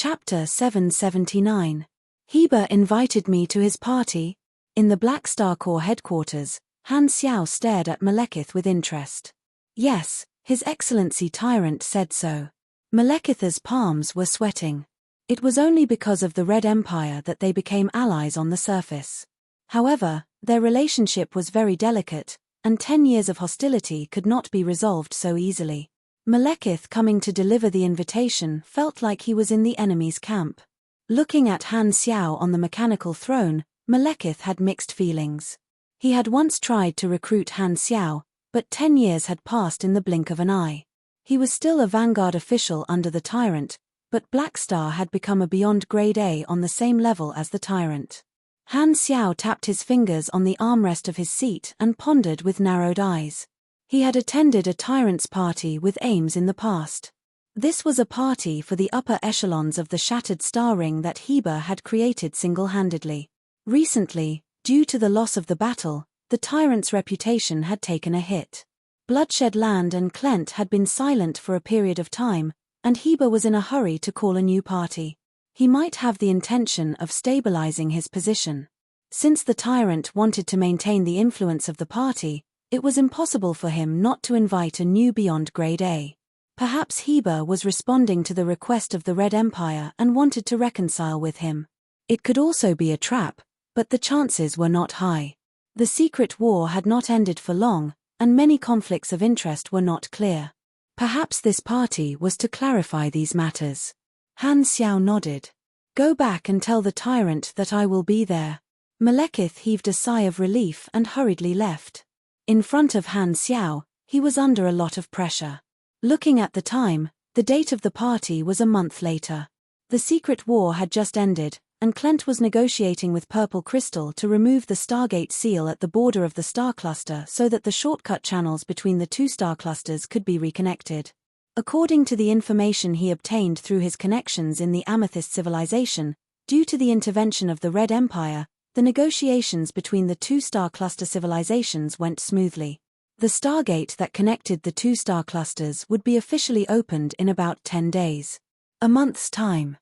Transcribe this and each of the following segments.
Chapter 779. Heber invited me to his party. In the Black Star Corps headquarters, Han Xiao stared at Malekith with interest. Yes, His Excellency Tyrant said so. Malekith's palms were sweating. It was only because of the Red Empire that they became allies on the surface. However, their relationship was very delicate, and 10 years of hostility could not be resolved so easily. Malekith coming to deliver the invitation felt like he was in the enemy's camp. Looking at Han Xiao on the mechanical throne, Malekith had mixed feelings. He had once tried to recruit Han Xiao, but 10 years had passed in the blink of an eye. He was still a vanguard official under the Tyrant, but Black Star had become a beyond grade A on the same level as the Tyrant. Han Xiao tapped his fingers on the armrest of his seat and pondered with narrowed eyes. He had attended a Tyrant's party with Ames in the past. This was a party for the upper echelons of the Shattered Star Ring that Heber had created single-handedly. Recently, due to the loss of the battle, the Tyrant's reputation had taken a hit. Bloodshed Land and Klent had been silent for a period of time, and Heber was in a hurry to call a new party. He might have the intention of stabilizing his position. Since the Tyrant wanted to maintain the influence of the party, it was impossible for him not to invite a new beyond grade A. Perhaps Heber was responding to the request of the Red Empire and wanted to reconcile with him. It could also be a trap, but the chances were not high. The secret war had not ended for long, and many conflicts of interest were not clear. Perhaps this party was to clarify these matters. Han Xiao nodded. Go back and tell the Tyrant that I will be there. Malekith heaved a sigh of relief and hurriedly left. In front of Han Xiao, he was under a lot of pressure. Looking at the time, the date of the party was a month later. The secret war had just ended, and Klent was negotiating with Purple Crystal to remove the Stargate seal at the border of the star cluster so that the shortcut channels between the two star clusters could be reconnected. According to the information he obtained through his connections in the Amethyst civilization, due to the intervention of the Red Empire, the negotiations between the two star cluster civilizations went smoothly. The Stargate that connected the two star clusters would be officially opened in about 10 days. A month's time.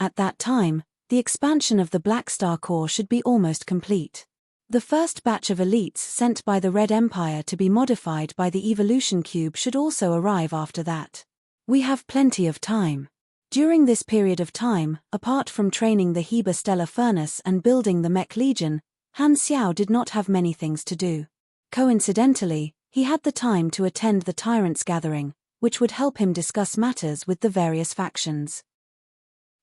At that time, the expansion of the Black Star Corps should be almost complete. The first batch of elites sent by the Red Empire to be modified by the Evolution Cube should also arrive after that. We have plenty of time. During this period of time, apart from training the Heber Stellar Furnace and building the Mech Legion, Han Xiao did not have many things to do. Coincidentally, he had the time to attend the Tyrant's gathering, which would help him discuss matters with the various factions.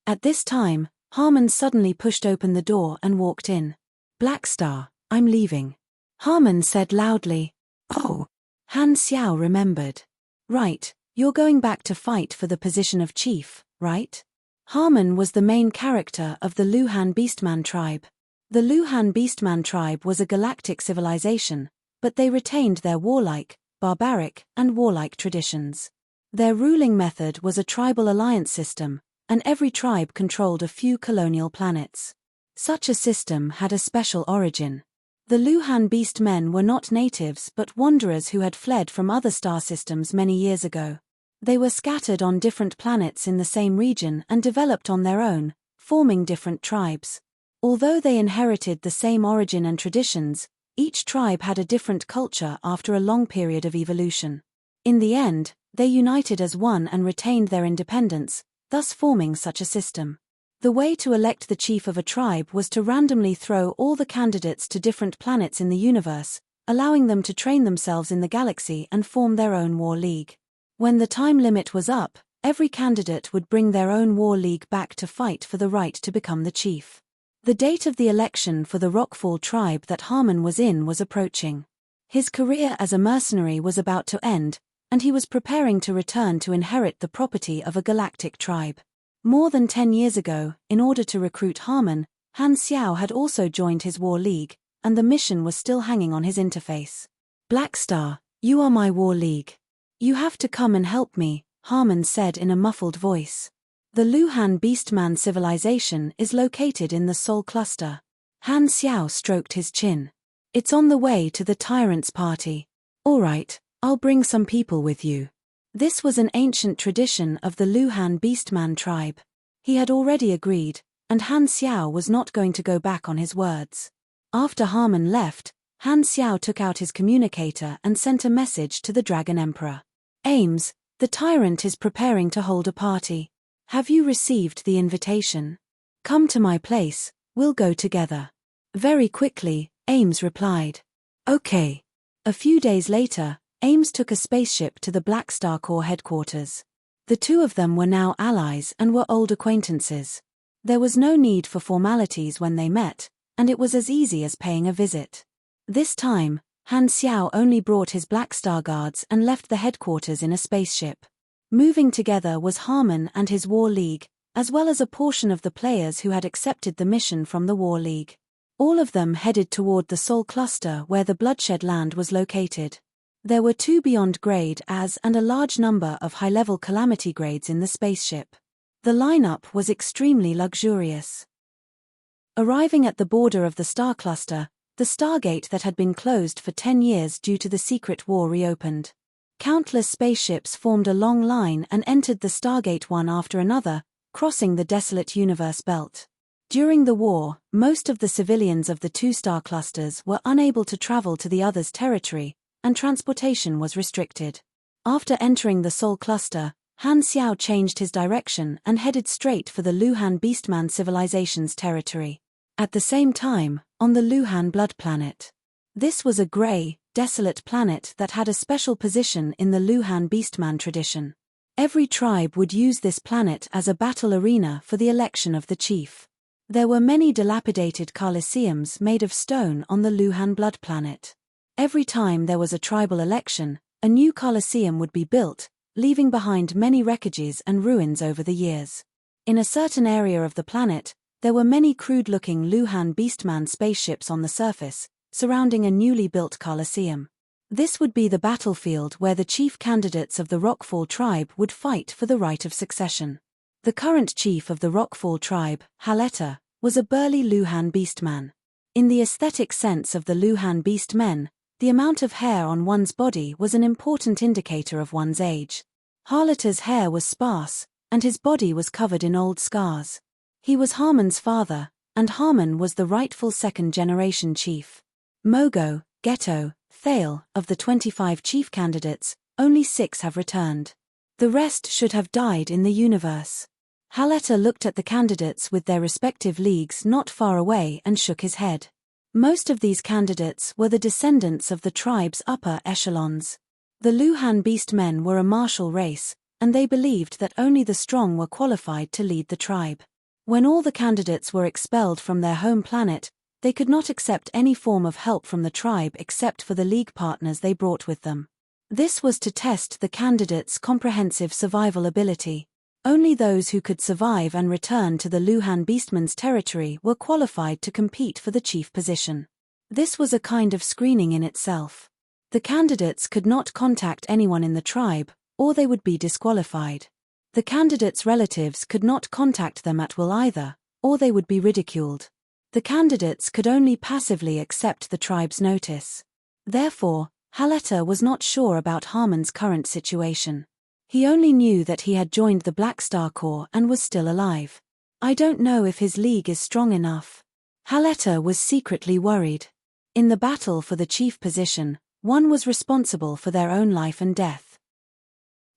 At this time, Harmon suddenly pushed open the door and walked in. Black Star, I'm leaving. Harmon said loudly. Oh. Han Xiao remembered. Right, you're going back to fight for the position of chief, right? Harmon was the main character of the Luhan Beastman tribe. The Luhan Beastman tribe was a galactic civilization, but they retained their warlike, barbaric, and warlike traditions. Their ruling method was a tribal alliance system, and every tribe controlled a few colonial planets. Such a system had a special origin. The Luhan Beastmen were not natives but wanderers who had fled from other star systems many years ago. They were scattered on different planets in the same region and developed on their own, forming different tribes. Although they inherited the same origin and traditions, each tribe had a different culture after a long period of evolution. In the end, they united as one and retained their independence, thus forming such a system. The way to elect the chief of a tribe was to randomly throw all the candidates to different planets in the universe, allowing them to train themselves in the galaxy and form their own war league. When the time limit was up, every candidate would bring their own war league back to fight for the right to become the chief. The date of the election for the Rockfall tribe that Harmon was in was approaching. His career as a mercenary was about to end, and he was preparing to return to inherit the property of a galactic tribe. More than 10 years ago, in order to recruit Harmon, Han Xiao had also joined his war league, and the mission was still hanging on his interface. Black Star, you are my war league. You have to come and help me, Harmon said in a muffled voice. The Luhan Beastman civilization is located in the Sol Cluster. Han Xiao stroked his chin. It's on the way to the Tyrant's party. All right, I'll bring some people with you. This was an ancient tradition of the Luhan Beastman tribe. He had already agreed, and Han Xiao was not going to go back on his words. After Harmon left, Han Xiao took out his communicator and sent a message to the Dragon Emperor. Ames, the tyrant is preparing to hold a party. Have you received the invitation? Come to my place, we'll go together. Very quickly, Ames replied. Okay. A few days later, Ames took a spaceship to the Black Star Corps headquarters. The two of them were now allies and were old acquaintances. There was no need for formalities when they met, and it was as easy as paying a visit. This time, Han Xiao only brought his Black Star guards and left the headquarters in a spaceship. Moving together was Harmon and his War League, as well as a portion of the players who had accepted the mission from the War League. All of them headed toward the Sol cluster where the Bloodshed Land was located. There were 2 beyond grade as and a large number of high-level calamity grades in the spaceship. The lineup was extremely luxurious. Arriving at the border of the star cluster, the Stargate that had been closed for 10 years due to the secret war reopened. Countless spaceships formed a long line and entered the Stargate one after another, crossing the desolate universe belt. During the war, most of the civilians of the 2 star clusters were unable to travel to the other's territory, and transportation was restricted. After entering the Sol cluster, Han Xiao changed his direction and headed straight for the Luhan Beastman civilization's territory. At the same time, on the Luhan Blood Planet. This was a grey, desolate planet that had a special position in the Luhan Beastman tradition. Every tribe would use this planet as a battle arena for the election of the chief. There were many dilapidated coliseums made of stone on the Luhan Blood Planet. Every time there was a tribal election, a new coliseum would be built, leaving behind many wreckages and ruins over the years. In a certain area of the planet, there were many crude-looking Luhan Beastman spaceships on the surface, surrounding a newly built coliseum. This would be the battlefield where the chief candidates of the Rockfall tribe would fight for the right of succession. The current chief of the Rockfall tribe, Haletta, was a burly Luhan Beastman. In the aesthetic sense of the Luhan Beastmen, the amount of hair on one's body was an important indicator of one's age. Haletta's hair was sparse, and his body was covered in old scars. He was Harmon's father, and Harmon was the rightful second-generation chief. Mogo, Ghetto, Thale, of the 25 chief candidates, only 6 have returned. The rest should have died in the universe. Haletta looked at the candidates with their respective leagues not far away and shook his head. Most of these candidates were the descendants of the tribe's upper echelons. The Luhan Beastmen were a martial race, and they believed that only the strong were qualified to lead the tribe. When all the candidates were expelled from their home planet, they could not accept any form of help from the tribe except for the league partners they brought with them. This was to test the candidates' comprehensive survival ability. Only those who could survive and return to the Luhan Beastman's territory were qualified to compete for the chief position. This was a kind of screening in itself. The candidates could not contact anyone in the tribe, or they would be disqualified. The candidates' relatives could not contact them at will either, or they would be ridiculed. The candidates could only passively accept the tribe's notice. Therefore, Haletta was not sure about Harmon's current situation. He only knew that he had joined the Black Star Corps and was still alive. I don't know if his league is strong enough. Haletta was secretly worried. In the battle for the chief position, one was responsible for their own life and death.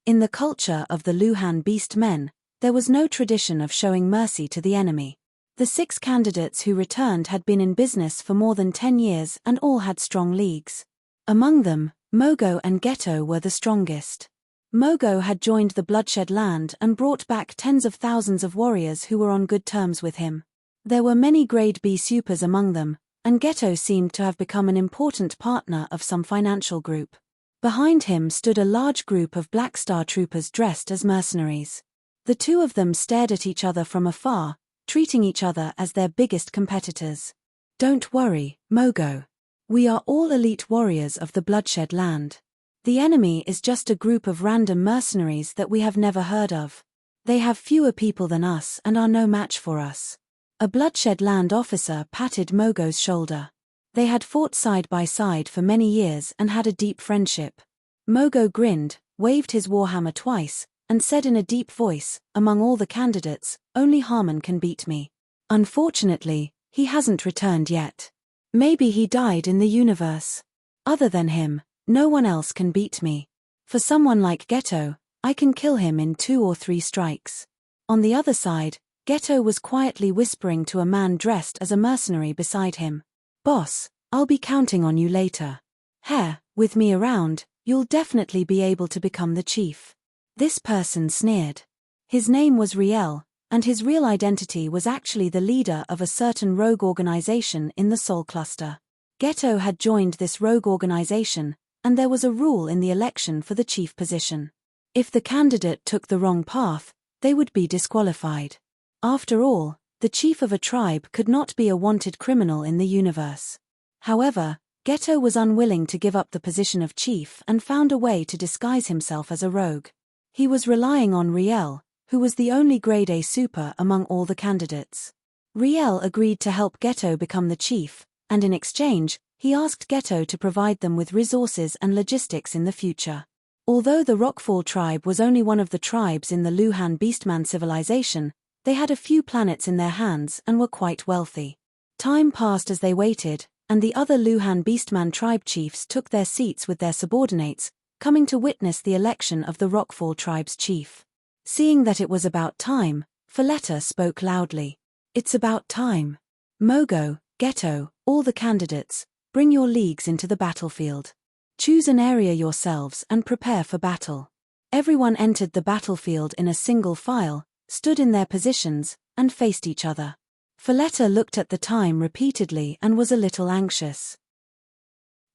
In the culture of the Luhan Beast men, there was no tradition of showing mercy to the enemy. The 6 candidates who returned had been in business for more than 10 years and all had strong leagues. Among them, Mogo and Ghetto were the strongest. Mogo had joined the Bloodshed Land and brought back tens of thousands of warriors who were on good terms with him. There were many Grade B supers among them, and Ghetto seemed to have become an important partner of some financial group. Behind him stood a large group of Black Star troopers dressed as mercenaries. The two of them stared at each other from afar, treating each other as their biggest competitors. Don't worry, Mogo. We are all elite warriors of the Bloodshed Land. The enemy is just a group of random mercenaries that we have never heard of. They have fewer people than us and are no match for us. A Bloodshed Land officer patted Mogo's shoulder. They had fought side by side for many years and had a deep friendship. Mogo grinned, waved his warhammer twice, and said in a deep voice, "Among all the candidates, only Harmon can beat me. Unfortunately, he hasn't returned yet. Maybe he died in the universe. Other than him, no one else can beat me. For someone like Ghetto, I can kill him in 2 or 3 strikes." On the other side, Ghetto was quietly whispering to a man dressed as a mercenary beside him. "Boss, I'll be counting on you later. With me around, you'll definitely be able to become the chief." This person sneered. His name was Riel, and his real identity was actually the leader of a certain rogue organization in the Sol Cluster. Ghetto had joined this rogue organization, and there was a rule in the election for the chief position. If the candidate took the wrong path, they would be disqualified. After all, the chief of a tribe could not be a wanted criminal in the universe. However, Ghetto was unwilling to give up the position of chief and found a way to disguise himself as a rogue. He was relying on Riel, who was the only grade A super among all the candidates. Riel agreed to help Ghetto become the chief, and in exchange, he asked Ghetto to provide them with resources and logistics in the future. Although the Rockfall tribe was only one of the tribes in the Luhan Beastman civilization, they had a few planets in their hands and were quite wealthy. Time passed as they waited, and the other Luhan Beastman tribe chiefs took their seats with their subordinates, coming to witness the election of the Rockfall tribe's chief. Seeing that it was about time, Folletta spoke loudly. "It's about time. Mogo, Ghetto, all the candidates, bring your leagues into the battlefield. Choose an area yourselves and prepare for battle." Everyone entered the battlefield in a single file, stood in their positions, and faced each other. Folletta looked at the time repeatedly and was a little anxious.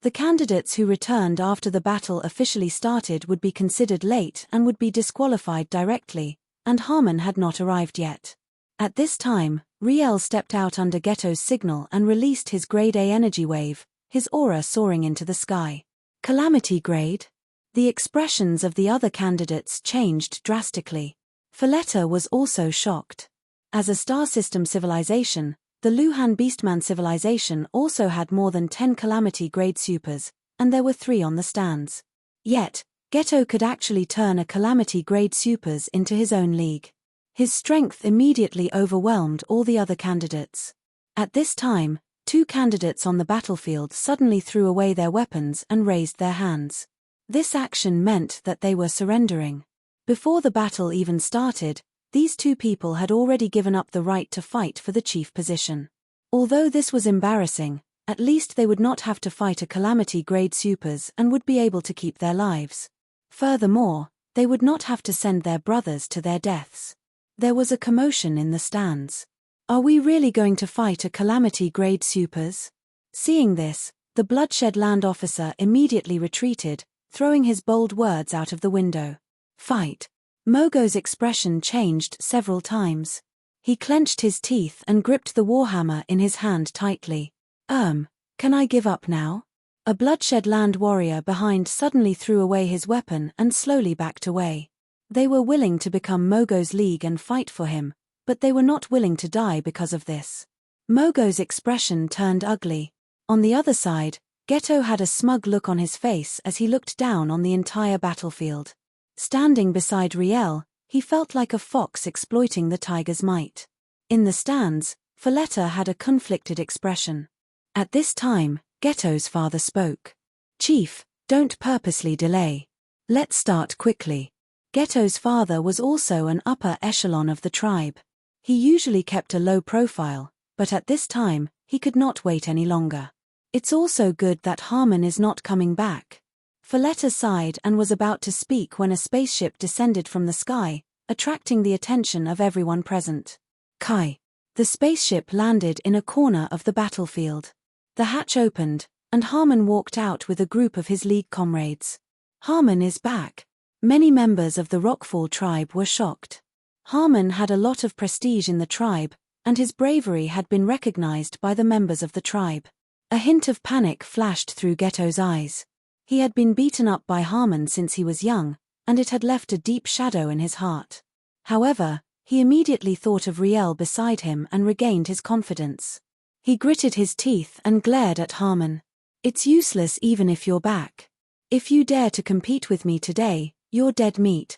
The candidates who returned after the battle officially started would be considered late and would be disqualified directly, and Harmon had not arrived yet. At this time, Riel stepped out under Ghetto's signal and released his Grade A energy wave, his aura soaring into the sky. Calamity grade? The expressions of the other candidates changed drastically. Folletta was also shocked. As a star system civilization, the Luhan Beastman civilization also had more than 10 Calamity grade supers, and there were 3 on the stands. Yet, Ghetto could actually turn a Calamity grade supers into his own league. His strength immediately overwhelmed all the other candidates. At this time, 2 candidates on the battlefield suddenly threw away their weapons and raised their hands. This action meant that they were surrendering. Before the battle even started, these 2 people had already given up the right to fight for the chief position. Although this was embarrassing, at least they would not have to fight a Calamity grade supers and would be able to keep their lives. Furthermore, they would not have to send their brothers to their deaths. There was a commotion in the stands. Are we really going to fight a Calamity grade supers? Seeing this, the Bloodshed Land officer immediately retreated, throwing his bold words out of the window. Fight. Mogo's expression changed several times. He clenched his teeth and gripped the warhammer in his hand tightly. Can I give up now? A Bloodshed Land warrior behind suddenly threw away his weapon and slowly backed away. They were willing to become Mogo's league and fight for him, but they were not willing to die because of this. Mogo's expression turned ugly. On the other side, Ghetto had a smug look on his face as he looked down on the entire battlefield. Standing beside Riel, he felt like a fox exploiting the tiger's might. In the stands, Folletta had a conflicted expression. At this time, Ghetto's father spoke. "Chief, don't purposely delay. Let's start quickly." Ghetto's father was also an upper echelon of the tribe. He usually kept a low profile, but at this time, he could not wait any longer. "It's also good that Harmon is not coming back." Folletta sighed and was about to speak when a spaceship descended from the sky, attracting the attention of everyone present. Kai. The spaceship landed in a corner of the battlefield. The hatch opened, and Harmon walked out with a group of his league comrades. Harmon is back. Many members of the Rockfall tribe were shocked. Harmon had a lot of prestige in the tribe, and his bravery had been recognized by the members of the tribe. A hint of panic flashed through Ghetto's eyes. He had been beaten up by Harmon since he was young, and it had left a deep shadow in his heart. However, he immediately thought of Riel beside him and regained his confidence. He gritted his teeth and glared at Harmon. "It's useless even if you're back. If you dare to compete with me today, you're dead meat."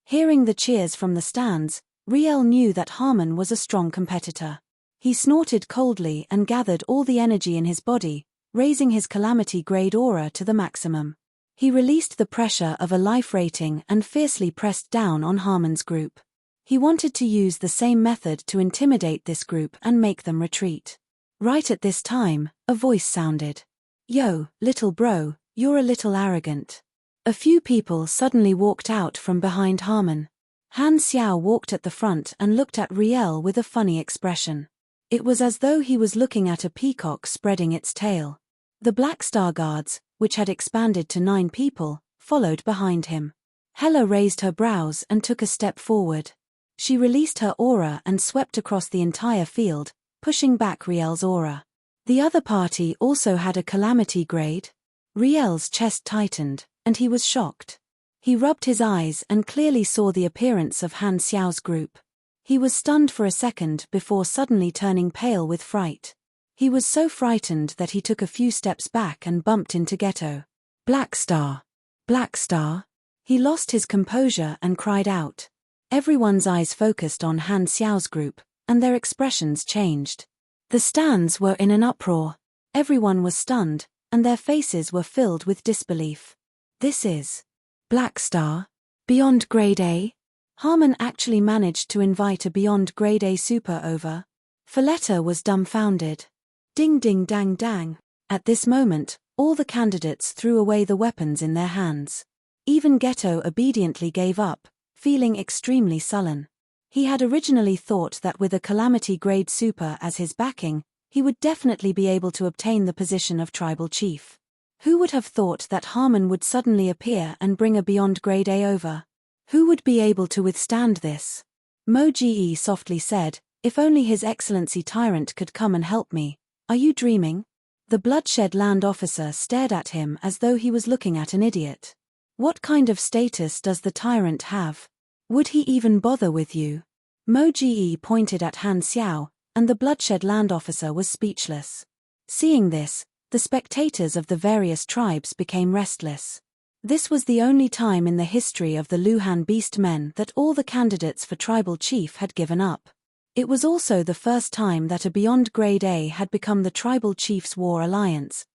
Hearing the cheers from the stands, Riel knew that Harmon was a strong competitor. He snorted coldly and gathered all the energy in his body, raising his calamity-grade aura to the maximum. He released the pressure of a life rating and fiercely pressed down on Harmon's group. He wanted to use the same method to intimidate this group and make them retreat. Right at this time, a voice sounded. "Yo, little bro, you're a little arrogant." A few people suddenly walked out from behind Harmon. Han Xiao walked at the front and looked at Riel with a funny expression. It was as though he was looking at a peacock spreading its tail. The Black Star Guards, which had expanded to 9 people, followed behind him. Hela raised her brows and took a step forward. She released her aura and swept across the entire field, pushing back Riel's aura. The other party also had a calamity grade. Riel's chest tightened, and he was shocked. He rubbed his eyes and clearly saw the appearance of Han Xiao's group. He was stunned for a second before suddenly turning pale with fright. He was so frightened that he took a few steps back and bumped into Ghetto. "Black Star! Black Star!" He lost his composure and cried out. Everyone's eyes focused on Han Xiao's group, and their expressions changed. The stands were in an uproar. Everyone was stunned, and their faces were filled with disbelief. "This is Black Star? Beyond Grade A?" Harmon actually managed to invite a Beyond Grade A super over. Folletta was dumbfounded. Ding ding dang dang. At this moment, all the candidates threw away the weapons in their hands. Even Ghetto obediently gave up, feeling extremely sullen. He had originally thought that with a Calamity Grade Super as his backing, he would definitely be able to obtain the position of Tribal Chief. Who would have thought that Harmon would suddenly appear and bring a Beyond Grade A over? Who would be able to withstand this? Mo Ge softly said, "If only His Excellency Tyrant could come and help me. Are you dreaming?" The Bloodshed Land officer stared at him as though he was looking at an idiot. "What kind of status does the Tyrant have? Would he even bother with you?" Mo Ge pointed at Han Xiao, and the Bloodshed Land officer was speechless. Seeing this, the spectators of the various tribes became restless. This was the only time in the history of the Luhan Beast Men that all the candidates for Tribal Chief had given up. It was also the first time that a Beyond Grade A had become the Tribal Chief's War Alliance.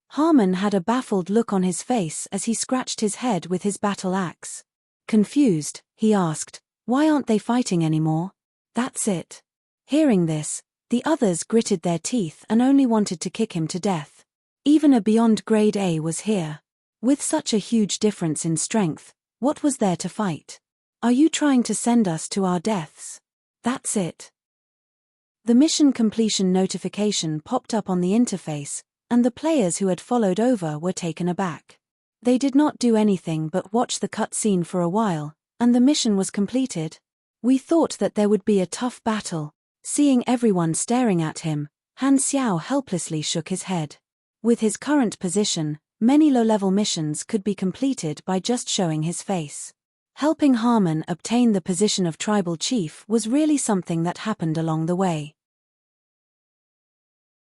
Harmon had a baffled look on his face as he scratched his head with his battle axe. Confused, he asked, "Why aren't they fighting anymore?" "That's it." Hearing this, the others gritted their teeth and only wanted to kick him to death. Even a Beyond Grade A was here. With such a huge difference in strength, what was there to fight? "Are you trying to send us to our deaths?" "That's it." The mission completion notification popped up on the interface, and the players who had followed over were taken aback. They did not do anything but watch the cutscene for a while, and the mission was completed. "We thought that there would be a tough battle." Seeing everyone staring at him, Han Xiao helplessly shook his head. With his current position, many low-level missions could be completed by just showing his face. Helping Harmon obtain the position of Tribal Chief was really something that happened along the way.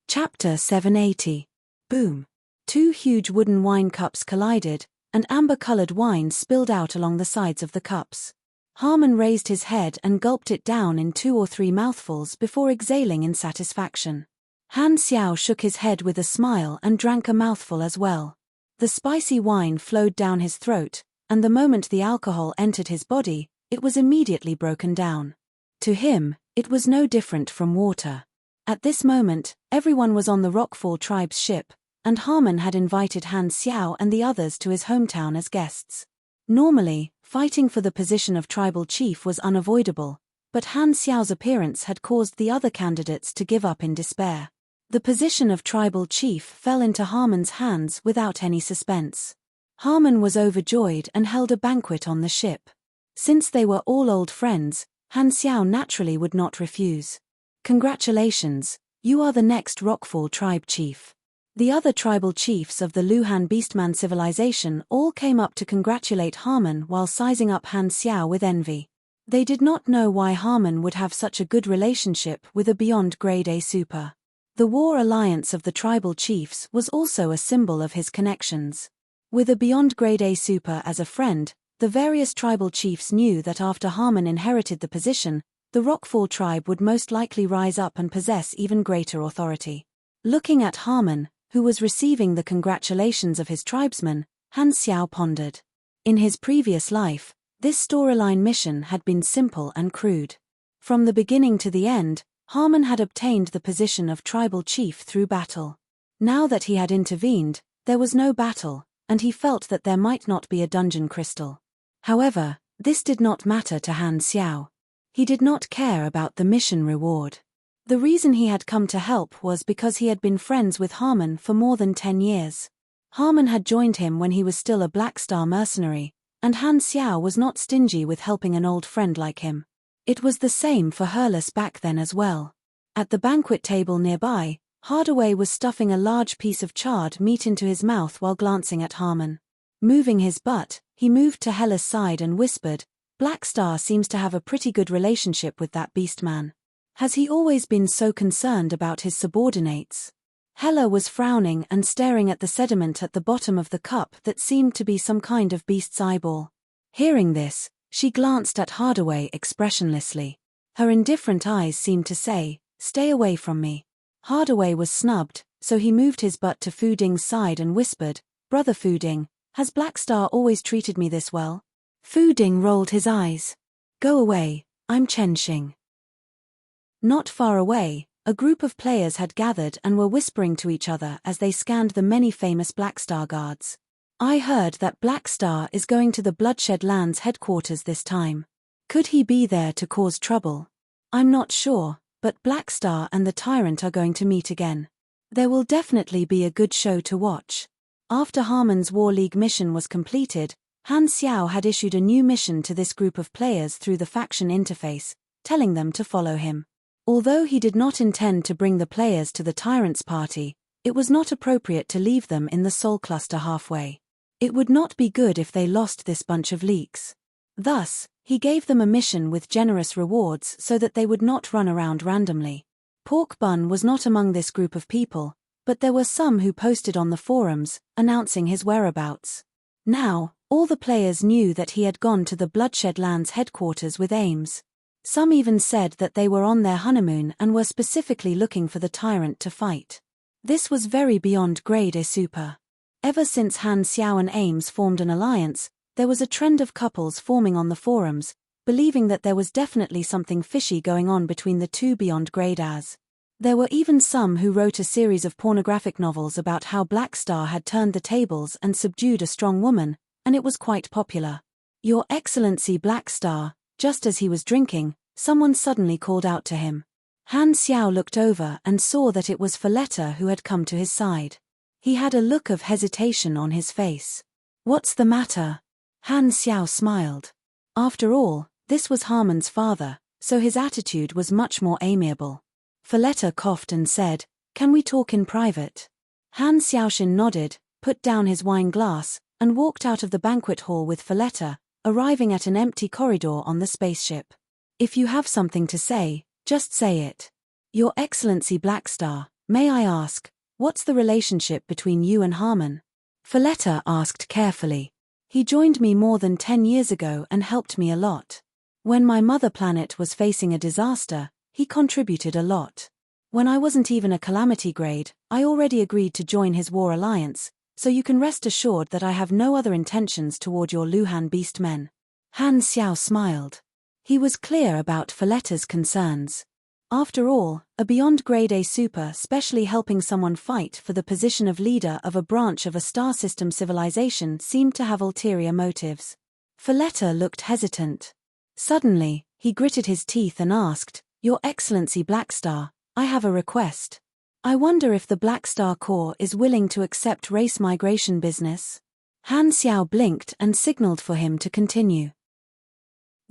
Chapter 780. Boom. 2 huge wooden wine cups collided, and amber-colored wine spilled out along the sides of the cups. Harmon raised his head and gulped it down in 2 or 3 mouthfuls before exhaling in satisfaction. Han Xiao shook his head with a smile and drank a mouthful as well. The spicy wine flowed down his throat, and the moment the alcohol entered his body, it was immediately broken down. To him, it was no different from water. At this moment, everyone was on the Rockfall tribe's ship, and Harmon had invited Han Xiao and the others to his hometown as guests. Normally, fighting for the position of Tribal Chief was unavoidable, but Han Xiao's appearance had caused the other candidates to give up in despair. The position of Tribal Chief fell into Harmon's hands without any suspense. Harmon was overjoyed and held a banquet on the ship. Since they were all old friends, Han Xiao naturally would not refuse. "Congratulations, you are the next Rockfall tribe chief." The other tribal chiefs of the Luhan Beastman civilization all came up to congratulate Harmon while sizing up Han Xiao with envy. They did not know why Harmon would have such a good relationship with a Beyond Grade A super. The War Alliance of the tribal chiefs was also a symbol of his connections. With a Beyond Grade A super as a friend, The various tribal chiefs knew that after Harmon inherited the position, the Rockfall tribe would most likely rise up and possess even greater authority. Looking at Harmon, who was receiving the congratulations of his tribesmen, Han Xiao pondered. In his previous life, this storyline mission had been simple and crude. From the beginning to the end, Harmon had obtained the position of tribal chief through battle. Now that he had intervened, there was no battle, and he felt that there might not be a dungeon crystal. However, this did not matter to Han Xiao. He did not care about the mission reward. The reason he had come to help was because he had been friends with Harmon for more than 10 years. Harmon had joined him when he was still a Black Star mercenary, and Han Xiao was not stingy with helping an old friend like him. It was the same for Hurlus back then as well. At the banquet table nearby, Hardaway was stuffing a large piece of charred meat into his mouth while glancing at Harmon. Moving his butt, he moved to Hella's side and whispered, "Black Star seems to have a pretty good relationship with that beast man. Has he always been so concerned about his subordinates?" Hella was frowning and staring at the sediment at the bottom of the cup that seemed to be some kind of beast's eyeball. Hearing this, she glanced at Hardaway expressionlessly. Her indifferent eyes seemed to say, "Stay away from me." Hardaway was snubbed, so he moved his butt to Fu Ding's side and whispered, "Brother Fu Ding, has Black Star always treated me this well?" Fu Ding rolled his eyes. "Go away, I'm Chen Xing." Not far away, a group of players had gathered and were whispering to each other as they scanned the many famous Black Star guards. "I heard that Black Star is going to the Bloodshed Lands headquarters this time. Could he be there to cause trouble? I'm not sure, but Black Star and the Tyrant are going to meet again. There will definitely be a good show to watch." After Harmon's War League mission was completed, Han Xiao had issued a new mission to this group of players through the faction interface, telling them to follow him. Although he did not intend to bring the players to the Tyrant's party, it was not appropriate to leave them in the Soul Cluster halfway. It would not be good if they lost this bunch of leaks. Thus, he gave them a mission with generous rewards so that they would not run around randomly. Pork Bun was not among this group of people, but there were some who posted on the forums, announcing his whereabouts. Now, all the players knew that he had gone to the Bloodshed Lands headquarters with Ames. Some even said that they were on their honeymoon and were specifically looking for the Tyrant to fight. This was very beyond grade A super. Ever since Han Xiao and Ames formed an alliance, there was a trend of couples forming on the forums, believing that there was definitely something fishy going on between the two beyond grade As. There were even some who wrote a series of pornographic novels about how Black Star had turned the tables and subdued a strong woman, and it was quite popular. "Your Excellency Black Star," just as he was drinking, someone suddenly called out to him. Han Xiao looked over and saw that it was Folletta who had come to his side. He had a look of hesitation on his face. "What's the matter?" Han Xiao smiled. After all, this was Harmon's father, so his attitude was much more amiable. Folletta coughed and said, "Can we talk in private?" Han Xiaoshin nodded, put down his wine glass, and walked out of the banquet hall with Folletta, arriving at an empty corridor on the spaceship. "If you have something to say, just say it. Your Excellency Black Star, may I ask, what's the relationship between you and Harmon?" Folletta asked carefully. "He joined me more than 10 years ago and helped me a lot. When my mother planet was facing a disaster, he contributed a lot. When I wasn't even a calamity grade, I already agreed to join his war alliance, so you can rest assured that I have no other intentions toward your Luhan beast men." Han Xiao smiled. He was clear about Folletta's concerns. After all, a beyond grade A super specially helping someone fight for the position of leader of a branch of a star system civilization seemed to have ulterior motives. Folletta looked hesitant. Suddenly, he gritted his teeth and asked, "Your Excellency Black Star, I have a request. I wonder if the Black Star Corps is willing to accept race migration business?" Han Xiao blinked and signaled for him to continue.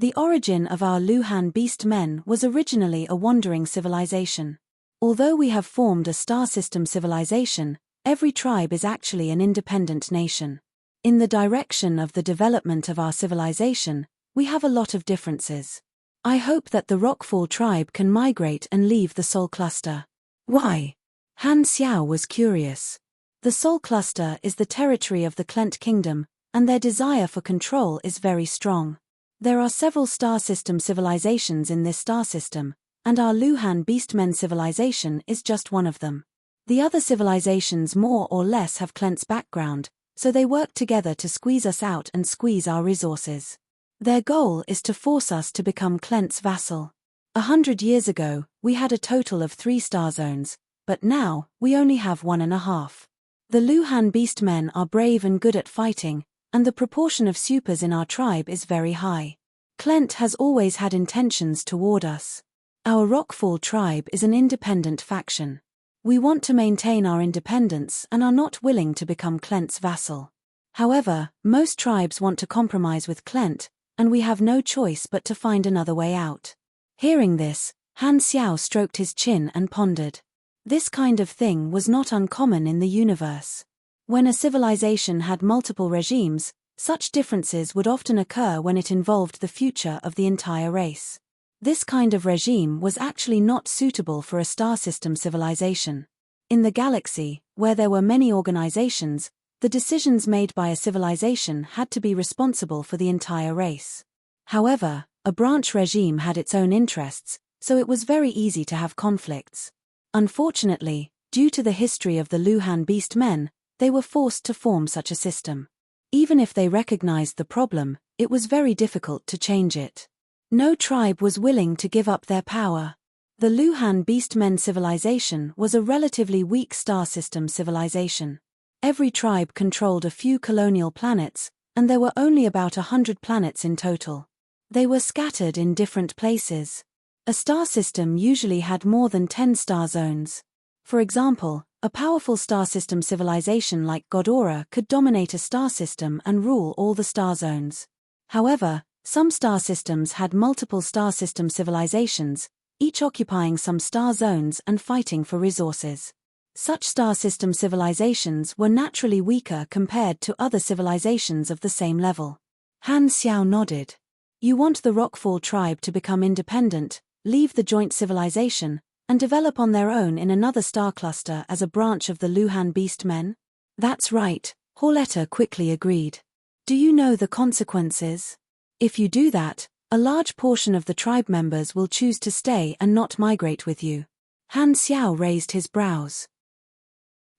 The origin of our Luhan beast men was originally a wandering civilization. Although we have formed a star system civilization, every tribe is actually an independent nation. In the direction of the development of our civilization, we have a lot of differences. I hope that the Rockfall tribe can migrate and leave the Soul Cluster. Why? Han Xiao was curious. The Soul Cluster is the territory of the Klent Kingdom, and their desire for control is very strong. There are several star system civilizations in this star system, and our Luhan Beastmen civilization is just one of them. The other civilizations more or less have Klent's background, so they work together to squeeze us out and squeeze our resources. Their goal is to force us to become Klent's vassal. 100 years ago, we had a total of 3 star zones, but now, we only have 1.5. The Luhan Beastmen are brave and good at fighting, and the proportion of supers in our tribe is very high. Klent has always had intentions toward us. Our Rockfall tribe is an independent faction. We want to maintain our independence and are not willing to become Klent's vassal. However, most tribes want to compromise with Klent, and we have no choice but to find another way out. Hearing this, Han Xiao stroked his chin and pondered. This kind of thing was not uncommon in the universe. When a civilization had multiple regimes, such differences would often occur when it involved the future of the entire race. This kind of regime was actually not suitable for a star system civilization. In the galaxy, where there were many organizations, the decisions made by a civilization had to be responsible for the entire race. However, a branch regime had its own interests, so it was very easy to have conflicts. Unfortunately, due to the history of the Luhan Beastmen, they were forced to form such a system. Even if they recognized the problem, it was very difficult to change it. No tribe was willing to give up their power. The Luhan Beastmen civilization was a relatively weak star system civilization. Every tribe controlled a few colonial planets, and there were only about 100 planets in total. They were scattered in different places. A star system usually had more than 10 star zones. For example, a powerful star system civilization like Godora could dominate a star system and rule all the star zones. However, some star systems had multiple star system civilizations, each occupying some star zones and fighting for resources. Such star system civilizations were naturally weaker compared to other civilizations of the same level. Han Xiao nodded. You want the Rockfall tribe to become independent, leave the joint civilization, and develop on their own in another star cluster as a branch of the Luhan Beastmen? That's right, Horletta quickly agreed. Do you know the consequences? If you do that, a large portion of the tribe members will choose to stay and not migrate with you. Han Xiao raised his brows.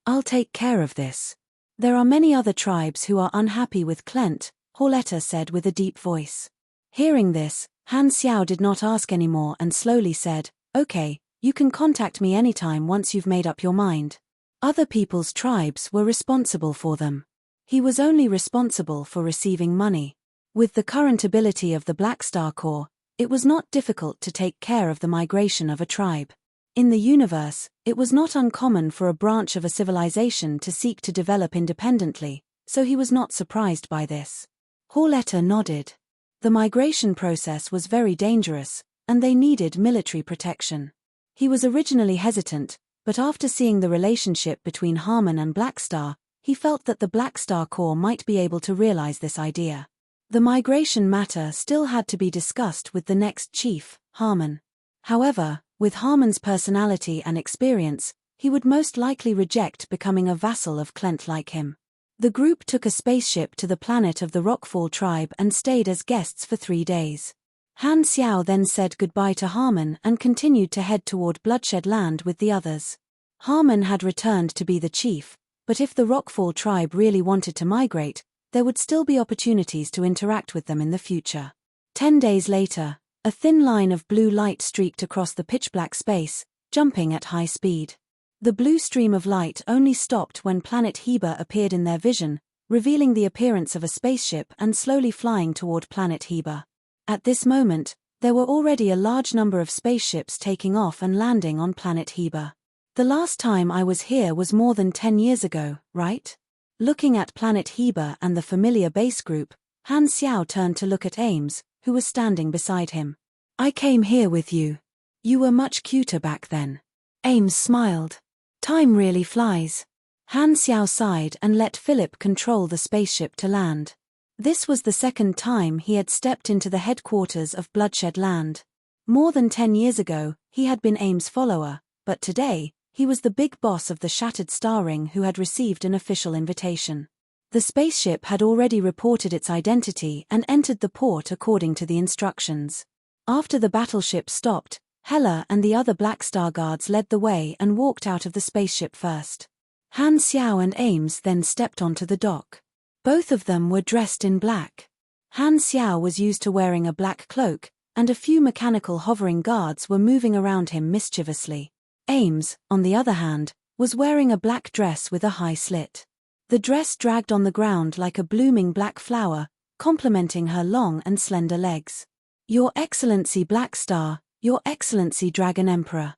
I'll take care of this. There are many other tribes who are unhappy with Klent, Horletta said with a deep voice. Hearing this, Han Xiao did not ask anymore and slowly said, Okay, you can contact me anytime once you've made up your mind. Other people's tribes were responsible for them. He was only responsible for receiving money. With the current ability of the Black Star Corps, it was not difficult to take care of the migration of a tribe. In the universe, it was not uncommon for a branch of a civilization to seek to develop independently, so he was not surprised by this. Horletta nodded. The migration process was very dangerous, and they needed military protection. He was originally hesitant, but after seeing the relationship between Harmon and Black Star, he felt that the Black Star Corps might be able to realize this idea. The migration matter still had to be discussed with the next chief, Harmon. However, with Harmon's personality and experience, he would most likely reject becoming a vassal of Klent like him. The group took a spaceship to the planet of the Rockfall tribe and stayed as guests for 3 days. Han Xiao then said goodbye to Harmon and continued to head toward Bloodshed Land with the others. Harmon had returned to be the chief, but if the Rockfall tribe really wanted to migrate, there would still be opportunities to interact with them in the future. 10 days later, a thin line of blue light streaked across the pitch-black space, jumping at high speed. The blue stream of light only stopped when planet Heber appeared in their vision, revealing the appearance of a spaceship and slowly flying toward planet Heber. At this moment, there were already a large number of spaceships taking off and landing on planet Heber. The last time I was here was more than 10 years ago, right? Looking at planet Heber and the familiar base group, Han Xiao turned to look at Ames, who was standing beside him. I came here with you. You were much cuter back then. Ames smiled. Time really flies. Han Xiao sighed and let Philip control the spaceship to land. This was the second time he had stepped into the headquarters of Bloodshed Land. More than 10 years ago, he had been Ames' follower, but today, he was the big boss of the Shattered Star Ring who had received an official invitation. The spaceship had already reported its identity and entered the port according to the instructions. After the battleship stopped, Hela and the other Black Star guards led the way and walked out of the spaceship first. Han Xiao and Ames then stepped onto the dock. Both of them were dressed in black. Han Xiao was used to wearing a black cloak, and a few mechanical hovering guards were moving around him mischievously. Ames, on the other hand, was wearing a black dress with a high slit. The dress dragged on the ground like a blooming black flower, complementing her long and slender legs. "Your Excellency Black Star, Your Excellency Dragon Emperor."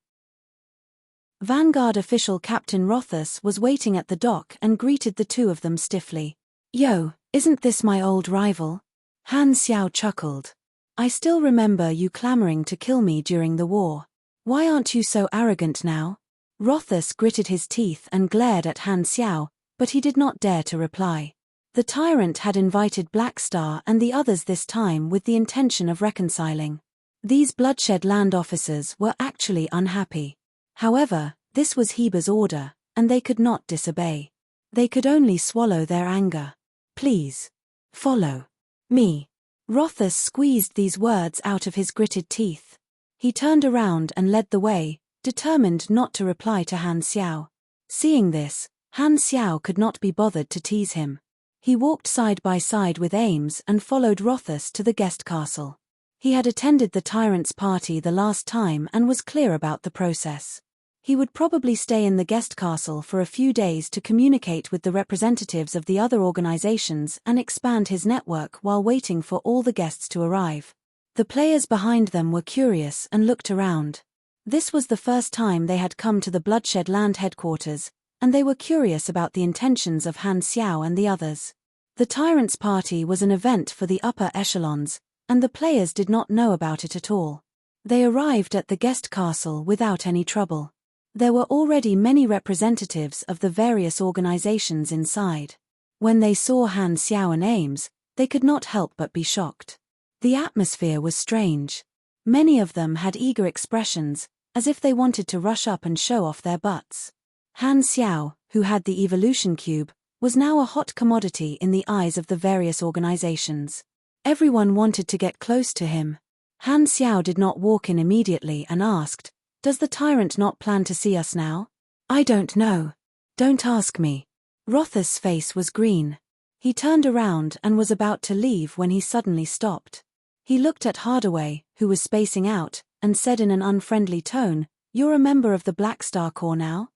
Vanguard official Captain Rothus was waiting at the dock and greeted the two of them stiffly. "Yo, isn't this my old rival?" Han Xiao chuckled. "I still remember you clamoring to kill me during the war. Why aren't you so arrogant now?" Rothus gritted his teeth and glared at Han Xiao, but he did not dare to reply. The tyrant had invited Black Star and the others this time with the intention of reconciling. These Bloodshed Land officers were actually unhappy. However, this was Heber's order, and they could not disobey. They could only swallow their anger. "Please. Follow me." Rothus squeezed these words out of his gritted teeth. He turned around and led the way, determined not to reply to Han Xiao. Seeing this, Han Xiao could not be bothered to tease him. He walked side by side with Ames and followed Rothus to the guest castle. He had attended the tyrant's party the last time and was clear about the process. He would probably stay in the guest castle for a few days to communicate with the representatives of the other organizations and expand his network while waiting for all the guests to arrive. The players behind them were curious and looked around. This was the first time they had come to the Bloodshed Land headquarters, and they were curious about the intentions of Han Xiao and the others. The tyrant's party was an event for the upper echelons, and the players did not know about it at all. They arrived at the guest castle without any trouble. There were already many representatives of the various organizations inside. When they saw Han Xiao and Ames, they could not help but be shocked. The atmosphere was strange. Many of them had eager expressions, as if they wanted to rush up and show off their butts. Han Xiao, who had the evolution cube, was now a hot commodity in the eyes of the various organizations. Everyone wanted to get close to him. Han Xiao did not walk in immediately and asked, "Does the tyrant not plan to see us now?" "I don't know. Don't ask me." Rothus' face was green. He turned around and was about to leave when he suddenly stopped. He looked at Hardaway, who was spacing out, and said in an unfriendly tone, "You're a member of the Black Star Corps now?"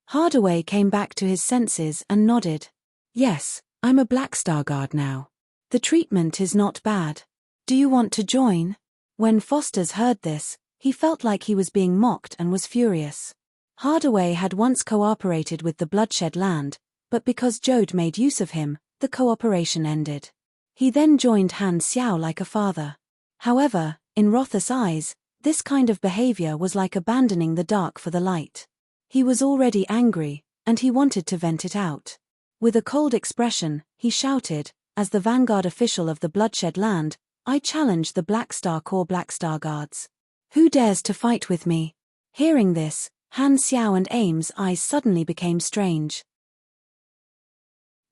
Hardaway came back to his senses and nodded. "Yes, I'm a Black Star Guard now. The treatment is not bad. Do you want to join?" When Fosters heard this, he felt like he was being mocked and was furious. Hardaway had once cooperated with the Bloodshed Land, but because Jode made use of him, the cooperation ended. He then joined Han Xiao like a father. However, in Rothus' eyes, this kind of behavior was like abandoning the dark for the light. He was already angry, and he wanted to vent it out. With a cold expression, he shouted, "As the vanguard official of the Bloodshed Land, I challenge the Black Star Corps Black Star Guards. Who dares to fight with me?" Hearing this, Han Xiao and Ames' eyes suddenly became strange.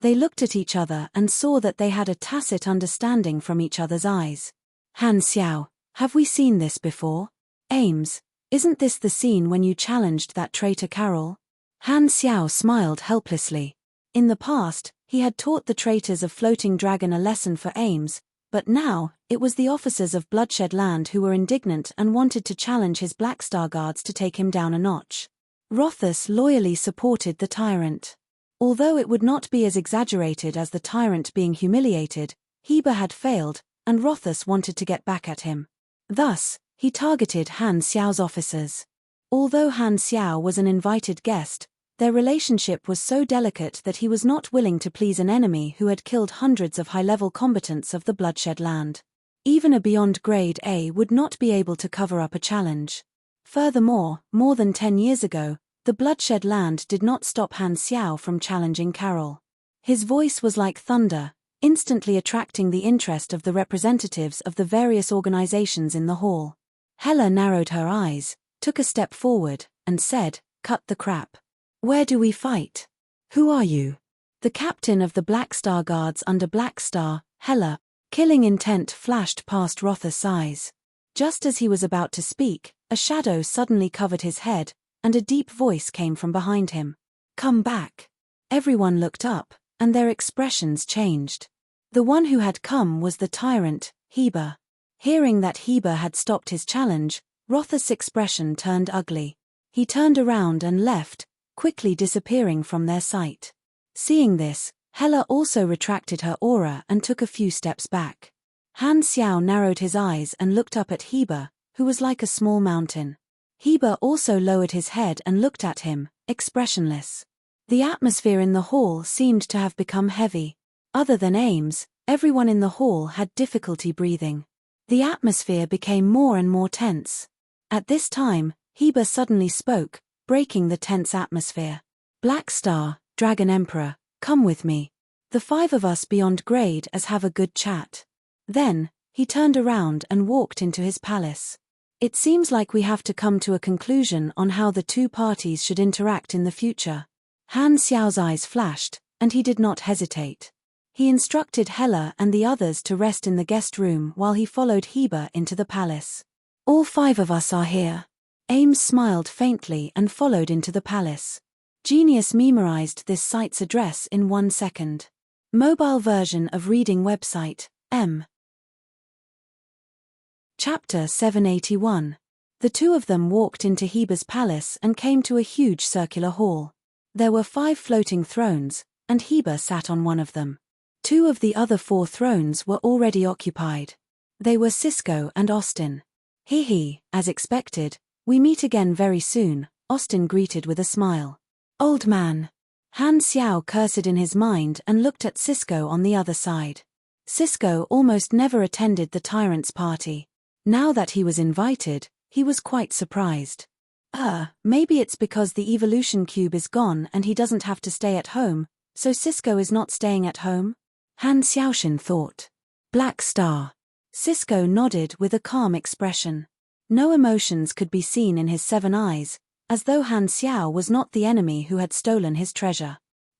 They looked at each other and saw that they had a tacit understanding from each other's eyes. "Han Xiao, have we seen this before?" "Ames, isn't this the scene when you challenged that traitor Carol?" Han Xiao smiled helplessly. In the past, he had taught the traitors of Floating Dragon a lesson for Ames, but now, it was the officers of Bloodshed Land who were indignant and wanted to challenge his Black Star Guards to take him down a notch. Rothus loyally supported the tyrant. Although it would not be as exaggerated as the tyrant being humiliated, Heber had failed, and Rothus wanted to get back at him. Thus, he targeted Han Xiao's officers. Although Han Xiao was an invited guest, their relationship was so delicate that he was not willing to please an enemy who had killed hundreds of high-level combatants of the Bloodshed Land. Even a Beyond Grade A would not be able to cover up a challenge. Furthermore, more than 10 years ago, the Bloodshed Land did not stop Han Xiao from challenging Carol. His voice was like thunder, instantly attracting the interest of the representatives of the various organizations in the hall. Hela narrowed her eyes, took a step forward, and said, "Cut the crap. Where do we fight? Who are you?" The captain of the Black Star Guards under Black Star, Hela, killing intent flashed past Rotha's eyes. Just as he was about to speak, a shadow suddenly covered his head, and a deep voice came from behind him. "Come back." Everyone looked up, and their expressions changed. The one who had come was the tyrant, Heber. Hearing that Heber had stopped his challenge, Rotha's expression turned ugly. He turned around and left, quickly disappearing from their sight. Seeing this, Hela also retracted her aura and took a few steps back. Han Xiao narrowed his eyes and looked up at Heber, who was like a small mountain. Heber also lowered his head and looked at him, expressionless. The atmosphere in the hall seemed to have become heavy. Other than Ames, everyone in the hall had difficulty breathing. The atmosphere became more and more tense. At this time, Heber suddenly spoke, breaking the tense atmosphere. "Black Star, Dragon Emperor, come with me. The 5 of us beyond grade as have a good chat." Then, he turned around and walked into his palace. "It seems like we have to come to a conclusion on how the two parties should interact in the future." Han Xiao's eyes flashed, and he did not hesitate. He instructed Hela and the others to rest in the guest room while he followed Heber into the palace. "All 5 of us are here." Ames smiled faintly and followed into the palace. Genius memorized this site's address in 1 second. Mobile version of reading website, M. Chapter 781. The 2 of them walked into Heber's palace and came to a huge circular hall. There were 5 floating thrones, and Heber sat on one of them. 2 of the other 4 thrones were already occupied. They were Cisco and Austin. "He, as expected, we meet again very soon," Austin greeted with a smile. "Old man." Han Xiao cursed in his mind and looked at Cisco on the other side. Cisco almost never attended the tyrant's party. Now that he was invited, he was quite surprised. Maybe it's because the evolution cube is gone and he doesn't have to stay at home, so Cisco is not staying at home? Han Xiaoxin thought. "Black Star." Cisco nodded with a calm expression. No emotions could be seen in his 7 eyes, as though Han Xiao was not the enemy who had stolen his treasure.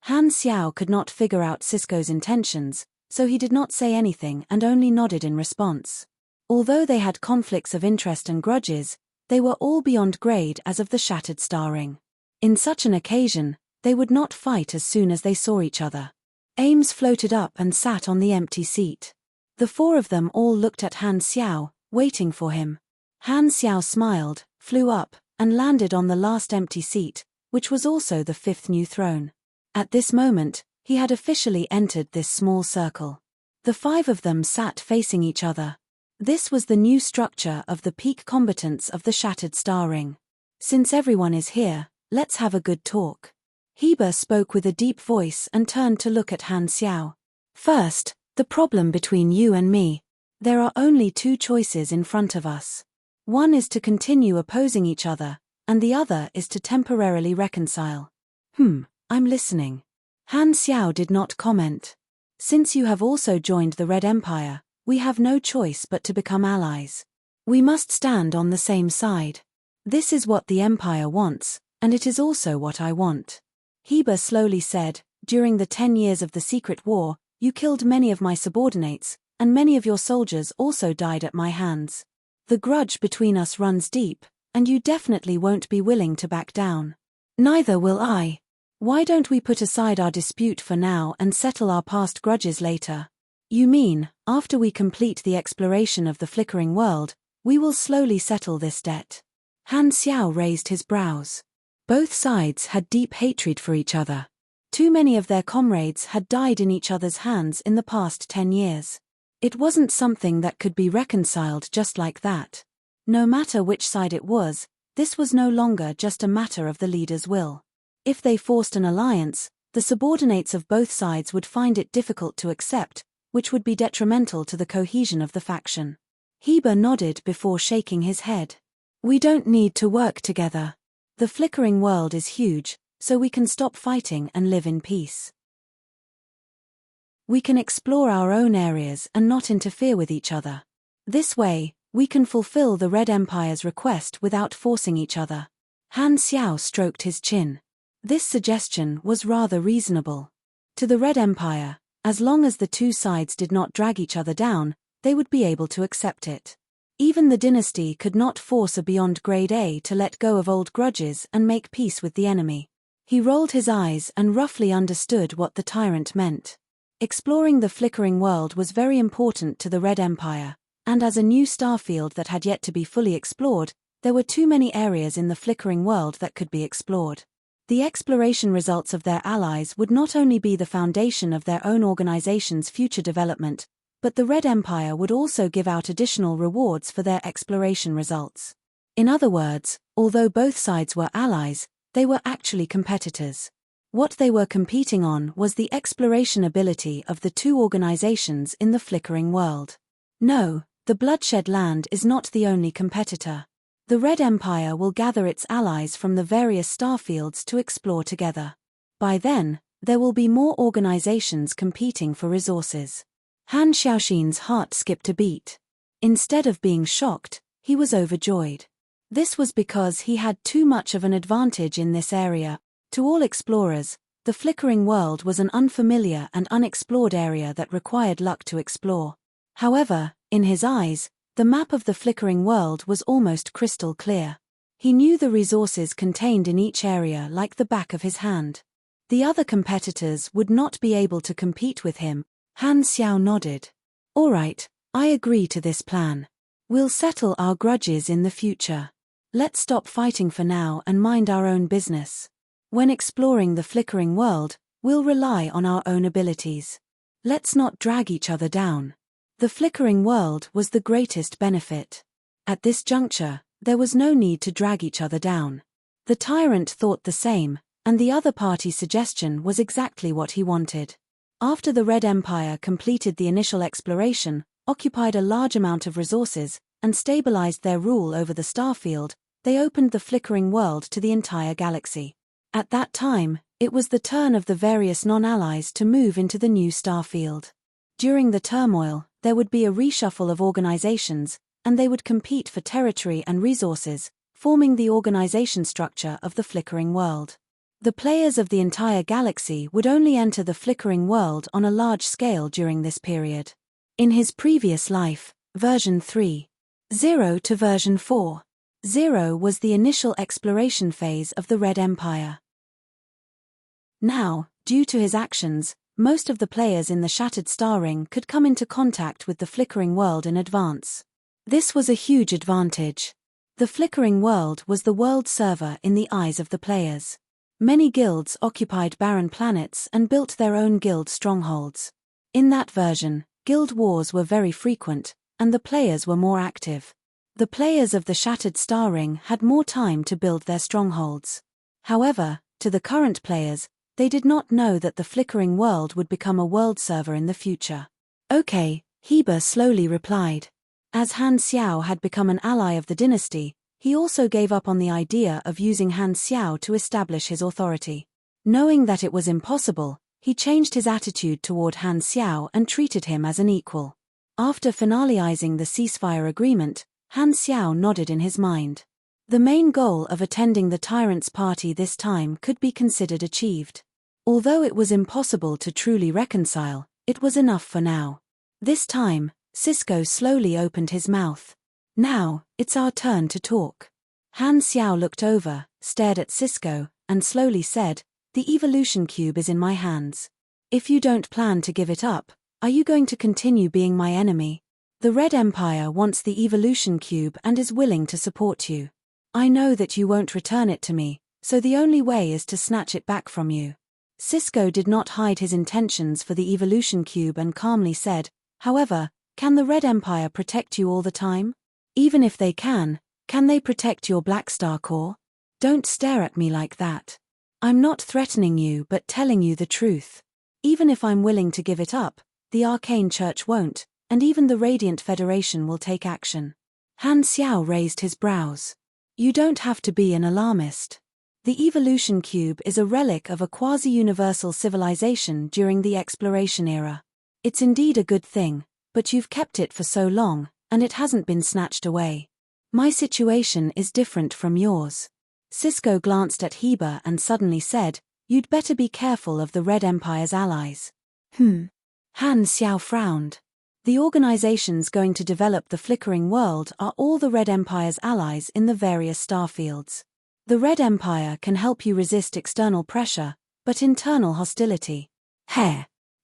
Han Xiao could not figure out Cisco's intentions, so he did not say anything and only nodded in response. Although they had conflicts of interest and grudges, they were all beyond grade as of the Shattered Star Ring. In such an occasion, they would not fight as soon as they saw each other. Ames floated up and sat on the empty seat. The 4 of them all looked at Han Xiao, waiting for him. Han Xiao smiled, flew up, and landed on the last empty seat, which was also the 5th new throne. At this moment, he had officially entered this small circle. The 5 of them sat facing each other. This was the new structure of the peak combatants of the Shattered Star Ring. "Since everyone is here, let's have a good talk." Heber spoke with a deep voice and turned to look at Han Xiao. "First, the problem between you and me. There are only 2 choices in front of us. One is to continue opposing each other, and the other is to temporarily reconcile." I'm listening." Han Xiao did not comment. "Since you have also joined the Red Empire, we have no choice but to become allies. We must stand on the same side. This is what the Empire wants, and it is also what I want." Heber slowly said, "During the 10 years of the Secret War, you killed many of my subordinates, and many of your soldiers also died at my hands. The grudge between us runs deep, and you definitely won't be willing to back down. Neither will I. Why don't we put aside our dispute for now and settle our past grudges later? You mean, after we complete the exploration of the flickering world, we will slowly settle this debt?" Han Xiao raised his brows. Both sides had deep hatred for each other. Too many of their comrades had died in each other's hands in the past 10 years. It wasn't something that could be reconciled just like that. No matter which side it was, this was no longer just a matter of the leader's will. If they forced an alliance, the subordinates of both sides would find it difficult to accept, which would be detrimental to the cohesion of the faction. Heber nodded before shaking his head. "We don't need to work together. The flickering world is huge, so we can stop fighting and live in peace. We can explore our own areas and not interfere with each other. This way, we can fulfill the Red Empire's request without forcing each other." Han Xiao stroked his chin. This suggestion was rather reasonable. To the Red Empire, as long as the two sides did not drag each other down, they would be able to accept it. Even the dynasty could not force a beyond grade A to let go of old grudges and make peace with the enemy. He rolled his eyes and roughly understood what the tyrant meant. Exploring the flickering world was very important to the Red Empire, and as a new starfield that had yet to be fully explored, there were too many areas in the flickering world that could be explored. The exploration results of their allies would not only be the foundation of their own organization's future development, but the Red Empire would also give out additional rewards for their exploration results. In other words, although both sides were allies, they were actually competitors. What they were competing on was the exploration ability of the two organizations in the flickering world. No, the Bloodshed Land is not the only competitor. The Red Empire will gather its allies from the various starfields to explore together. By then, there will be more organizations competing for resources. Han Xiaoxin's heart skipped a beat. Instead of being shocked, he was overjoyed. This was because he had too much of an advantage in this area. To all explorers, the flickering world was an unfamiliar and unexplored area that required luck to explore. However, in his eyes, the map of the flickering world was almost crystal clear. He knew the resources contained in each area like the back of his hand. The other competitors would not be able to compete with him. Han Xiao nodded. All right, I agree to this plan. We'll settle our grudges in the future. Let's stop fighting for now and mind our own business. When exploring the flickering world, we'll rely on our own abilities. Let's not drag each other down. The flickering world was the greatest benefit. At this juncture, there was no need to drag each other down. The tyrant thought the same, and the other party's suggestion was exactly what he wanted. After the Red Empire completed the initial exploration, occupied a large amount of resources, and stabilized their rule over the starfield, they opened the flickering world to the entire galaxy. At that time, it was the turn of the various non-allies to move into the new starfield. During the turmoil, there would be a reshuffle of organizations, and they would compete for territory and resources, forming the organization structure of the flickering world. The players of the entire galaxy would only enter the flickering world on a large scale during this period. In his previous life, version 3.0 to version 4.0 was the initial exploration phase of the Red Empire. Now, due to his actions, most of the players in the Shattered Star Ring could come into contact with the flickering world in advance. This was a huge advantage. The flickering world was the world server in the eyes of the players. Many guilds occupied barren planets and built their own guild strongholds. In that version, guild wars were very frequent, and the players were more active. The players of the Shattered Star Ring had more time to build their strongholds. However, to the current players, they did not know that the flickering world would become a world server in the future. Okay, Heber slowly replied. As Han Xiao had become an ally of the dynasty, he also gave up on the idea of using Han Xiao to establish his authority. Knowing that it was impossible, he changed his attitude toward Han Xiao and treated him as an equal. After finalizing the ceasefire agreement, Han Xiao nodded in his mind. The main goal of attending the tyrant's party this time could be considered achieved. Although it was impossible to truly reconcile, it was enough for now. This time, Cisco slowly opened his mouth. Now, it's our turn to talk. Han Xiao looked over, stared at Cisco, and slowly said, "The evolution cube is in my hands. If you don't plan to give it up, are you going to continue being my enemy? The Red Empire wants the evolution cube and is willing to support you. I know that you won't return it to me, so the only way is to snatch it back from you." Cisco did not hide his intentions for the evolution cube and calmly said, "However, can the Red Empire protect you all the time? Even if they can they protect your Black Star Core? Don't stare at me like that. I'm not threatening you but telling you the truth. Even if I'm willing to give it up, the Arcane Church won't, and even the Radiant Federation will take action." Han Xiao raised his brows. "You don't have to be an alarmist. The evolution cube is a relic of a quasi-universal civilization during the exploration era. It's indeed a good thing, but you've kept it for so long, and it hasn't been snatched away. My situation is different from yours." Cisco glanced at Heber and suddenly said, You'd better be careful of the Red Empire's allies. Han Xiao frowned. The organizations going to develop the flickering world are all the Red Empire's allies in the various starfields. The Red Empire can help you resist external pressure, but internal hostility.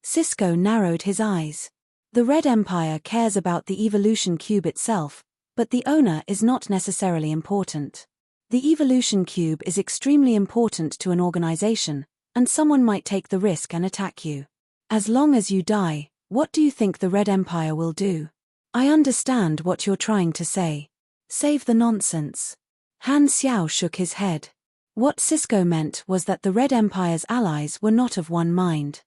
Cisco narrowed his eyes. The Red Empire cares about the evolution cube itself, but the owner is not necessarily important. The evolution cube is extremely important to an organization, and someone might take the risk and attack you. As long as you die, what do you think the Red Empire will do? I understand what you're trying to say. Save the nonsense. Han Xiao shook his head. What Cisco meant was that the Red Empire's allies were not of one mind.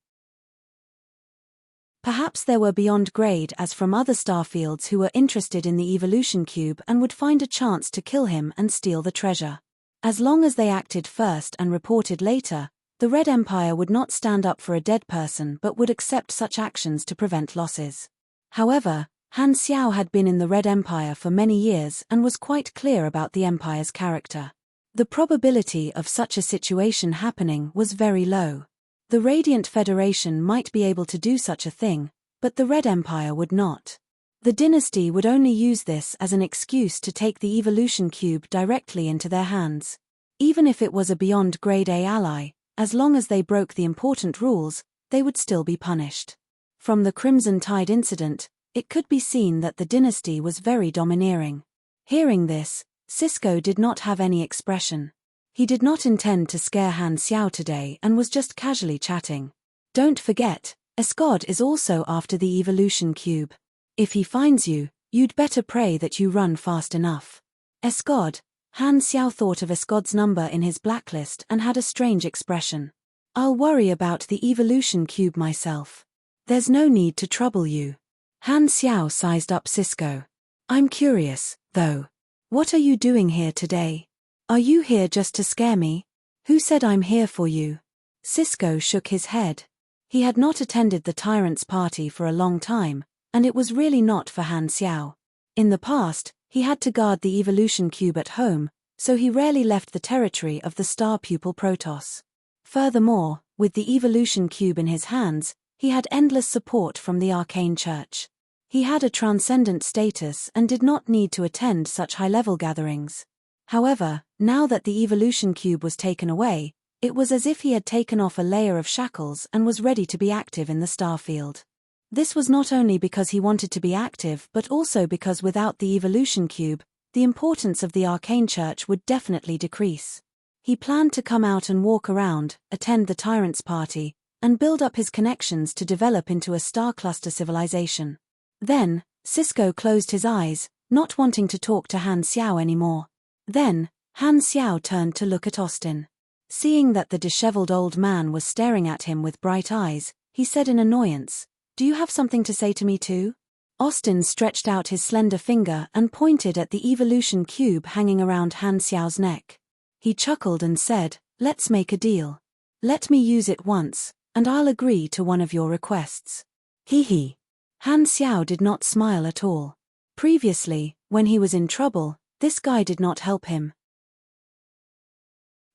Perhaps there were beyond grade as from other starfields who were interested in the evolution cube and would find a chance to kill him and steal the treasure. As long as they acted first and reported later, the Red Empire would not stand up for a dead person but would accept such actions to prevent losses. However, Han Xiao had been in the Red Empire for many years and was quite clear about the Empire's character. The probability of such a situation happening was very low. The Radiant Federation might be able to do such a thing, but the Red Empire would not. The dynasty would only use this as an excuse to take the evolution cube directly into their hands. Even if it was a beyond grade A ally, as long as they broke the important rules, they would still be punished. From the Crimson Tide incident, it could be seen that the dynasty was very domineering. Hearing this, Cisco did not have any expression. He did not intend to scare Han Xiao today and was just casually chatting. Don't forget, Escod is also after the evolution cube. If he finds you, you'd better pray that you run fast enough. Escod. Han Xiao thought of Escod's number in his blacklist and had a strange expression. I'll worry about the evolution cube myself. There's no need to trouble you. Han Xiao sized up Cisco. I'm curious, though. What are you doing here today? Are you here just to scare me? Who said I'm here for you? Cisco shook his head. He had not attended the tyrant's party for a long time, and it was really not for Han Xiao. In the past, he had to guard the evolution cube at home, so he rarely left the territory of the star pupil Protoss. Furthermore, with the evolution cube in his hands, he had endless support from the arcane church. He had a transcendent status and did not need to attend such high-level gatherings. However, now that the evolution cube was taken away, it was as if he had taken off a layer of shackles and was ready to be active in the starfield. This was not only because he wanted to be active but also because without the evolution cube, the importance of the arcane church would definitely decrease. He planned to come out and walk around, attend the tyrant's party, and build up his connections to develop into a star cluster civilization. Then, Cisco closed his eyes, not wanting to talk to Han Xiao anymore. Then, Han Xiao turned to look at Austin. Seeing that the disheveled old man was staring at him with bright eyes, he said in annoyance, "Do you have something to say to me too?" Austin stretched out his slender finger and pointed at the evolution cube hanging around Han Xiao's neck. He chuckled and said, "Let's make a deal. Let me use it once, and I'll agree to one of your requests." Hee. Han Xiao did not smile at all. Previously, when he was in trouble, this guy did not help him.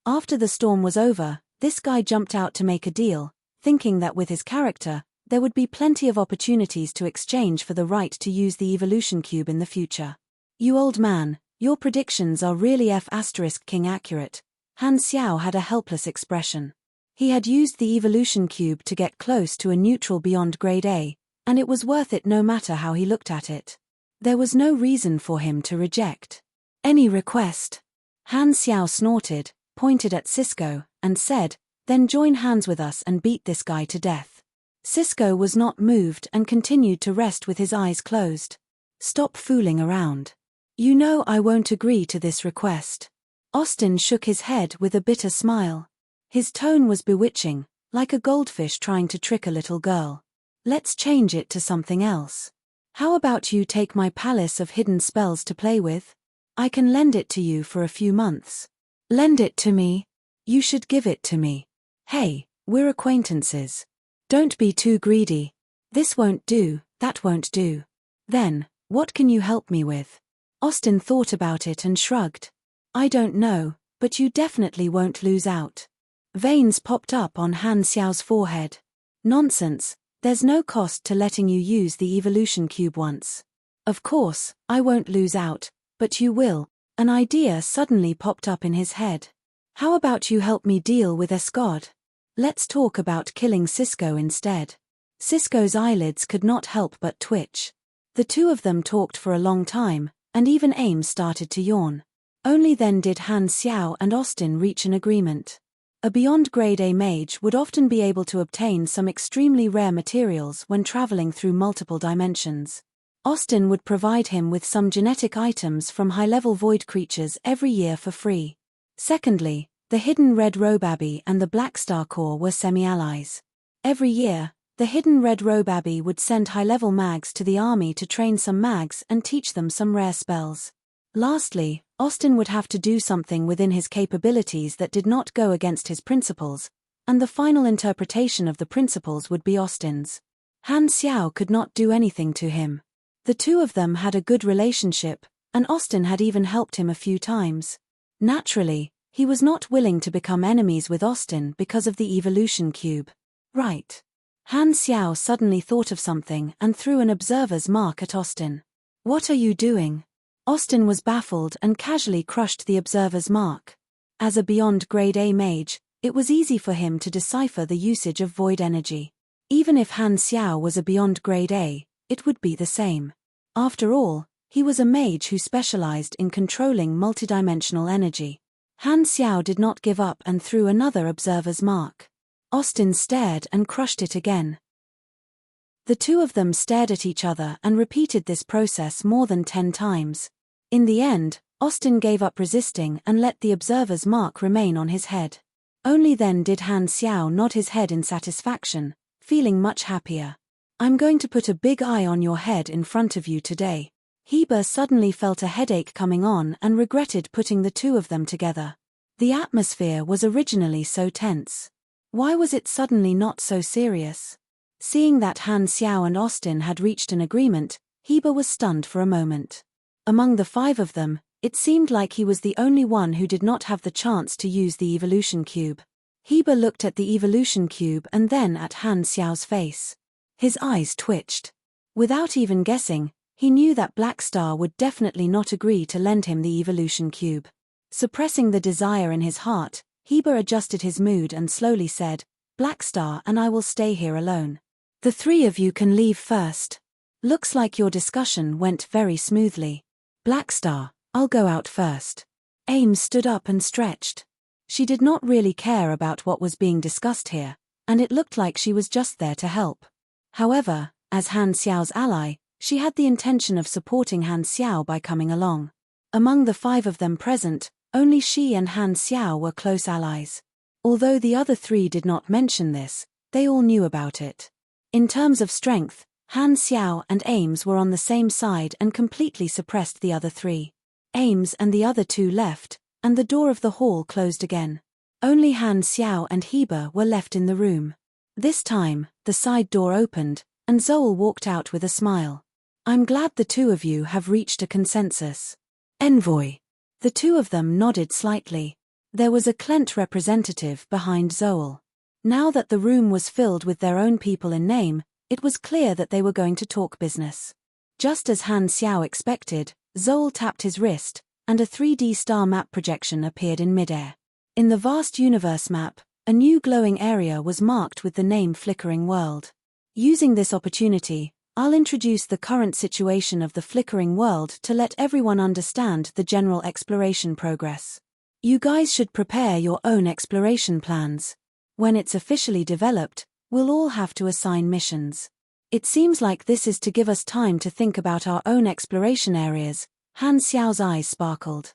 After the storm was over, this guy jumped out to make a deal, thinking that with his character, there would be plenty of opportunities to exchange for the right to use the evolution cube in the future. You old man, your predictions are really F*King accurate. Han Xiao had a helpless expression. He had used the evolution cube to get close to a neutral beyond grade A, and it was worth it no matter how he looked at it. There was no reason for him to reject any request. Han Xiao snorted, pointed at Cisco, and said, "Then join hands with us and beat this guy to death." Cisco was not moved and continued to rest with his eyes closed. "Stop fooling around. You know I won't agree to this request." Austin shook his head with a bitter smile. His tone was bewitching, like a goldfish trying to trick a little girl. "Let's change it to something else. How about you take my palace of hidden spells to play with? I can lend it to you for a few months." "Lend it to me? You should give it to me. Hey, we're acquaintances. Don't be too greedy. This won't do, that won't do. Then, what can you help me with?" Austin thought about it and shrugged. "I don't know, but you definitely won't lose out. Veins popped up on Han Xiao's forehead. Nonsense, there's no cost to letting you use the evolution cube once. Of course, I won't lose out, but you will. An idea suddenly popped up in his head. How about you help me deal with Escod? Let's talk about killing Cisco instead. Cisco's eyelids could not help but twitch. The two of them talked for a long time, and even Ames started to yawn. Only then did Han Xiao and Austin reach an agreement. A beyond grade A mage would often be able to obtain some extremely rare materials when traveling through multiple dimensions. Austin would provide him with some genetic items from high-level void creatures every year for free. Secondly, the hidden red robe-abbey and the Black Star Core were semi-allies. Every year, the hidden red robe-abbey would send high-level mags to the army to train some mags and teach them some rare spells. Lastly, Austin would have to do something within his capabilities that did not go against his principles, and the final interpretation of the principles would be Austin's. Han Xiao could not do anything to him. The two of them had a good relationship, and Austin had even helped him a few times. Naturally, he was not willing to become enemies with Austin because of the evolution cube. Right. Han Xiao suddenly thought of something and threw an observer's mark at Austin. What are you doing? Austin was baffled and casually crushed the observer's mark. As a beyond grade A mage, it was easy for him to decipher the usage of void energy. Even if Han Xiao was a beyond grade A, it would be the same. After all, he was a mage who specialized in controlling multidimensional energy. Han Xiao did not give up and threw another observer's mark. Austin stared and crushed it again. The two of them stared at each other and repeated this process more than 10 times. In the end, Austin gave up resisting and let the observer's mark remain on his head. Only then did Han Xiao nod his head in satisfaction, feeling much happier. I'm going to put a big eye on your head in front of you today. Heber suddenly felt a headache coming on and regretted putting the two of them together. The atmosphere was originally so tense. Why was it suddenly not so serious? Seeing that Han Xiao and Austin had reached an agreement, Heber was stunned for a moment. Among the 5 of them, it seemed like he was the only one who did not have the chance to use the evolution cube. Heber looked at the evolution cube and then at Han Xiao's face. His eyes twitched. Without even guessing, he knew that Black Star would definitely not agree to lend him the evolution cube. Suppressing the desire in his heart, Heber adjusted his mood and slowly said, Black Star and I will stay here alone. The 3 of you can leave first. Looks like your discussion went very smoothly. Black Star, I'll go out first. Ames stood up and stretched. She did not really care about what was being discussed here, and it looked like she was just there to help. However, as Han Xiao's ally, she had the intention of supporting Han Xiao by coming along. Among the 5 of them present, only she and Han Xiao were close allies. Although the other 3 did not mention this, they all knew about it. In terms of strength, Han Xiao and Ames were on the same side and completely suppressed the other 3. Ames and the other 2 left, and the door of the hall closed again. Only Han Xiao and Heber were left in the room. This time, the side door opened, and Zoel walked out with a smile. I'm glad the 2 of you have reached a consensus. Envoy. The 2 of them nodded slightly. There was a Klent representative behind Zoel. Now that the room was filled with their own people in name, it was clear that they were going to talk business. Just as Han Xiao expected, Zoel tapped his wrist, and a 3D star map projection appeared in midair. In the vast universe map, a new glowing area was marked with the name Flickering World. Using this opportunity, I'll introduce the current situation of the Flickering World to let everyone understand the general exploration progress. You guys should prepare your own exploration plans. When it's officially developed, we'll all have to assign missions. It seems like this is to give us time to think about our own exploration areas. Han Xiao's eyes sparkled.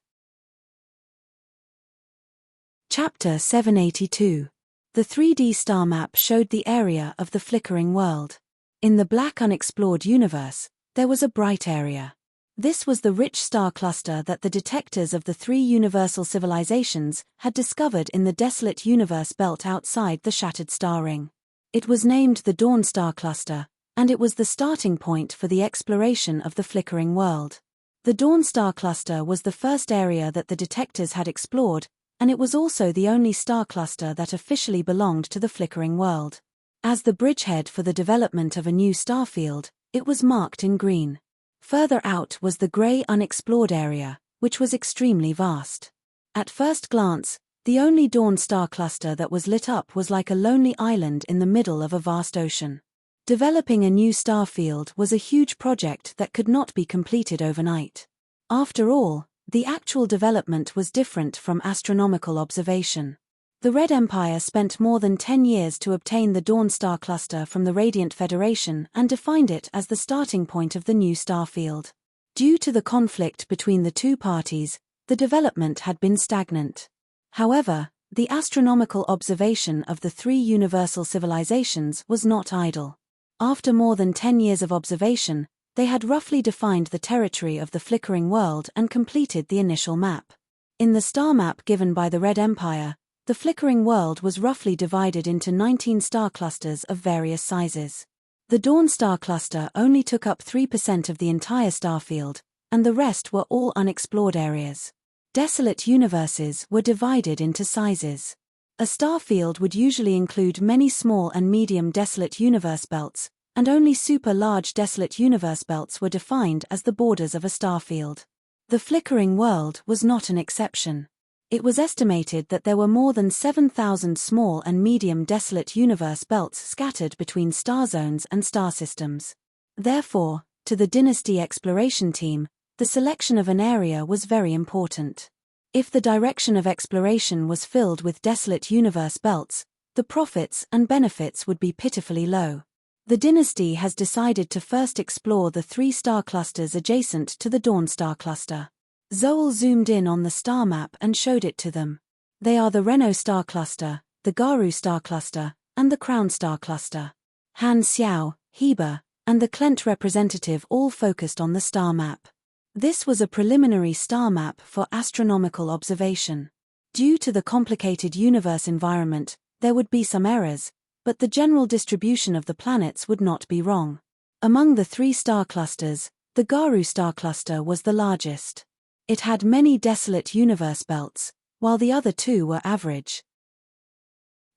Chapter 782. The 3D star map showed the area of the Flickering World. In the black unexplored universe, there was a bright area. This was the rich star cluster that the detectors of the 3 universal civilizations had discovered in the desolate universe belt outside the shattered star ring. It was named the Dawn Star Cluster, and it was the starting point for the exploration of the Flickering World. The Dawn Star Cluster was the first area that the detectors had explored, and it was also the only star cluster that officially belonged to the flickering world. As the bridgehead for the development of a new star field, it was marked in green. Further out was the grey unexplored area, which was extremely vast. At first glance, the only dawn star cluster that was lit up was like a lonely island in the middle of a vast ocean. Developing a new star field was a huge project that could not be completed overnight. After all, the actual development was different from astronomical observation. The Red Empire spent more than 10 years to obtain the Dawn star cluster from the Radiant Federation and defined it as the starting point of the new star field. Due to the conflict between the two parties, the development had been stagnant. However, the astronomical observation of the three universal civilizations was not idle. After more than 10 years of observation, they had roughly defined the territory of the flickering world and completed the initial map. In the star map given by the Red Empire, the flickering world was roughly divided into 19 star clusters of various sizes. The Dawn star cluster only took up 3% of the entire star field, and the rest were all unexplored areas. Desolate universes were divided into sizes. A star field would usually include many small and medium desolate universe belts, and only super-large desolate universe belts were defined as the borders of a star field. The flickering world was not an exception. It was estimated that there were more than 7,000 small and medium desolate universe belts scattered between star zones and star systems. Therefore, to the Dynasty exploration team, the selection of an area was very important. If the direction of exploration was filled with desolate universe belts, the profits and benefits would be pitifully low. The Dynasty has decided to first explore the 3 star clusters adjacent to the Dawn star cluster. Zoel zoomed in on the star map and showed it to them. They are the Reno star cluster, the Garu star cluster, and the Crown star cluster. Han Xiao, Heber, and the Klent representative all focused on the star map. This was a preliminary star map for astronomical observation. Due to the complicated universe environment, there would be some errors, but the general distribution of the planets would not be wrong. Among the 3 star clusters, the Garu star cluster was the largest. It had many desolate universe belts, while the other 2 were average.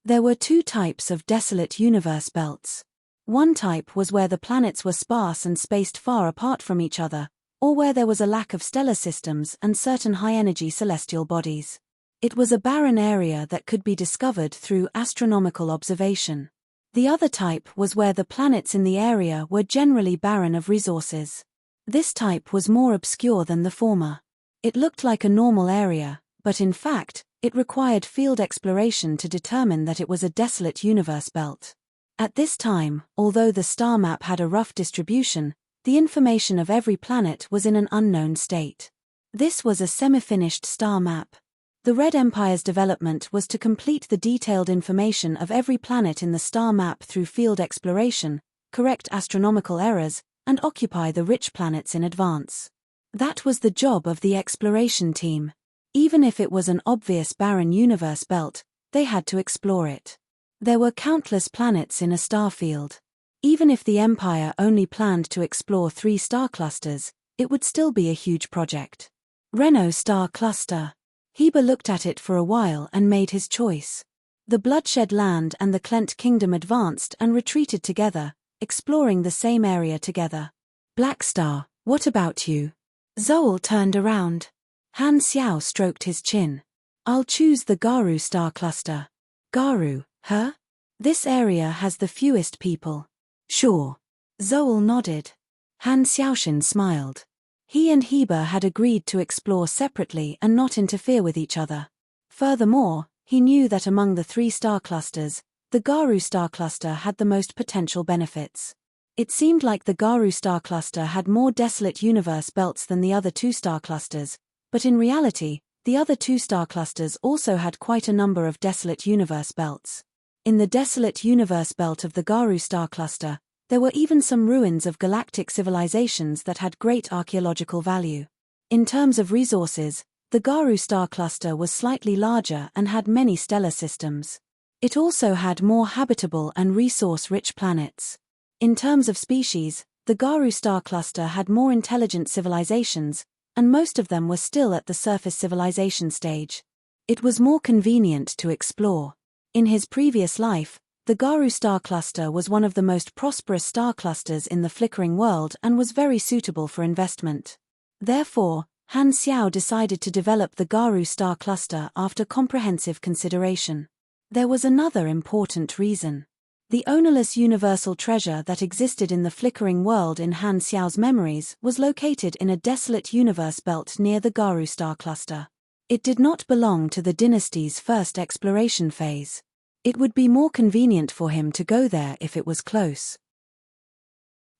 There were 2 types of desolate universe belts. One type was where the planets were sparse and spaced far apart from each other, or where there was a lack of stellar systems and certain high-energy celestial bodies. It was a barren area that could be discovered through astronomical observation. The other type was where the planets in the area were generally barren of resources. This type was more obscure than the former. It looked like a normal area, but in fact, it required field exploration to determine that it was a desolate universe belt. At this time, although the star map had a rough distribution, the information of every planet was in an unknown state. This was a semi-finished star map. The Red Empire's development was to complete the detailed information of every planet in the star map through field exploration, correct astronomical errors, and occupy the rich planets in advance. That was the job of the exploration team. Even if it was an obvious barren universe belt, they had to explore it. There were countless planets in a star field. Even if the Empire only planned to explore 3 star clusters, it would still be a huge project. Reno star cluster. Heber looked at it for a while and made his choice. The Bloodshed Land and the Klent Kingdom advanced and retreated together, exploring the same area together. Black Star, what about you? Zoel turned around. Han Xiao stroked his chin. I'll choose the Garu star cluster. Garu, huh? This area has the fewest people. Sure. Zoel nodded. Han Xiaoshin smiled. He and Heber had agreed to explore separately and not interfere with each other. Furthermore, he knew that among the 3 star clusters, the Garu star cluster had the most potential benefits. It seemed like the Garu star cluster had more desolate universe belts than the other 2 star clusters, but in reality, the other 2 star clusters also had quite a number of desolate universe belts. In the desolate universe belt of the Garu star cluster, there were even some ruins of galactic civilizations that had great archaeological value. In terms of resources, the Garu star cluster was slightly larger and had many stellar systems. It also had more habitable and resource-rich planets. In terms of species, the Garu star cluster had more intelligent civilizations, and most of them were still at the surface civilization stage. It was more convenient to explore. In his previous life, the Garu star cluster was one of the most prosperous star clusters in the flickering world and was very suitable for investment. Therefore, Han Xiao decided to develop the Garu star cluster after comprehensive consideration. There was another important reason. The ownerless universal treasure that existed in the flickering world in Han Xiao's memories was located in a desolate universe belt near the Garu star cluster. It did not belong to the dynasty's first exploration phase. It would be more convenient for him to go there if it was close.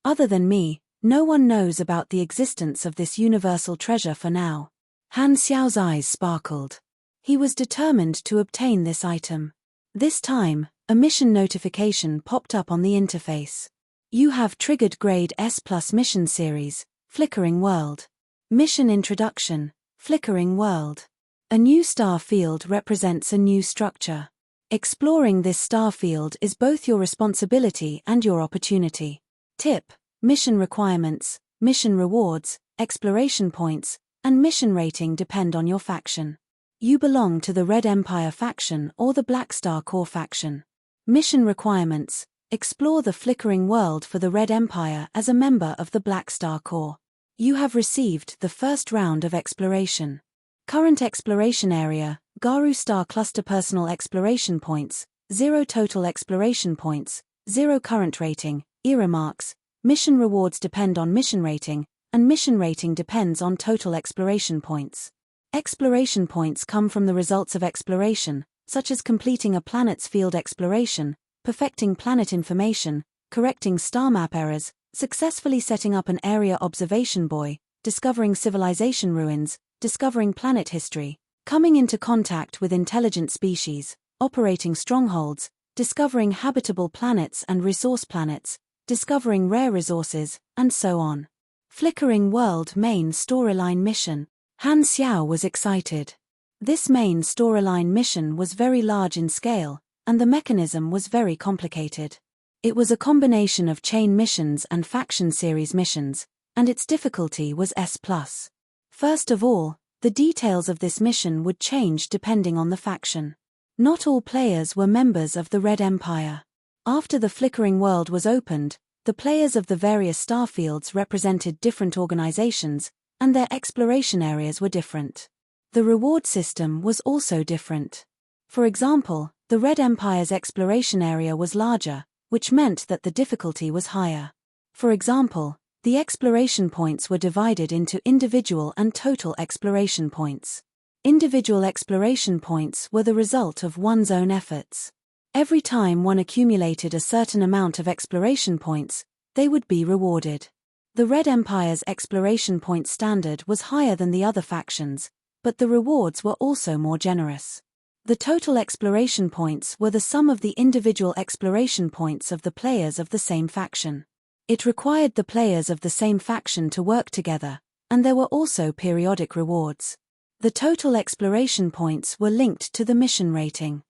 Other than me, no one knows about the existence of this universal treasure for now. Han Xiao's eyes sparkled. He was determined to obtain this item. This time, a mission notification popped up on the interface. You have triggered Grade S+ Mission Series, Flickering World. Mission Introduction, Flickering World. A new star field represents a new structure. Exploring this star field is both your responsibility and your opportunity. Tip: mission requirements, mission rewards, exploration points, and mission rating depend on your faction. You belong to the Red Empire faction or the Black Star Corps faction. Mission requirements: explore the flickering world for the Red Empire as a member of the Black Star Corps. You have received the first round of exploration. Current exploration area: Garu Star Cluster. Personal exploration points, 0 total exploration points, 0 current rating. Era marks: mission rewards depend on mission rating, and mission rating depends on total exploration points. Exploration points come from the results of exploration, such as completing a planet's field exploration, perfecting planet information, correcting star map errors, successfully setting up an area observation buoy, discovering civilization ruins, discovering planet history, coming into contact with intelligent species, operating strongholds, discovering habitable planets and resource planets, discovering rare resources, and so on. Flickering World Main Storyline Mission. Han Xiao was excited. This main storyline mission was very large in scale, and the mechanism was very complicated. It was a combination of chain missions and faction series missions, and its difficulty was S+. First of all, the details of this mission would change depending on the faction. Not all players were members of the Red Empire. After the flickering world was opened, the players of the various star fields represented different organizations, and their exploration areas were different. The reward system was also different. For example, the Red Empire's exploration area was larger, which meant that the difficulty was higher. For example, the exploration points were divided into individual and total exploration points. Individual exploration points were the result of one's own efforts. Every time one accumulated a certain amount of exploration points, they would be rewarded. The Red Empire's exploration point standard was higher than the other factions, but the rewards were also more generous. The total exploration points were the sum of the individual exploration points of the players of the same faction. It required the players of the same faction to work together, and there were also periodic rewards. The total exploration points were linked to the mission rating.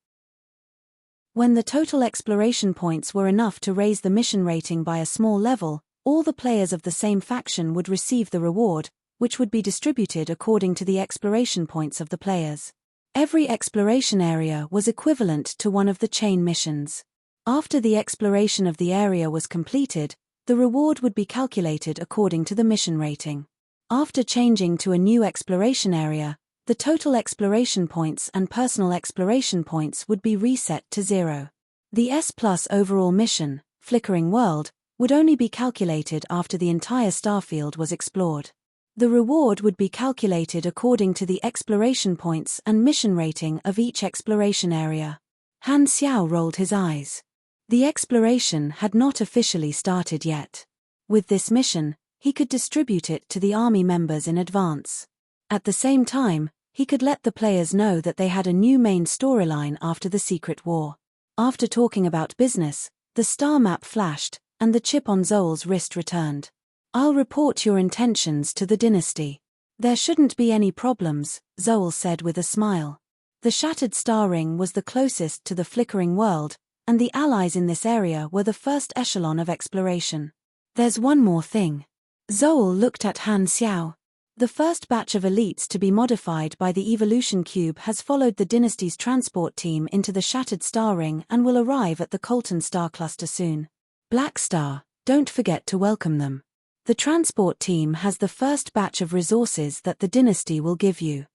When the total exploration points were enough to raise the mission rating by a small level, all the players of the same faction would receive the reward, which would be distributed according to the exploration points of the players. Every exploration area was equivalent to one of the chain missions. After the exploration of the area was completed, the reward would be calculated according to the mission rating. After changing to a new exploration area, the total exploration points and personal exploration points would be reset to 0. The S+ overall mission, Flickering World, would only be calculated after the entire starfield was explored. The reward would be calculated according to the exploration points and mission rating of each exploration area. Han Xiao rolled his eyes. The exploration had not officially started yet. With this mission, he could distribute it to the army members in advance. At the same time, he could let the players know that they had a new main storyline after the Secret War. After talking about business, the star map flashed, and the chip on Zoal's wrist returned. "I'll report your intentions to the dynasty. There shouldn't be any problems," Zoal said with a smile. The shattered star ring was the closest to the flickering world, and the allies in this area were the first echelon of exploration. "There's one more thing." Zoal looked at Han Xiao. The first batch of elites to be modified by the evolution cube has followed the dynasty's transport team into the shattered star ring and will arrive at the Colton star cluster soon. Black Star, don't forget to welcome them. The transport team has the first batch of resources that the dynasty will give you.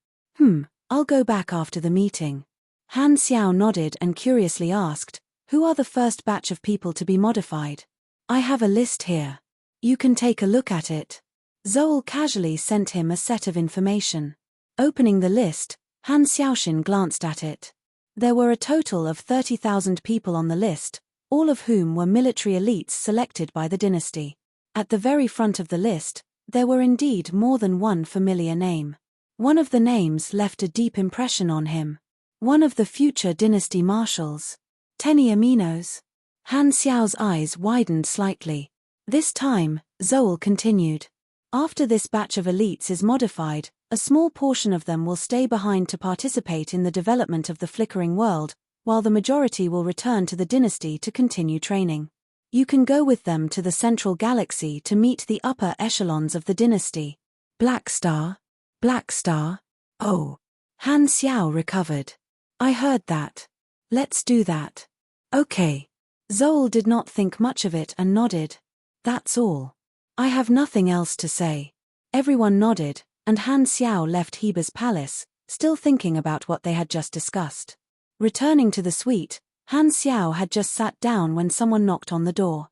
I'll go back after the meeting. Han Xiao nodded and curiously asked, who are the first batch of people to be modified? I have a list here. You can take a look at it. Zoel casually sent him a set of information. Opening the list, Han Xiaoxin glanced at it. There were a total of 30,000 people on the list, all of whom were military elites selected by the dynasty. At the very front of the list, there were indeed more than one familiar name. One of the names left a deep impression on him. One of the future dynasty marshals. Tenny Aminos. Han Xiao's eyes widened slightly. This time, Zoel continued. After this batch of elites is modified, a small portion of them will stay behind to participate in the development of the flickering world, while the majority will return to the dynasty to continue training. You can go with them to the central galaxy to meet the upper echelons of the dynasty. Black Star? Black Star? Oh. Han Xiao recovered. I heard that. Let's do that. Okay. Zoel did not think much of it and nodded. That's all. I have nothing else to say. Everyone nodded, and Han Xiao left Heber's palace, still thinking about what they had just discussed. Returning to the suite, Han Xiao had just sat down when someone knocked on the door.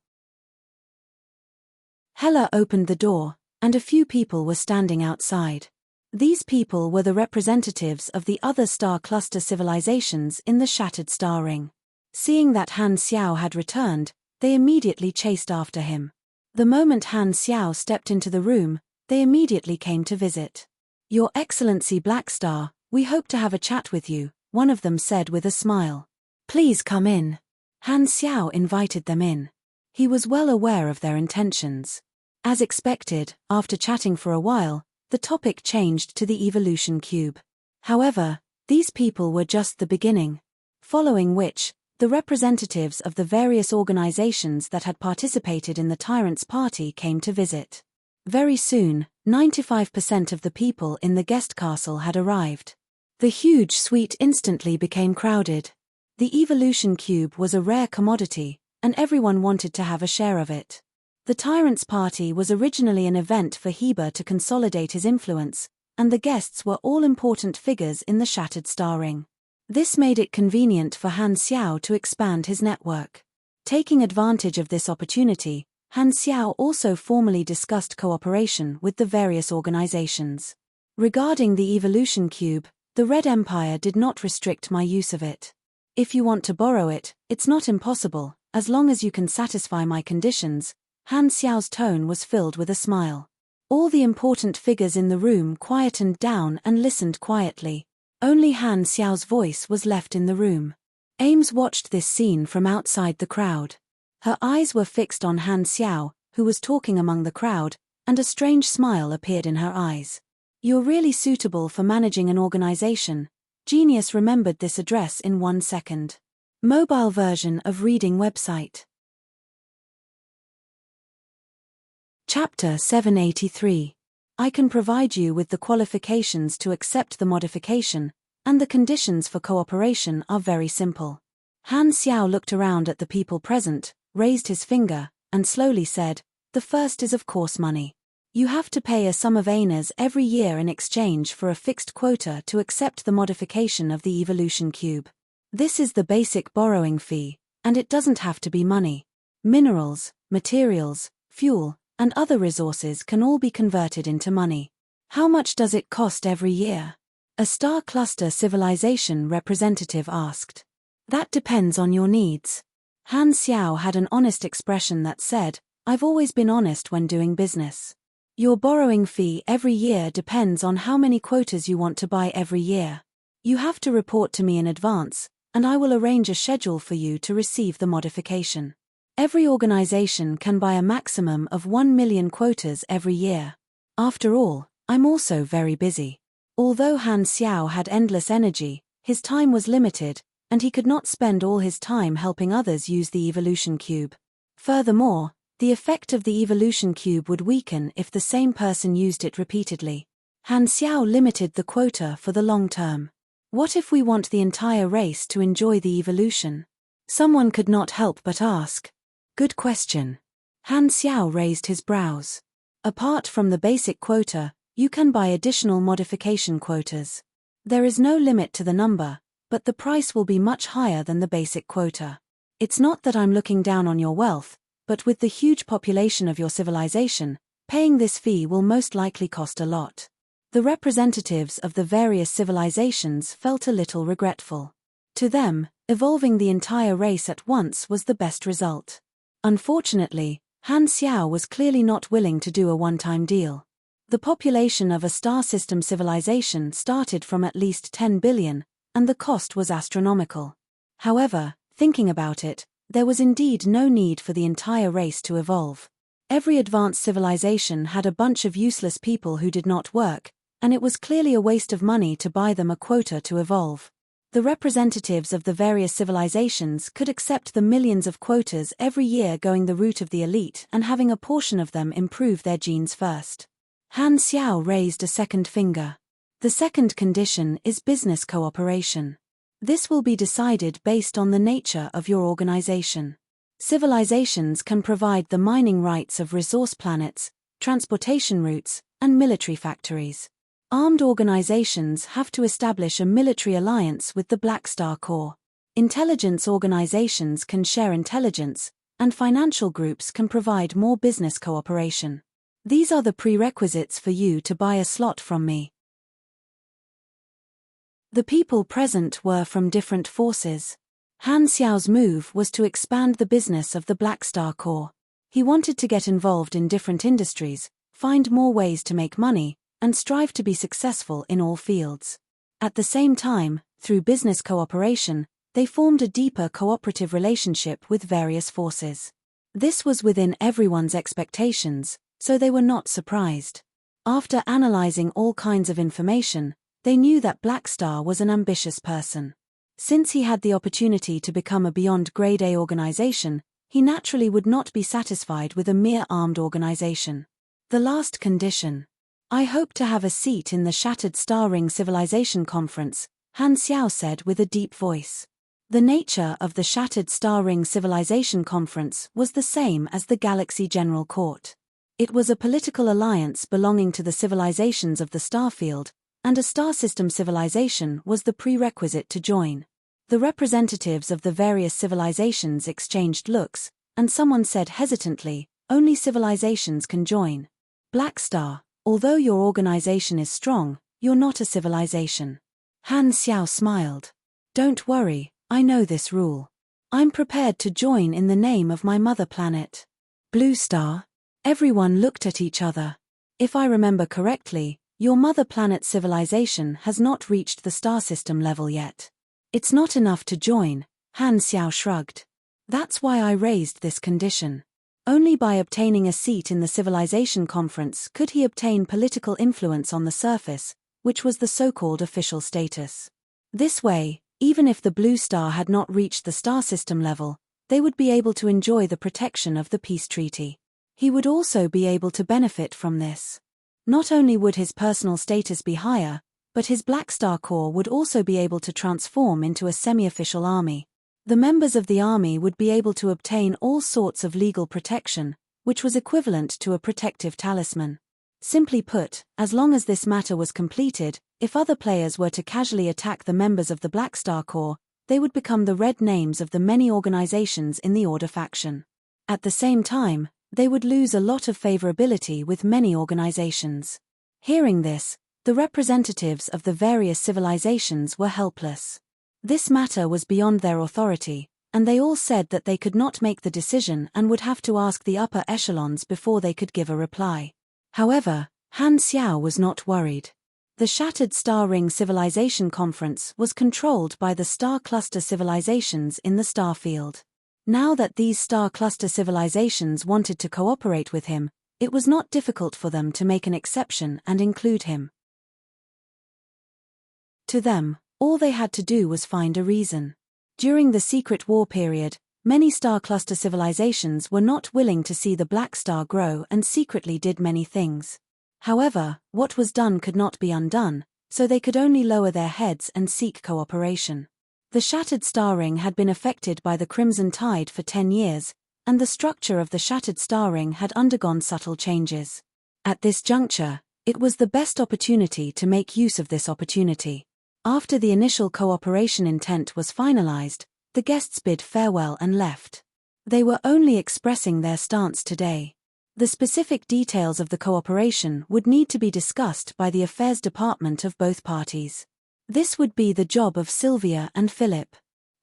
Hela opened the door, and a few people were standing outside. These people were the representatives of the other star cluster civilizations in the shattered star ring. Seeing that Han Xiao had returned, they immediately chased after him. The moment Han Xiao stepped into the room, they immediately came to visit. Your Excellency Black Star, we hope to have a chat with you, one of them said with a smile. Please come in. Han Xiao invited them in. He was well aware of their intentions. As expected, after chatting for a while, the topic changed to the evolution cube. However, these people were just the beginning. Following which, the representatives of the various organizations that had participated in the Tyrant's party came to visit. Very soon, 95% of the people in the guest castle had arrived. The huge suite instantly became crowded. The evolution cube was a rare commodity, and everyone wanted to have a share of it. The Tyrant's party was originally an event for Heber to consolidate his influence, and the guests were all important figures in the shattered star ring. This made it convenient for Han Xiao to expand his network. Taking advantage of this opportunity, Han Xiao also formally discussed cooperation with the various organizations. Regarding the evolution cube, the Red Empire did not restrict my use of it. If you want to borrow it, it's not impossible, as long as you can satisfy my conditions. Han Xiao's tone was filled with a smile. All the important figures in the room quietened down and listened quietly. Only Han Xiao's voice was left in the room. Ames watched this scene from outside the crowd. Her eyes were fixed on Han Xiao, who was talking among the crowd, and a strange smile appeared in her eyes. You're really suitable for managing an organization. Genius remembered this address in 1 second. Mobile version of reading website. Chapter 783. I can provide you with the qualifications to accept the modification, and the conditions for cooperation are very simple. Han Xiao looked around at the people present, raised his finger, and slowly said, the first is of course money. You have to pay a sum of aners every year in exchange for a fixed quota to accept the modification of the evolution cube. This is the basic borrowing fee, and it doesn't have to be money. Minerals, materials, fuel, and other resources can all be converted into money. How much does it cost every year? A star cluster civilization representative asked. That depends on your needs. Han Xiao had an honest expression that said, I've always been honest when doing business. Your borrowing fee every year depends on how many quotas you want to buy every year. You have to report to me in advance, and I will arrange a schedule for you to receive the modification. Every organization can buy a maximum of 1 million quotas every year. After all, I'm also very busy. Although Han Xiao had endless energy, his time was limited, and he could not spend all his time helping others use the evolution cube. Furthermore, the effect of the evolution cube would weaken if the same person used it repeatedly. Han Xiao limited the quota for the long term. What if we want the entire race to enjoy the evolution? Someone could not help but ask. Good question. Han Xiao raised his brows. Apart from the basic quota, you can buy additional modification quotas. There is no limit to the number, but the price will be much higher than the basic quota. It's not that I'm looking down on your wealth, but with the huge population of your civilization, paying this fee will most likely cost a lot. The representatives of the various civilizations felt a little regretful. To them, evolving the entire race at once was the best result. Unfortunately, Han Xiao was clearly not willing to do a one-time deal. The population of a star system civilization started from at least 10 billion, and the cost was astronomical. However, thinking about it, there was indeed no need for the entire race to evolve. Every advanced civilization had a bunch of useless people who did not work, and it was clearly a waste of money to buy them a quota to evolve. The representatives of the various civilizations could accept the millions of quotas every year going the route of the elite and having a portion of them improve their genes first. Han Xiao raised a second finger. The second condition is business cooperation. This will be decided based on the nature of your organization. Civilizations can provide the mining rights of resource planets, transportation routes, and military factories. Armed organizations have to establish a military alliance with the Black Star Corps. Intelligence organizations can share intelligence, and financial groups can provide more business cooperation. These are the prerequisites for you to buy a slot from me. The people present were from different forces. Han Xiao's move was to expand the business of the Black Star Corps. He wanted to get involved in different industries, find more ways to make money, and strive to be successful in all fields. At the same time, through business cooperation, they formed a deeper cooperative relationship with various forces. This was within everyone's expectations, so they were not surprised. After analyzing all kinds of information, they knew that Black Star was an ambitious person. Since he had the opportunity to become a beyond Grade A organization, he naturally would not be satisfied with a mere armed organization. The last condition. I hope to have a seat in the Shattered Star Ring Civilization Conference, Han Xiao said with a deep voice. The nature of the Shattered Star Ring Civilization Conference was the same as the Galaxy General Court. It was a political alliance belonging to the civilizations of the starfield, and a star system civilization was the prerequisite to join. The representatives of the various civilizations exchanged looks, and someone said hesitantly, only civilizations can join. Black Star, although your organization is strong, you're not a civilization. Han Xiao smiled. Don't worry, I know this rule. I'm prepared to join in the name of my mother planet. Blue Star? Everyone looked at each other. If I remember correctly, your mother planet civilization has not reached the star system level yet. It's not enough to join, Han Xiao shrugged. That's why I raised this condition. Only by obtaining a seat in the civilization conference could he obtain political influence on the surface, which was the so-called official status. This way, even if the Blue Star had not reached the star system level, they would be able to enjoy the protection of the peace treaty. He would also be able to benefit from this. Not only would his personal status be higher, but his Black Star Corps would also be able to transform into a semi-official army. The members of the army would be able to obtain all sorts of legal protection, which was equivalent to a protective talisman. Simply put, as long as this matter was completed, if other players were to casually attack the members of the Black Star Corps, they would become the red names of the many organizations in the Order faction. At the same time, they would lose a lot of favorability with many organizations. Hearing this, the representatives of the various civilizations were helpless. This matter was beyond their authority, and they all said that they could not make the decision and would have to ask the upper echelons before they could give a reply. However, Han Xiao was not worried. The Shattered Star Ring Civilization Conference was controlled by the star cluster civilizations in the star field. Now that these star cluster civilizations wanted to cooperate with him, it was not difficult for them to make an exception and include him. To them, all they had to do was find a reason. During the Secret War period, many star cluster civilizations were not willing to see the Black Star grow and secretly did many things. However, what was done could not be undone, so they could only lower their heads and seek cooperation. The shattered star ring had been affected by the Crimson Tide for 10 years, and the structure of the shattered star ring had undergone subtle changes. At this juncture, it was the best opportunity to make use of this opportunity. After the initial cooperation intent was finalized, the guests bid farewell and left. They were only expressing their stance today. The specific details of the cooperation would need to be discussed by the affairs department of both parties. This would be the job of Sylvia and Philip.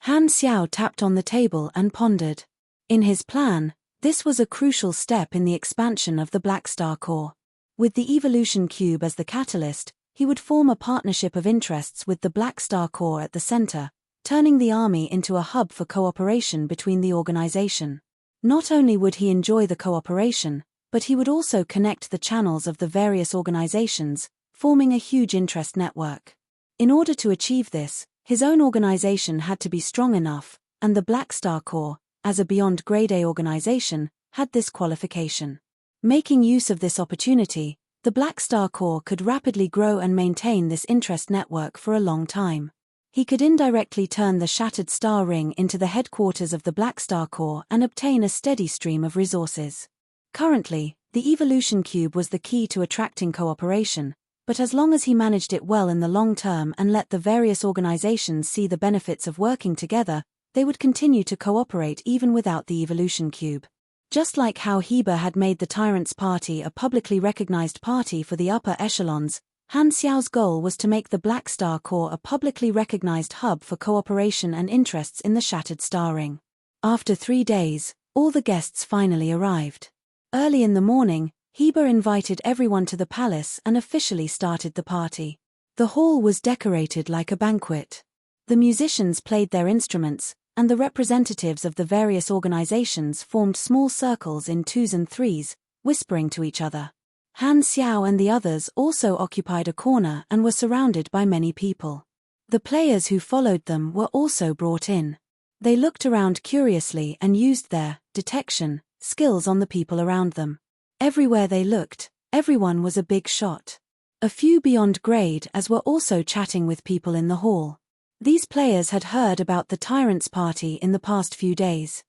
Han Xiao tapped on the table and pondered. In his plan, this was a crucial step in the expansion of the Black Star Core. With the evolution cube as the catalyst, he would form a partnership of interests with the Black Star Core at the center, turning the army into a hub for cooperation between the organization. Not only would he enjoy the cooperation, but he would also connect the channels of the various organizations, forming a huge interest network. In order to achieve this, his own organization had to be strong enough, and the Black Star Corps, as a beyond Grade A organization, had this qualification. Making use of this opportunity, the Black Star Corps could rapidly grow and maintain this interest network for a long time. He could indirectly turn the shattered star ring into the headquarters of the Black Star Corps and obtain a steady stream of resources. Currently, the evolution cube was the key to attracting cooperation, but as long as he managed it well in the long term and let the various organizations see the benefits of working together, they would continue to cooperate even without the evolution cube. Just like how Heber had made the Tyrant's Party a publicly recognized party for the upper echelons, Han Xiao's goal was to make the Black Star Corps a publicly recognized hub for cooperation and interests in the Shattered Star Ring. After 3 days, all the guests finally arrived. Early in the morning, Heber invited everyone to the palace and officially started the party. The hall was decorated like a banquet. The musicians played their instruments, and the representatives of the various organizations formed small circles in 2s and 3s, whispering to each other. Han Xiao and the others also occupied a corner and were surrounded by many people. The players who followed them were also brought in. They looked around curiously and used their detection skills on the people around them. Everywhere they looked, everyone was a big shot. A few beyond grade as were also chatting with people in the hall. These players had heard about the Tyrant's Party in the past few days.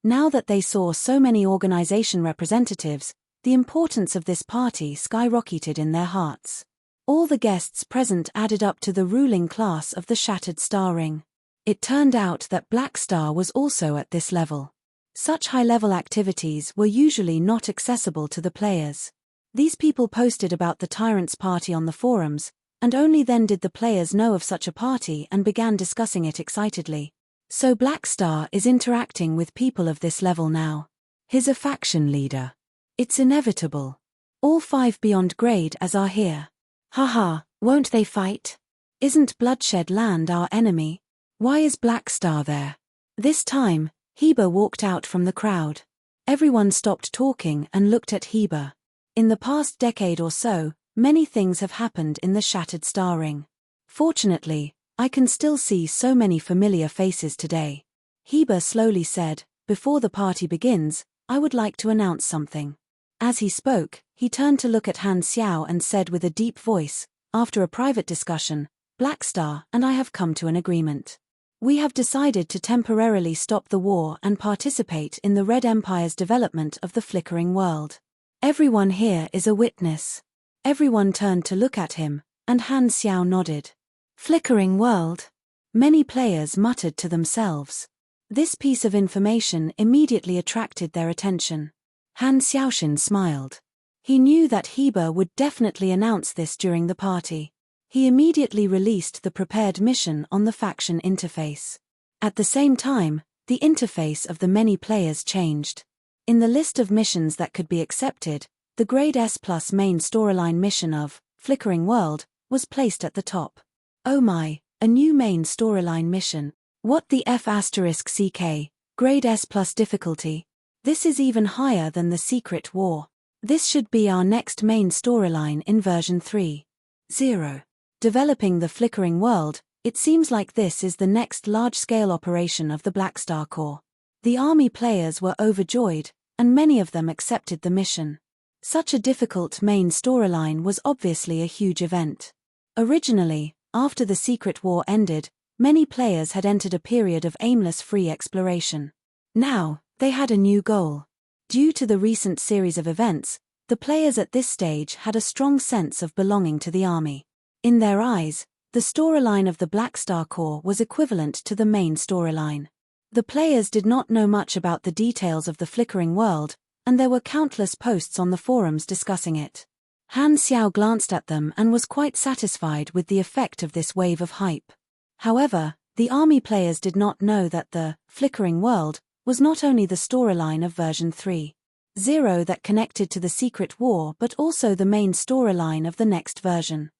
Now that they saw so many organization representatives, the importance of this party skyrocketed in their hearts. All the guests present added up to the ruling class of the Shattered Star Ring. It turned out that Black Star was also at this level. Such high-level activities were usually not accessible to the players. These people posted about the Tyrant's Party on the forums, and only then did the players know of such a party and began discussing it excitedly. So Black Star is interacting with people of this level now. He's a faction leader. It's inevitable. All 5 beyond grade as are here. Haha, won't they fight? Isn't Bloodshed Land our enemy? Why is Black Star there? This time, Heber walked out from the crowd. Everyone stopped talking and looked at Heber. In the past decade or so, many things have happened in the Shattered Star Ring. Fortunately, I can still see so many familiar faces today. Heber slowly said, "Before the party begins, I would like to announce something." As he spoke, he turned to look at Han Xiao and said with a deep voice, "After a private discussion, Black Star and I have come to an agreement. We have decided to temporarily stop the war and participate in the Red Empire's development of the flickering world. Everyone here is a witness." Everyone turned to look at him, and Han Xiao nodded. Flickering world? Many players muttered to themselves. This piece of information immediately attracted their attention. Han Xiaoxin smiled. He knew that Heber would definitely announce this during the party. He immediately released the prepared mission on the faction interface. At the same time, the interface of the many players changed. In the list of missions that could be accepted, the Grade S+ main storyline mission of Flickering World was placed at the top. Oh my, a new main storyline mission. What the F***CK, Grade S+ difficulty? This is even higher than the Secret War. This should be our next main storyline in version 3.0. Developing the Flickering World, it seems like this is the next large-scale operation of the Black Star Corps. The army players were overjoyed, and many of them accepted the mission. Such a difficult main storyline was obviously a huge event. Originally, after the Secret War ended, many players had entered a period of aimless free exploration. Now, they had a new goal. Due to the recent series of events, the players at this stage had a strong sense of belonging to the army. In their eyes, the storyline of the Black Star Corps was equivalent to the main storyline. The players did not know much about the details of the flickering world, and there were countless posts on the forums discussing it. Han Xiao glanced at them and was quite satisfied with the effect of this wave of hype. However, the army players did not know that the flickering world was not only the storyline of version 3.0 that connected to the Secret War but also the main storyline of the next version.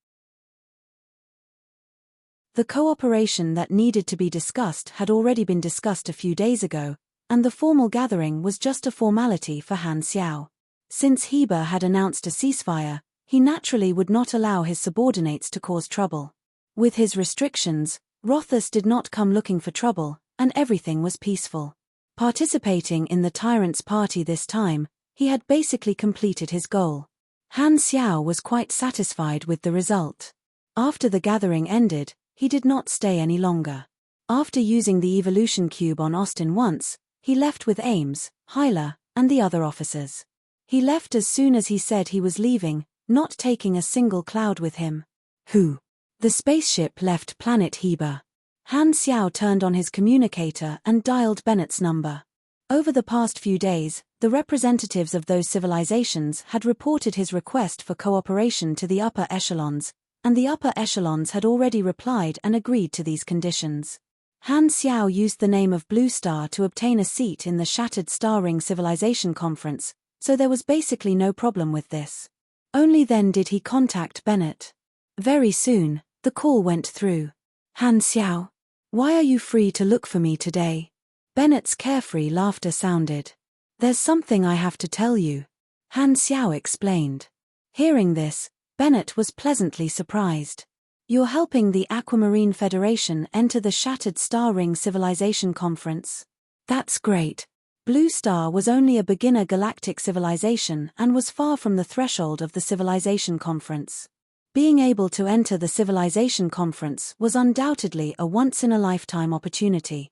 The cooperation that needed to be discussed had already been discussed a few days ago, and the formal gathering was just a formality for Han Xiao. Since Heber had announced a ceasefire, he naturally would not allow his subordinates to cause trouble. With his restrictions, Rothus did not come looking for trouble, and everything was peaceful. Participating in the tyrant's party this time, he had basically completed his goal. Han Xiao was quite satisfied with the result. After the gathering ended, he did not stay any longer. After using the evolution cube on Austin once, he left with Ames, Hyla, and the other officers. He left as soon as he said he was leaving, not taking a single cloud with him. Who? The spaceship left planet Heber. Han Xiao turned on his communicator and dialed Bennett's number. Over the past few days, the representatives of those civilizations had reported his request for cooperation to the upper echelons, and the upper echelons had already replied and agreed to these conditions. Han Xiao used the name of Blue Star to obtain a seat in the Shattered Star Ring Civilization Conference, so there was basically no problem with this. Only then did he contact Bennett. Very soon, the call went through. Han Xiao, why are you free to look for me today? Bennett's carefree laughter sounded. There's something I have to tell you. Han Xiao explained. Hearing this, Bennett was pleasantly surprised. You're helping the Aquamarine Federation enter the Shattered Star Ring Civilization Conference. That's great. Blue Star was only a beginner galactic civilization and was far from the threshold of the Civilization Conference. Being able to enter the Civilization Conference was undoubtedly a once-in-a-lifetime opportunity.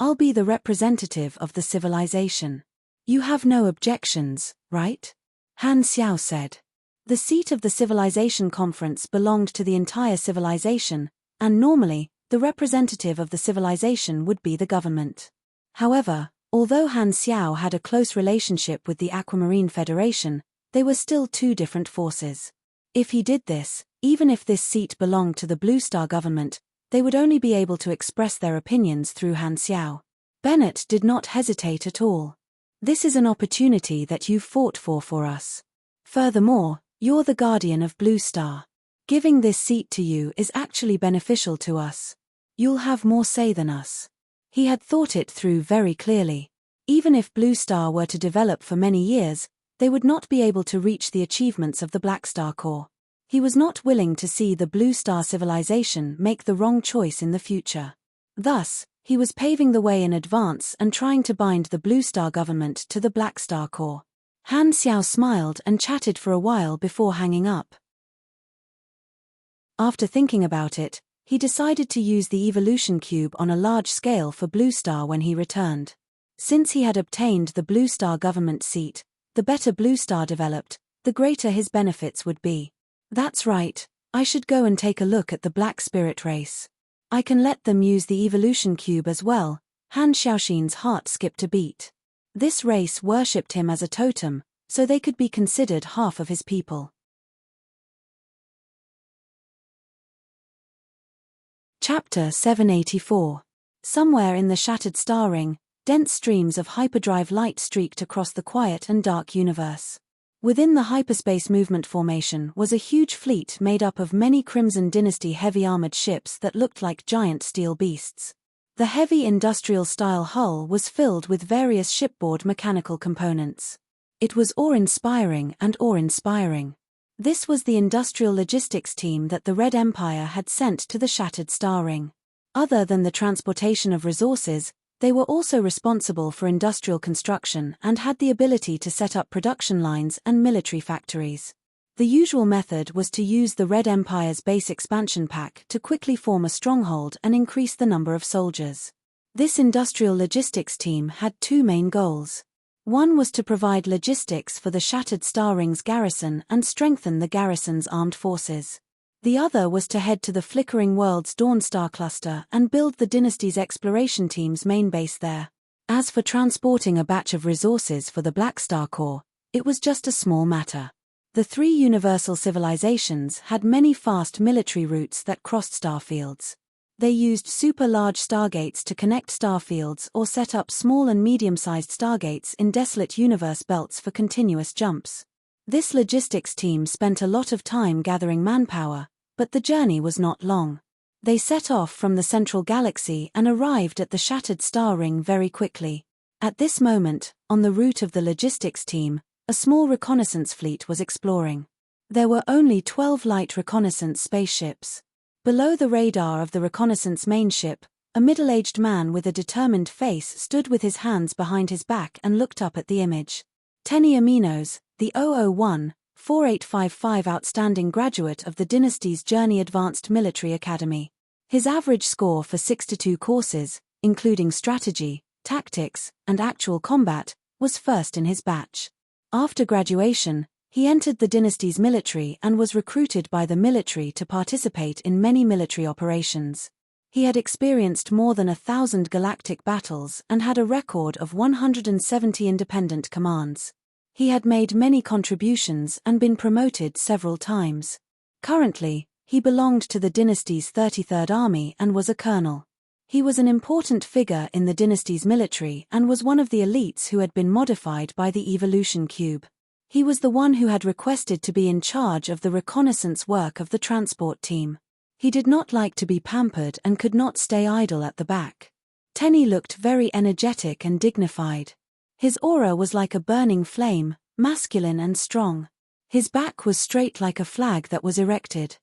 I'll be the representative of the civilization. You have no objections, right? Han Xiao said. The seat of the Civilization Conference belonged to the entire civilization, and normally, the representative of the civilization would be the government. However, although Han Xiao had a close relationship with the Aquamarine Federation, they were still two different forces. If he did this, even if this seat belonged to the Blue Star government, they would only be able to express their opinions through Han Xiao. Bennett did not hesitate at all. This is an opportunity that you fought for us. Furthermore, you're the guardian of Blue Star. Giving this seat to you is actually beneficial to us. You'll have more say than us. He had thought it through very clearly. Even if Blue Star were to develop for many years, they would not be able to reach the achievements of the Black Star Corps. He was not willing to see the Blue Star civilization make the wrong choice in the future. Thus, he was paving the way in advance and trying to bind the Blue Star government to the Black Star Corps. Han Xiao smiled and chatted for a while before hanging up. After thinking about it, he decided to use the evolution cube on a large scale for Blue Star when he returned. Since he had obtained the Blue Star government seat, the better Blue Star developed, the greater his benefits would be. That's right, I should go and take a look at the Black Spirit race. I can let them use the evolution cube as well. Han Xiaoxin's heart skipped a beat. This race worshipped him as a totem, so they could be considered half of his people. Chapter 784. Somewhere in the Shattered Star Ring, dense streams of hyperdrive light streaked across the quiet and dark universe. Within the hyperspace movement formation was a huge fleet made up of many Crimson Dynasty heavy-armored ships that looked like giant steel beasts. The heavy industrial-style hull was filled with various shipboard mechanical components. It was awe-inspiring and awe-inspiring. This was the industrial logistics team that the Red Empire had sent to the Shattered Star Ring. Other than the transportation of resources, They were also responsible for industrial construction and had the ability to set up production lines and military factories. The usual method was to use the Red Empire's base expansion pack to quickly form a stronghold and increase the number of soldiers. This industrial logistics team had two main goals. One was to provide logistics for the Shattered Star Ring's garrison and strengthen the garrison's armed forces. The other was to head to the Flickering World's Dawnstar cluster and build the dynasty's exploration team's main base there. As for transporting a batch of resources for the Black Star Corps, it was just a small matter. The three universal civilizations had many fast military routes that crossed starfields. They used super-large stargates to connect starfields or set up small and medium-sized stargates in desolate universe belts for continuous jumps. This logistics team spent a lot of time gathering manpower, but the journey was not long. They set off from the central galaxy and arrived at the Shattered Star Ring very quickly. At this moment, on the route of the logistics team, a small reconnaissance fleet was exploring. There were only 12 light reconnaissance spaceships. Below the radar of the reconnaissance main ship, a middle-aged man with a determined face stood with his hands behind his back and looked up at the image. Tenny Aminos, the 001-4855 outstanding graduate of the dynasty's Journey Advanced Military Academy. His average score for 62 courses, including strategy, tactics, and actual combat, was first in his batch. After graduation, he entered the dynasty's military and was recruited by the military to participate in many military operations. He had experienced more than 1,000 galactic battles and had a record of 170 independent commands. He had made many contributions and been promoted several times. Currently, he belonged to the dynasty's 33rd Army and was a colonel. He was an important figure in the dynasty's military and was one of the elites who had been modified by the evolution cube. He was the one who had requested to be in charge of the reconnaissance work of the transport team. He did not like to be pampered and could not stay idle at the back. Tenny looked very energetic and dignified. His aura was like a burning flame, masculine and strong. His back was straight like a flag that was erected.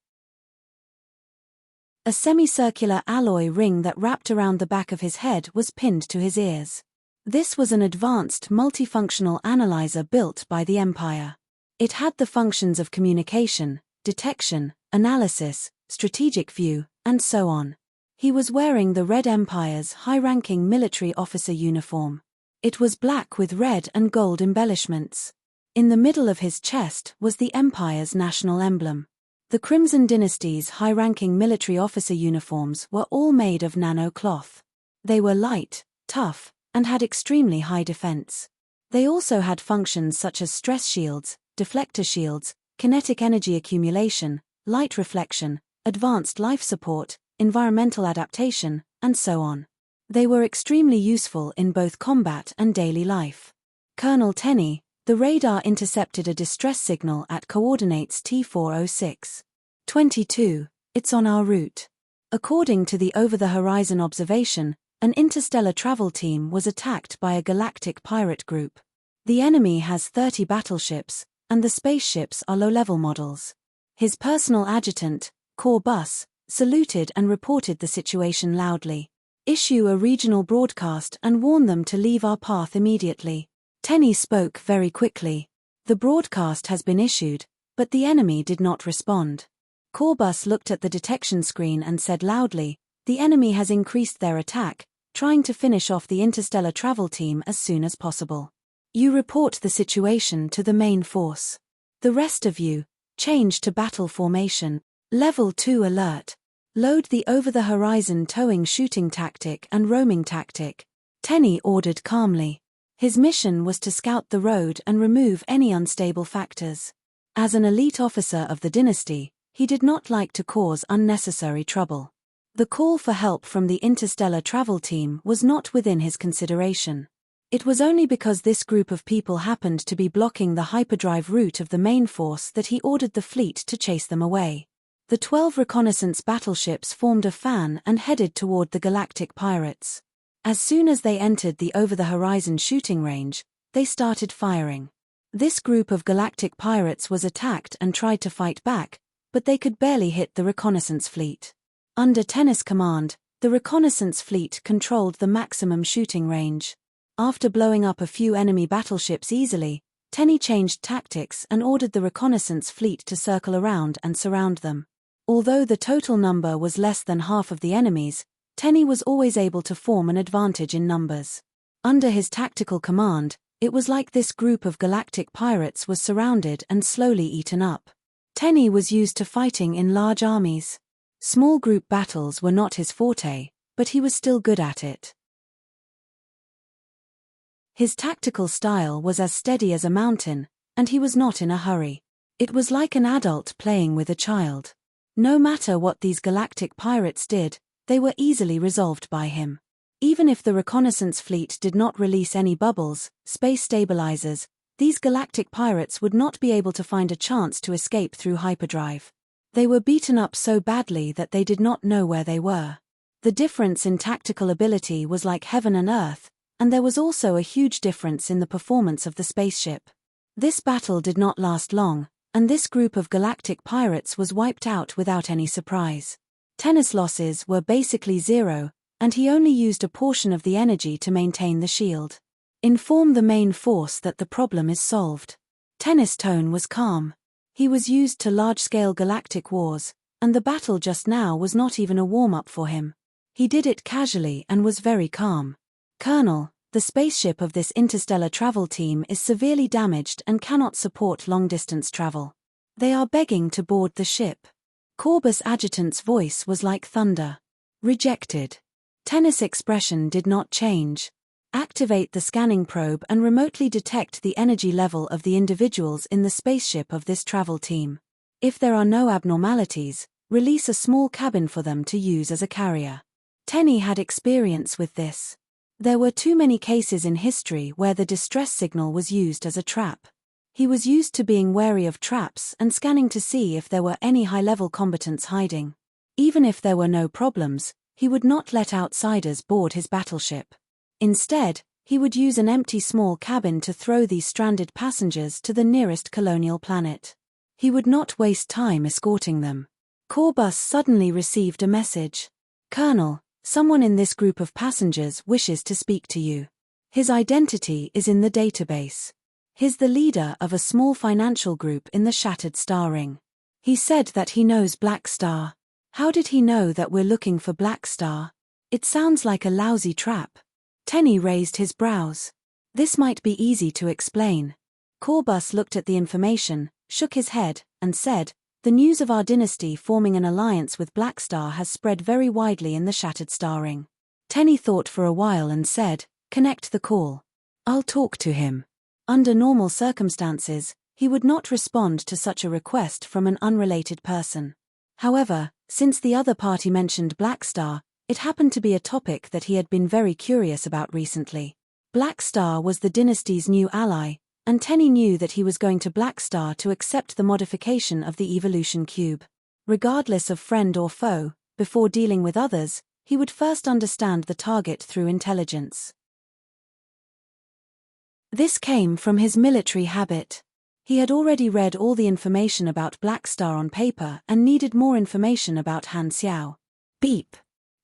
A semicircular alloy ring that wrapped around the back of his head was pinned to his ears. This was an advanced multifunctional analyzer built by the Empire. It had the functions of communication, detection, analysis, strategic view, and so on. He was wearing the Red Empire's high-ranking military officer uniform. It was black with red and gold embellishments. In the middle of his chest was the Empire's national emblem. The Crimson Dynasty's high-ranking military officer uniforms were all made of nano cloth. They were light, tough, and had extremely high defense. They also had functions such as stress shields, deflector shields, kinetic energy accumulation, light reflection, advanced life support, environmental adaptation, and so on. They were extremely useful in both combat and daily life. Colonel Tenny, the radar intercepted a distress signal at coordinates T406. 22, it's on our route. According to the over-the-horizon observation, an interstellar travel team was attacked by a galactic pirate group. The enemy has 30 battleships, and the spaceships are low-level models. His personal adjutant, Corps Bus, saluted and reported the situation loudly. Issue a regional broadcast and warn them to leave our path immediately. Tenny spoke very quickly. The broadcast has been issued, but the enemy did not respond. Corps Bus looked at the detection screen and said loudly, the enemy has increased their attack, trying to finish off the interstellar travel team as soon as possible. You report the situation to the main force. The rest of you, change to battle formation. Level 2 alert. Load the over-the-horizon towing shooting tactic and roaming tactic. Tenny ordered calmly. His mission was to scout the road and remove any unstable factors. As an elite officer of the dynasty, he did not like to cause unnecessary trouble. The call for help from the interstellar travel team was not within his consideration. It was only because this group of people happened to be blocking the hyperdrive route of the main force that he ordered the fleet to chase them away. The 12 reconnaissance battleships formed a fan and headed toward the galactic pirates. As soon as they entered the over-the-horizon shooting range, they started firing. This group of galactic pirates was attacked and tried to fight back, but they could barely hit the reconnaissance fleet. Under Tenny's command, The reconnaissance fleet controlled the maximum shooting range. After blowing up a few enemy battleships easily, Tenny changed tactics and ordered the reconnaissance fleet to circle around and surround them. Although the total number was less than half of the enemy's, Tenny was always able to form an advantage in numbers. Under his tactical command, it was like this group of galactic pirates was surrounded and slowly eaten up. Tenny was used to fighting in large armies. Small group battles were not his forte, but he was still good at it. His tactical style was as steady as a mountain, and he was not in a hurry. It was like an adult playing with a child. No matter what these galactic pirates did, they were easily resolved by him. Even if the reconnaissance fleet did not release any bubbles, space stabilizers, these galactic pirates would not be able to find a chance to escape through hyperdrive. They were beaten up so badly that they did not know where they were. The difference in tactical ability was like heaven and earth, and there was also a huge difference in the performance of the spaceship. This battle did not last long, and this group of galactic pirates was wiped out without any surprise. Tenny's losses were basically zero, and he only used a portion of the energy to maintain the shield. Inform the main force that the problem is solved. Tenny's tone was calm. He was used to large-scale galactic wars, and the battle just now was not even a warm-up for him. He did it casually and was very calm. Colonel, the spaceship of this interstellar travel team is severely damaged and cannot support long-distance travel. They are begging to board the ship. Corbus Adjutant's voice was like thunder. Rejected. Tenny's expression did not change. Activate the scanning probe and remotely detect the energy level of the individuals in the spaceship of this travel team. If there are no abnormalities, release a small cabin for them to use as a carrier. Tenny had experience with this. There were too many cases in history where the distress signal was used as a trap. He was used to being wary of traps and scanning to see if there were any high-level combatants hiding. Even if there were no problems, he would not let outsiders board his battleship. Instead, he would use an empty small cabin to throw these stranded passengers to the nearest colonial planet. He would not waste time escorting them. Corbus suddenly received a message. Colonel, someone in this group of passengers wishes to speak to you. His identity is in the database. He's the leader of a small financial group in the Shattered Star Ring. He said that he knows Black Star. How did he know that we're looking for Black Star? It sounds like a lousy trap. Tenny raised his brows. This might be easy to explain. Corbus looked at the information, shook his head, and said, the news of our dynasty forming an alliance with Black Star has spread very widely in the Shattered Star Ring. Tenny thought for a while and said, connect the call. I'll talk to him. Under normal circumstances, he would not respond to such a request from an unrelated person. However, since the other party mentioned Black Star, it happened to be a topic that he had been very curious about recently. Black Star was the dynasty's new ally, and Tenny knew that he was going to Black Star to accept the modification of the evolution cube. Regardless of friend or foe, before dealing with others, he would first understand the target through intelligence. This came from his military habit. He had already read all the information about Black Star on paper and needed more information about Han Xiao. Beep.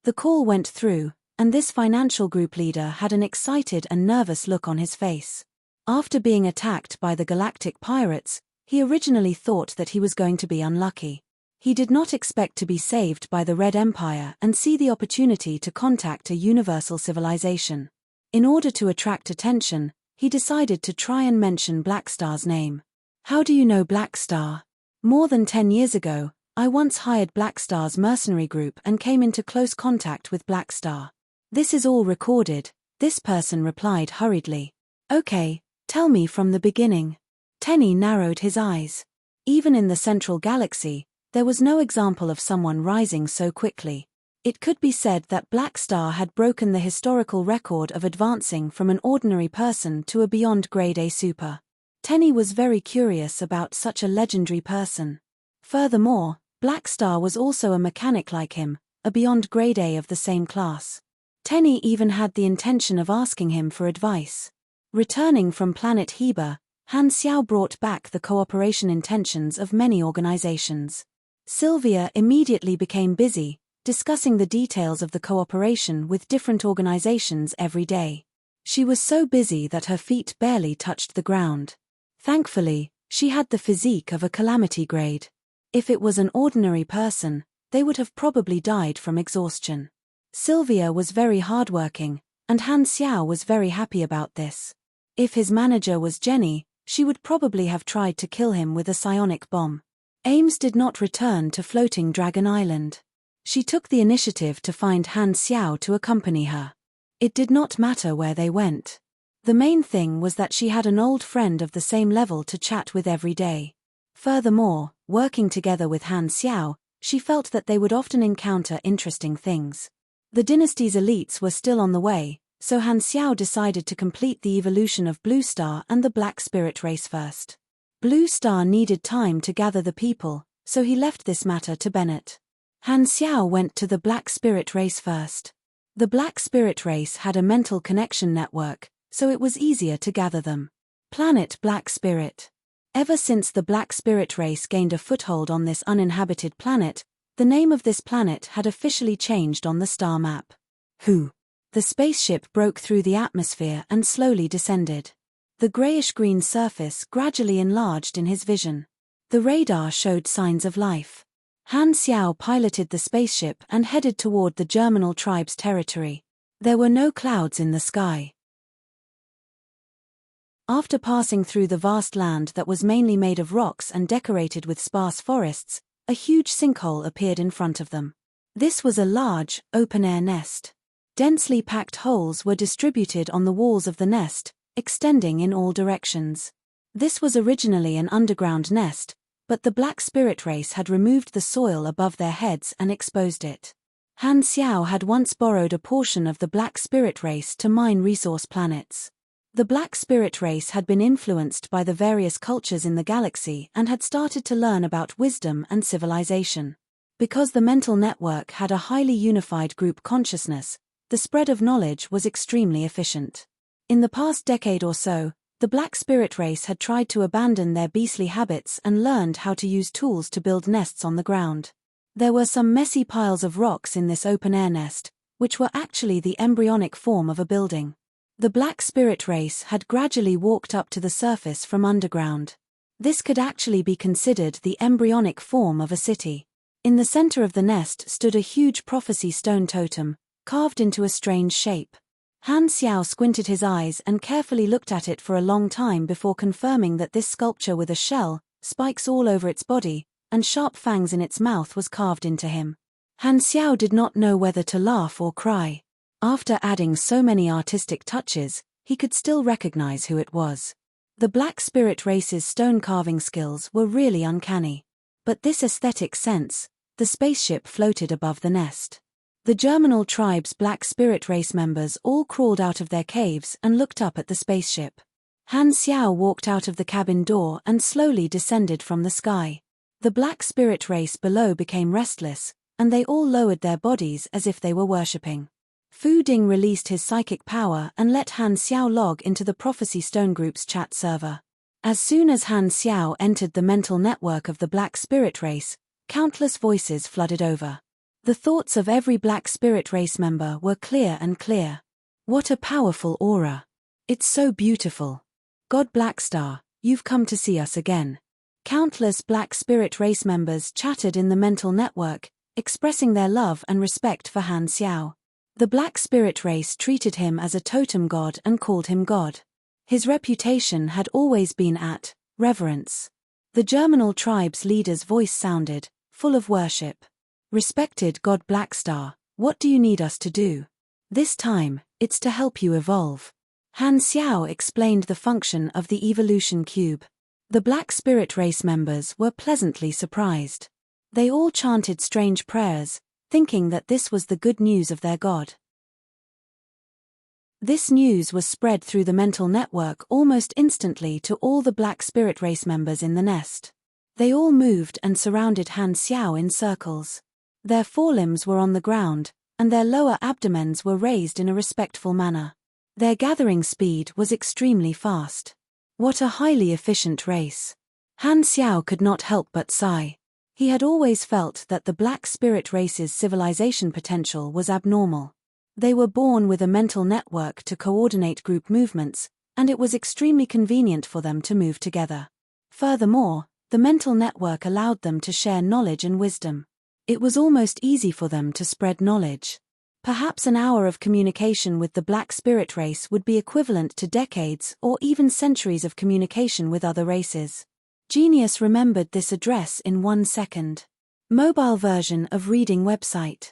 The call went through, and this financial group leader had an excited and nervous look on his face. After being attacked by the galactic pirates, he originally thought that he was going to be unlucky. He did not expect to be saved by the Red Empire and see the opportunity to contact a universal civilization. In order to attract attention, he decided to try and mention Black Star's name. How do you know Black Star? More than 10 years ago, I once hired Black Star's mercenary group and came into close contact with Black Star. This is all recorded, this person replied hurriedly. Okay, tell me from the beginning. Tenny narrowed his eyes. Even in the central galaxy, there was no example of someone rising so quickly. It could be said that Black Star had broken the historical record of advancing from an ordinary person to a beyond grade A super. Tenny was very curious about such a legendary person. Furthermore, Black Star was also a mechanic like him, a beyond grade A of the same class. Tenny even had the intention of asking him for advice. Returning from planet Heber, Han Xiao brought back the cooperation intentions of many organizations. Sylvia immediately became busy, discussing the details of the cooperation with different organizations every day. She was so busy that her feet barely touched the ground. Thankfully, she had the physique of a calamity grade. If it was an ordinary person, they would have probably died from exhaustion. Sylvia was very hardworking, and Han Xiao was very happy about this. If his manager was Jenny, she would probably have tried to kill him with a psionic bomb. Ames did not return to Floating Dragon Island. She took the initiative to find Han Xiao to accompany her. It did not matter where they went. The main thing was that she had an old friend of the same level to chat with every day. Furthermore, working together with Han Xiao, she felt that they would often encounter interesting things. The dynasty's elites were still on the way, so Han Xiao decided to complete the evolution of Blue Star and the Black Spirit race first. Blue Star needed time to gather the people, so he left this matter to Bennett. Han Xiao went to the Black Spirit race first. The Black Spirit race had a mental connection network, so it was easier to gather them. Planet Black Spirit. Ever since the Black Spirit race gained a foothold on this uninhabited planet, the name of this planet had officially changed on the star map. Who? The spaceship broke through the atmosphere and slowly descended. The grayish-green surface gradually enlarged in his vision. The radar showed signs of life. Han Xiao piloted the spaceship and headed toward the Germinal tribe's territory. There were no clouds in the sky. After passing through the vast land that was mainly made of rocks and decorated with sparse forests, a huge sinkhole appeared in front of them. This was a large, open-air nest. Densely packed holes were distributed on the walls of the nest, extending in all directions. This was originally an underground nest, but the Black Spirit race had removed the soil above their heads and exposed it. Han Xiao had once borrowed a portion of the Black Spirit race to mine resource planets. The Black Spirit race had been influenced by the various cultures in the galaxy and had started to learn about wisdom and civilization. Because the mental network had a highly unified group consciousness, the spread of knowledge was extremely efficient. In the past decade or so, the Black Spirit race had tried to abandon their beastly habits and learned how to use tools to build nests on the ground. There were some messy piles of rocks in this open-air nest, which were actually the embryonic form of a building. The Black Spirit race had gradually walked up to the surface from underground. This could actually be considered the embryonic form of a city. In the center of the nest stood a huge prophecy stone totem, carved into a strange shape. Han Xiao squinted his eyes and carefully looked at it for a long time before confirming that this sculpture with a shell, spikes all over its body, and sharp fangs in its mouth was carved into him. Han Xiao did not know whether to laugh or cry. After adding so many artistic touches, he could still recognize who it was. The Black Spirit race's stone carving skills were really uncanny. But this aesthetic sense, the spaceship floated above the nest. The Germinal tribe's Black Spirit race members all crawled out of their caves and looked up at the spaceship. Han Xiao walked out of the cabin door and slowly descended from the sky. The Black Spirit race below became restless, and they all lowered their bodies as if they were worshipping. Fu Ding released his psychic power and let Han Xiao log into the Prophecy Stone Group's chat server. As soon as Han Xiao entered the mental network of the Black Spirit race, countless voices flooded over. The thoughts of every Black Spirit race member were clear and clear. What a powerful aura. It's so beautiful. God Blackstar, you've come to see us again. Countless Black Spirit race members chattered in the mental network, expressing their love and respect for Han Xiao. The Black Spirit race treated him as a totem god and called him God. His reputation had always been at reverence. The Germinal tribe's leader's voice sounded, full of worship. Respected God Blackstar, what do you need us to do? This time, it's to help you evolve. Han Xiao explained the function of the evolution cube. The Black Spirit race members were pleasantly surprised. They all chanted strange prayers, thinking that this was the good news of their god. This news was spread through the mental network almost instantly to all the Black Spirit race members in the nest. They all moved and surrounded Han Xiao in circles. Their forelimbs were on the ground, and their lower abdomens were raised in a respectful manner. Their gathering speed was extremely fast. What a highly efficient race. Han Xiao could not help but sigh. He had always felt that the Black Spirit race's civilization potential was abnormal. They were born with a mental network to coordinate group movements, and it was extremely convenient for them to move together. Furthermore, the mental network allowed them to share knowledge and wisdom. It was almost easy for them to spread knowledge. Perhaps an hour of communication with the Black Spirit race would be equivalent to decades or even centuries of communication with other races. Genius remembered this address in 1 second. Mobile version of reading website.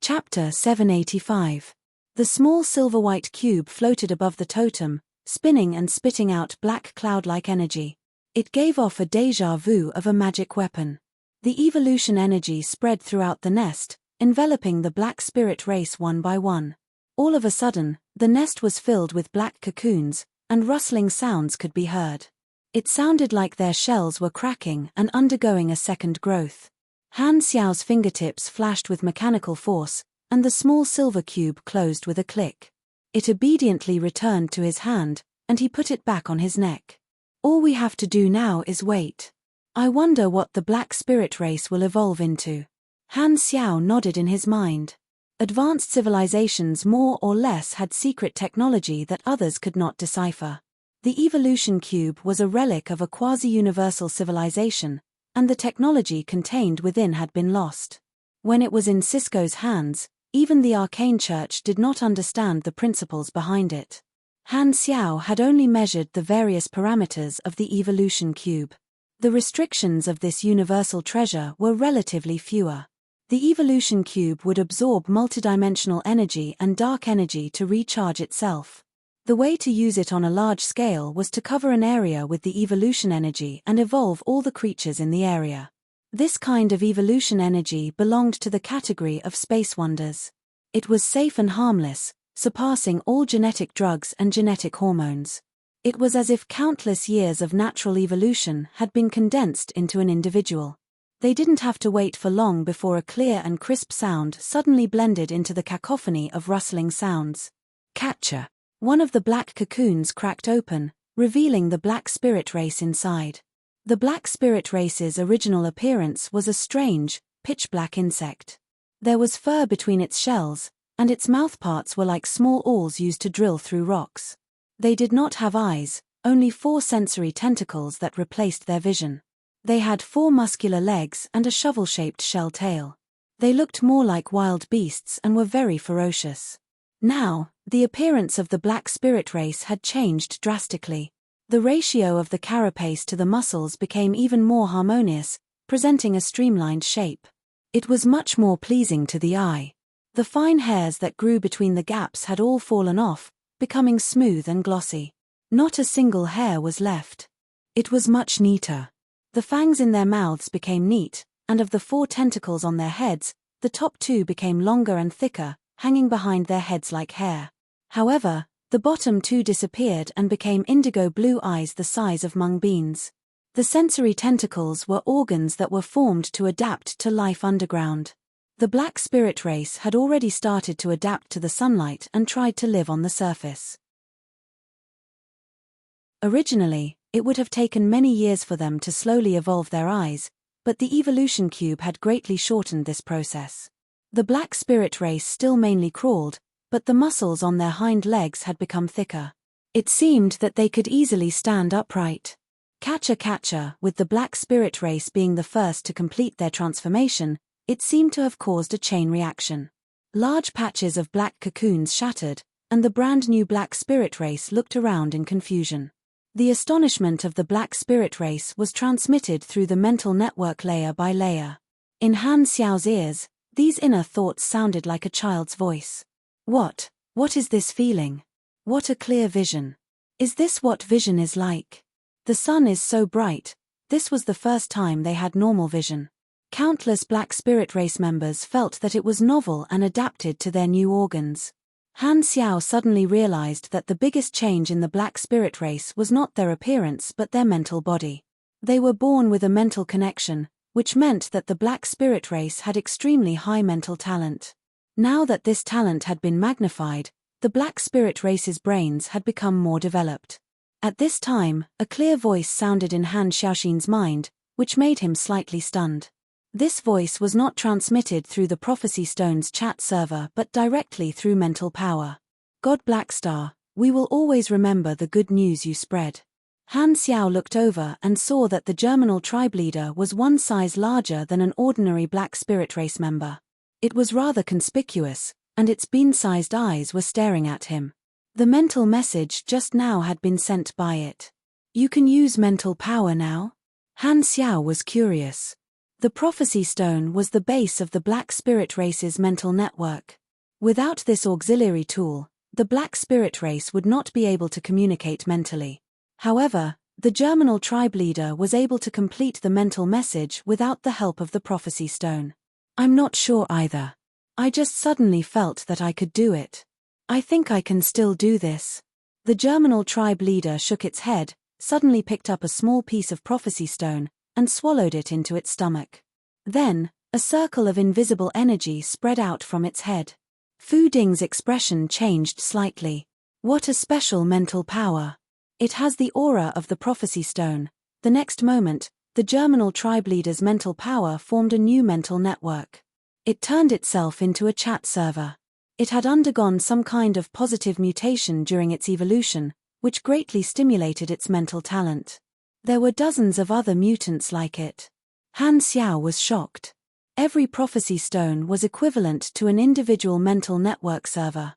Chapter 785. The small silver-white cube floated above the totem, spinning and spitting out black cloud-like energy. It gave off a déjà vu of a magic weapon. The evolution energy spread throughout the nest, enveloping the Black Spirit race one by one. All of a sudden, the nest was filled with black cocoons, and rustling sounds could be heard. It sounded like their shells were cracking and undergoing a second growth. Han Xiao's fingertips flashed with mechanical force, and the small silver cube closed with a click. It obediently returned to his hand, and he put it back on his neck. All we have to do now is wait. I wonder what the Black Spirit race will evolve into. Han Xiao nodded in his mind. Advanced civilizations more or less had secret technology that others could not decipher. The evolution cube was a relic of a quasi-universal civilization, and the technology contained within had been lost. When it was in Cisco's hands, even the arcane church did not understand the principles behind it. Han Xiao had only measured the various parameters of the evolution cube. The restrictions of this universal treasure were relatively fewer. The evolution cube would absorb multidimensional energy and dark energy to recharge itself. The way to use it on a large scale was to cover an area with the evolution energy and evolve all the creatures in the area. This kind of evolution energy belonged to the category of space wonders. It was safe and harmless, surpassing all genetic drugs and genetic hormones. It was as if countless years of natural evolution had been condensed into an individual. They didn't have to wait for long before a clear and crisp sound suddenly blended into the cacophony of rustling sounds. Catcher. One of the black cocoons cracked open, revealing the Black Spirit race inside. The Black Spirit race's original appearance was a strange, pitch-black insect. There was fur between its shells, and its mouthparts were like small awls used to drill through rocks. They did not have eyes, only 4 sensory tentacles that replaced their vision. They had 4 muscular legs and a shovel-shaped shell tail. They looked more like wild beasts and were very ferocious. Now, the appearance of the Black Spirit race had changed drastically. The ratio of the carapace to the muscles became even more harmonious, presenting a streamlined shape. It was much more pleasing to the eye. The fine hairs that grew between the gaps had all fallen off, becoming smooth and glossy. Not a single hair was left. It was much neater. The fangs in their mouths became neat, and of the 4 tentacles on their heads, the top 2 became longer and thicker, hanging behind their heads like hair. However, the bottom 2 disappeared and became indigo blue eyes the size of mung beans. The sensory tentacles were organs that were formed to adapt to life underground. The Black Spirit race had already started to adapt to the sunlight and tried to live on the surface. Originally, it would have taken many years for them to slowly evolve their eyes, but the evolution cube had greatly shortened this process. The Black Spirit race still mainly crawled, but the muscles on their hind legs had become thicker. It seemed that they could easily stand upright. Catcher, with the Black Spirit race being the first to complete their transformation, it seemed to have caused a chain reaction. Large patches of black cocoons shattered, and the brand new Black Spirit race looked around in confusion. The astonishment of the Black Spirit race was transmitted through the mental network layer by layer. In Han Xiao's ears, these inner thoughts sounded like a child's voice. What is this feeling? What a clear vision. Is this what vision is like? The sun is so bright. This was the first time they had normal vision. Countless Black Spirit race members felt that it was novel and adapted to their new organs. Han Xiao suddenly realized that the biggest change in the Black Spirit race was not their appearance but their mental body. They were born with a mental connection, which meant that the Black Spirit race had extremely high mental talent. Now that this talent had been magnified, the Black Spirit race's brains had become more developed. At this time, a clear voice sounded in Han Xiaoxin's mind, which made him slightly stunned. This voice was not transmitted through the Prophecy Stone's chat server but directly through mental power. God Blackstar, we will always remember the good news you spread. Han Xiao looked over and saw that the Germinal tribe leader was one size larger than an ordinary Black Spirit race member. It was rather conspicuous, and its bean-sized eyes were staring at him. The mental message just now had been sent by it. You can use mental power now? Han Xiao was curious. The Prophecy Stone was the base of the Black Spirit race's mental network. Without this auxiliary tool, the Black Spirit race would not be able to communicate mentally. However, the Germinal tribe leader was able to complete the mental message without the help of the Prophecy Stone. I'm not sure either. I just suddenly felt that I could do it. I think I can still do this. The Germinal tribe leader shook its head, suddenly picked up a small piece of Prophecy Stone, and swallowed it into its stomach. Then, a circle of invisible energy spread out from its head. Fu Ding's expression changed slightly. What a special mental power. It has the aura of the Prophecy Stone. The next moment, the Germinal tribe leader's mental power formed a new mental network. It turned itself into a chat server. It had undergone some kind of positive mutation during its evolution, which greatly stimulated its mental talent. There were dozens of other mutants like it. Han Xiao was shocked. Every Prophecy Stone was equivalent to an individual mental network server.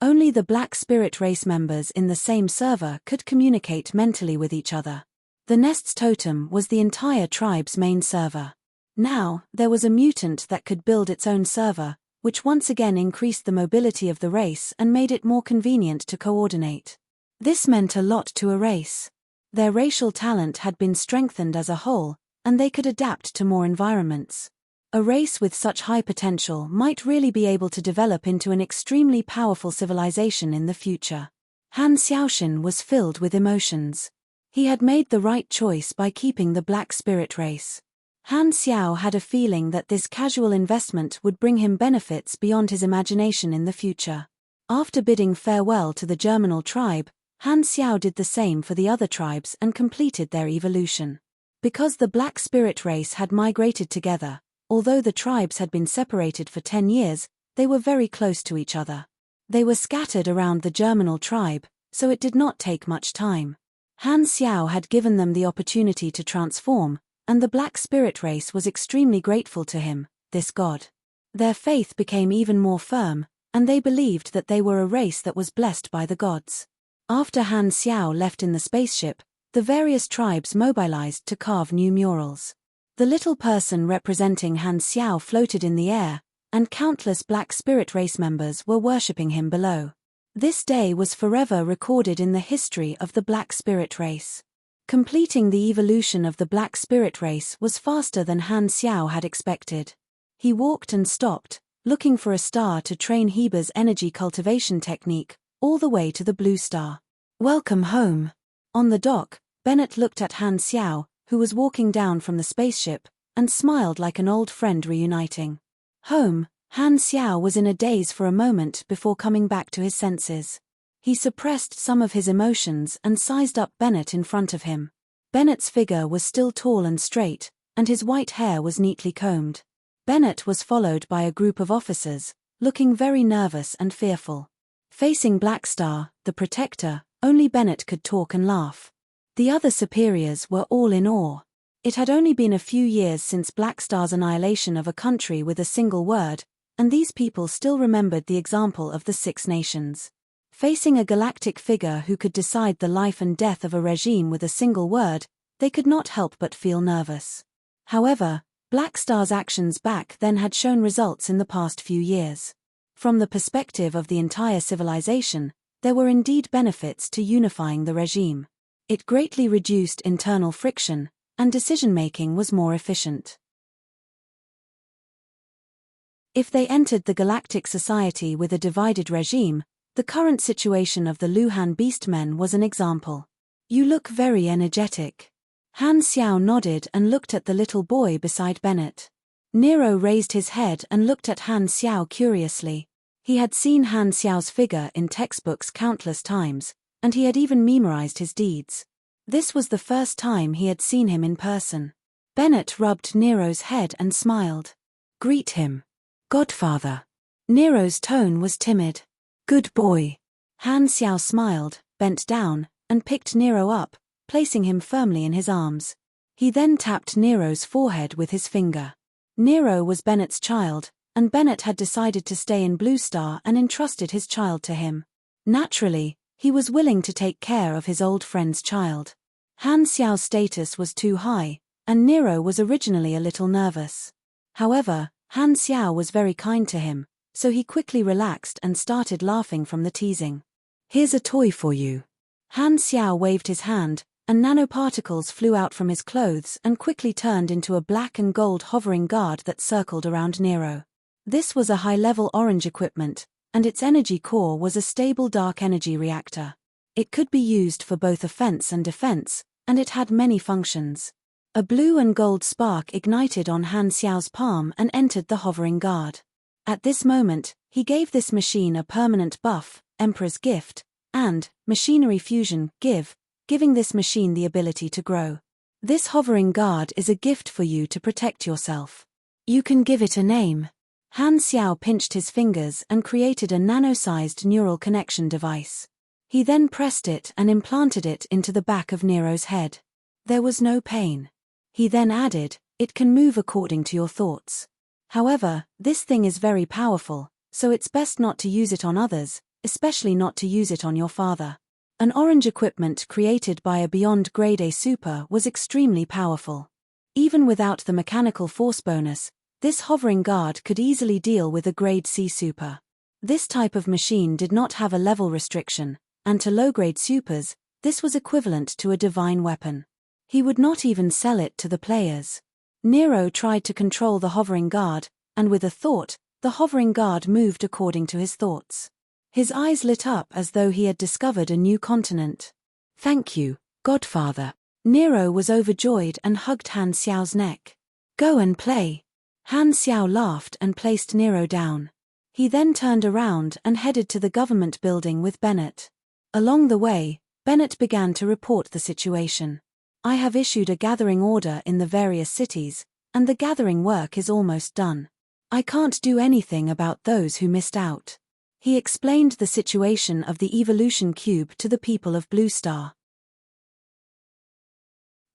Only the Black Spirit race members in the same server could communicate mentally with each other. The Nest's totem was the entire tribe's main server. Now, there was a mutant that could build its own server, which once again increased the mobility of the race and made it more convenient to coordinate. This meant a lot to a race. Their racial talent had been strengthened as a whole, and they could adapt to more environments. A race with such high potential might really be able to develop into an extremely powerful civilization in the future. Han Xiaoxin was filled with emotions. He had made the right choice by keeping the Black Spirit race. Han Xiao had a feeling that this casual investment would bring him benefits beyond his imagination in the future. After bidding farewell to the Germinal tribe, Han Xiao did the same for the other tribes and completed their evolution. Because the Black Spirit race had migrated together, although the tribes had been separated for 10 years, they were very close to each other. They were scattered around the Germinal tribe, so it did not take much time. Han Xiao had given them the opportunity to transform, and the Black Spirit race was extremely grateful to him, this god. Their faith became even more firm, and they believed that they were a race that was blessed by the gods. After Han Xiao left in the spaceship, the various tribes mobilized to carve new murals. The little person representing Han Xiao floated in the air, and countless Black Spirit race members were worshipping him below. This day was forever recorded in the history of the Black Spirit race. Completing the evolution of the Black Spirit race was faster than Han Xiao had expected. He walked and stopped, looking for a star to train Heber's energy cultivation technique, all the way to the blue star. Welcome home. On the dock, Bennett looked at Han Xiao, who was walking down from the spaceship, and smiled like an old friend reuniting. Home, Han Xiao was in a daze for a moment before coming back to his senses. He suppressed some of his emotions and sized up Bennett in front of him. Bennett's figure was still tall and straight, and his white hair was neatly combed. Bennett was followed by a group of officers, looking very nervous and fearful. Facing Blackstar, the protector, only Bennett could talk and laugh. The other superiors were all in awe. It had only been a few years since Blackstar's annihilation of a country with a single word, and these people still remembered the example of the Six Nations. Facing a galactic figure who could decide the life and death of a regime with a single word, they could not help but feel nervous. However, Blackstar's actions back then had shown results in the past few years. From the perspective of the entire civilization, there were indeed benefits to unifying the regime. It greatly reduced internal friction, and decision-making was more efficient. If they entered the Galactic Society with a divided regime, the current situation of the Luhan Beastmen was an example. You look very energetic. Han Xiao nodded and looked at the little boy beside Bennett. Nero raised his head and looked at Han Xiao curiously. He had seen Han Xiao's figure in textbooks countless times, and he had even memorized his deeds. This was the first time he had seen him in person. Bennett rubbed Nero's head and smiled. "Greet him, Godfather." Nero's tone was timid. "Good boy." Han Xiao smiled, bent down, and picked Nero up, placing him firmly in his arms. He then tapped Nero's forehead with his finger. Nero was Bennett's child, and Bennett had decided to stay in Blue Star and entrusted his child to him. Naturally, he was willing to take care of his old friend's child. Han Xiao's status was too high, and Nero was originally a little nervous. However, Han Xiao was very kind to him, so he quickly relaxed and started laughing from the teasing. "Here's a toy for you." Han Xiao waved his hand, and nanoparticles flew out from his clothes and quickly turned into a black and gold hovering guard that circled around Nero. This was a high-level orange equipment, and its energy core was a stable dark energy reactor. It could be used for both offense and defense, and it had many functions. A blue and gold spark ignited on Han Xiao's palm and entered the hovering guard. At this moment, he gave this machine a permanent buff, Emperor's Gift, and Machinery Fusion, giving this machine the ability to grow. This hovering guard is a gift for you to protect yourself. You can give it a name. Han Xiao pinched his fingers and created a nano-sized neural connection device. He then pressed it and implanted it into the back of Nero's head. There was no pain. He then added, "It can move according to your thoughts. However, this thing is very powerful, so it's best not to use it on others, especially not to use it on your father." An orange equipment created by a Beyond Grade A Super was extremely powerful. Even without the mechanical force bonus, this hovering guard could easily deal with a Grade C Super. This type of machine did not have a level restriction, and to low-grade supers, this was equivalent to a divine weapon. He would not even sell it to the players. Nero tried to control the hovering guard, and with a thought, the hovering guard moved according to his thoughts. His eyes lit up as though he had discovered a new continent. "Thank you, Godfather." Nero was overjoyed and hugged Han Xiao's neck. "Go and play." Han Xiao laughed and placed Nero down. He then turned around and headed to the government building with Bennett. Along the way, Bennett began to report the situation. "I have issued a gathering order in the various cities, and the gathering work is almost done. I can't do anything about those who missed out." He explained the situation of the evolution cube to the people of Blue Star.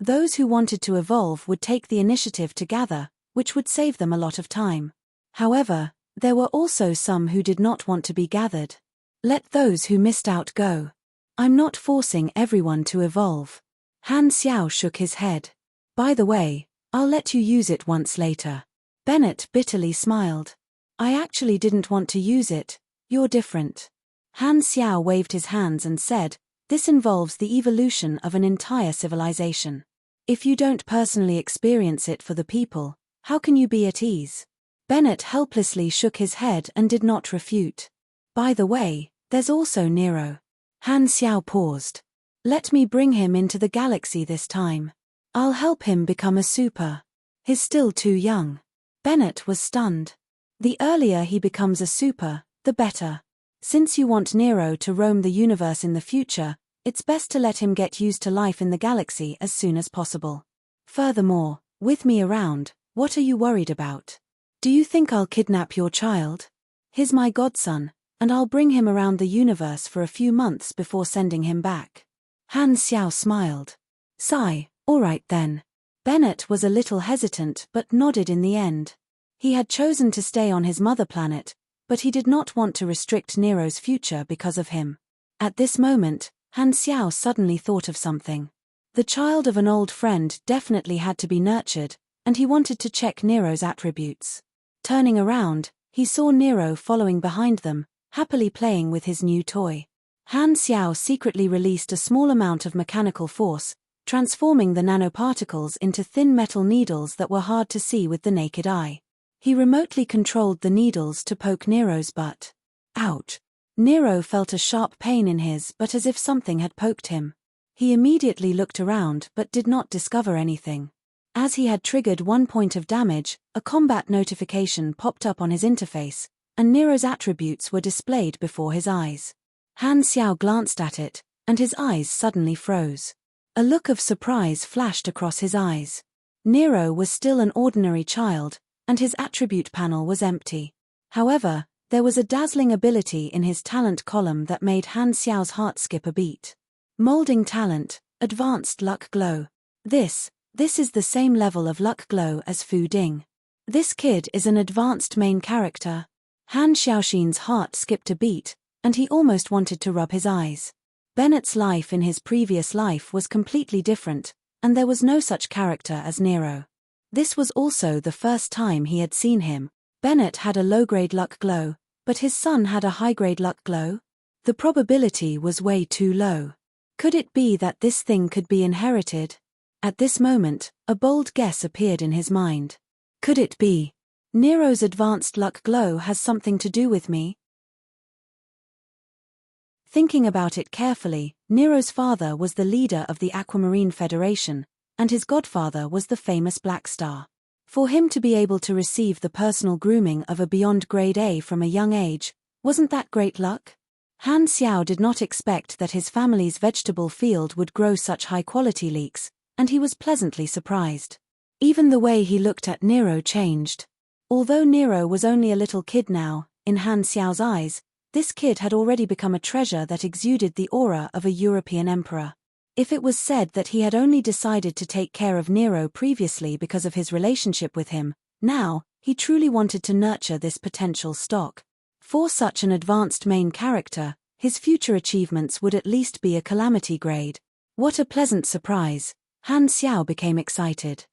Those who wanted to evolve would take the initiative to gather, which would save them a lot of time. However, there were also some who did not want to be gathered. Let those who missed out go. I'm not forcing everyone to evolve. Han Xiao shook his head. By the way, I'll let you use it once later. Bennett bitterly smiled. I actually didn't want to use it, you're different. Han Xiao waved his hands and said, this involves the evolution of an entire civilization. If you don't personally experience it for the people, how can you be at ease? Bennett helplessly shook his head and did not refute. By the way, there's also Nero. Han Xiao paused. Let me bring him into the galaxy this time. I'll help him become a super. He's still too young. Bennett was stunned. The earlier he becomes a super, the better. Since you want Nero to roam the universe in the future, it's best to let him get used to life in the galaxy as soon as possible. Furthermore, with me around, what are you worried about? Do you think I'll kidnap your child? He's my godson, and I'll bring him around the universe for a few months before sending him back. Han Xiao smiled. Sigh, all right then. Bennett was a little hesitant but nodded in the end. He had chosen to stay on his mother planet, but he did not want to restrict Nero's future because of him. At this moment, Han Xiao suddenly thought of something. The child of an old friend definitely had to be nurtured, and he wanted to check Nero's attributes. Turning around, he saw Nero following behind them, happily playing with his new toy. Han Xiao secretly released a small amount of mechanical force, transforming the nanoparticles into thin metal needles that were hard to see with the naked eye. He remotely controlled the needles to poke Nero's butt. Ouch! Nero felt a sharp pain in his butt as if something had poked him. He immediately looked around but did not discover anything. As he had triggered 1 point of damage, a combat notification popped up on his interface, and Nero's attributes were displayed before his eyes. Han Xiao glanced at it, and his eyes suddenly froze. A look of surprise flashed across his eyes. Nero was still an ordinary child, and his attribute panel was empty. However, there was a dazzling ability in his talent column that made Han Xiao's heart skip a beat. Molding talent, advanced luck glow. This is the same level of luck glow as Fu Ding. This kid is an advanced main character. Han Xiaoxin's heart skipped a beat, and he almost wanted to rub his eyes. Bennett's life in his previous life was completely different, and there was no such character as Nero. This was also the first time he had seen him. Bennett had a low-grade luck glow, but his son had a high-grade luck glow? The probability was way too low. Could it be that this thing could be inherited? At this moment, a bold guess appeared in his mind. Could it be? Nero's advanced luck glow has something to do with me? Thinking about it carefully, Nero's father was the leader of the Aquamarine Federation, and his godfather was the famous Black Star. For him to be able to receive the personal grooming of a beyond grade A from a young age, wasn't that great luck? Han Xiao did not expect that his family's vegetable field would grow such high-quality leeks, and he was pleasantly surprised. Even the way he looked at Nero changed. Although Nero was only a little kid now, in Han Xiao's eyes, this kid had already become a treasure that exuded the aura of a European emperor. If it was said that he had only decided to take care of Nero previously because of his relationship with him, now, he truly wanted to nurture this potential stock. For such an advanced main character, his future achievements would at least be a calamity grade. What a pleasant surprise! Han Xiao became excited.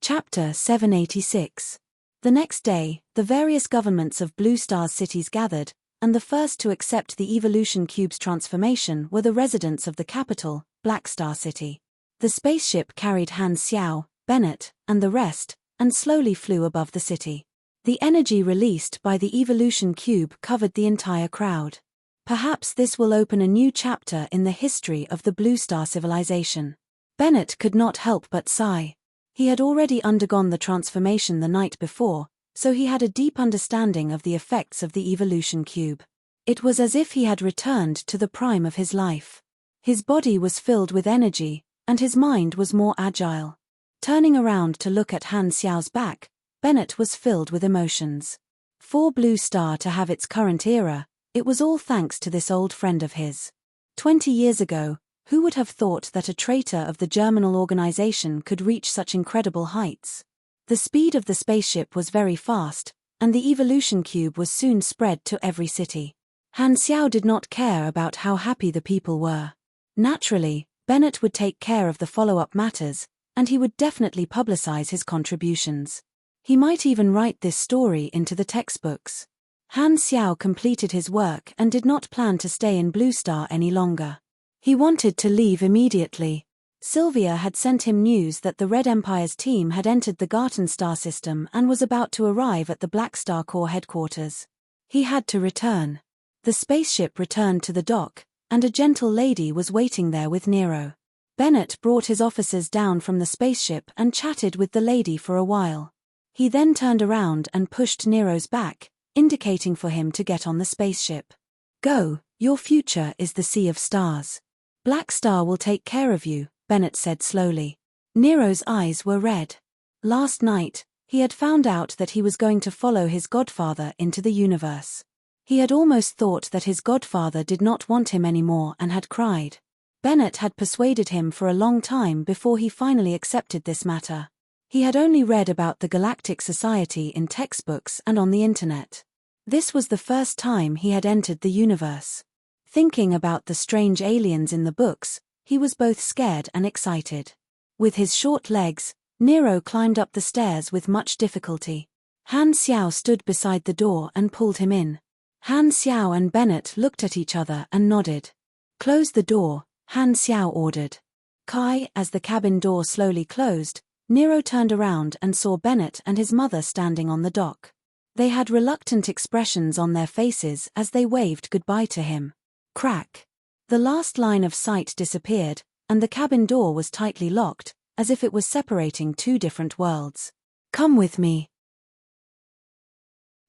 Chapter 786. The next day, the various governments of Blue Star's cities gathered, and the first to accept the Evolution Cube's transformation were the residents of the capital, Black Star City. The spaceship carried Han Xiao, Bennett, and the rest, and slowly flew above the city. The energy released by the Evolution Cube covered the entire crowd. Perhaps this will open a new chapter in the history of the Blue Star civilization. Bennett could not help but sigh. He had already undergone the transformation the night before, so he had a deep understanding of the effects of the Evolution Cube. It was as if he had returned to the prime of his life. His body was filled with energy, and his mind was more agile. Turning around to look at Han Xiao's back, Bennett was filled with emotions. For Blue Star to have its current era, it was all thanks to this old friend of his. 20 years ago, who would have thought that a traitor of the Germinal organization could reach such incredible heights? The speed of the spaceship was very fast, and the Evolution Cube was soon spread to every city. Han Xiao did not care about how happy the people were. Naturally, Bennett would take care of the follow-up matters, and he would definitely publicize his contributions. He might even write this story into the textbooks. Han Xiao completed his work and did not plan to stay in Blue Star any longer. He wanted to leave immediately. Sylvia had sent him news that the Red Empire's team had entered the Garten star system and was about to arrive at the Black Star Corps headquarters. He had to return. The spaceship returned to the dock, and a gentle lady was waiting there with Nero. Bennett brought his officers down from the spaceship and chatted with the lady for a while. He then turned around and pushed Nero's back, indicating for him to get on the spaceship. Go, your future is the sea of stars. Black Star will take care of you, Bennett said slowly. Nero's eyes were red. Last night, he had found out that he was going to follow his godfather into the universe. He had almost thought that his godfather did not want him anymore and had cried. Bennett had persuaded him for a long time before he finally accepted this matter. He had only read about the Galactic Society in textbooks and on the internet. This was the first time he had entered the universe. Thinking about the strange aliens in the books, he was both scared and excited. With his short legs, Nero climbed up the stairs with much difficulty. Han Xiao stood beside the door and pulled him in. Han Xiao and Bennett looked at each other and nodded. Close the door, Han Xiao ordered. Kai, as the cabin door slowly closed, Nero turned around and saw Bennett and his mother standing on the dock. They had reluctant expressions on their faces as they waved goodbye to him. Crack. The last line of sight disappeared, and the cabin door was tightly locked, as if it was separating two different worlds. Come with me.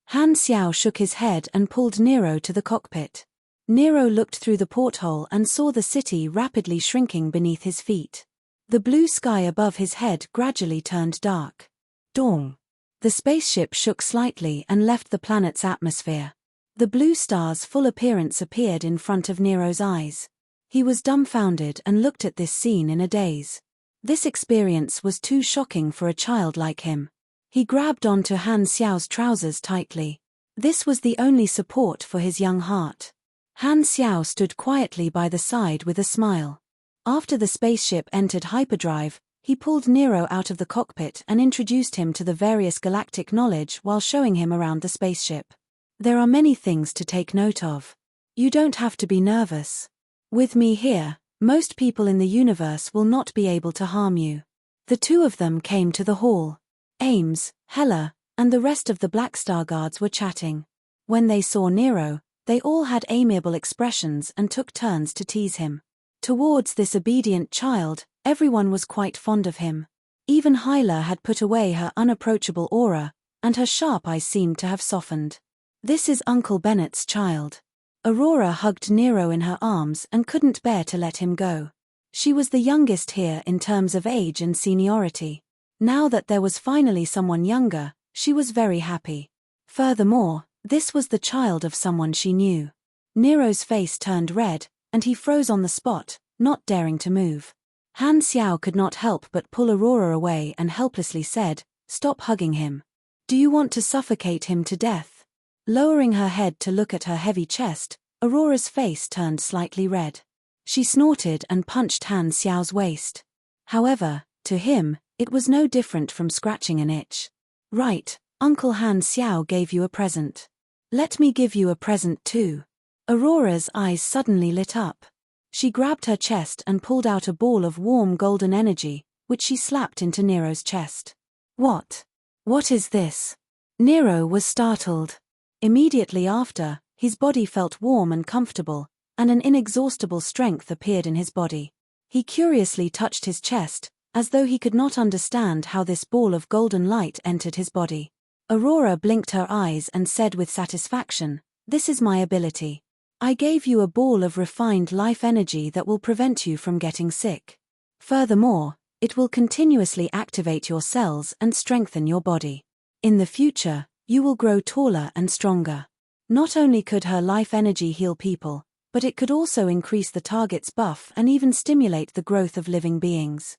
Han Xiao shook his head and pulled Nero to the cockpit. Nero looked through the porthole and saw the city rapidly shrinking beneath his feet. The blue sky above his head gradually turned dark. Dawn. The spaceship shook slightly and left the planet's atmosphere. The blue star's full appearance appeared in front of Nero's eyes. He was dumbfounded and looked at this scene in a daze. This experience was too shocking for a child like him. He grabbed onto Han Xiao's trousers tightly. This was the only support for his young heart. Han Xiao stood quietly by the side with a smile. After the spaceship entered hyperdrive, he pulled Nero out of the cockpit and introduced him to the various galactic knowledge while showing him around the spaceship. There are many things to take note of. You don't have to be nervous. With me here, most people in the universe will not be able to harm you. The two of them came to the hall. Ames, Hela, and the rest of the Black Star guards were chatting. When they saw Nero, they all had amiable expressions and took turns to tease him. Towards this obedient child, everyone was quite fond of him. Even Hyla had put away her unapproachable aura, and her sharp eyes seemed to have softened. This is Uncle Bennett's child. Aurora hugged Nero in her arms and couldn't bear to let him go. She was the youngest here in terms of age and seniority. Now that there was finally someone younger, she was very happy. Furthermore, this was the child of someone she knew. Nero's face turned red, and he froze on the spot, not daring to move. Han Xiao could not help but pull Aurora away and helplessly said, "Stop hugging him. Do you want to suffocate him to death?" Lowering her head to look at her heavy chest, Aurora's face turned slightly red. She snorted and punched Han Xiao's waist. However, to him, it was no different from scratching an itch. "Right, Uncle Han Xiao gave you a present. Let me give you a present too." Aurora's eyes suddenly lit up. She grabbed her chest and pulled out a ball of warm golden energy, which she slapped into Nero's chest. What? What is this?" Nero was startled. Immediately after, his body felt warm and comfortable, and an inexhaustible strength appeared in his body. He curiously touched his chest, as though he could not understand how this ball of golden light entered his body. Aurora blinked her eyes and said with satisfaction, "This is my ability. I gave you a ball of refined life energy that will prevent you from getting sick. Furthermore, it will continuously activate your cells and strengthen your body. In the future, you will grow taller and stronger." Not only could her life energy heal people, but it could also increase the target's buff and even stimulate the growth of living beings.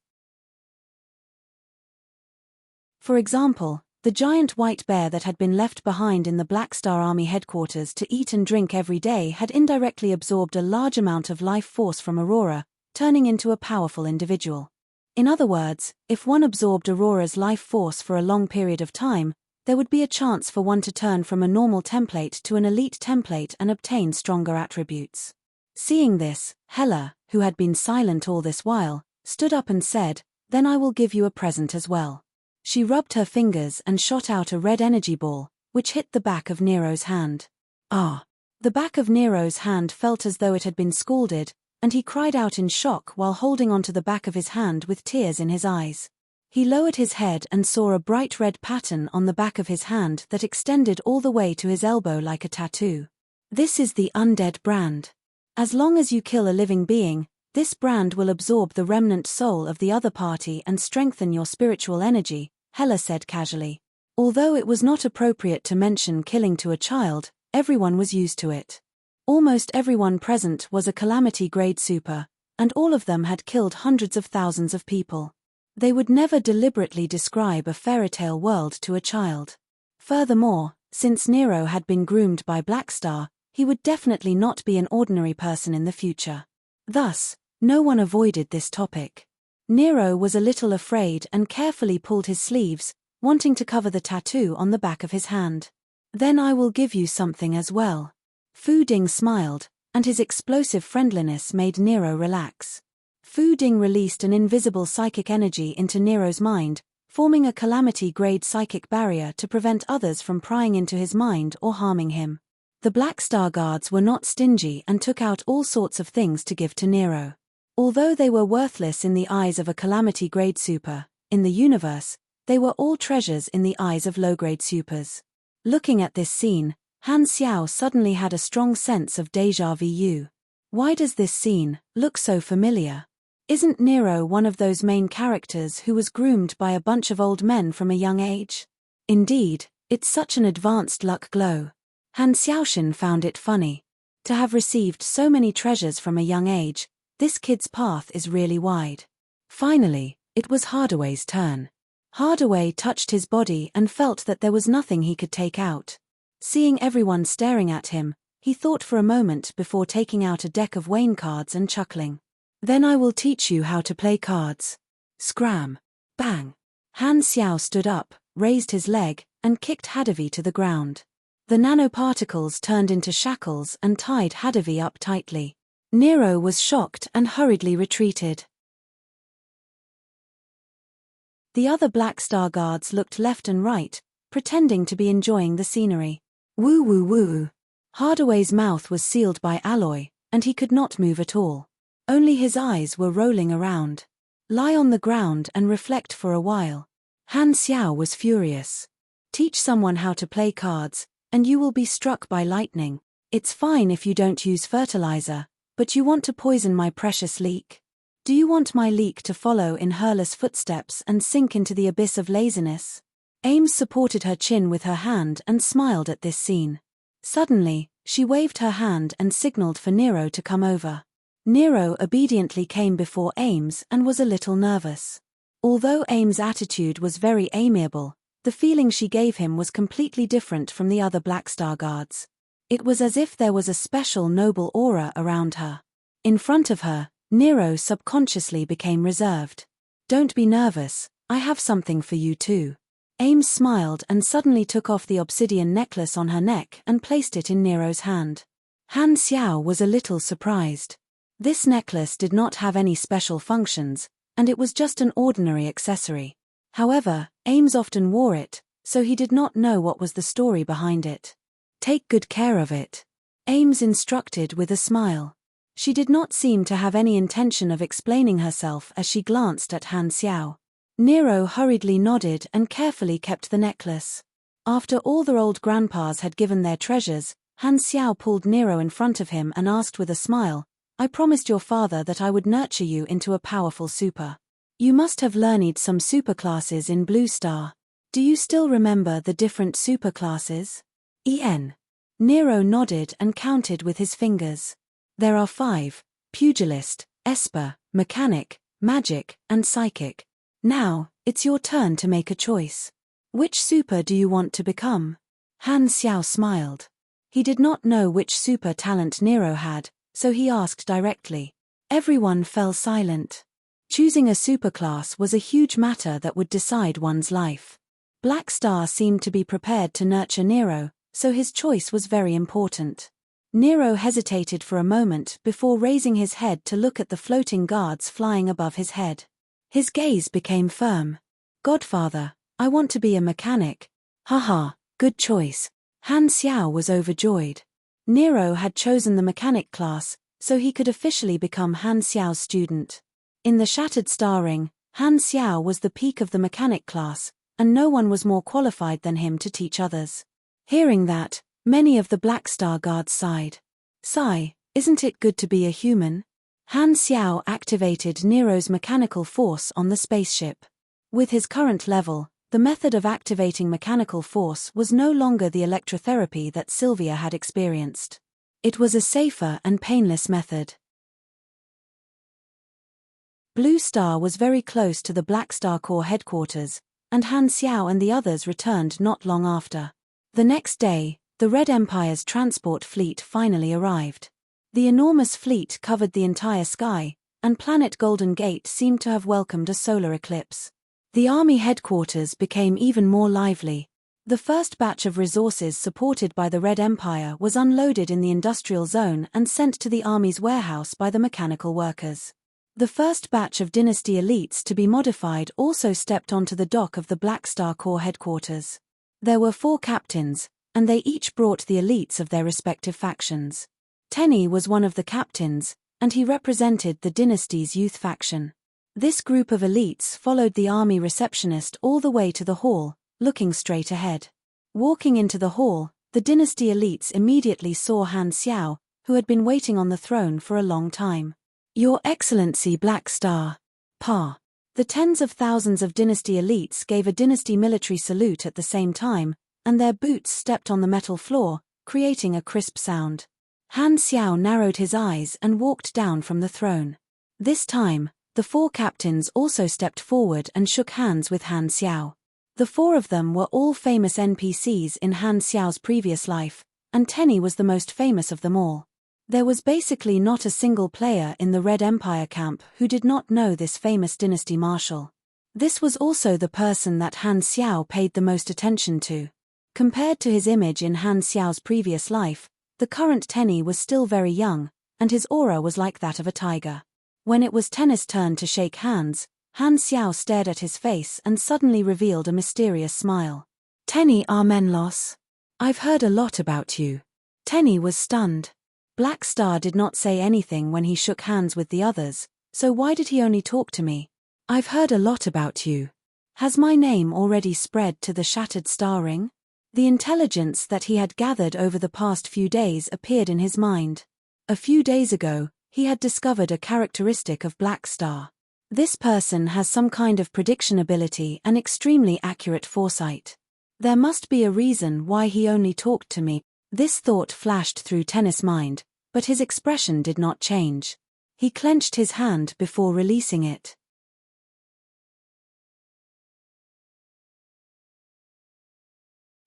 For example, the giant white bear that had been left behind in the Black Star Army headquarters to eat and drink every day had indirectly absorbed a large amount of life force from Aurora, turning into a powerful individual. In other words, if one absorbed Aurora's life force for a long period of time, there would be a chance for one to turn from a normal template to an elite template and obtain stronger attributes. Seeing this, Hela, who had been silent all this while, stood up and said, "Then I will give you a present as well." She rubbed her fingers and shot out a red energy ball, which hit the back of Nero's hand. Ah! The back of Nero's hand felt as though it had been scalded, and he cried out in shock while holding onto the back of his hand with tears in his eyes. He lowered his head and saw a bright red pattern on the back of his hand that extended all the way to his elbow like a tattoo. This is the undead brand. As long as you kill a living being, this brand will absorb the remnant soul of the other party and strengthen your spiritual energy, Hela said casually. Although it was not appropriate to mention killing to a child, everyone was used to it. Almost everyone present was a calamity-grade super, and all of them had killed hundreds of thousands of people. They would never deliberately describe a fairy-tale world to a child. Furthermore, since Nero had been groomed by Black Star, he would definitely not be an ordinary person in the future. Thus, no one avoided this topic. Nero was a little afraid and carefully pulled his sleeves, wanting to cover the tattoo on the back of his hand. "Then I will give you something as well." Fu Ding smiled, and his explosive friendliness made Nero relax. Fu Ding released an invisible psychic energy into Nero's mind, forming a calamity-grade psychic barrier to prevent others from prying into his mind or harming him. The Black Star guards were not stingy and took out all sorts of things to give to Nero. Although they were worthless in the eyes of a calamity-grade super, in the universe, they were all treasures in the eyes of low-grade supers. Looking at this scene, Han Xiao suddenly had a strong sense of déjà vu. Why does this scene look so familiar? Isn't Nero one of those main characters who was groomed by a bunch of old men from a young age? Indeed, it's such an advanced luck glow. Han Xiaoshan found it funny. To have received so many treasures from a young age, this kid's path is really wide. Finally, it was Hardaway's turn. Hardaway touched his body and felt that there was nothing he could take out. Seeing everyone staring at him, he thought for a moment before taking out a deck of Wayne cards and chuckling. Then I will teach you how to play cards. Scram. Bang. Han Xiao stood up, raised his leg, and kicked Hadavi to the ground. The nanoparticles turned into shackles and tied Hadavi up tightly. Nero was shocked and hurriedly retreated. The other Black Star guards looked left and right, pretending to be enjoying the scenery. Woo woo woo. Hardaway's mouth was sealed by alloy, and he could not move at all. Only his eyes were rolling around. Lie on the ground and reflect for a while. Han Xiao was furious. Teach someone how to play cards, and you will be struck by lightning. It's fine if you don't use fertilizer, but you want to poison my precious leek. Do you want my leek to follow in Hurler's footsteps and sink into the abyss of laziness? Ames supported her chin with her hand and smiled at this scene. Suddenly, she waved her hand and signaled for Nero to come over. Nero obediently came before Ames and was a little nervous. Although Ames' attitude was very amiable, the feeling she gave him was completely different from the other Black Star guards. It was as if there was a special noble aura around her. In front of her, Nero subconsciously became reserved. Don't be nervous, I have something for you too. Ames smiled and suddenly took off the obsidian necklace on her neck and placed it in Nero's hand. Han Xiao was a little surprised. This necklace did not have any special functions, and it was just an ordinary accessory. However, Ames often wore it, so he did not know what was the story behind it. Take good care of it, Ames instructed with a smile. She did not seem to have any intention of explaining herself as she glanced at Han Xiao. Nero hurriedly nodded and carefully kept the necklace. After all the old grandpas had given their treasures, Han Xiao pulled Nero in front of him and asked with a smile, I promised your father that I would nurture you into a powerful super. You must have learned some superclasses in Blue Star. Do you still remember the different superclasses? Nero nodded and counted with his fingers. There are 5, Pugilist, Esper, Mechanic, Magic, and Psychic. Now, it's your turn to make a choice. Which super do you want to become? Han Xiao smiled. He did not know which super talent Nero had, so he asked directly. Everyone fell silent. Choosing a superclass was a huge matter that would decide one's life. Black Star seemed to be prepared to nurture Nero, so his choice was very important. Nero hesitated for a moment before raising his head to look at the floating guards flying above his head. His gaze became firm. Godfather, I want to be a mechanic. Haha, good choice. Han Xiao was overjoyed. Nero had chosen the mechanic class, so he could officially become Han Xiao's student. In the Shattered Star Ring, Han Xiao was the peak of the mechanic class, and no one was more qualified than him to teach others. Hearing that, many of the Black Star guards sighed. Sigh, isn't it good to be a human? Han Xiao activated Nero's mechanical force on the spaceship. With his current level, the method of activating mechanical force was no longer the electrotherapy that Sylvia had experienced. It was a safer and painless method. Blue Star was very close to the Black Star Corps headquarters, and Han Xiao and the others returned not long after. The next day, the Red Empire's transport fleet finally arrived. The enormous fleet covered the entire sky, and planet Golden Gate seemed to have welcomed a solar eclipse. The army headquarters became even more lively. The first batch of resources supported by the Red Empire was unloaded in the industrial zone and sent to the army's warehouse by the mechanical workers. The first batch of Dynasty elites to be modified also stepped onto the dock of the Black Star Corps headquarters. There were 4 captains, and they each brought the elites of their respective factions. Tenny was one of the captains, and he represented the Dynasty's youth faction. This group of elites followed the army receptionist all the way to the hall, looking straight ahead. Walking into the hall, the dynasty elites immediately saw Han Xiao, who had been waiting on the throne for a long time. Your Excellency Black Star. Pa. The tens of thousands of dynasty elites gave a dynasty military salute at the same time, and their boots stepped on the metal floor, creating a crisp sound. Han Xiao narrowed his eyes and walked down from the throne. This time, the four captains also stepped forward and shook hands with Han Xiao. The four of them were all famous NPCs in Han Xiao's previous life, and Tenny was the most famous of them all. There was basically not a single player in the Red Empire camp who did not know this famous dynasty marshal. This was also the person that Han Xiao paid the most attention to. Compared to his image in Han Xiao's previous life, the current Tenny was still very young, and his aura was like that of a tiger. When it was Tenny's turn to shake hands, Han Xiao stared at his face and suddenly revealed a mysterious smile. Tenny Armenlos. I've heard a lot about you. Tenny was stunned. Black Star did not say anything when he shook hands with the others, so why did he only talk to me? I've heard a lot about you. Has my name already spread to the Shattered Star Ring? The intelligence that he had gathered over the past few days appeared in his mind. A few days ago, he had discovered a characteristic of Black Star. This person has some kind of prediction ability and extremely accurate foresight. There must be a reason why he only talked to me. This thought flashed through Tenny's mind, but his expression did not change. He clenched his hand before releasing it.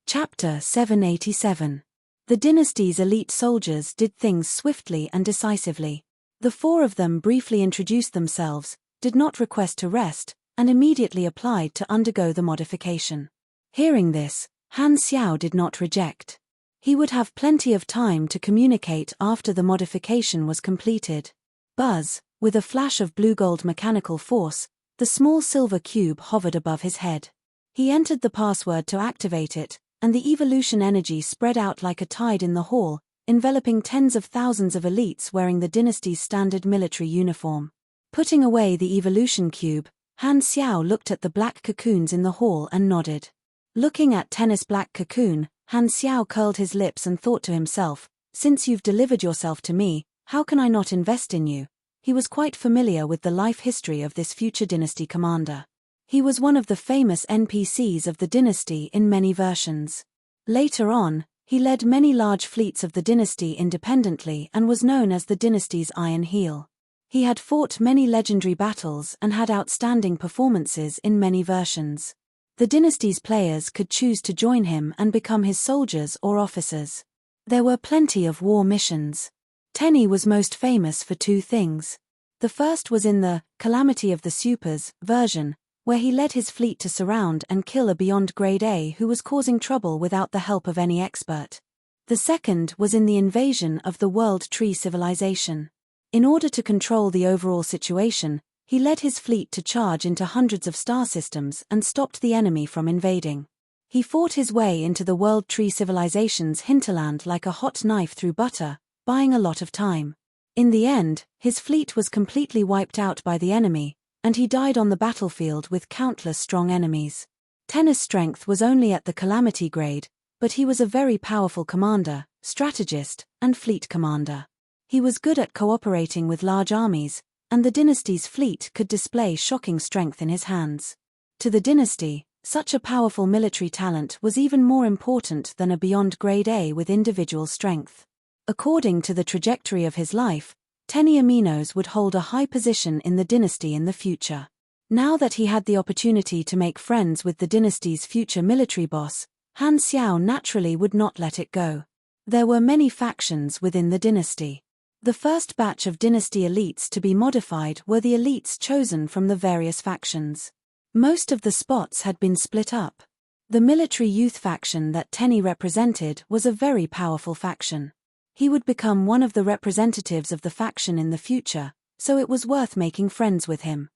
Chapter 787. The dynasty's elite soldiers did things swiftly and decisively. The four of them briefly introduced themselves, did not request to rest, and immediately applied to undergo the modification. Hearing this, Han Xiao did not reject. He would have plenty of time to communicate after the modification was completed. Buzz, with a flash of blue-gold mechanical force, the small silver cube hovered above his head. He entered the password to activate it, and the evolution energy spread out like a tide in the hall, enveloping tens of thousands of elites wearing the dynasty's standard military uniform. Putting away the evolution cube, Han Xiao looked at the black cocoons in the hall and nodded. Looking at Tenny's black cocoon, Han Xiao curled his lips and thought to himself, since you've delivered yourself to me, how can I not invest in you? He was quite familiar with the life history of this future dynasty commander. He was one of the famous NPCs of the dynasty in many versions. Later on, he led many large fleets of the dynasty independently and was known as the dynasty's Iron Heel. He had fought many legendary battles and had outstanding performances in many versions. The dynasty's players could choose to join him and become his soldiers or officers. There were plenty of war missions. Tenny was most famous for two things. The first was in the Calamity of the Supers version, where he led his fleet to surround and kill a Beyond Grade A who was causing trouble without the help of any expert. The second was in the invasion of the World Tree Civilization. In order to control the overall situation, he led his fleet to charge into hundreds of star systems and stopped the enemy from invading. He fought his way into the World Tree Civilization's hinterland like a hot knife through butter, buying a lot of time. In the end, his fleet was completely wiped out by the enemy, and he died on the battlefield with countless strong enemies. Tenny's strength was only at the Calamity grade, but he was a very powerful commander, strategist, and fleet commander. He was good at cooperating with large armies, and the dynasty's fleet could display shocking strength in his hands. To the dynasty, such a powerful military talent was even more important than a Beyond Grade A with individual strength. According to the trajectory of his life, Tenny Aminos would hold a high position in the dynasty in the future. Now that he had the opportunity to make friends with the dynasty's future military boss, Han Xiao naturally would not let it go. There were many factions within the dynasty. The first batch of dynasty elites to be modified were the elites chosen from the various factions. Most of the spots had been split up. The military youth faction that Tenny represented was a very powerful faction. He would become one of the representatives of the faction in the future, so it was worth making friends with him.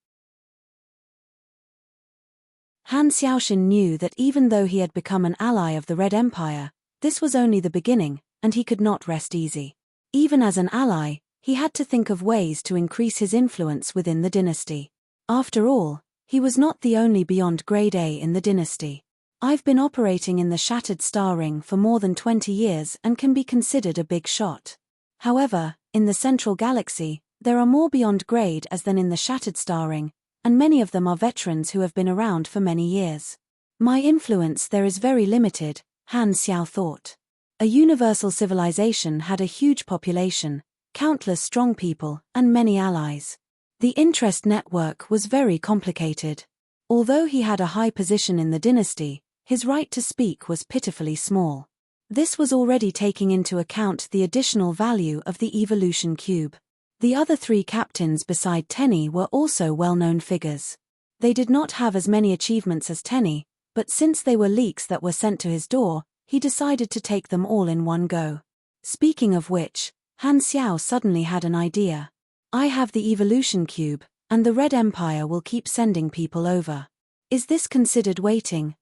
Han Xiaoshan knew that even though he had become an ally of the Red Empire, this was only the beginning, and he could not rest easy. Even as an ally, he had to think of ways to increase his influence within the dynasty. After all, he was not the only Beyond Grade A in the dynasty. I've been operating in the shattered star ring for more than 20 years and can be considered a big shot. However, in the central galaxy, there are more beyond grade as than in the shattered star ring, and many of them are veterans who have been around for many years. My influence there is very limited, Han Xiao thought. A universal civilization had a huge population, countless strong people, and many allies. The interest network was very complicated. Although he had a high position in the dynasty, his right to speak was pitifully small. This was already taking into account the additional value of the evolution cube. The other three captains beside Tenny were also well-known figures. They did not have as many achievements as Tenny, but since they were leaks that were sent to his door, he decided to take them all in one go. Speaking of which, Han Xiao suddenly had an idea. I have the evolution cube, and the Red Empire will keep sending people over. Is this considered waiting?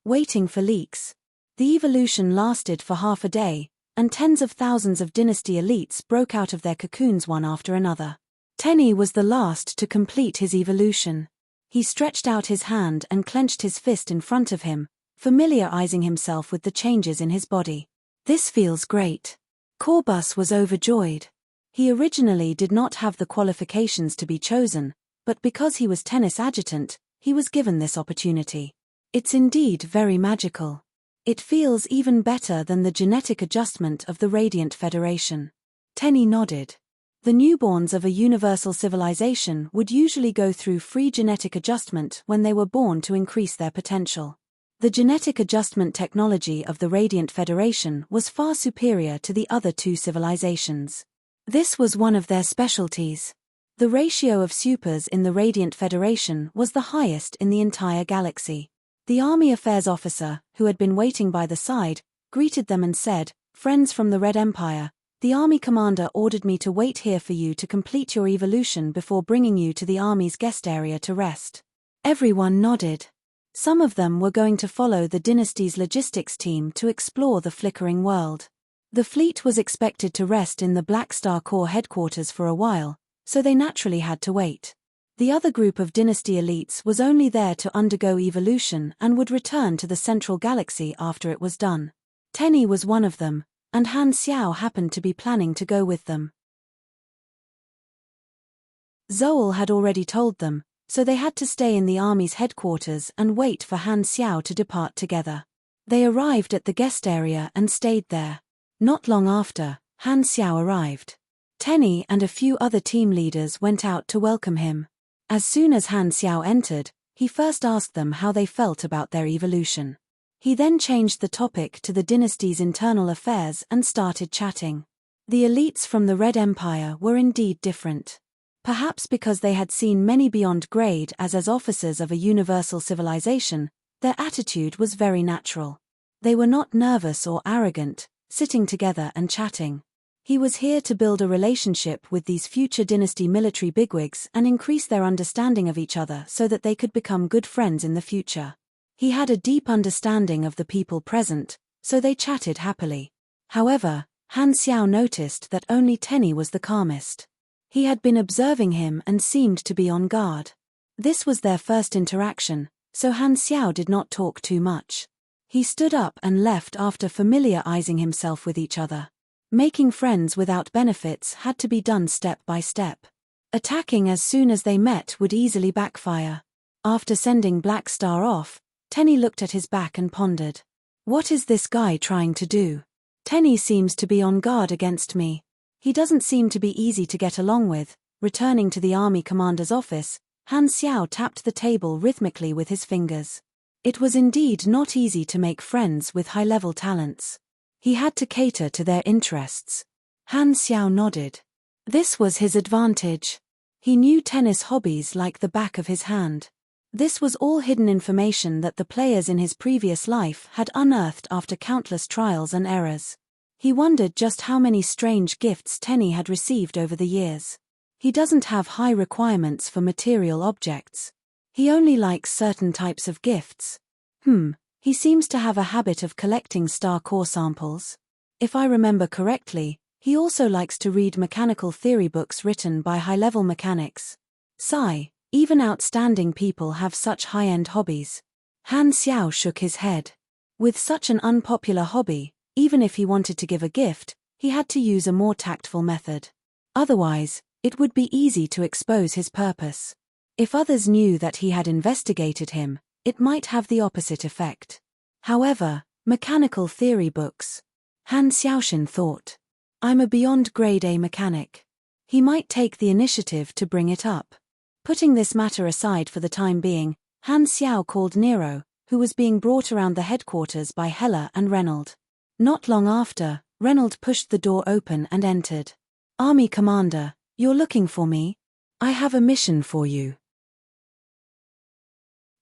Waiting for leaks? The evolution lasted for half a day, and tens of thousands of dynasty elites broke out of their cocoons one after another. Tenny was the last to complete his evolution. He stretched out his hand and clenched his fist in front of him, familiarizing himself with the changes in his body. This feels great. Corbus was overjoyed. He originally did not have the qualifications to be chosen, but because he was tennis adjutant, he was given this opportunity. It's indeed very magical. It feels even better than the genetic adjustment of the Radiant Federation. Tenny nodded. The newborns of a universal civilization would usually go through free genetic adjustment when they were born to increase their potential. The genetic adjustment technology of the Radiant Federation was far superior to the other two civilizations. This was one of their specialties. The ratio of supers in the Radiant Federation was the highest in the entire galaxy. The Army Affairs officer, who had been waiting by the side, greeted them and said, "Friends from the Red Empire, the Army Commander ordered me to wait here for you to complete your evolution before bringing you to the Army's guest area to rest." Everyone nodded. Some of them were going to follow the dynasty's logistics team to explore the flickering world. The fleet was expected to rest in the Black Star Corps headquarters for a while, so they naturally had to wait. The other group of dynasty elites was only there to undergo evolution and would return to the central galaxy after it was done. Tenny was one of them, and Han Xiao happened to be planning to go with them. Zoel had already told them, so they had to stay in the army's headquarters and wait for Han Xiao to depart together. They arrived at the guest area and stayed there. Not long after, Han Xiao arrived. Tenny and a few other team leaders went out to welcome him. As soon as Han Xiao entered, he first asked them how they felt about their evolution. He then changed the topic to the dynasty's internal affairs and started chatting. The elites from the Red Empire were indeed different. Perhaps because they had seen many beyond grade as officers of a universal civilization, their attitude was very natural. They were not nervous or arrogant, sitting together and chatting. He was here to build a relationship with these future dynasty military bigwigs and increase their understanding of each other so that they could become good friends in the future. He had a deep understanding of the people present, so they chatted happily. However, Han Xiao noticed that only Tenny was the calmest. He had been observing him and seemed to be on guard. This was their first interaction, so Han Xiao did not talk too much. He stood up and left after familiarizing himself with each other. Making friends without benefits had to be done step by step. Attacking as soon as they met would easily backfire. After sending Black Star off, Tenny looked at his back and pondered. What is this guy trying to do? Tenny seems to be on guard against me. He doesn't seem to be easy to get along with. Returning to the army commander's office, Han Xiao tapped the table rhythmically with his fingers. It was indeed not easy to make friends with high-level talents. He had to cater to their interests. Han Xiao nodded. This was his advantage. He knew tennis hobbies like the back of his hand. This was all hidden information that the players in his previous life had unearthed after countless trials and errors. He wondered just how many strange gifts Tenny had received over the years. He doesn't have high requirements for material objects. He only likes certain types of gifts. He seems to have a habit of collecting star core samples. If I remember correctly, he also likes to read mechanical theory books written by high-level mechanics. Sigh, even outstanding people have such high-end hobbies. Han Xiao shook his head. With such an unpopular hobby, even if he wanted to give a gift, he had to use a more tactful method. Otherwise, it would be easy to expose his purpose. If others knew that he had investigated him, it might have the opposite effect. However, mechanical theory books. Han Xiaoshan thought. I'm a beyond grade A mechanic. He might take the initiative to bring it up. Putting this matter aside for the time being, Han Xiao called Nero, who was being brought around the headquarters by Hella and Reynold. Not long after, Reynold pushed the door open and entered. Army Commander, you're looking for me? I have a mission for you.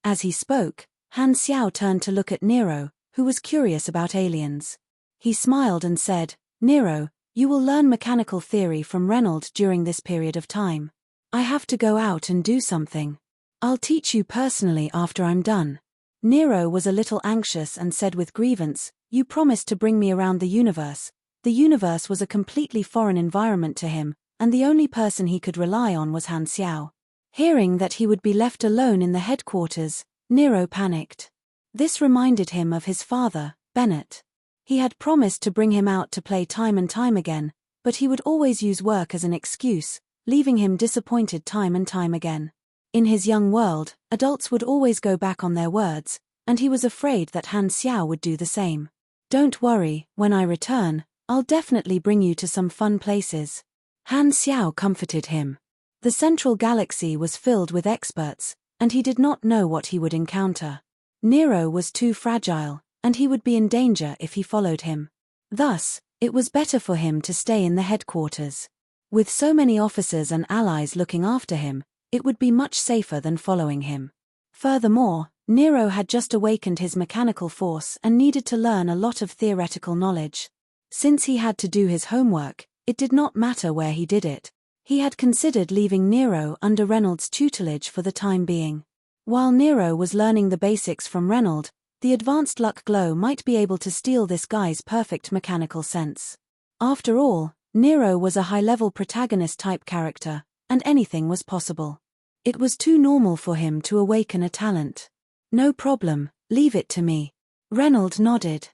As he spoke, Han Xiao turned to look at Nero, who was curious about aliens. He smiled and said, Nero, you will learn mechanical theory from Reynold during this period of time. I have to go out and do something. I'll teach you personally after I'm done. Nero was a little anxious and said with grievance, You promised to bring me around the universe. The universe was a completely foreign environment to him, and the only person he could rely on was Han Xiao. Hearing that he would be left alone in the headquarters, Nero panicked. This reminded him of his father, Bennett. He had promised to bring him out to play time and time again, but he would always use work as an excuse, leaving him disappointed time and time again. In his young world, adults would always go back on their words, and he was afraid that Han Xiao would do the same. Don't worry, when I return, I'll definitely bring you to some fun places. Han Xiao comforted him. The central galaxy was filled with experts, and he did not know what he would encounter. Nero was too fragile, and he would be in danger if he followed him. Thus, it was better for him to stay in the headquarters. With so many officers and allies looking after him, it would be much safer than following him. Furthermore, Nero had just awakened his mechanical force and needed to learn a lot of theoretical knowledge. Since he had to do his homework, it did not matter where he did it. He had considered leaving Nero under Reynold's tutelage for the time being. While Nero was learning the basics from Reynold, the advanced luck glow might be able to steal this guy's perfect mechanical sense. After all, Nero was a high-level protagonist-type character, and anything was possible. It was too normal for him to awaken a talent. No problem, leave it to me. Reynold nodded.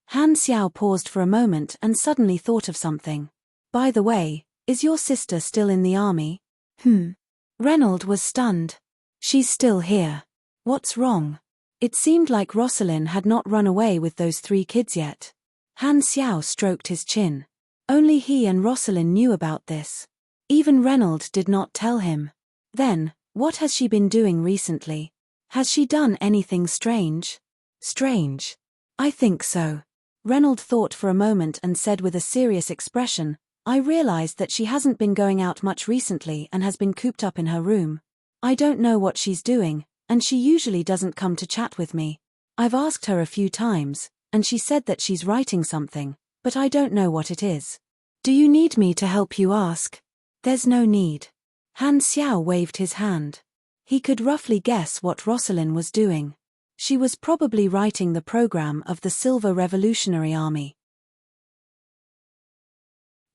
Han Xiao paused for a moment and suddenly thought of something. By the way, is your sister still in the army? Reynold was stunned. She's still here. What's wrong? It seemed like Rosalind had not run away with those 3 kids yet. Han Xiao stroked his chin. Only he and Rosalind knew about this. Even Reynold did not tell him. Then, what has she been doing recently? Has she done anything strange? Strange? I think so. Reynold thought for a moment and said with a serious expression, I realized that she hasn't been going out much recently and has been cooped up in her room. I don't know what she's doing, and she usually doesn't come to chat with me. I've asked her a few times, and she said that she's writing something, but I don't know what it is. Do you need me to help you ask? There's no need. Han Xiao waved his hand. He could roughly guess what Rosalind was doing. She was probably writing the program of the Silver Revolutionary Army.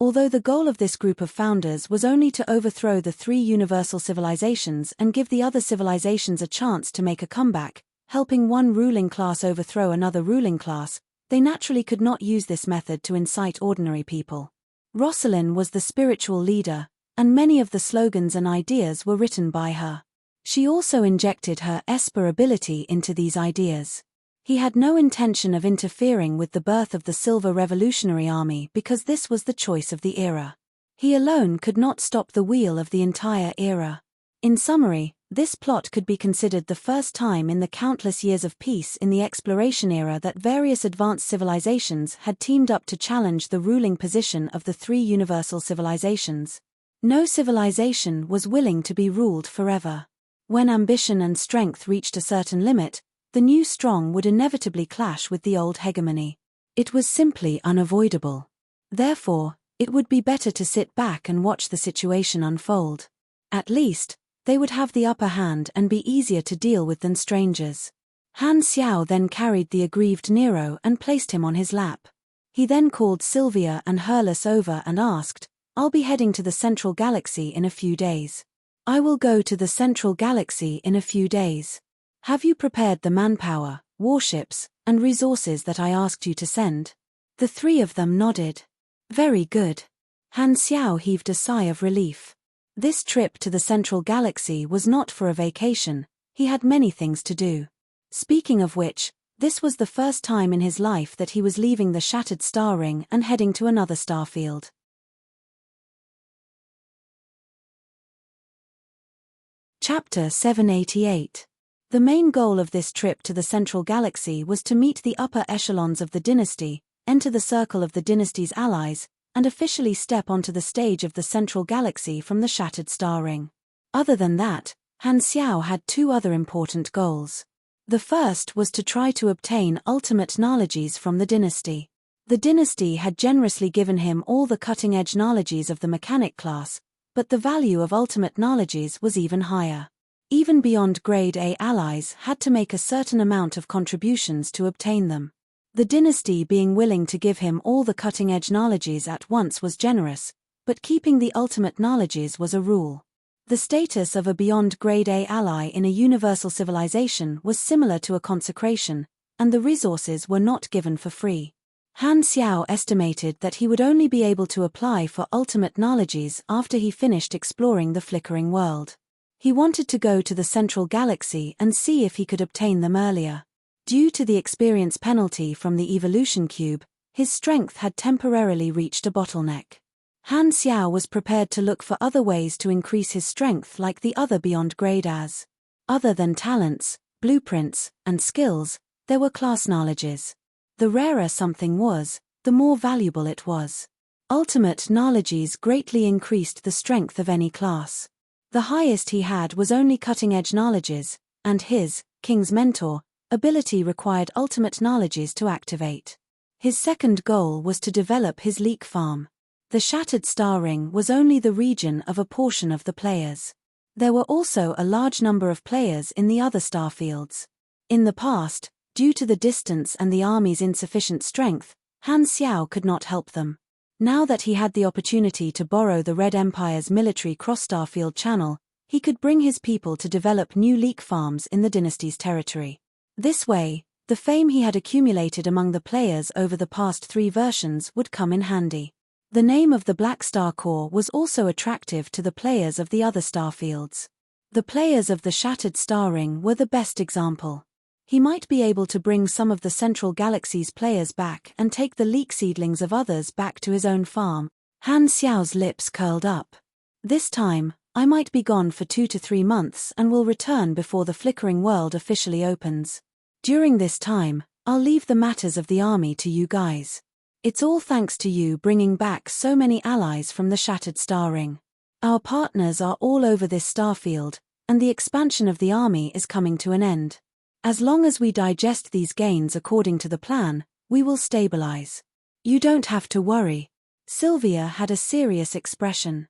Although the goal of this group of founders was only to overthrow the 3 universal civilizations and give the other civilizations a chance to make a comeback, helping one ruling class overthrow another ruling class, they naturally could not use this method to incite ordinary people. Rosalind was the spiritual leader, and many of the slogans and ideas were written by her. She also injected her Esper ability into these ideas. He had no intention of interfering with the birth of the Silver Revolutionary Army because this was the choice of the era. He alone could not stop the wheel of the entire era. In summary, this plot could be considered the first time in the countless years of peace in the exploration era that various advanced civilizations had teamed up to challenge the ruling position of the 3 universal civilizations. No civilization was willing to be ruled forever. When ambition and strength reached a certain limit, the new strong would inevitably clash with the old hegemony. It was simply unavoidable. Therefore, it would be better to sit back and watch the situation unfold. At least, they would have the upper hand and be easier to deal with than strangers. Han Xiao then carried the aggrieved Nero and placed him on his lap. He then called Sylvia and Hurlus over and asked, I'll be heading to the Central Galaxy in a few days. I will go to the Central Galaxy in a few days. Have you prepared the manpower, warships, and resources that I asked you to send? The three of them nodded. Very good. Han Xiao heaved a sigh of relief. This trip to the Central Galaxy was not for a vacation, he had many things to do. Speaking of which, this was the first time in his life that he was leaving the shattered star ring and heading to another starfield. Chapter 788. The main goal of this trip to the Central Galaxy was to meet the upper echelons of the dynasty, enter the circle of the dynasty's allies, and officially step onto the stage of the Central Galaxy from the shattered star ring. Other than that, Han Xiao had two other important goals. The first was to try to obtain ultimate knowledges from the dynasty. The dynasty had generously given him all the cutting-edge knowledges of the mechanic class, but the value of ultimate knowledges was even higher. Even beyond Grade A allies had to make a certain amount of contributions to obtain them. The dynasty being willing to give him all the cutting-edge knowledges at once was generous, but keeping the ultimate knowledges was a rule. The status of a beyond Grade A ally in a universal civilization was similar to a consecration, and the resources were not given for free. Han Xiao estimated that he would only be able to apply for ultimate knowledges after he finished exploring the flickering world. He wanted to go to the Central Galaxy and see if he could obtain them earlier. Due to the experience penalty from the evolution cube, his strength had temporarily reached a bottleneck. Han Xiao was prepared to look for other ways to increase his strength like the other beyond grade As. Other than talents, blueprints, and skills, there were class knowledges. The rarer something was, the more valuable it was. Ultimate knowledges greatly increased the strength of any class. The highest he had was only cutting-edge knowledges, and his, King's Mentor, ability required ultimate knowledges to activate. His second goal was to develop his leak farm. The Shattered Star Ring was only the region of a portion of the players. There were also a large number of players in the other starfields. In the past, due to the distance and the army's insufficient strength, Han Xiao could not help them. Now that he had the opportunity to borrow the Red Empire's military cross-starfield channel, he could bring his people to develop new leak farms in the dynasty's territory. This way, the fame he had accumulated among the players over the past 3 versions would come in handy. The name of the Black Star Corps was also attractive to the players of the other starfields. The players of the Shattered Star Ring were the best example. He might be able to bring some of the Central Galaxy's players back and take the leak seedlings of others back to his own farm. Han Xiao's lips curled up. This time, I might be gone for 2 to 3 months and will return before the flickering world officially opens. During this time, I'll leave the matters of the army to you guys. It's all thanks to you bringing back so many allies from the Shattered Star Ring. Our partners are all over this starfield, and the expansion of the army is coming to an end. As long as we digest these gains according to the plan, we will stabilize. You don't have to worry. Sylvia had a serious expression.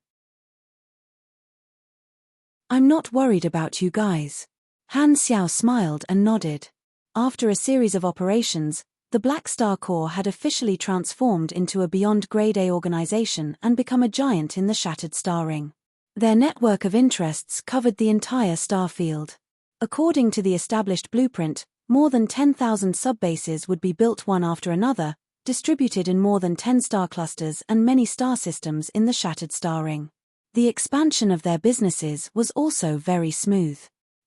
I'm not worried about you guys. Han Xiao smiled and nodded. After a series of operations, the Black Star Corps had officially transformed into a beyond Grade A organization and become a giant in the Shattered Star Ring. Their network of interests covered the entire starfield. According to the established blueprint, more than 10,000 subbases would be built one after another, distributed in more than 10 star clusters and many star systems in the Shattered Star Ring. The expansion of their businesses was also very smooth.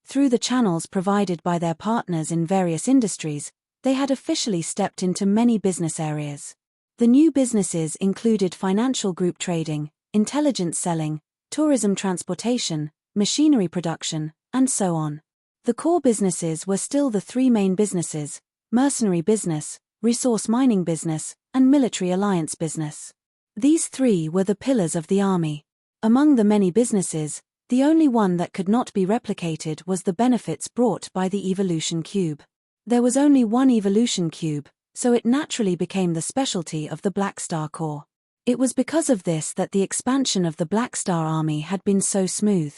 Through the channels provided by their partners in various industries, they had officially stepped into many business areas. The new businesses included financial group trading, intelligence selling, tourism transportation, machinery production, and so on. The core businesses were still the 3 main businesses: mercenary business, resource mining business, and military alliance business. These 3 were the pillars of the army. Among the many businesses, the only one that could not be replicated was the benefits brought by the evolution cube. There was only one evolution cube, so it naturally became the specialty of the Black Star Corps. It was because of this that the expansion of the Black Star Army had been so smooth.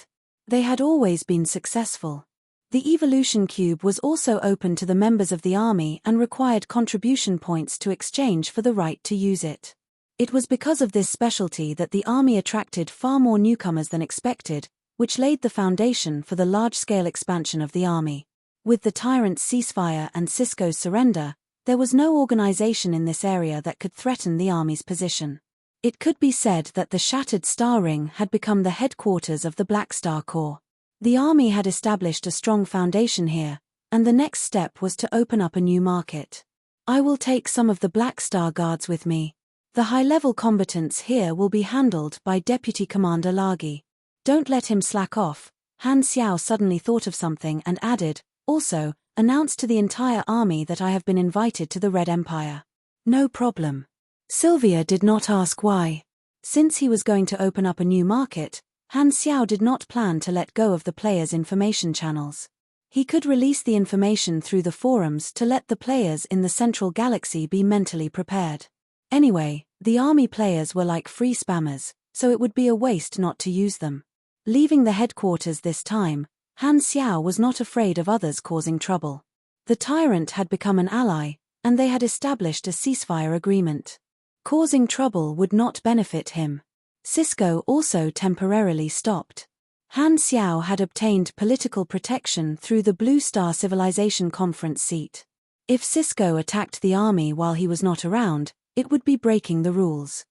They had always been successful. The evolution cube was also open to the members of the army and required contribution points to exchange for the right to use it. It was because of this specialty that the army attracted far more newcomers than expected, which laid the foundation for the large-scale expansion of the army. With the tyrant's ceasefire and Sisko's surrender, there was no organization in this area that could threaten the army's position. It could be said that the shattered star ring had become the headquarters of the Black Star Corps. The army had established a strong foundation here, and the next step was to open up a new market. I will take some of the Black Star Guards with me. The high-level combatants here will be handled by Deputy Commander Lagi. Don't let him slack off. Han Xiao suddenly thought of something and added, also, announce to the entire army that I have been invited to the Red Empire. No problem. Sylvia did not ask why. Since he was going to open up a new market, Han Xiao did not plan to let go of the players' information channels. He could release the information through the forums to let the players in the Central Galaxy be mentally prepared. Anyway, the army players were like free spammers, so it would be a waste not to use them. Leaving the headquarters this time, Han Xiao was not afraid of others causing trouble. The tyrant had become an ally, and they had established a ceasefire agreement. Causing trouble would not benefit him. Sisko also temporarily stopped. Han Xiao had obtained political protection through the Blue Star Civilization Conference seat. If Sisko attacked the army while he was not around, it would be breaking the rules.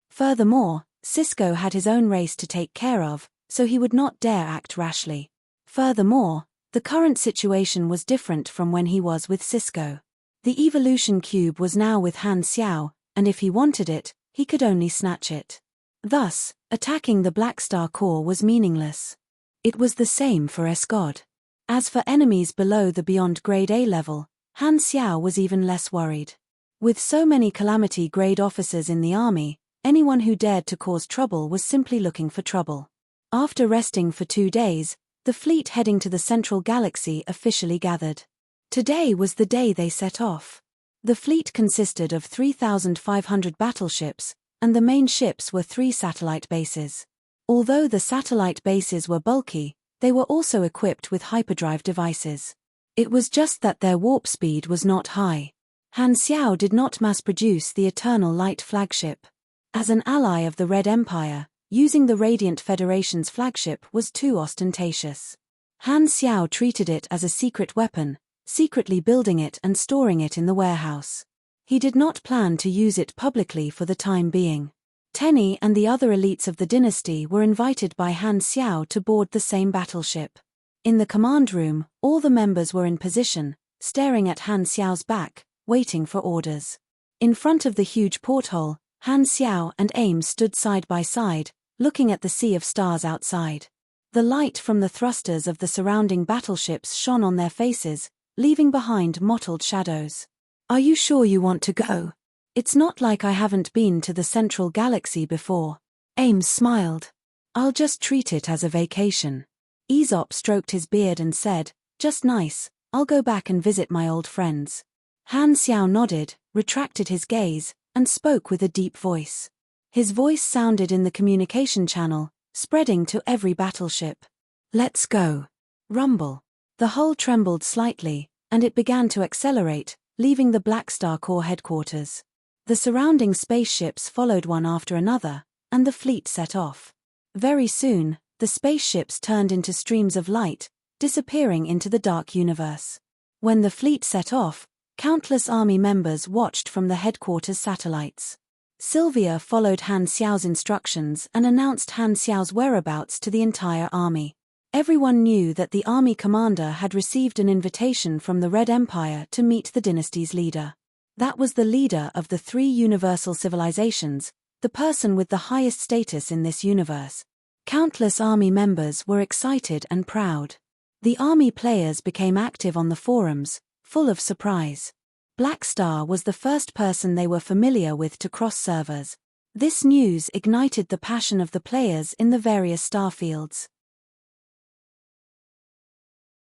Furthermore, Sisko had his own race to take care of, so he would not dare act rashly. Furthermore, the current situation was different from when he was with Sisko. The evolution cube was now with Han Xiao, and if he wanted it, he could only snatch it. Thus, attacking the Black Star Corps was meaningless. It was the same for Escod. As for enemies below the Beyond Grade A level, Han Xiao was even less worried. With so many Calamity Grade officers in the army, anyone who dared to cause trouble was simply looking for trouble. After resting for 2 days, the fleet heading to the Central Galaxy officially gathered. Today was the day they set off. The fleet consisted of 3,500 battleships, and the main ships were 3 satellite bases. Although the satellite bases were bulky, they were also equipped with hyperdrive devices. It was just that their warp speed was not high. Han Xiao did not mass-produce the Eternal Light flagship. As an ally of the Red Empire, using the Radiant Federation's flagship was too ostentatious. Han Xiao treated it as a secret weapon, secretly building it and storing it in the warehouse. He did not plan to use it publicly for the time being. Tenny and the other elites of the dynasty were invited by Han Xiao to board the same battleship. In the command room, all the members were in position, staring at Han Xiao's back, waiting for orders. In front of the huge porthole, Han Xiao and Ames stood side by side, looking at the sea of stars outside. The light from the thrusters of the surrounding battleships shone on their faces, leaving behind mottled shadows. Are you sure you want to go? It's not like I haven't been to the Central Galaxy before. Ames smiled. I'll just treat it as a vacation. Aesop stroked his beard and said, just nice, I'll go back and visit my old friends. Han Xiao nodded, retracted his gaze, and spoke with a deep voice. His voice sounded in the communication channel, spreading to every battleship. Let's go. Rumble. The hull trembled slightly, and it began to accelerate, leaving the Black Star Corps headquarters. The surrounding spaceships followed one after another, and the fleet set off. Very soon, the spaceships turned into streams of light, disappearing into the dark universe. When the fleet set off, countless army members watched from the headquarters satellites. Sylvia followed Han Xiao's instructions and announced Han Xiao's whereabouts to the entire army. Everyone knew that the army commander had received an invitation from the Red Empire to meet the dynasty's leader. That was the leader of the 3 universal civilizations, the person with the highest status in this universe. Countless army members were excited and proud. The army players became active on the forums, full of surprise. Black Star was the first person they were familiar with to cross servers. This news ignited the passion of the players in the various starfields.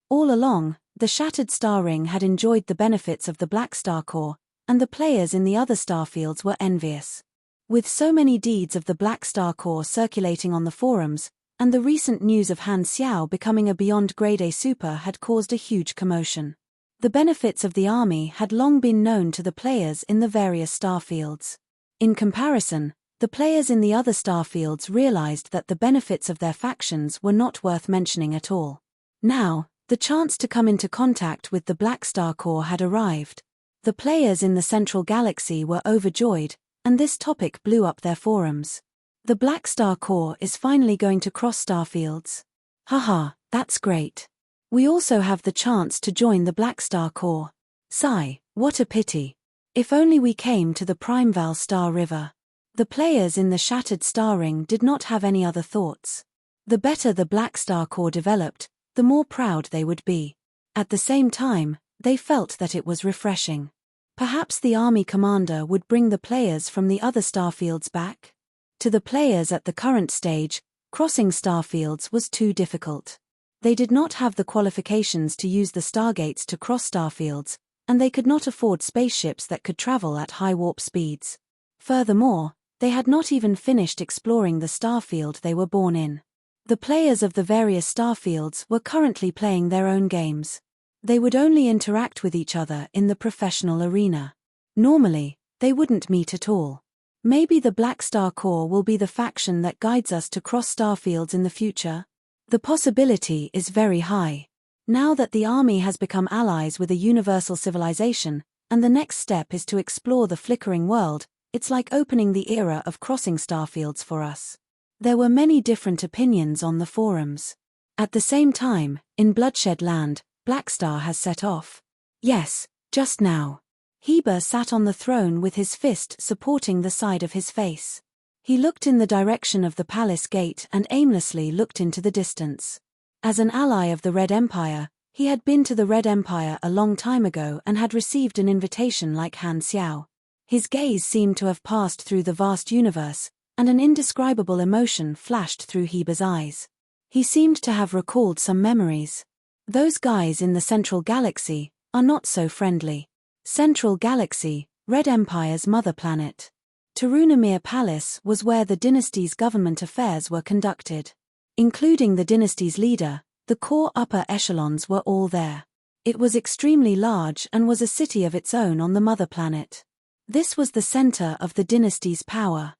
All along, the Shattered Star Ring had enjoyed the benefits of the Black Star Corps, and the players in the other starfields were envious. With so many deeds of the Black Star Corps circulating on the forums, and the recent news of Han Xiao becoming a Beyond Grade A super had caused a huge commotion. The benefits of the army had long been known to the players in the various starfields. In comparison, The players in the other starfields realized that the benefits of their factions were not worth mentioning at all. Now, the chance to come into contact with the Black Star Core had arrived. The players in the central galaxy were overjoyed, and this topic blew up their forums. The Black Star Core is finally going to cross starfields. Haha, that's great. We also have the chance to join the Black Star Core. Sigh, what a pity. If only we came to the Primeval Star River. The players in the Shattered Star Ring did not have any other thoughts. The better the Black Star Core developed, the more proud they would be. At the same time, they felt that it was refreshing. Perhaps the army commander would bring the players from the other starfields back? To the players at the current stage, crossing starfields was too difficult. They did not have the qualifications to use the stargates to cross starfields, and they could not afford spaceships that could travel at high warp speeds. Furthermore, they had not even finished exploring the starfield they were born in. The players of the various starfields were currently playing their own games. They would only interact with each other in the professional arena. Normally, they wouldn't meet at all. Maybe the Black Star Core will be the faction that guides us to cross starfields in the future? The possibility is very high. Now that the army has become allies with a universal civilization, and the next step is to explore the flickering world, it's like opening the era of crossing starfields for us. There were many different opinions on the forums. At the same time, in Bloodshed Land, Blackstar has set off. Yes, just now. Heber sat on the throne with his fist supporting the side of his face. He looked in the direction of the palace gate and aimlessly looked into the distance. As an ally of the Red Empire, he had been to the Red Empire a long time ago and had received an invitation like Han Xiao. His gaze seemed to have passed through the vast universe, and an indescribable emotion flashed through Heber's eyes. He seemed to have recalled some memories. Those guys in the Central Galaxy are not so friendly. Central Galaxy, Red Empire's mother planet. Tarunamir Palace was where the dynasty's government affairs were conducted. Including the dynasty's leader, the core upper echelons were all there. It was extremely large and was a city of its own on the mother planet. This was the center of the dynasty's power.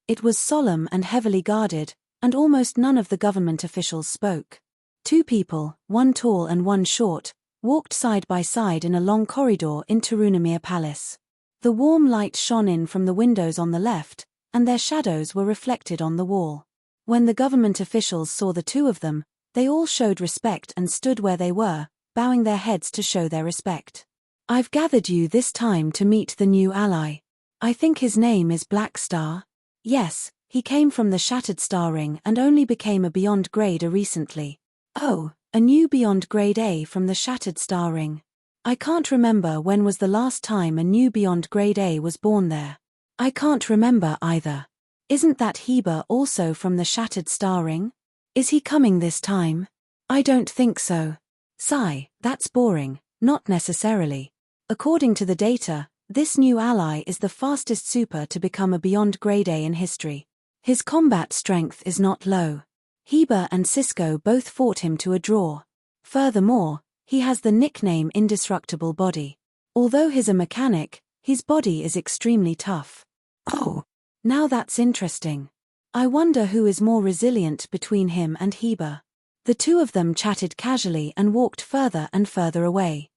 It was solemn and heavily guarded, and almost none of the government officials spoke. Two people, one tall and one short, walked side by side in a long corridor in Tarunamir Palace. The warm light shone in from the windows on the left, and their shadows were reflected on the wall. When the government officials saw the two of them, they all showed respect and stood where they were, bowing their heads to show their respect. I've gathered you this time to meet the new ally. I think his name is Black Star. Yes, he came from the Shattered Star Ring and only became a Beyond Grade A recently. Oh, a new Beyond Grade A from the Shattered Star Ring. I can't remember when was the last time a new Beyond Grade A was born there. I can't remember either. Isn't that Heber also from the Shattered Star Ring? Is he coming this time? I don't think so. Sigh, that's boring, not necessarily. According to the data, this new ally is the fastest super to become a Beyond Grade A in history. His combat strength is not low. Heber and Cisco both fought him to a draw. Furthermore, he has the nickname Indestructible Body. Although he's a mechanic, his body is extremely tough. Oh, now that's interesting. I wonder who is more resilient between him and Heber. The two of them chatted casually and walked further and further away.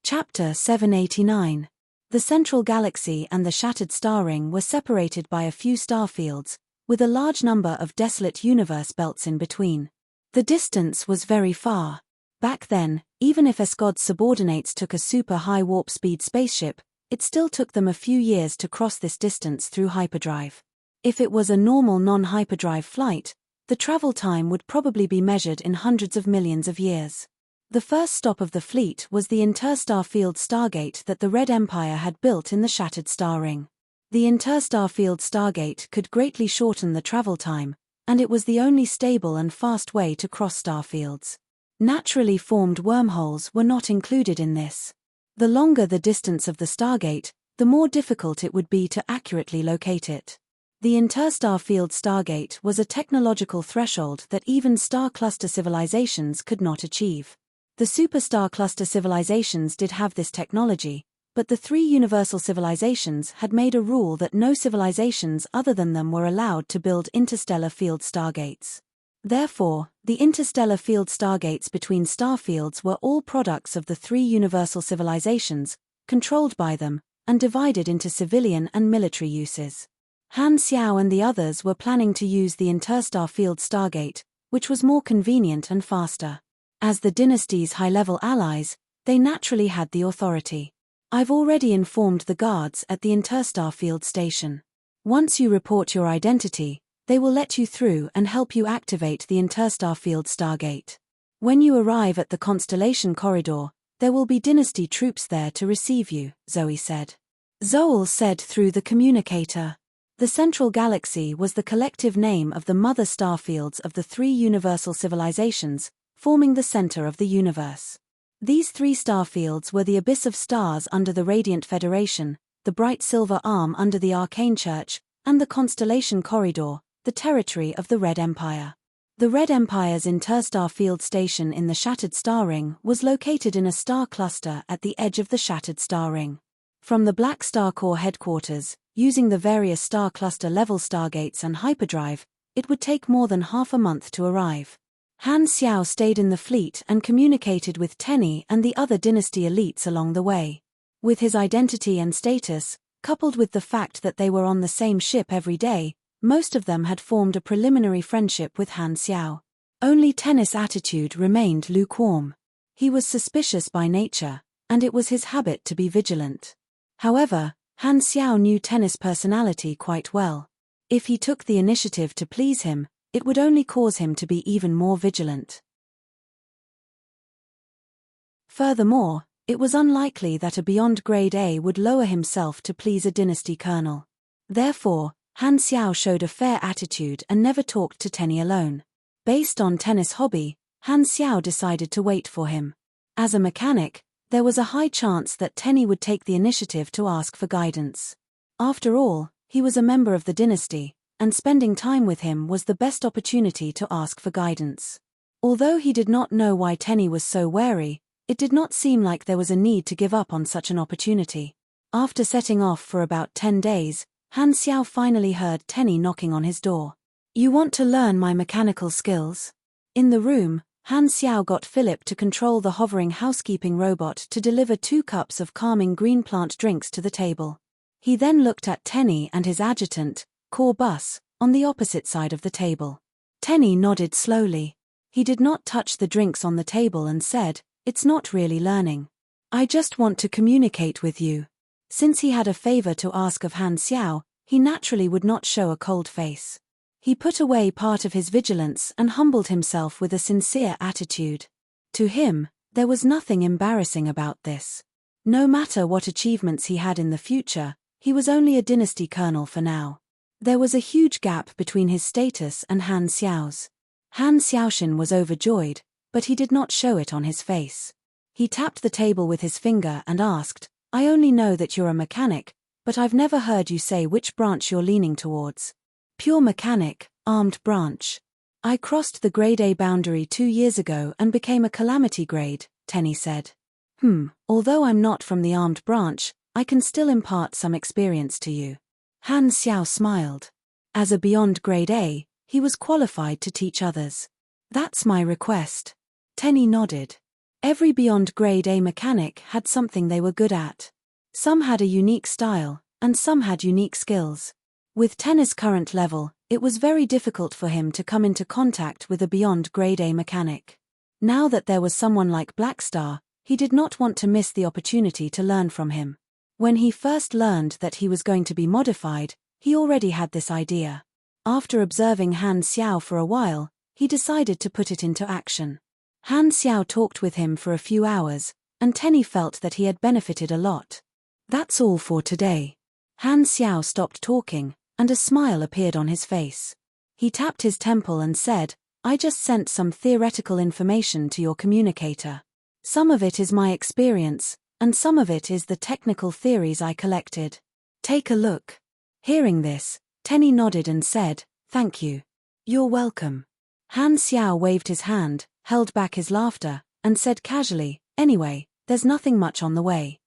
Chapter 789. The Central Galaxy and the Shattered Star Ring were separated by a few starfields, with a large number of desolate universe belts in between. The distance was very far. Back then, even if Escod's subordinates took a super high warp speed spaceship, it still took them a few years to cross this distance through hyperdrive. If it was a normal non-hyperdrive flight, the travel time would probably be measured in hundreds of millions of years. The first stop of the fleet was the Interstarfield Stargate that the Red Empire had built in the Shattered Star Ring. The Interstarfield Stargate could greatly shorten the travel time, and it was the only stable and fast way to cross starfields. Naturally formed wormholes were not included in this. The longer the distance of the Stargate, the more difficult it would be to accurately locate it. The Interstarfield Stargate was a technological threshold that even star cluster civilizations could not achieve. The superstar cluster civilizations did have this technology, but the three universal civilizations had made a rule that no civilizations other than them were allowed to build interstellar field stargates. Therefore, the interstellar field stargates between starfields were all products of the three universal civilizations, controlled by them, and divided into civilian and military uses. Han Xiao and the others were planning to use the interstar field stargate, which was more convenient and faster. As the dynasty's high-level allies, they naturally had the authority. I've already informed the guards at the interstar field station. Once you report your identity, they will let you through and help you activate the interstar field stargate. When you arrive at the constellation corridor, there will be dynasty troops there to receive you, Zoe said. Zoel said through the communicator. The Central Galaxy was the collective name of the mother starfields of the three universal civilizations, forming the center of the universe. These three starfields were the abyss of stars under the Radiant Federation, the bright silver arm under the Arcane Church, and the constellation corridor, the territory of the Red Empire. The Red Empire's interstar field station in the Shattered Star Ring was located in a star cluster at the edge of the Shattered Star Ring. From the Black Star Core headquarters, using the various star cluster level stargates and hyperdrive, it would take more than half a month to arrive. Han Xiao stayed in the fleet and communicated with Tenny and the other dynasty elites along the way. With his identity and status, coupled with the fact that they were on the same ship every day, most of them had formed a preliminary friendship with Han Xiao. Only Tenny's attitude remained lukewarm. He was suspicious by nature, and it was his habit to be vigilant. However, Han Xiao knew Tenny's personality quite well. If he took the initiative to please him, it would only cause him to be even more vigilant. Furthermore, it was unlikely that a Beyond Grade A would lower himself to please a dynasty colonel. Therefore, Han Xiao showed a fair attitude and never talked to Tenny alone. Based on Tenny's hobby, Han Xiao decided to wait for him. As a mechanic, there was a high chance that Tenny would take the initiative to ask for guidance. After all, he was a member of the dynasty, and spending time with him was the best opportunity to ask for guidance. Although he did not know why Tenny was so wary, it did not seem like there was a need to give up on such an opportunity. After setting off for about 10 days, Han Xiao finally heard Tenny knocking on his door. "You want to learn my mechanical skills?" In the room, Han Xiao got Philip to control the hovering housekeeping robot to deliver 2 cups of calming green plant drinks to the table. He then looked at Tenny and his adjutant, Core Bus, on the opposite side of the table. Tenny nodded slowly. He did not touch the drinks on the table and said, "It's not really learning. I just want to communicate with you." Since he had a favor to ask of Han Xiao, he naturally would not show a cold face. He put away part of his vigilance and humbled himself with a sincere attitude. To him, there was nothing embarrassing about this. No matter what achievements he had in the future, he was only a dynasty colonel for now. There was a huge gap between his status and Han Xiao's. Han Xiaoshin was overjoyed, but he did not show it on his face. He tapped the table with his finger and asked, "I only know that you're a mechanic, but I've never heard you say which branch you're leaning towards." "Pure mechanic, armed branch. I crossed the grade A boundary 2 years ago and became a calamity grade," Tenny said. Although I'm not from the armed branch, I can still impart some experience to you." Han Xiao smiled. As a Beyond Grade A, he was qualified to teach others. "That's my request." Tenny nodded. Every Beyond Grade A mechanic had something they were good at. Some had a unique style, and some had unique skills. With Tenny's current level, it was very difficult for him to come into contact with a Beyond Grade A mechanic. Now that there was someone like Blackstar, he did not want to miss the opportunity to learn from him. When he first learned that he was going to be modified, he already had this idea. After observing Han Xiao for a while, he decided to put it into action. Han Xiao talked with him for a few hours, and Tenny felt that he had benefited a lot. "That's all for today." Han Xiao stopped talking, and a smile appeared on his face. He tapped his temple and said, "I just sent some theoretical information to your communicator. Some of it is my experience, and some of it is the technical theories I collected. Take a look." Hearing this, Tenny nodded and said, "Thank you." "You're welcome." Han Xiao waved his hand, held back his laughter, and said casually, "Anyway, there's nothing much on the way.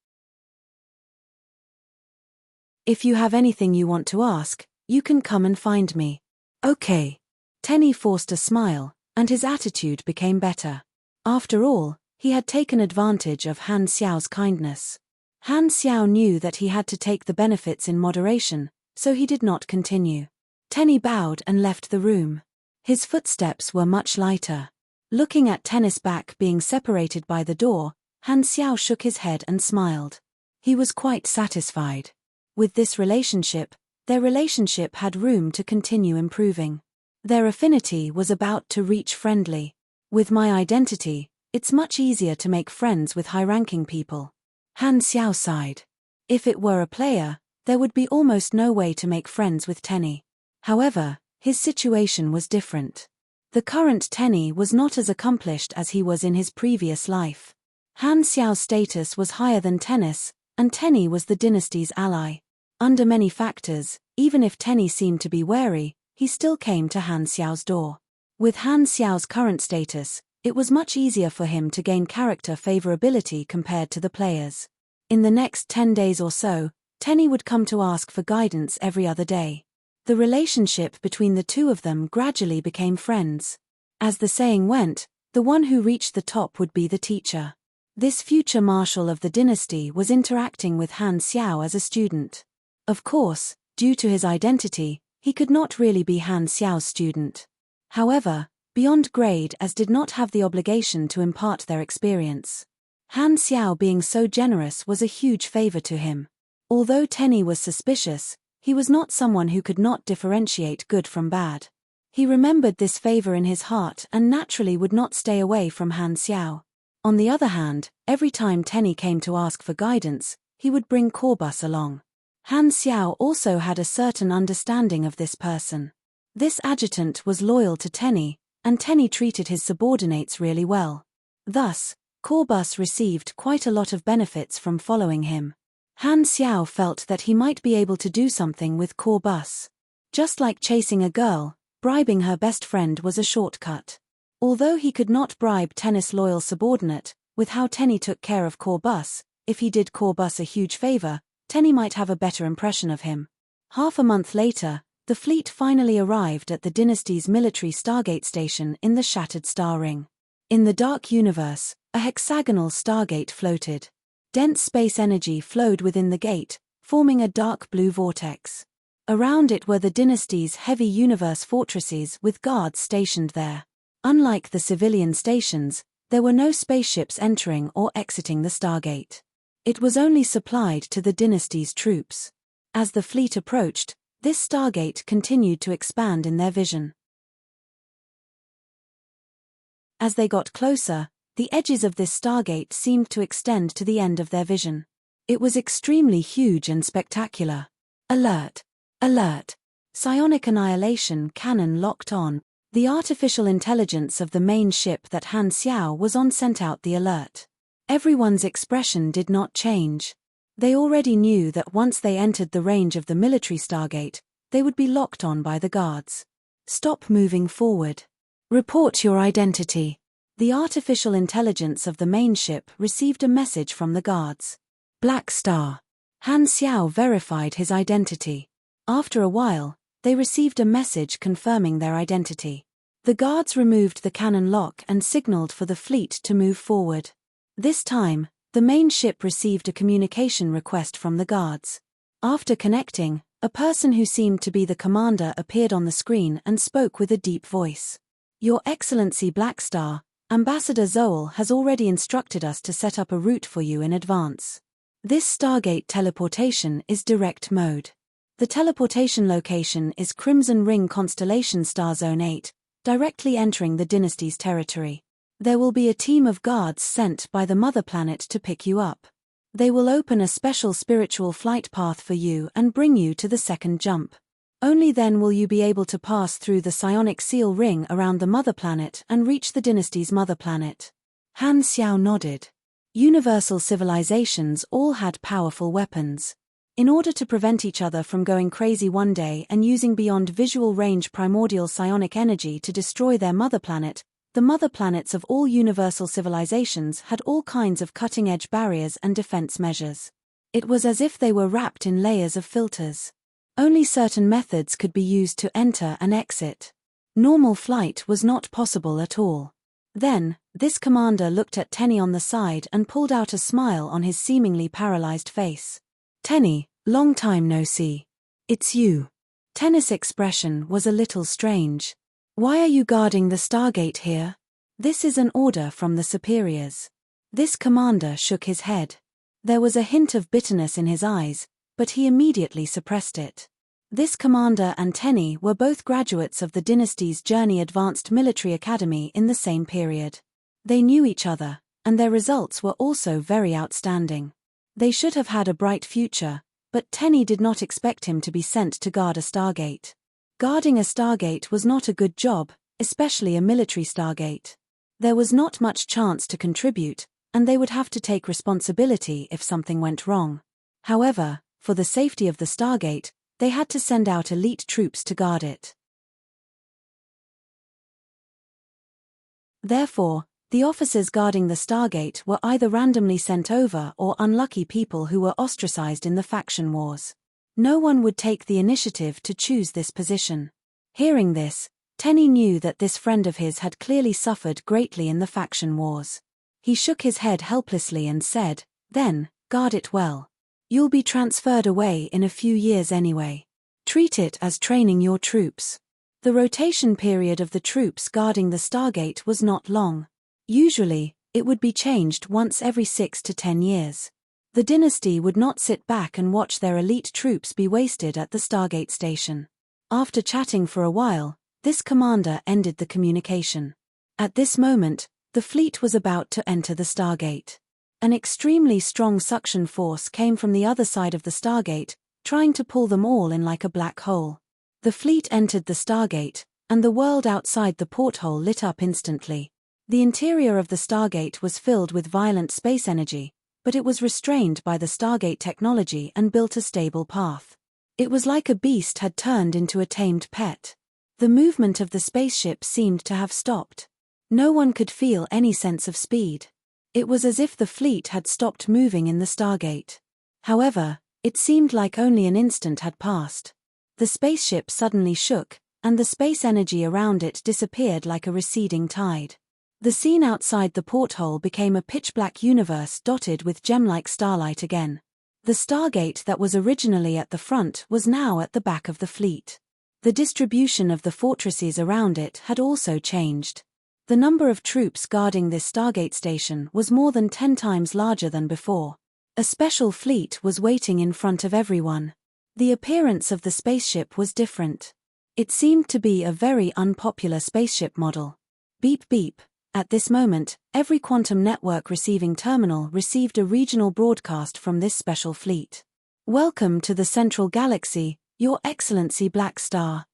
If you have anything you want to ask, you can come and find me." "Okay." Tenny forced a smile, and his attitude became better. After all, he had taken advantage of Han Xiao's kindness. Han Xiao knew that he had to take the benefits in moderation, so he did not continue. Tenny bowed and left the room. His footsteps were much lighter. Looking at Tenny's back being separated by the door, Han Xiao shook his head and smiled. He was quite satisfied. With this relationship, their relationship had room to continue improving. Their affinity was about to reach friendly. With my identity, it's much easier to make friends with high-ranking people. Han Xiao sighed. If it were a player, there would be almost no way to make friends with Tenny. However, his situation was different. The current Tenny was not as accomplished as he was in his previous life. Han Xiao's status was higher than Tenny's, and Tenny was the dynasty's ally. Under many factors, even if Tenny seemed to be wary, he still came to Han Xiao's door. With Han Xiao's current status, it was much easier for him to gain character favorability compared to the players. In the next 10 days or so, Tenny would come to ask for guidance every other day. The relationship between the two of them gradually became friends. As the saying went, the one who reached the top would be the teacher. This future marshal of the dynasty was interacting with Han Xiao as a student. Of course, due to his identity, he could not really be Han Xiao's student. However, beyond grade as did not have the obligation to impart their experience. Han Xiao being so generous was a huge favor to him. Although Tenny was suspicious, he was not someone who could not differentiate good from bad. He remembered this favor in his heart and naturally would not stay away from Han Xiao. On the other hand, every time Tenny came to ask for guidance, he would bring Corbus along. Han Xiao also had a certain understanding of this person. This adjutant was loyal to Tenny, and Tenny treated his subordinates really well. Thus, Corbus received quite a lot of benefits from following him. Han Xiao felt that he might be able to do something with Corbus. Just like chasing a girl, bribing her best friend was a shortcut. Although he could not bribe Tenny's loyal subordinate, with how Tenny took care of Corbus, if he did Corbus a huge favor, Tenny might have a better impression of him. Half a month later, the fleet finally arrived at the dynasty's military Stargate station in the Shattered Star Ring. In the dark universe, a hexagonal Stargate floated. Dense space energy flowed within the gate, forming a dark blue vortex. Around it were the dynasty's heavy universe fortresses with guards stationed there. Unlike the civilian stations, there were no spaceships entering or exiting the Stargate. It was only supplied to the dynasty's troops. As the fleet approached, this Stargate continued to expand in their vision. As they got closer, the edges of this Stargate seemed to extend to the end of their vision. It was extremely huge and spectacular. Alert! Alert! Psionic annihilation cannon locked on. The artificial intelligence of the main ship that Han Xiao was on sent out the alert. Everyone's expression did not change. They already knew that once they entered the range of the military Stargate, they would be locked on by the guards. Stop moving forward. Report your identity. The artificial intelligence of the main ship received a message from the guards. Black Star. Han Xiao verified his identity. After a while, they received a message confirming their identity. The guards removed the cannon lock and signaled for the fleet to move forward. This time, the main ship received a communication request from the guards. After connecting, a person who seemed to be the commander appeared on the screen and spoke with a deep voice. Your Excellency Black Star, Ambassador Zoel has already instructed us to set up a route for you in advance. This Stargate teleportation is direct mode. The teleportation location is Crimson Ring Constellation Star Zone 8, directly entering the dynasty's territory. There will be a team of guards sent by the mother planet to pick you up. They will open a special spiritual flight path for you and bring you to the second jump. Only then will you be able to pass through the psionic seal ring around the mother planet and reach the dynasty's mother planet. Han Xiao nodded. Universal civilizations all had powerful weapons. In order to prevent each other from going crazy one day and using beyond visual range primordial psionic energy to destroy their mother planet, The mother planets of all universal civilizations had all kinds of cutting-edge barriers and defense measures. It was as if they were wrapped in layers of filters. Only certain methods could be used to enter and exit. Normal flight was not possible at all. Then, this commander looked at Tenny on the side and pulled out a smile on his seemingly paralyzed face. "Tenny, long time no see. It's you." Tenny's expression was a little strange. "Why are you guarding the Stargate here?" "This is an order from the superiors." This commander shook his head. There was a hint of bitterness in his eyes, but he immediately suppressed it. This commander and Tenny were both graduates of the dynasty's Journey Advanced Military Academy in the same period. They knew each other, and their results were also very outstanding. They should have had a bright future, but Tenny did not expect him to be sent to guard a Stargate. Guarding a Stargate was not a good job, especially a military Stargate. There was not much chance to contribute, and they would have to take responsibility if something went wrong. However, for the safety of the Stargate, they had to send out elite troops to guard it. Therefore, the officers guarding the Stargate were either randomly sent over or unlucky people who were ostracized in the faction wars. No one would take the initiative to choose this position. Hearing this, Tenny knew that this friend of his had clearly suffered greatly in the faction wars. He shook his head helplessly and said, "Then, guard it well. You'll be transferred away in a few years anyway. Treat it as training your troops." The rotation period of the troops guarding the Stargate was not long. Usually, it would be changed once every 6 to 10 years. The dynasty would not sit back and watch their elite troops be wasted at the Stargate station. After chatting for a while, this commander ended the communication. At this moment, the fleet was about to enter the Stargate. An extremely strong suction force came from the other side of the Stargate, trying to pull them all in like a black hole. The fleet entered the Stargate, and the world outside the porthole lit up instantly. The interior of the Stargate was filled with violent space energy, but it was restrained by the Stargate technology and built a stable path. It was like a beast had turned into a tamed pet. The movement of the spaceship seemed to have stopped. No one could feel any sense of speed. It was as if the fleet had stopped moving in the Stargate. However, it seemed like only an instant had passed. The spaceship suddenly shook, and the space energy around it disappeared like a receding tide. The scene outside the porthole became a pitch-black universe dotted with gem-like starlight again. The Stargate that was originally at the front was now at the back of the fleet. The distribution of the fortresses around it had also changed. The number of troops guarding this Stargate station was more than 10 times larger than before. A special fleet was waiting in front of everyone. The appearance of the spaceship was different. It seemed to be a very unpopular spaceship model. Beep beep. At this moment, every quantum network receiving terminal received a regional broadcast from this special fleet. "Welcome to the Central Galaxy, Your Excellency Black Star."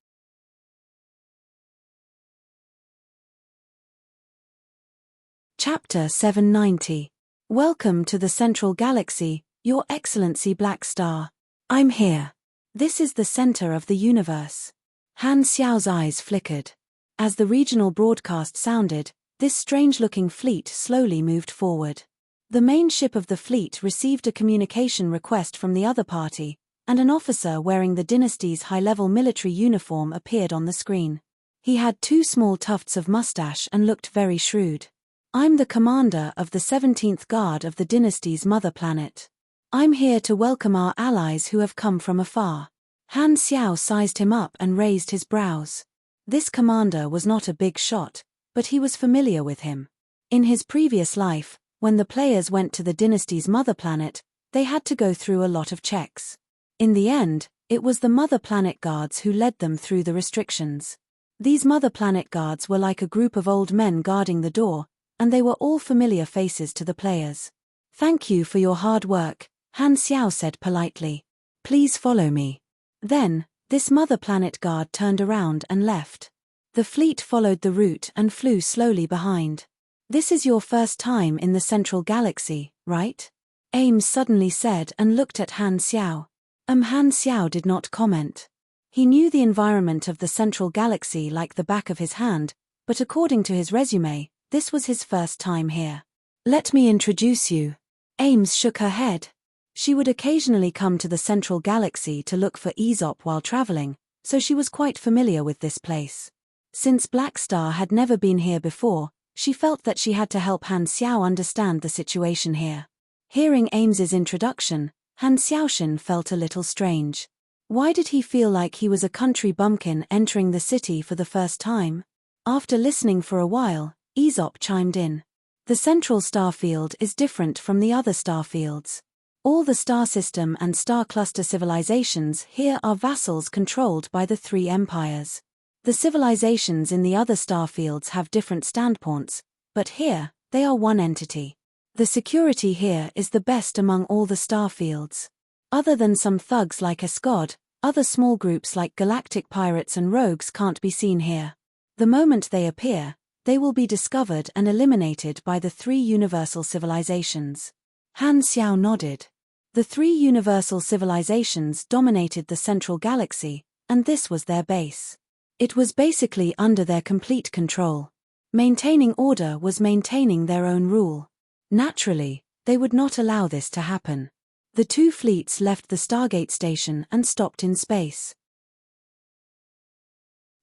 Chapter 790. Welcome to the Central Galaxy, Your Excellency Black Star. I'm here. This is the center of the universe. Han Xiao's eyes flickered. As the regional broadcast sounded, this strange-looking fleet slowly moved forward. The main ship of the fleet received a communication request from the other party, and an officer wearing the dynasty's high-level military uniform appeared on the screen. He had 2 small tufts of mustache and looked very shrewd. "I'm the commander of the 17th Guard of the dynasty's mother planet. I'm here to welcome our allies who have come from afar." Han Xiao sized him up and raised his brows. This commander was not a big shot, but he was familiar with him. In his previous life, when the players went to the dynasty's mother planet, they had to go through a lot of checks. In the end, it was the mother planet guards who led them through the restrictions. These mother planet guards were like a group of old men guarding the door, and they were all familiar faces to the players. "Thank you for your hard work," Han Xiao said politely. "Please follow me." Then, this mother planet guard turned around and left. The fleet followed the route and flew slowly behind. "This is your first time in the Central Galaxy, right?" Ames suddenly said and looked at Han Xiao. Han Xiao did not comment. He knew the environment of the Central Galaxy like the back of his hand, but according to his resume, this was his first time here. Let me introduce you. Ames shook her head. She would occasionally come to the Central Galaxy to look for Aesop while traveling, so she was quite familiar with this place. Since Black Star had never been here before, she felt that she had to help Han Xiao understand the situation here. Hearing Ames's introduction, Han Xiaoshan felt a little strange. Why did he feel like he was a country bumpkin entering the city for the first time? After listening for a while, Aesop chimed in. The central star field is different from the other star fields. All the star system and star cluster civilizations here are vassals controlled by the three empires. The civilizations in the other star fields have different standpoints, but here, they are one entity. The security here is the best among all the star fields. Other than some thugs like Escod, other small groups like galactic pirates and rogues can't be seen here. The moment they appear, they will be discovered and eliminated by the three universal civilizations. Han Xiao nodded. The three universal civilizations dominated the Central Galaxy, and this was their base. It was basically under their complete control. Maintaining order was maintaining their own rule. Naturally, they would not allow this to happen. The two fleets left the Stargate station and stopped in space.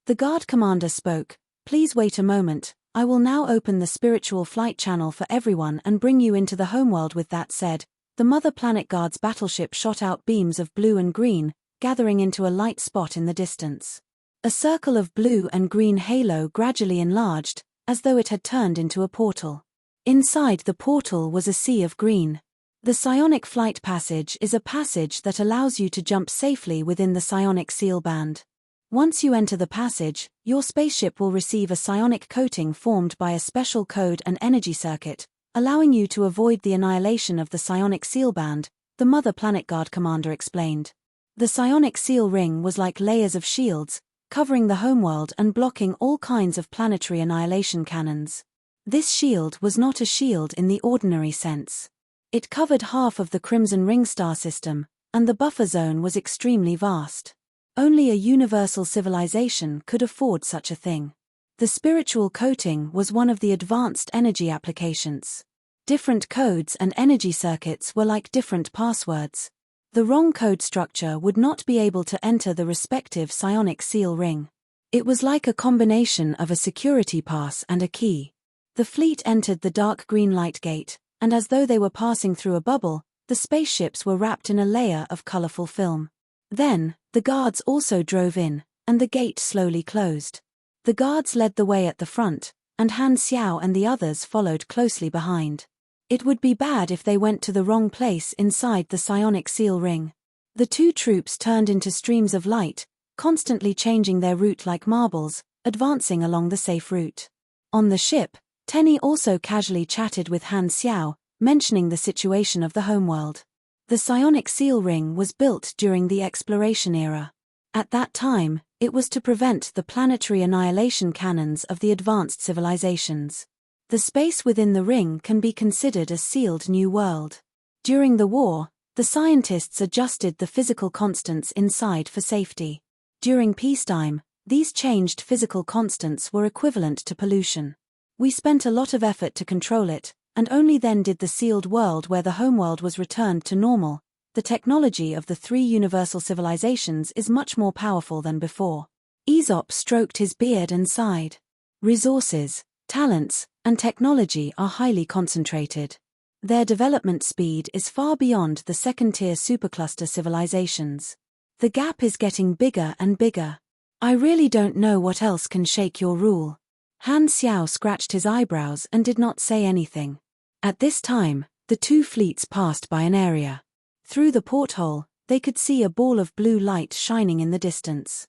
The guard commander spoke. Please wait a moment, I will now open the spiritual flight channel for everyone and bring you into the homeworld. With that said, the Mother Planet Guard's battleship shot out beams of blue and green, gathering into a light spot in the distance. A circle of blue and green halo gradually enlarged, as though it had turned into a portal. Inside the portal was a sea of green. The psionic flight passage is a passage that allows you to jump safely within the psionic seal band. Once you enter the passage, your spaceship will receive a psionic coating formed by a special code and energy circuit, allowing you to avoid the annihilation of the psionic seal band, the Mother Planet Guard commander explained. The psionic seal ring was like layers of shields, covering the homeworld and blocking all kinds of planetary annihilation cannons. This shield was not a shield in the ordinary sense. It covered half of the Crimson Ring star system, and the buffer zone was extremely vast. Only a universal civilization could afford such a thing. The spiritual coating was one of the advanced energy applications. Different codes and energy circuits were like different passwords. The wrong code structure would not be able to enter the respective psionic seal ring. It was like a combination of a security pass and a key. The fleet entered the dark green light gate, and as though they were passing through a bubble, the spaceships were wrapped in a layer of colorful film. Then, the guards also drove in, and the gate slowly closed. The guards led the way at the front, and Han Xiao and the others followed closely behind. It would be bad if they went to the wrong place inside the psionic seal ring. The two troops turned into streams of light, constantly changing their route like marbles, advancing along the safe route. On the ship, Tenny also casually chatted with Han Xiao, mentioning the situation of the homeworld. The psionic seal ring was built during the exploration era. At that time, it was to prevent the planetary annihilation cannons of the advanced civilizations. The space within the ring can be considered a sealed new world. During the war, the scientists adjusted the physical constants inside for safety. During peacetime, these changed physical constants were equivalent to pollution. We spent a lot of effort to control it, and only then did the sealed world where the homeworld was returned to normal. The technology of the three universal civilizations is much more powerful than before. Aesop stroked his beard and sighed. Resources, talents, and technology are highly concentrated. Their development speed is far beyond the second-tier supercluster civilizations. The gap is getting bigger and bigger. I really don't know what else can shake your rule. Han Xiao scratched his eyebrows and did not say anything. At this time, the two fleets passed by an area. Through the porthole, they could see a ball of blue light shining in the distance.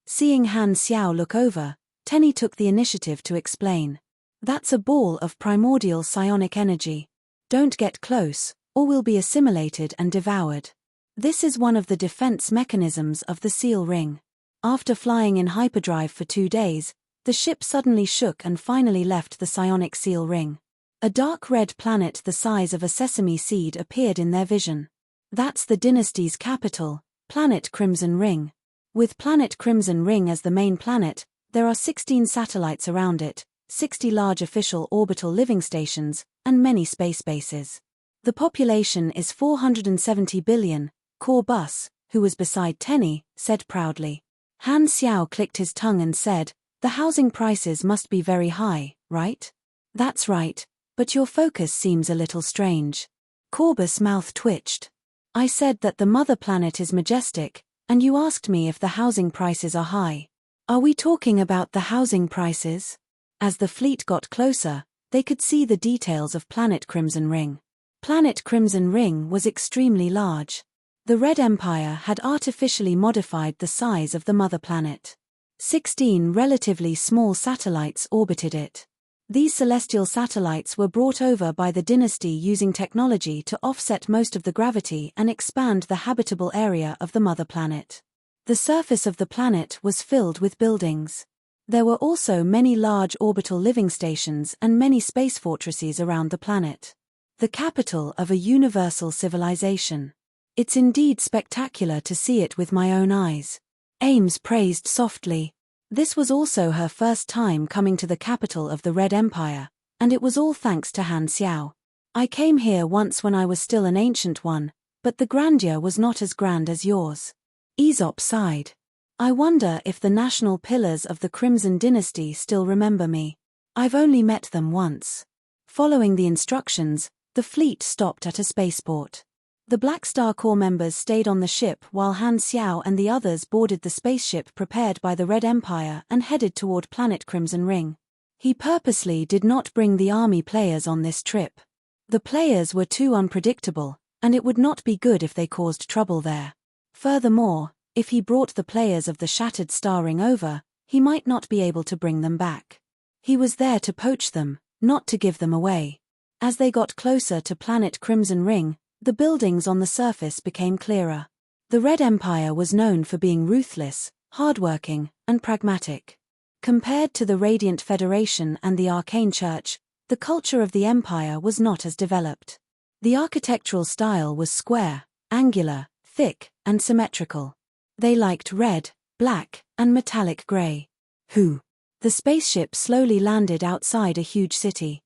Seeing Han Xiao look over, Tenny took the initiative to explain. That's a ball of primordial psionic energy. Don't get close, or we'll be assimilated and devoured. This is one of the defense mechanisms of the seal ring. After flying in hyperdrive for 2 days, the ship suddenly shook and finally left the psionic seal ring. A dark red planet the size of a sesame seed appeared in their vision. That's the dynasty's capital, planet Crimson Ring. With planet Crimson Ring as the main planet, there are 16 satellites around it, 60 large official orbital living stations, and many space bases. The population is 470 billion, Core Bus, who was beside Tenny, said proudly. Han Xiao clicked his tongue and said, "The housing prices must be very high, right?" "That's right, but your focus seems a little strange." Corbus' mouth twitched. "I said that the mother planet is majestic, and you asked me if the housing prices are high. Are we talking about the housing prices?" As the fleet got closer, they could see the details of Planet Crimson Ring. Planet Crimson Ring was extremely large. The Red Empire had artificially modified the size of the mother planet. 16 relatively small satellites orbited it. These celestial satellites were brought over by the dynasty using technology to offset most of the gravity and expand the habitable area of the mother planet. The surface of the planet was filled with buildings. There were also many large orbital living stations and many space fortresses around the planet. The capital of a universal civilization. "It's indeed spectacular to see it with my own eyes," Ames praised softly. This was also her first time coming to the capital of the Red Empire, and it was all thanks to Han Xiao. "I came here once when I was still an ancient one, but the grandeur was not as grand as yours." Aesop sighed. "I wonder if the national pillars of the Crimson Dynasty still remember me. I've only met them once." Following the instructions, the fleet stopped at a spaceport. The Black Star Corps members stayed on the ship while Han Xiao and the others boarded the spaceship prepared by the Red Empire and headed toward Planet Crimson Ring. He purposely did not bring the army players on this trip. The players were too unpredictable, and it would not be good if they caused trouble there. Furthermore, if he brought the players of the Shattered Star Ring over, he might not be able to bring them back. He was there to poach them, not to give them away. As they got closer to Planet Crimson Ring, the buildings on the surface became clearer. The Red Empire was known for being ruthless, hardworking, and pragmatic. Compared to the Radiant Federation and the Arcane Church, the culture of the Empire was not as developed. The architectural style was square, angular, thick, and symmetrical. They liked red, black, and metallic gray. The spaceship slowly landed outside a huge city.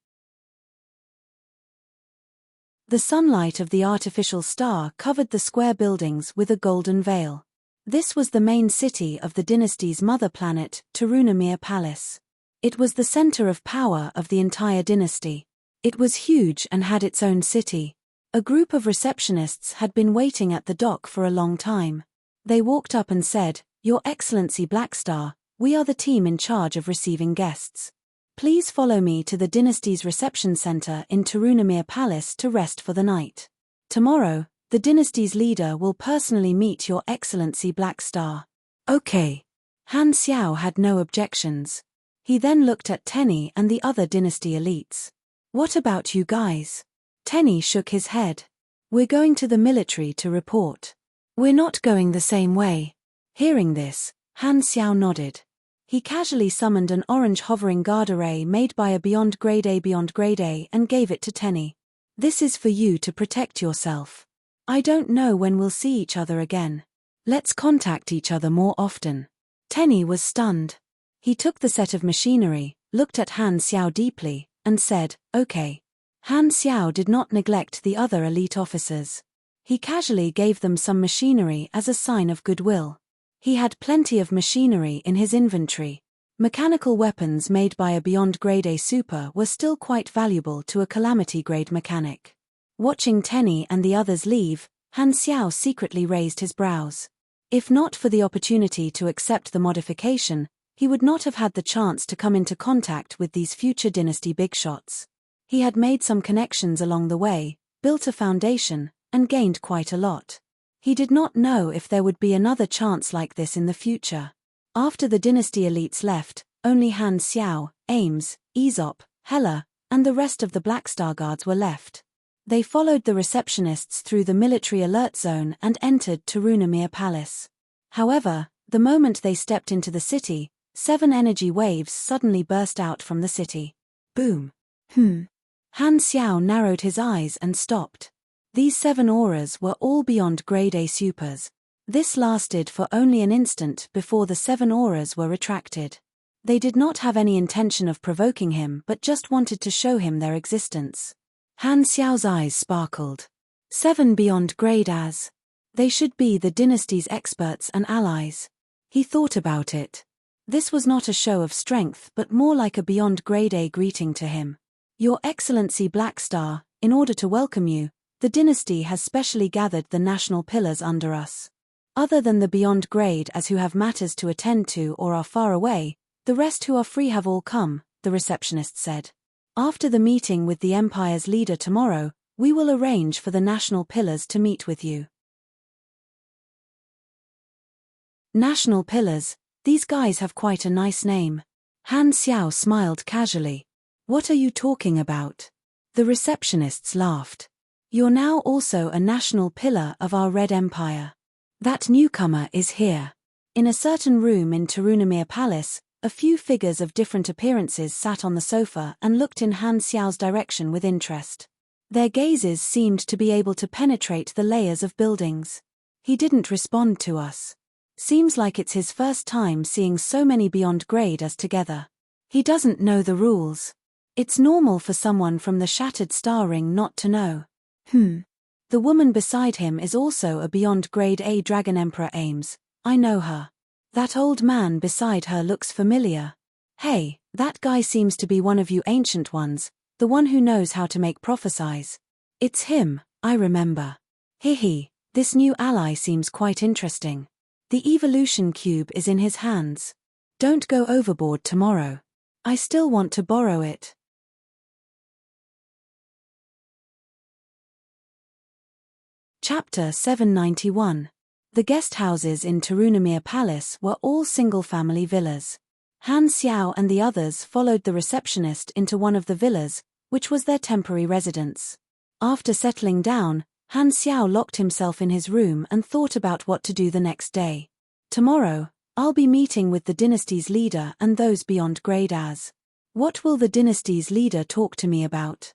The sunlight of the artificial star covered the square buildings with a golden veil. This was the main city of the dynasty's mother planet, Tarunamir Palace. It was the center of power of the entire dynasty. It was huge and had its own city. A group of receptionists had been waiting at the dock for a long time. They walked up and said, "Your Excellency Blackstar, we are the team in charge of receiving guests. Please follow me to the dynasty's reception center in Tarunamir Palace to rest for the night. Tomorrow, the dynasty's leader will personally meet Your Excellency Blackstar." "Okay." Han Xiao had no objections. He then looked at Tenny and the other dynasty elites. "What about you guys?" Tenny shook his head. "We're going to the military to report. We're not going the same way." Hearing this, Han Xiao nodded. He casually summoned an orange hovering guard array made by a Beyond Grade A and gave it to Tenny. "This is for you to protect yourself. I don't know when we'll see each other again. Let's contact each other more often." Tenny was stunned. He took the set of machinery, looked at Han Xiao deeply, and said, "Okay." Han Xiao did not neglect the other elite officers. He casually gave them some machinery as a sign of goodwill. He had plenty of machinery in his inventory. Mechanical weapons made by a Beyond Grade A Super were still quite valuable to a Calamity Grade mechanic. Watching Tenny and the others leave, Han Xiao secretly raised his brows. If not for the opportunity to accept the modification, he would not have had the chance to come into contact with these future dynasty bigshots. He had made some connections along the way, built a foundation, and gained quite a lot. He did not know if there would be another chance like this in the future. After the dynasty elites left, only Han Xiao, Ames, Aesop, Hela, and the rest of the Black Star Guards were left. They followed the receptionists through the military alert zone and entered Tarunamir Palace. However, the moment they stepped into the city, 7 energy waves suddenly burst out from the city. Boom. Han Xiao narrowed his eyes and stopped. These 7 auras were all Beyond Grade A Supers. This lasted for only an instant before the 7 auras were retracted. They did not have any intention of provoking him but just wanted to show him their existence. Han Xiao's eyes sparkled. 7 beyond grade as. They should be the dynasty's experts and allies. He thought about it. This was not a show of strength but more like a beyond grade A greeting to him. Your Excellency Black Star, in order to welcome you, the dynasty has specially gathered the national pillars under us. Other than the beyond grade as who have matters to attend to or are far away, the rest who are free have all come, the receptionist said. After the meeting with the Empire's leader tomorrow, we will arrange for the national pillars to meet with you. National pillars, these guys have quite a nice name. Han Xiao smiled casually. What are you talking about? The receptionists laughed. You're now also a national pillar of our Red Empire. That newcomer is here. In a certain room in Tarunamir Palace, a few figures of different appearances sat on the sofa and looked in Han Xiao's direction with interest. Their gazes seemed to be able to penetrate the layers of buildings. He didn't respond to us. Seems like it's his first time seeing so many beyond grade as together. He doesn't know the rules. It's normal for someone from the Shattered Star Ring not to know. The woman beside him is also a beyond grade A Dragon Emperor Ames. I know her. That old man beside her looks familiar. Hey, that guy seems to be one of you ancient ones, the one who knows how to make prophesies. It's him, I remember. Hehe, this new ally seems quite interesting. The evolution cube is in his hands. Don't go overboard tomorrow. I still want to borrow it. Chapter 791. The guest houses in Tarunamir Palace were all single-family villas. Han Xiao and the others followed the receptionist into one of the villas, which was their temporary residence. After settling down, Han Xiao locked himself in his room and thought about what to do the next day. Tomorrow, I'll be meeting with the dynasty's leader and those beyond grade as. What will the dynasty's leader talk to me about?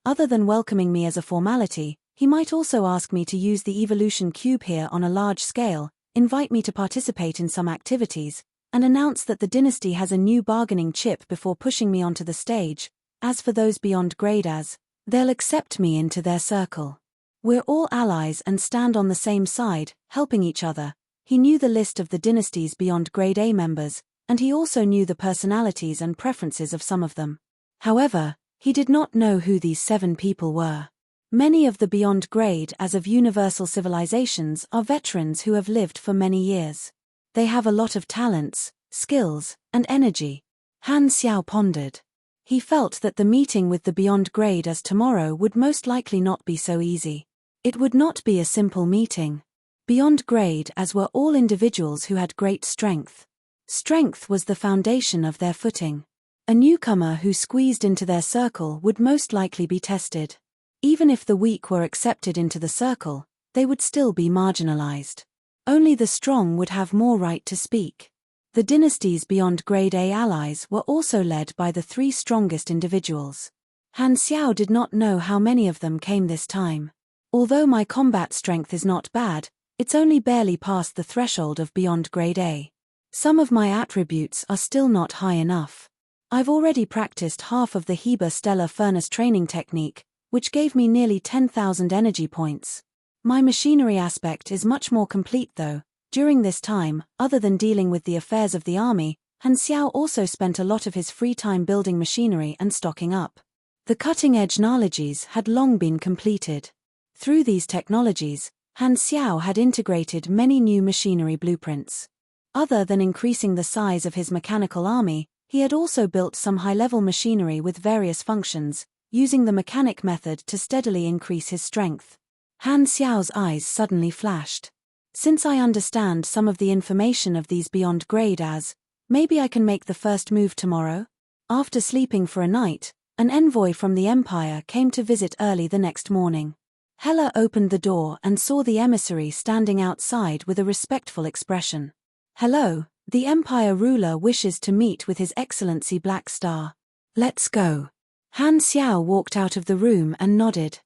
Other than welcoming me as a formality, he might also ask me to use the evolution cube here on a large scale, invite me to participate in some activities, and announce that the dynasty has a new bargaining chip before pushing me onto the stage. As for those beyond grade as, they'll accept me into their circle. We're all allies and stand on the same side, helping each other. He knew the list of the dynasty's beyond grade A members, and he also knew the personalities and preferences of some of them. However, he did not know who these 7 people were. Many of the beyond grade as of universal civilizations are veterans who have lived for many years. They have a lot of talents, skills, and energy. Han Xiao pondered. He felt that the meeting with the beyond grade as tomorrow would most likely not be so easy. It would not be a simple meeting. Beyond grade as were all individuals who had great strength. Strength was the foundation of their footing. A newcomer who squeezed into their circle would most likely be tested. Even if the weak were accepted into the circle, they would still be marginalized. Only the strong would have more right to speak. The dynasty's beyond grade A allies were also led by the 3 strongest individuals. Han Xiao did not know how many of them came this time. Although my combat strength is not bad, it's only barely past the threshold of beyond grade A. Some of my attributes are still not high enough. I've already practiced half of the Heber Stellar Furnace training technique, which gave me nearly 10,000 energy points. My machinery aspect is much more complete though. During this time, other than dealing with the affairs of the army, Han Xiao also spent a lot of his free time building machinery and stocking up. The cutting-edge technologies had long been completed. Through these technologies, Han Xiao had integrated many new machinery blueprints. Other than increasing the size of his mechanical army, he had also built some high-level machinery with various functions, using the mechanic method to steadily increase his strength. Han Xiao's eyes suddenly flashed. Since I understand some of the information of these beyond grade as, maybe I can make the first move tomorrow? After sleeping for a night, an envoy from the Empire came to visit early the next morning. Hela opened the door and saw the emissary standing outside with a respectful expression. Hello, the Empire ruler wishes to meet with His Excellency Black Star. Let's go. Han Xiao walked out of the room and nodded.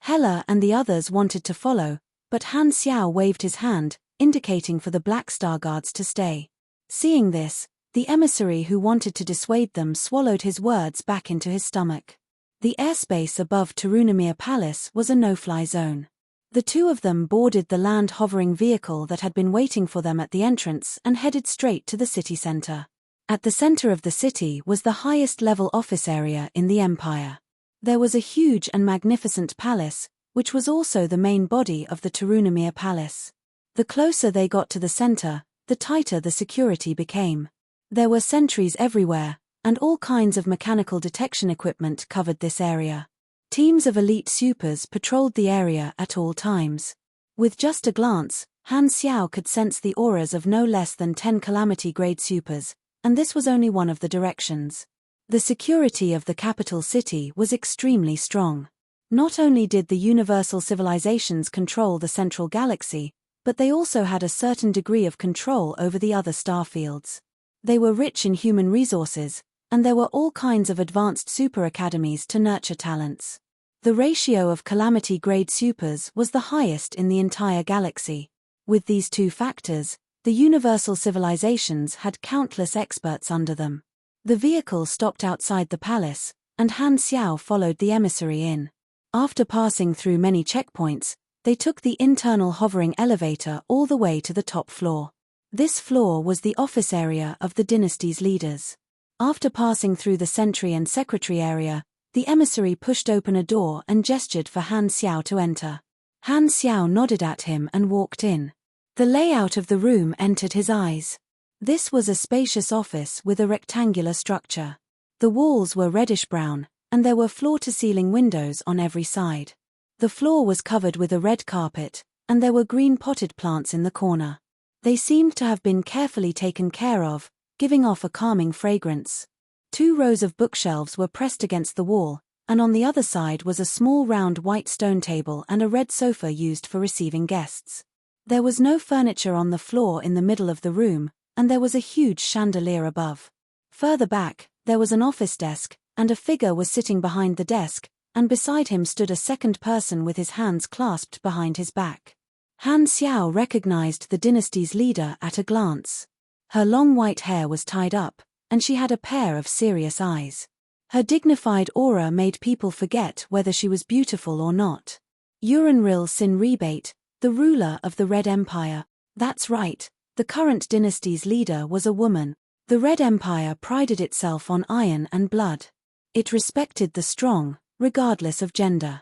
Hela and the others wanted to follow, but Han Xiao waved his hand, indicating for the Black Star Guards to stay. Seeing this, the emissary who wanted to dissuade them swallowed his words back into his stomach. The airspace above Tarunamir Palace was a no-fly zone. The two of them boarded the land-hovering vehicle that had been waiting for them at the entrance and headed straight to the city center. At the center of the city was the highest-level office area in the Empire. There was a huge and magnificent palace, which was also the main body of the Tarunamir Palace. The closer they got to the center, the tighter the security became. There were sentries everywhere, and all kinds of mechanical detection equipment covered this area. Teams of elite supers patrolled the area at all times. With just a glance, Han Xiao could sense the auras of no less than 10 calamity-grade supers, and this was only one of the directions. The security of the capital city was extremely strong. Not only did the universal civilizations control the central galaxy, but they also had a certain degree of control over the other starfields. They were rich in human resources, and there were all kinds of advanced super academies to nurture talents. The ratio of calamity-grade supers was the highest in the entire galaxy. With these two factors, the universal civilizations had countless experts under them. The vehicle stopped outside the palace, and Han Xiao followed the emissary in. After passing through many checkpoints, they took the internal hovering elevator all the way to the top floor. This floor was the office area of the dynasty's leaders. After passing through the sentry and secretary area, the emissary pushed open a door and gestured for Han Xiao to enter. Han Xiao nodded at him and walked in. The layout of the room entered his eyes. This was a spacious office with a rectangular structure. The walls were reddish-brown, and there were floor-to-ceiling windows on every side. The floor was covered with a red carpet, and there were green potted plants in the corner. They seemed to have been carefully taken care of, giving off a calming fragrance. 2 rows of bookshelves were pressed against the wall, and on the other side was a small round white stone table and a red sofa used for receiving guests. There was no furniture on the floor in the middle of the room, and there was a huge chandelier above. Further back, there was an office desk, and a figure was sitting behind the desk, and beside him stood a second person with his hands clasped behind his back. Han Xiao recognized the dynasty's leader at a glance. Her long white hair was tied up, and she had a pair of serious eyes. Her dignified aura made people forget whether she was beautiful or not. Uranril Sin Rebate, the ruler of the Red Empire. That's right, the current dynasty's leader was a woman. The Red Empire prided itself on iron and blood. It respected the strong, regardless of gender.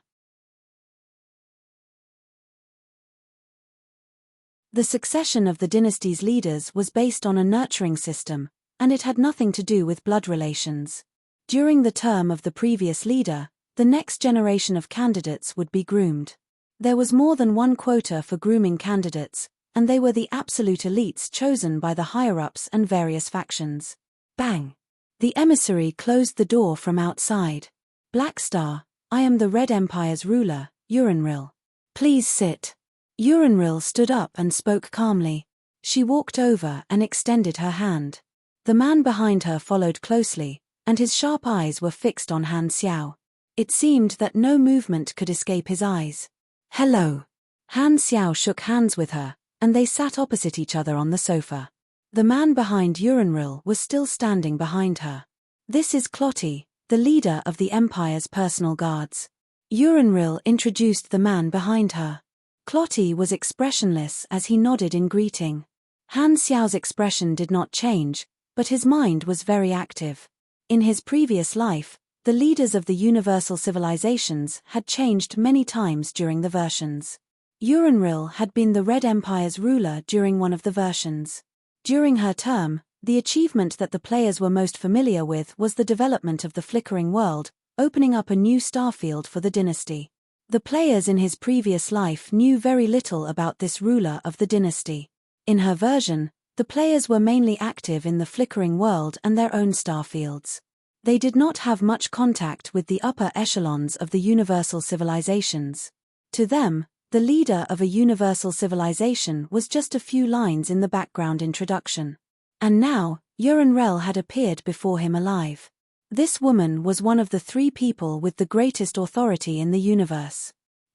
The succession of the dynasty's leaders was based on a nurturing system, and it had nothing to do with blood relations. During the term of the previous leader, the next generation of candidates would be groomed. There was more than one quota for grooming candidates, and they were the absolute elites chosen by the higher-ups and various factions. Bang! The emissary closed the door from outside. Black Star, I am the Red Empire's ruler, Uranril. Please sit. Uranril stood up and spoke calmly. She walked over and extended her hand. The man behind her followed closely, and his sharp eyes were fixed on Han Xiao. It seemed that no movement could escape his eyes. Hello. Han Xiao shook hands with her, and they sat opposite each other on the sofa. The man behind Uranril was still standing behind her. This is Clotty, the leader of the Empire's personal guards. Uranril introduced the man behind her. Clotty was expressionless as he nodded in greeting. Han Xiao's expression did not change, but his mind was very active. In his previous life, the leaders of the universal civilizations had changed many times during the versions. Uranril had been the Red Empire's ruler during one of the versions. During her term, the achievement that the players were most familiar with was the development of the flickering world, opening up a new starfield for the dynasty. The players in his previous life knew very little about this ruler of the dynasty. In her version, the players were mainly active in the flickering world and their own starfields. They did not have much contact with the upper echelons of the universal civilizations. To them, the leader of a universal civilization was just a few lines in the background introduction. And now, Uranril had appeared before him alive. This woman was one of the 3 people with the greatest authority in the universe.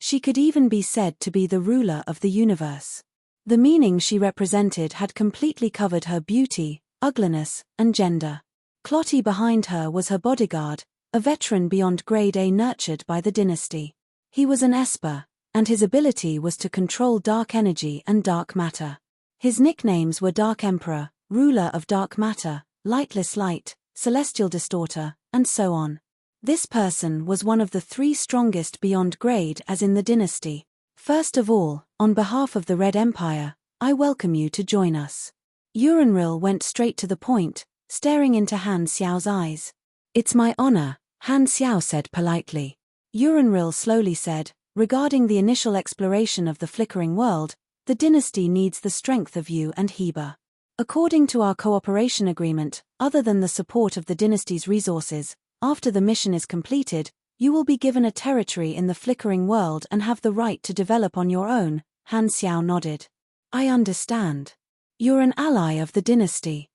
She could even be said to be the ruler of the universe. The meaning she represented had completely covered her beauty, ugliness, and gender. Clotty behind her was her bodyguard, a veteran beyond grade A nurtured by the dynasty. He was an Esper, and his ability was to control dark energy and dark matter. His nicknames were Dark Emperor, Ruler of Dark Matter, Lightless Light, Celestial Distorter, and so on. This person was one of the 3 strongest beyond grade as in the dynasty. First of all, on behalf of the Red Empire, I welcome you to join us. Urenril went straight to the point, staring into Han Xiao's eyes. It's my honor, Han Xiao said politely. Urenril slowly said, regarding the initial exploration of the flickering world, the dynasty needs the strength of you and Heber. According to our cooperation agreement, other than the support of the dynasty's resources, after the mission is completed, you will be given a territory in the flickering world and have the right to develop on your own. Han Xiao nodded. I understand. You're an ally of the dynasty.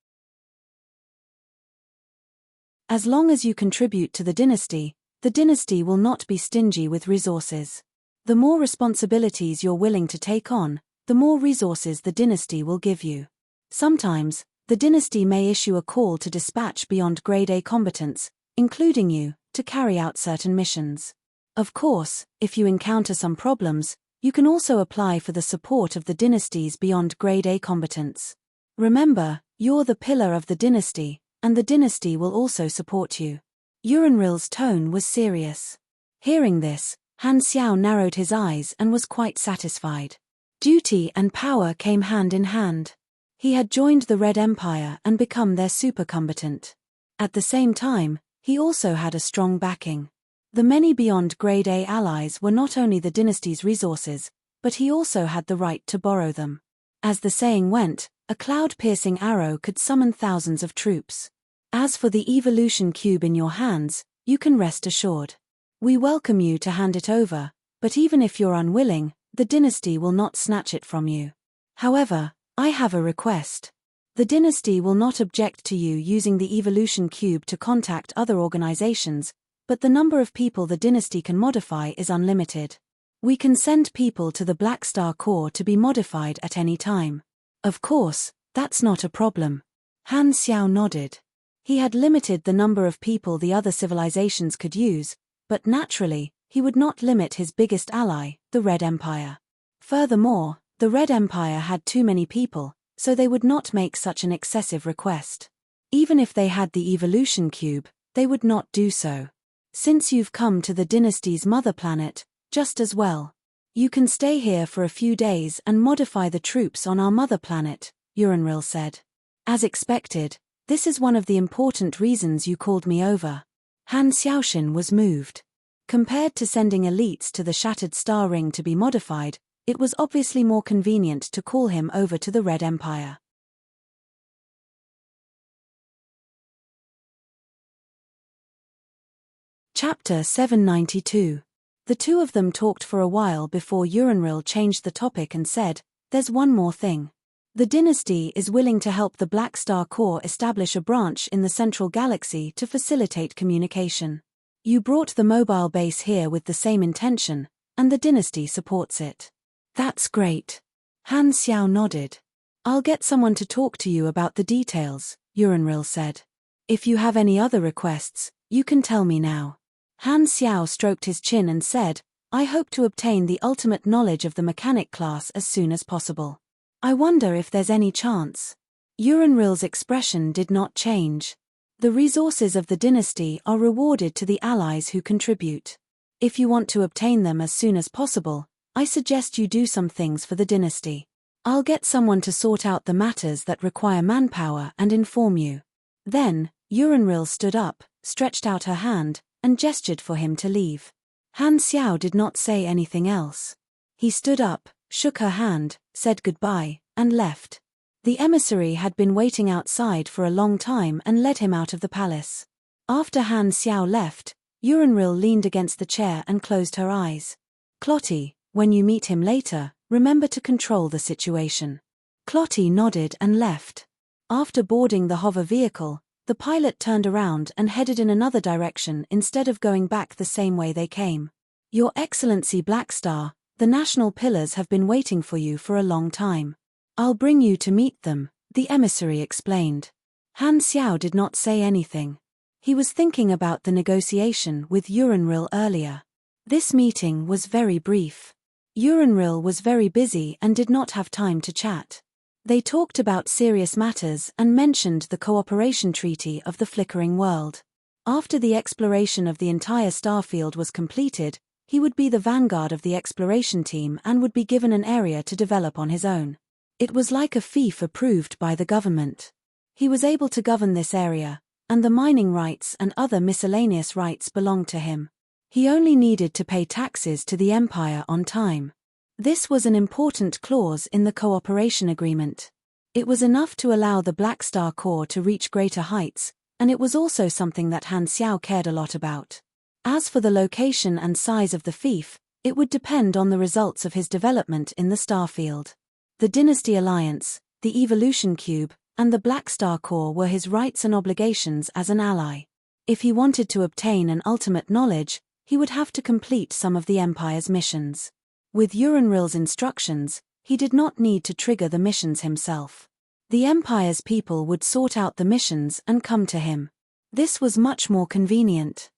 As long as you contribute to the dynasty will not be stingy with resources. The more responsibilities you're willing to take on, the more resources the dynasty will give you. Sometimes, the dynasty may issue a call to dispatch beyond grade A combatants, including you, to carry out certain missions. Of course, if you encounter some problems, you can also apply for the support of the dynasty's beyond grade A combatants. Remember, you're the pillar of the dynasty, and the dynasty will also support you. Urenril's tone was serious. Hearing this, Han Xiao narrowed his eyes and was quite satisfied. Duty and power came hand in hand. He had joined the Red Empire and become their supercombatant. At the same time, he also had a strong backing. The many beyond grade A allies were not only the dynasty's resources, but he also had the right to borrow them. As the saying went, a cloud-piercing arrow could summon thousands of troops. As for the evolution cube in your hands, you can rest assured. We welcome you to hand it over, but even if you're unwilling, the dynasty will not snatch it from you. However, I have a request. The dynasty will not object to you using the evolution cube to contact other organizations, but the number of people the dynasty can modify is unlimited. We can send people to the Black Star Core to be modified at any time. Of course, that's not a problem. Han Xiao nodded. He had limited the number of people the other civilizations could use, but naturally, he would not limit his biggest ally, the Red Empire. Furthermore, the Red Empire had too many people, so they would not make such an excessive request. Even if they had the evolution cube, they would not do so. Since you've come to the dynasty's mother planet, just as well. You can stay here for a few days and modify the troops on our mother planet, Urenril said. As expected, this is one of the important reasons you called me over. Han Xiaoshin was moved. Compared to sending elites to the Shattered Star Ring to be modified, it was obviously more convenient to call him over to the Red Empire. Chapter 792. The two of them talked for a while before Urenril changed the topic and said, "There's one more thing. The dynasty is willing to help the Black Star Core establish a branch in the central galaxy to facilitate communication. You brought the mobile base here with the same intention, and the dynasty supports it." That's great. Han Xiao nodded. I'll get someone to talk to you about the details, Urenril said. If you have any other requests, you can tell me now. Han Xiao stroked his chin and said, I hope to obtain the ultimate knowledge of the mechanic class as soon as possible. I wonder if there's any chance. Urenril's expression did not change. The resources of the dynasty are rewarded to the allies who contribute. If you want to obtain them as soon as possible, I suggest you do some things for the dynasty. I'll get someone to sort out the matters that require manpower and inform you. Then, Urenril stood up, stretched out her hand, and gestured for him to leave. Han Xiao did not say anything else. He stood up, shook her hand, said goodbye, and left. The emissary had been waiting outside for a long time and led him out of the palace. After Han Xiao left, Urenril leaned against the chair and closed her eyes. Clotty, when you meet him later, remember to control the situation. Clotty nodded and left. After boarding the hover vehicle, the pilot turned around and headed in another direction instead of going back the same way they came. Your Excellency Blackstar, the national pillars have been waiting for you for a long time. I'll bring you to meet them, the emissary explained. Han Xiao did not say anything. He was thinking about the negotiation with Uranril earlier. This meeting was very brief. Uranril was very busy and did not have time to chat. They talked about serious matters and mentioned the cooperation treaty of the flickering world. After the exploration of the entire starfield was completed, he would be the vanguard of the exploration team and would be given an area to develop on his own. It was like a fief approved by the government. He was able to govern this area, and the mining rights and other miscellaneous rights belonged to him. He only needed to pay taxes to the Empire on time. This was an important clause in the cooperation agreement. It was enough to allow the Black Star Corps to reach greater heights, and it was also something that Han Xiao cared a lot about. As for the location and size of the fief, it would depend on the results of his development in the starfield. The Dynasty Alliance, the Evolution Cube, and the Black Star Corps were his rights and obligations as an ally. If he wanted to obtain an ultimate knowledge, he would have to complete some of the Empire's missions. With Uranril's instructions, he did not need to trigger the missions himself. The Empire's people would sort out the missions and come to him. This was much more convenient.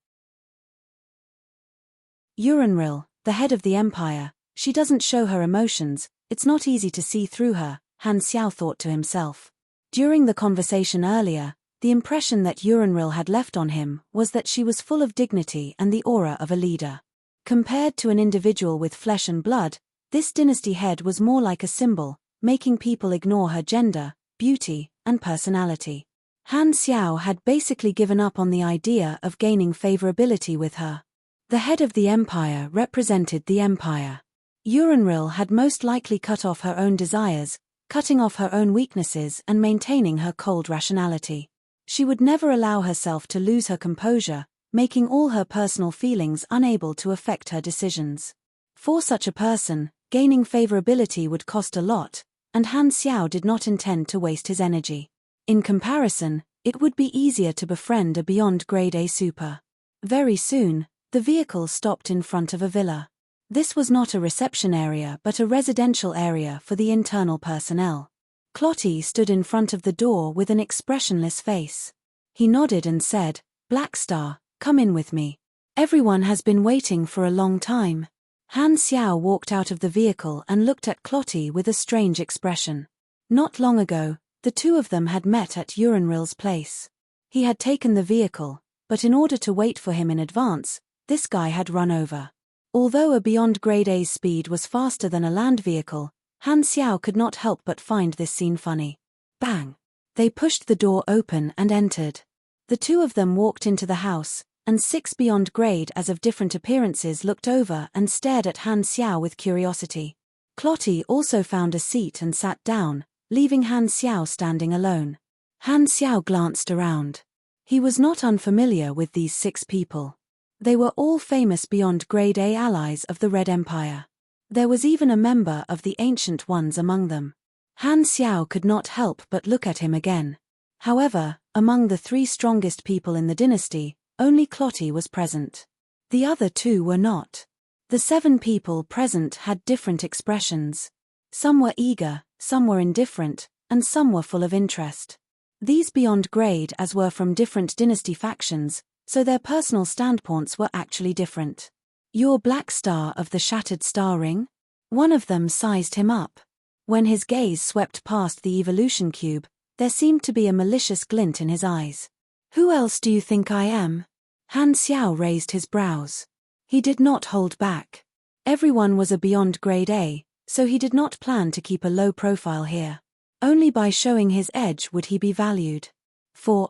Uranril, the head of the Empire, she doesn't show her emotions, it's not easy to see through her, Han Xiao thought to himself. During the conversation earlier, the impression that Uranril had left on him was that she was full of dignity and the aura of a leader. Compared to an individual with flesh and blood, this dynasty head was more like a symbol, making people ignore her gender, beauty, and personality. Han Xiao had basically given up on the idea of gaining favorability with her. The head of the Empire represented the Empire. Uranril had most likely cut off her own desires, cutting off her own weaknesses and maintaining her cold rationality. She would never allow herself to lose her composure, making all her personal feelings unable to affect her decisions. For such a person, gaining favorability would cost a lot, and Han Xiao did not intend to waste his energy. In comparison, it would be easier to befriend a beyond grade A super. Very soon, the vehicle stopped in front of a villa. This was not a reception area but a residential area for the internal personnel. Clotty stood in front of the door with an expressionless face. He nodded and said, "Blackstar, come in with me. Everyone has been waiting for a long time." Han Xiao walked out of the vehicle and looked at Clotty with a strange expression. Not long ago, the two of them had met at Uranril's place. He had taken the vehicle, but in order to wait for him in advance, this guy had run over. Although a beyond grade A's speed was faster than a land vehicle, Han Xiao could not help but find this scene funny. Bang! They pushed the door open and entered. The two of them walked into the house, and 6 beyond grade as of different appearances looked over and stared at Han Xiao with curiosity. Clotty also found a seat and sat down, leaving Han Xiao standing alone. Han Xiao glanced around. He was not unfamiliar with these 6 people. They were all famous beyond grade A allies of the Red Empire. There was even a member of the Ancient Ones among them. Han Xiao could not help but look at him again. However, among the 3 strongest people in the dynasty, only Clotty was present. The other 2 were not. The 7 people present had different expressions. Some were eager, some were indifferent, and some were full of interest. These beyond grade as were from different dynasty factions, so their personal standpoints were actually different. "You're Blackstar of the Shattered Star Ring?" One of them sized him up. When his gaze swept past the evolution cube, there seemed to be a malicious glint in his eyes. "Who else do you think I am?" Han Xiao raised his brows. He did not hold back. Everyone was a beyond grade A, so he did not plan to keep a low profile here. Only by showing his edge would he be valued. For,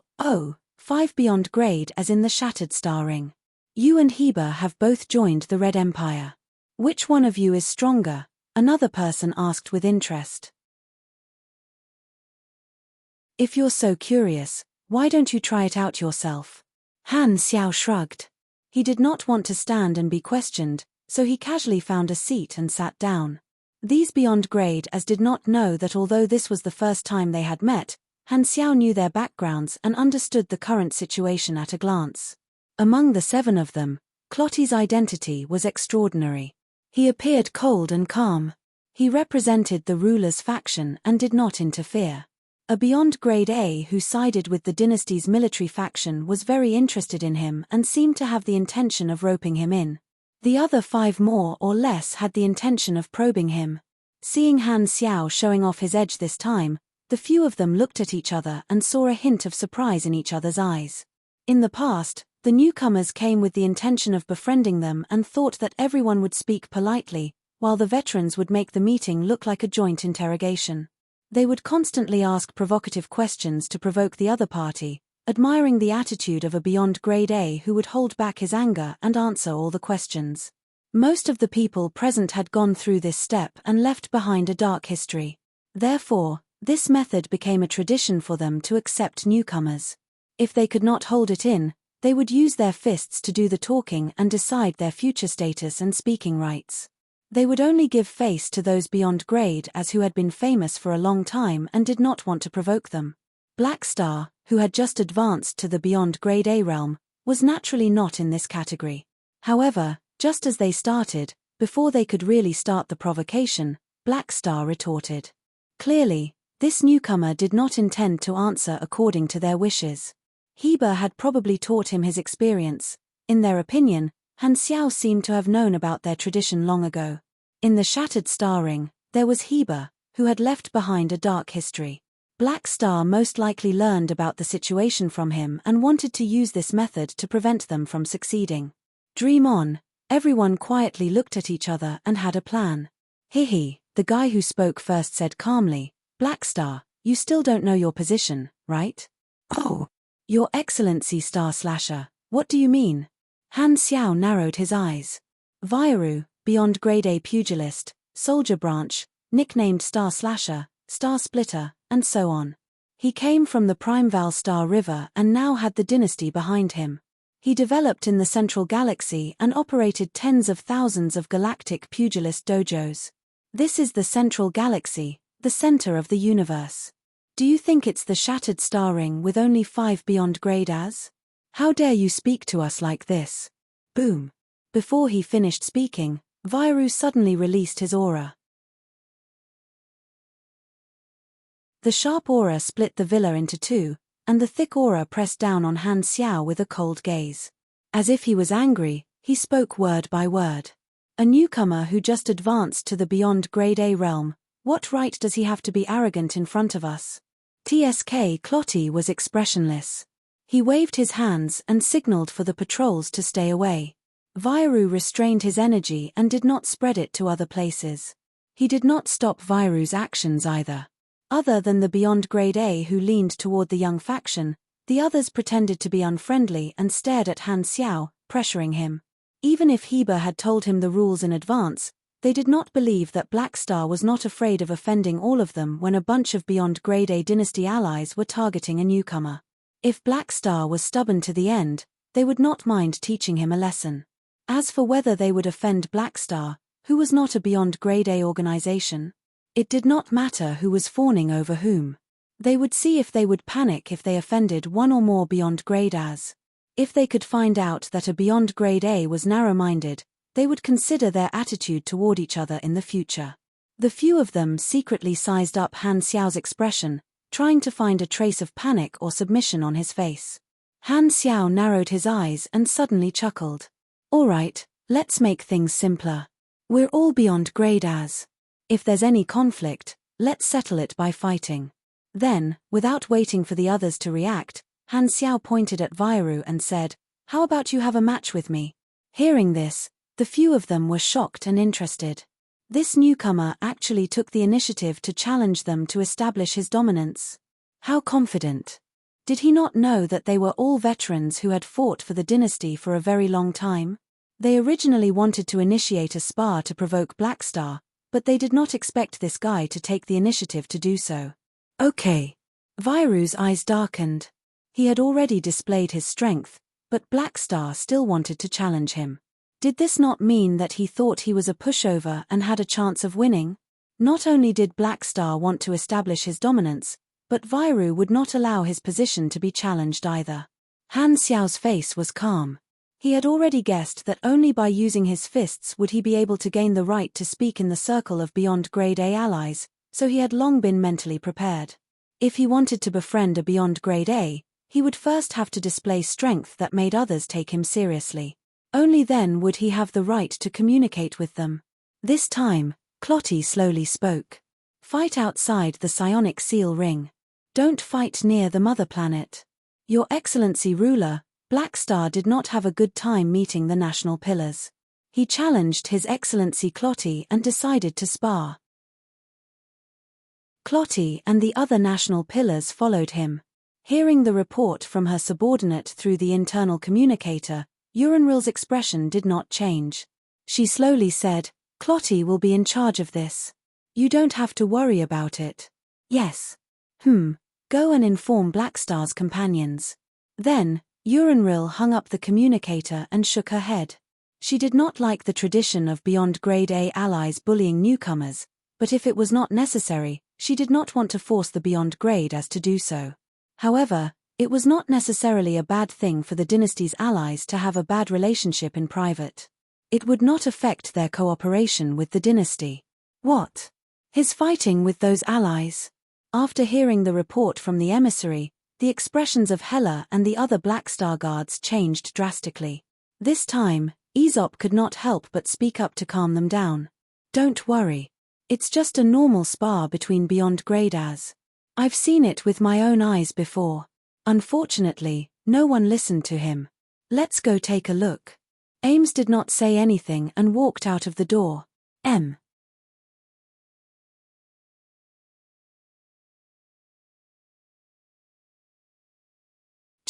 5 beyond grade as in the Shattered Star Ring. You and Heber have both joined the Red Empire. Which one of you is stronger? Another person asked with interest. If you're so curious, why don't you try it out yourself? Han Xiao shrugged. He did not want to stand and be questioned, so he casually found a seat and sat down. These beyond grade as did not know that although this was the first time they had met, Han Xiao knew their backgrounds and understood the current situation at a glance. Among the 7 of them, Clotty's identity was extraordinary. He appeared cold and calm. He represented the ruler's faction and did not interfere. A Beyond Grade A who sided with the dynasty's military faction was very interested in him and seemed to have the intention of roping him in. The other 5 more or less had the intention of probing him. Seeing Han Xiao showing off his edge this time, the few of them looked at each other and saw a hint of surprise in each other's eyes. In the past, the newcomers came with the intention of befriending them and thought that everyone would speak politely, while the veterans would make the meeting look like a joint interrogation. They would constantly ask provocative questions to provoke the other party, admiring the attitude of a Beyond Grade A who would hold back his anger and answer all the questions. Most of the people present had gone through this step and left behind a dark history. Therefore, this method became a tradition for them to accept newcomers. If they could not hold it in, they would use their fists to do the talking and decide their future status and speaking rights. They would only give face to those beyond grade as who had been famous for a long time and did not want to provoke them. Black Star, who had just advanced to the Beyond Grade A realm, was naturally not in this category. However, just as they started, before they could really start the provocation, Black Star retorted. Clearly, this newcomer did not intend to answer according to their wishes. Heber had probably taught him his experience. In their opinion, Han Xiao seemed to have known about their tradition long ago. In the Shattered Star Ring, there was Heber, who had left behind a dark history. Black Star most likely learned about the situation from him and wanted to use this method to prevent them from succeeding. Dream on. Everyone quietly looked at each other and had a plan. Hihi, the guy who spoke first said calmly, Black Star, you still don't know your position, right? Oh, Your Excellency Star Slasher, what do you mean? Han Xiao narrowed his eyes. Vairu, Beyond Grade A pugilist, Soldier Branch, nicknamed Star Slasher, Star Splitter, and so on. He came from the Primeval Star River and now had the dynasty behind him. He developed in the Central Galaxy and operated tens of thousands of galactic pugilist dojos. This is the Central Galaxy, the center of the universe. Do you think it's the Shattered Star Ring with only 5 Beyond Grade As? How dare you speak to us like this? Boom. Before he finished speaking, Vairu suddenly released his aura. The sharp aura split the villa into 2, and the thick aura pressed down on Han Xiao with a cold gaze. As if he was angry, he spoke word by word. A newcomer who just advanced to the Beyond Grade A realm, what right does he have to be arrogant in front of us? TSK Clotty was expressionless. He waved his hands and signaled for the patrols to stay away. Vairu restrained his energy and did not spread it to other places. He did not stop Vairu's actions either. Other than the Beyond Grade A who leaned toward the young faction, the others pretended to be unfriendly and stared at Han Xiao, pressuring him. Even if Heber had told him the rules in advance, they did not believe that Black Star was not afraid of offending all of them when a bunch of Beyond Grade A dynasty allies were targeting a newcomer. If Black Star was stubborn to the end, they would not mind teaching him a lesson. As for whether they would offend Black Star, who was not a Beyond Grade A organization, it did not matter who was fawning over whom. They would see if they would panic if they offended one or more Beyond Grade As. If they could find out that a Beyond Grade A was narrow-minded, they would consider their attitude toward each other in the future. The few of them secretly sized up Han Xiao's expression, trying to find a trace of panic or submission on his face. Han Xiao narrowed his eyes and suddenly chuckled. All right, let's make things simpler. We're all Beyond Grade As. If there's any conflict, let's settle it by fighting. Then, without waiting for the others to react, Han Xiao pointed at Vairu and said, How about you have a match with me? Hearing this, the few of them were shocked and interested. This newcomer actually took the initiative to challenge them to establish his dominance. How confident. Did he not know that they were all veterans who had fought for the dynasty for a very long time? They originally wanted to initiate a spar to provoke Black Star, but they did not expect this guy to take the initiative to do so. Okay. Vairu's eyes darkened. He had already displayed his strength, but Black Star still wanted to challenge him. Did this not mean that he thought he was a pushover and had a chance of winning? Not only did Black Star want to establish his dominance, but Vairu would not allow his position to be challenged either. Han Xiao's face was calm. He had already guessed that only by using his fists would he be able to gain the right to speak in the circle of beyond grade A allies, so he had long been mentally prepared. If he wanted to befriend a beyond grade A, he would first have to display strength that made others take him seriously. Only then would he have the right to communicate with them. This time, Clotty slowly spoke. Fight outside the psionic seal ring. Don't fight near the mother planet. Your Excellency ruler, Blackstar did not have a good time meeting the national pillars. He challenged His Excellency Clotty and decided to spar. Clotty and the other national pillars followed him. Hearing the report from her subordinate through the internal communicator, Urinril's expression did not change. She slowly said, Clotty will be in charge of this. You don't have to worry about it. Yes. Go and inform Blackstar's companions. Then, Urinril hung up the communicator and shook her head. She did not like the tradition of beyond grade A allies bullying newcomers, but if it was not necessary, she did not want to force the beyond grade as to do so. However, it was not necessarily a bad thing for the dynasty's allies to have a bad relationship in private. It would not affect their cooperation with the dynasty. What? His fighting with those allies? After hearing the report from the emissary, the expressions of Hela and the other Blackstar guards changed drastically. This time, Aesop could not help but speak up to calm them down. Don't worry. It's just a normal spar between beyond grade As. I've seen it with my own eyes before. Unfortunately, no one listened to him. Let's go take a look. Ames did not say anything and walked out of the door.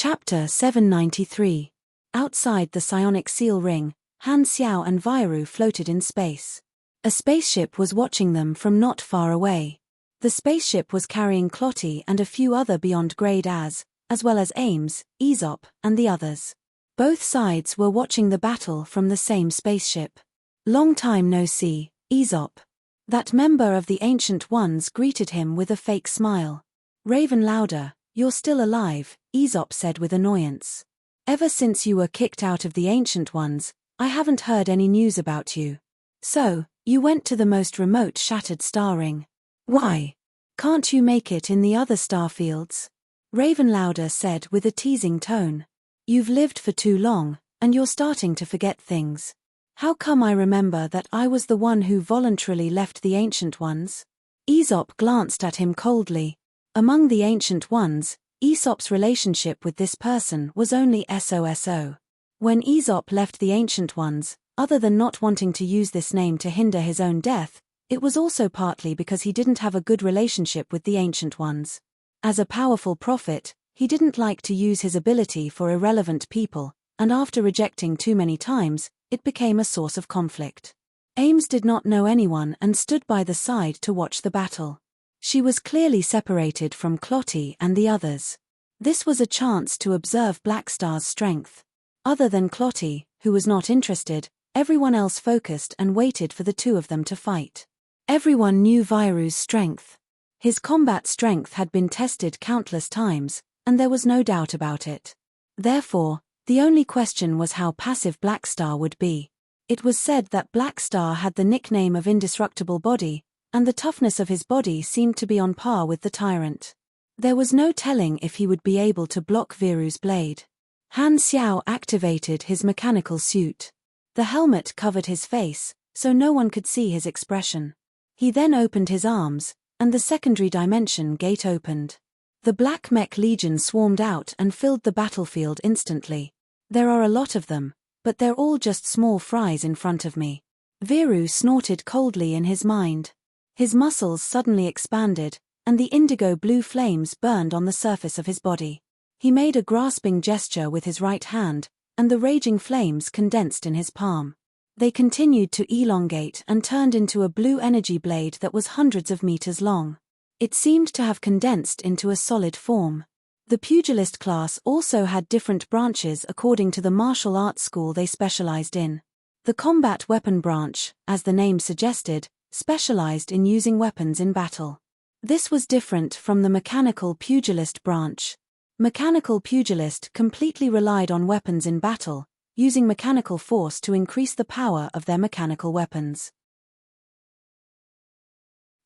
Chapter 793. Outside the psionic seal ring, Han Xiao and Vairu floated in space. A spaceship was watching them from not far away. The spaceship was carrying Clotty and a few other beyond grade as well as Ames, Aesop, and the others. Both sides were watching the battle from the same spaceship. Long time no see, Aesop. That member of the Ancient Ones greeted him with a fake smile. Raven Lauder, you're still alive, Aesop said with annoyance. Ever since you were kicked out of the Ancient Ones, I haven't heard any news about you. So, you went to the most remote shattered star ring. Why? Can't you make it in the other star fields? Raven Lauder said with a teasing tone. You've lived for too long, and you're starting to forget things. How come I remember that I was the one who voluntarily left the Ancient Ones? Aesop glanced at him coldly. Among the Ancient Ones, Aesop's relationship with this person was only SOSO. When Aesop left the Ancient Ones, other than not wanting to use this name to hinder his own death, it was also partly because he didn't have a good relationship with the Ancient Ones. As a powerful prophet, he didn't like to use his ability for irrelevant people, and after rejecting too many times, it became a source of conflict. Ames did not know anyone and stood by the side to watch the battle. She was clearly separated from Clotty and the others. This was a chance to observe Blackstar's strength. Other than Clotty, who was not interested, everyone else focused and waited for the two of them to fight. Everyone knew Vairu's strength. His combat strength had been tested countless times, and there was no doubt about it. Therefore, the only question was how passive Blackstar would be. It was said that Blackstar had the nickname of Indestructible Body, and the toughness of his body seemed to be on par with the Tyrant. There was no telling if he would be able to block Viru's blade. Han Xiao activated his mechanical suit. The helmet covered his face, so no one could see his expression. He then opened his arms, and the secondary dimension gate opened. The Black Mech Legion swarmed out and filled the battlefield instantly. There are a lot of them, but they're all just small fries in front of me. Viru snorted coldly in his mind. His muscles suddenly expanded, and the indigo-blue flames burned on the surface of his body. He made a grasping gesture with his right hand, and the raging flames condensed in his palm. They continued to elongate and turned into a blue energy blade that was hundreds of meters long. It seemed to have condensed into a solid form. The pugilist class also had different branches according to the martial arts school they specialized in. The combat weapon branch, as the name suggested, specialized in using weapons in battle. This was different from the mechanical pugilist branch. Mechanical pugilist completely relied on weapons in battle, using mechanical force to increase the power of their mechanical weapons.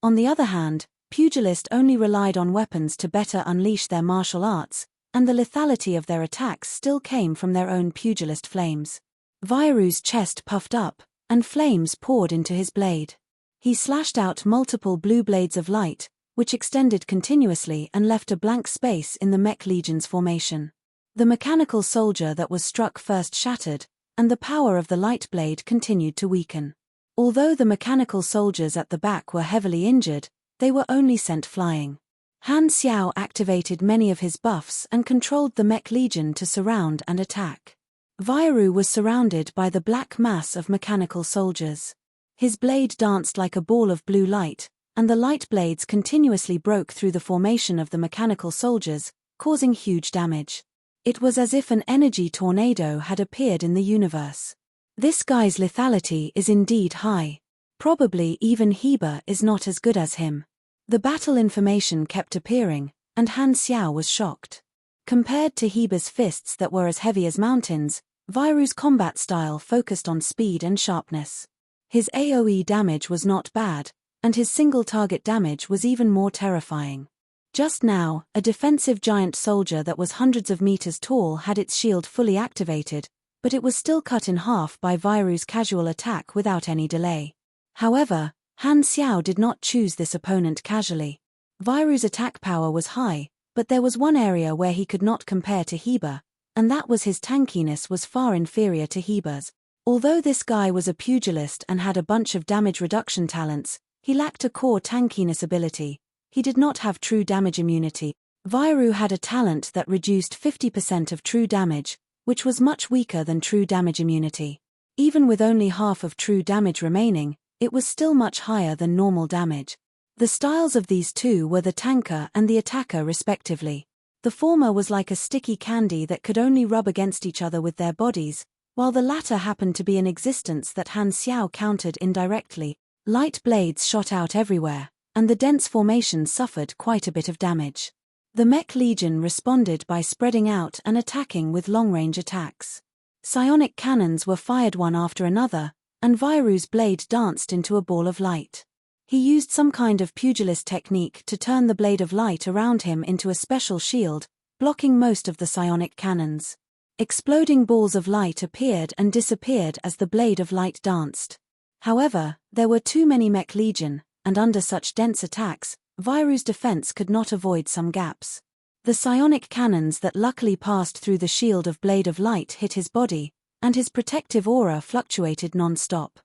On the other hand, pugilists only relied on weapons to better unleash their martial arts, and the lethality of their attacks still came from their own pugilist flames. Vairu's chest puffed up, and flames poured into his blade. He slashed out multiple blue blades of light, which extended continuously and left a blank space in the mech legion's formation. The mechanical soldier that was struck first shattered, and the power of the light blade continued to weaken. Although the mechanical soldiers at the back were heavily injured, they were only sent flying. Han Xiao activated many of his buffs and controlled the mech legion to surround and attack. Vairu was surrounded by the black mass of mechanical soldiers. His blade danced like a ball of blue light, and the light blades continuously broke through the formation of the mechanical soldiers, causing huge damage. It was as if an energy tornado had appeared in the universe. This guy's lethality is indeed high. Probably even Heber is not as good as him. The battle information kept appearing, and Han Xiao was shocked. Compared to Heber's fists that were as heavy as mountains, Vairu's combat style focused on speed and sharpness. His AoE damage was not bad, and his single-target damage was even more terrifying. Just now, a defensive giant soldier that was hundreds of meters tall had its shield fully activated, but it was still cut in half by Vairu's casual attack without any delay. However, Han Xiao did not choose this opponent casually. Vairu's attack power was high, but there was one area where he could not compare to Heber, and that was his tankiness was far inferior to Heber's. Although this guy was a pugilist and had a bunch of damage reduction talents, he lacked a core tankiness ability. He did not have true damage immunity. Vairu had a talent that reduced 50% of true damage, which was much weaker than true damage immunity. Even with only half of true damage remaining, it was still much higher than normal damage. The styles of these two were the tanker and the attacker respectively. The former was like a sticky candy that could only rub against each other with their bodies, while the latter happened to be an existence that Han Xiao countered indirectly. Light blades shot out everywhere, and the dense formation suffered quite a bit of damage. The mech legion responded by spreading out and attacking with long-range attacks. Psionic cannons were fired one after another, and Vairu's blade danced into a ball of light. He used some kind of pugilist technique to turn the blade of light around him into a special shield, blocking most of the psionic cannons. Exploding balls of light appeared and disappeared as the blade of light danced. However, there were too many mech legion, and under such dense attacks, Vairu's defense could not avoid some gaps. The psionic cannons that luckily passed through the shield of blade of light hit his body, and his protective aura fluctuated non-stop.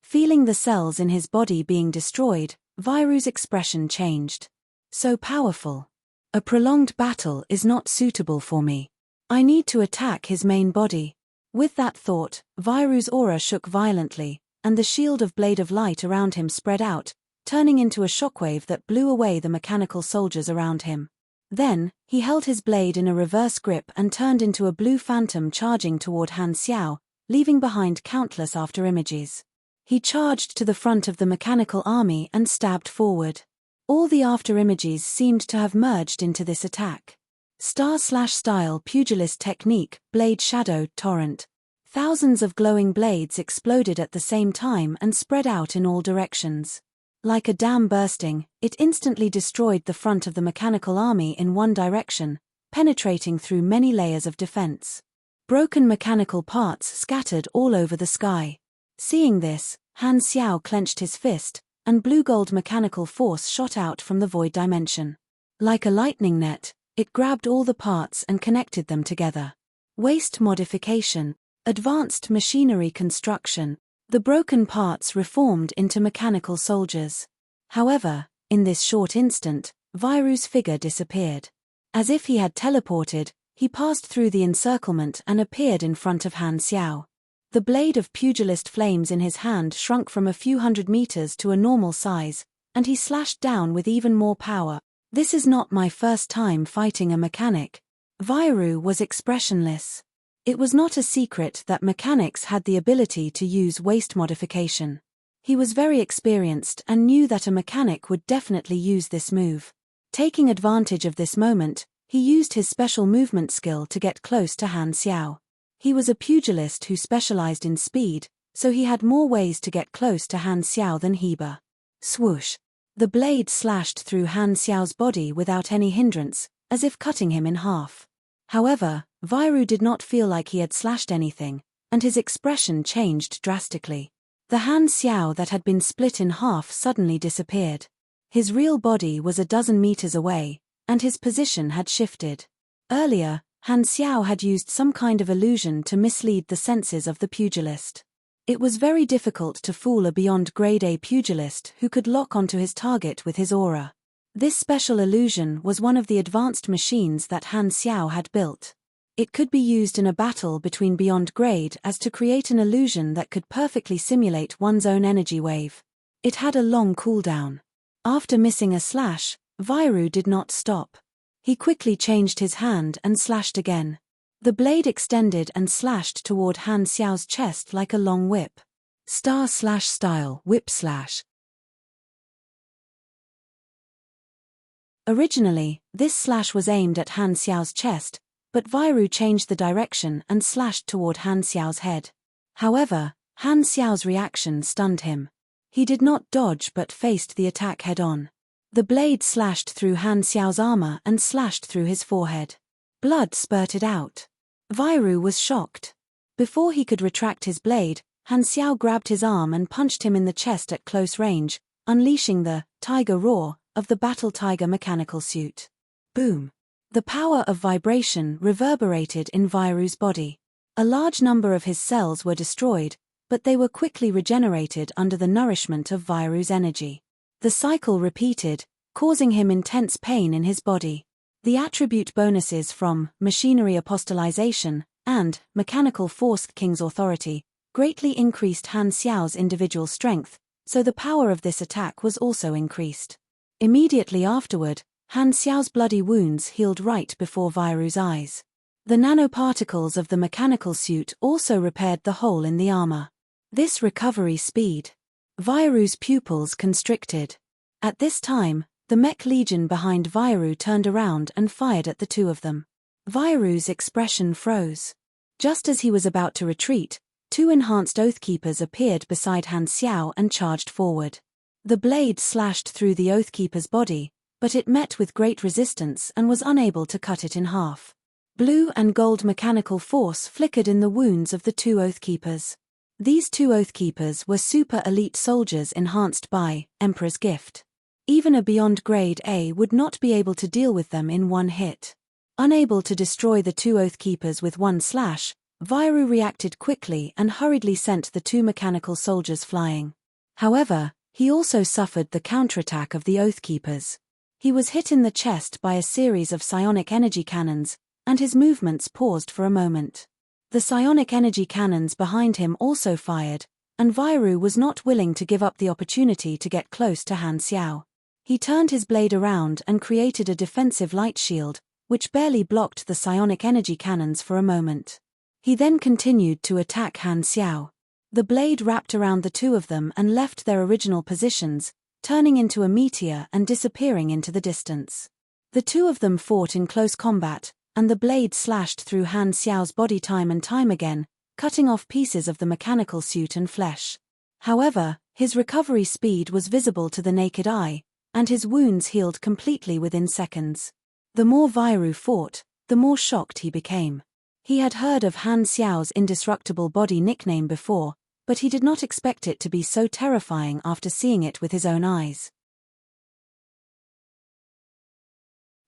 Feeling the cells in his body being destroyed, Vairu's expression changed. So powerful. A prolonged battle is not suitable for me. I need to attack his main body. With that thought, Vairu's aura shook violently, and the shield of blade of light around him spread out, turning into a shockwave that blew away the mechanical soldiers around him. Then, he held his blade in a reverse grip and turned into a blue phantom charging toward Han Xiao, leaving behind countless afterimages. He charged to the front of the mechanical army and stabbed forward. All the afterimages seemed to have merged into this attack. Star/style pugilist technique, blade shadow, torrent. Thousands of glowing blades exploded at the same time and spread out in all directions. Like a dam bursting, it instantly destroyed the front of the mechanical army in one direction, penetrating through many layers of defense. Broken mechanical parts scattered all over the sky. Seeing this, Han Xiao clenched his fist, and blue-gold mechanical force shot out from the void dimension. Like a lightning net, it grabbed all the parts and connected them together. Waste modification, advanced machinery construction. The broken parts reformed into mechanical soldiers. However, in this short instant, Vairu's figure disappeared. As if he had teleported, he passed through the encirclement and appeared in front of Han Xiao. The blade of pugilist flames in his hand shrunk from a few hundred meters to a normal size, and he slashed down with even more power. This is not my first time fighting a mechanic. Vairu was expressionless. It was not a secret that mechanics had the ability to use waste modification. He was very experienced and knew that a mechanic would definitely use this move. Taking advantage of this moment, He used his special movement skill to get close to Han Xiao. He was a pugilist who specialized in speed, so he had more ways to get close to Han Xiao than Heber. Swoosh! The blade slashed through Han Xiao's body without any hindrance, as if cutting him in half. However, Vairu did not feel like he had slashed anything, and his expression changed drastically. The Han Xiao that had been split in half suddenly disappeared. His real body was a dozen meters away, and his position had shifted. Earlier, Han Xiao had used some kind of illusion to mislead the senses of the pugilist. It was very difficult to fool a beyond grade A pugilist who could lock onto his target with his aura. This special illusion was one of the advanced machines that Han Xiao had built. It could be used in a battle between beyond grade as to create an illusion that could perfectly simulate one's own energy wave. It had a long cooldown. After missing a slash, Vairu did not stop. He quickly changed his hand and slashed again. The blade extended and slashed toward Han Xiao's chest like a long whip. Star/style whip slash. Originally, this slash was aimed at Han Xiao's chest, but Vairu changed the direction and slashed toward Han Xiao's head. However, Han Xiao's reaction stunned him. He did not dodge but faced the attack head-on. The blade slashed through Han Xiao's armor and slashed through his forehead. Blood spurted out. Vairu was shocked. Before he could retract his blade, Han Xiao grabbed his arm and punched him in the chest at close range, unleashing the tiger roar of the battle tiger mechanical suit. Boom! The power of vibration reverberated in Vairu's body. A large number of his cells were destroyed, but they were quickly regenerated under the nourishment of Vairu's energy. The cycle repeated, causing him intense pain in his body. The attribute bonuses from Machinery Apostolization and Mechanical Force King's Authority greatly increased Han Xiao's individual strength, so the power of this attack was also increased. Immediately afterward, Han Xiao's bloody wounds healed right before Vairu's eyes. The nanoparticles of the mechanical suit also repaired the hole in the armor. This recovery speed. Vairu's pupils constricted. At this time, the mech legion behind Vairu turned around and fired at the two of them. Vairu's expression froze. Just as he was about to retreat, two enhanced Oathkeepers appeared beside Han Xiao and charged forward. The blade slashed through the Oathkeeper's body, but it met with great resistance and was unable to cut it in half. Blue and gold mechanical force flickered in the wounds of the two Oathkeepers. These two Oathkeepers were super elite soldiers enhanced by Emperor's Gift. Even a beyond grade A would not be able to deal with them in one hit. Unable to destroy the two Oathkeepers with one slash, Vairu reacted quickly and hurriedly sent the two mechanical soldiers flying. However, he also suffered the counterattack of the Oathkeepers. He was hit in the chest by a series of psionic energy cannons, and his movements paused for a moment. The psionic energy cannons behind him also fired, and Vairu was not willing to give up the opportunity to get close to Han Xiao. He turned his blade around and created a defensive light shield, which barely blocked the psionic energy cannons for a moment. He then continued to attack Han Xiao. The blade wrapped around the two of them and left their original positions, turning into a meteor and disappearing into the distance. The two of them fought in close combat, and the blade slashed through Han Xiao's body time and time again, cutting off pieces of the mechanical suit and flesh. However, his recovery speed was visible to the naked eye, and his wounds healed completely within seconds. The more Vairu fought, the more shocked he became. He had heard of Han Xiao's indestructible body nickname before, but he did not expect it to be so terrifying after seeing it with his own eyes.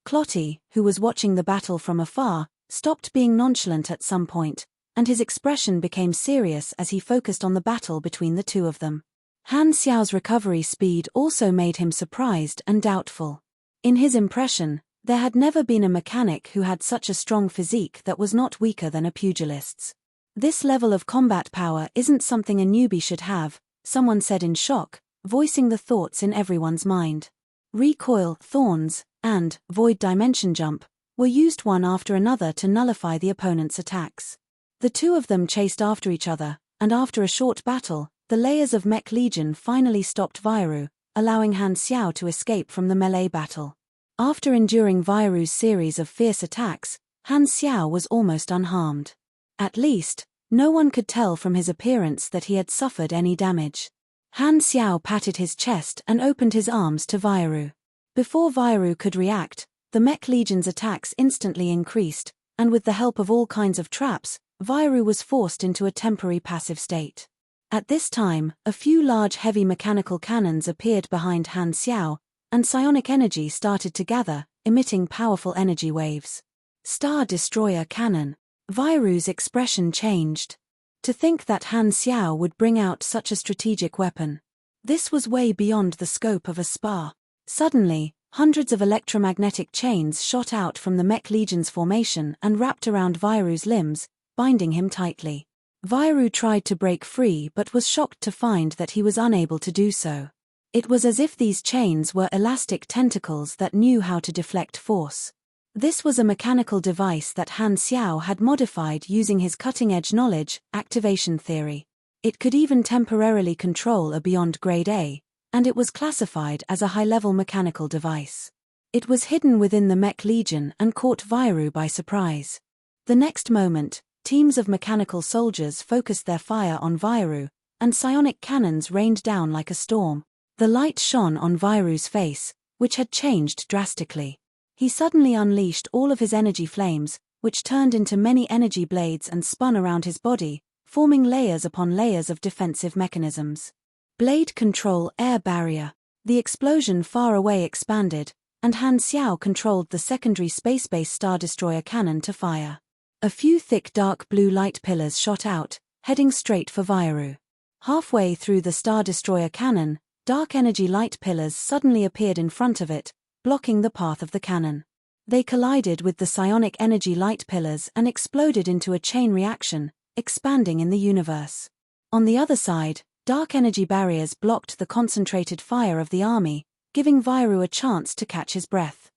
Clotty, who was watching the battle from afar, stopped being nonchalant at some point, and his expression became serious as he focused on the battle between the two of them. Han Xiao's recovery speed also made him surprised and doubtful. In his impression, there had never been a mechanic who had such a strong physique that was not weaker than a pugilist's. This level of combat power isn't something a newbie should have, someone said in shock, voicing the thoughts in everyone's mind. Recoil, thorns, and void dimension jump were used one after another to nullify the opponent's attacks. The two of them chased after each other, and after a short battle, the layers of Mech Legion finally stopped Vairu, allowing Han Xiao to escape from the melee battle. After enduring Vairu's series of fierce attacks, Han Xiao was almost unharmed. At least, no one could tell from his appearance that he had suffered any damage. Han Xiao patted his chest and opened his arms to Vairu. Before Vairu could react, the Mech Legion's attacks instantly increased, and with the help of all kinds of traps, Vairu was forced into a temporary passive state. At this time, a few large heavy mechanical cannons appeared behind Han Xiao, and psionic energy started to gather, emitting powerful energy waves. Star Destroyer Cannon. Vairu's expression changed. To think that Han Xiao would bring out such a strategic weapon. This was way beyond the scope of a spar. Suddenly, hundreds of electromagnetic chains shot out from the Mech Legion's formation and wrapped around Vairu's limbs, binding him tightly. Vairu tried to break free but was shocked to find that he was unable to do so. It was as if these chains were elastic tentacles that knew how to deflect force. This was a mechanical device that Han Xiao had modified using his cutting-edge knowledge, activation theory. It could even temporarily control a beyond grade A, and it was classified as a high-level mechanical device. It was hidden within the Mech Legion and caught Vairu by surprise. The next moment, teams of mechanical soldiers focused their fire on Vairu, and psionic cannons rained down like a storm. The light shone on Vairu's face, which had changed drastically. He suddenly unleashed all of his energy flames, which turned into many energy blades and spun around his body, forming layers upon layers of defensive mechanisms. Blade Control Air Barrier. The explosion far away expanded, and Han Xiao controlled the secondary space-based Star Destroyer cannon to fire. A few thick dark blue light pillars shot out, heading straight for Vairu. Halfway through the Star Destroyer cannon, dark energy light pillars suddenly appeared in front of it, blocking the path of the cannon. They collided with the psionic energy light pillars and exploded into a chain reaction, expanding in the universe. On the other side, dark energy barriers blocked the concentrated fire of the army, giving Vairu a chance to catch his breath.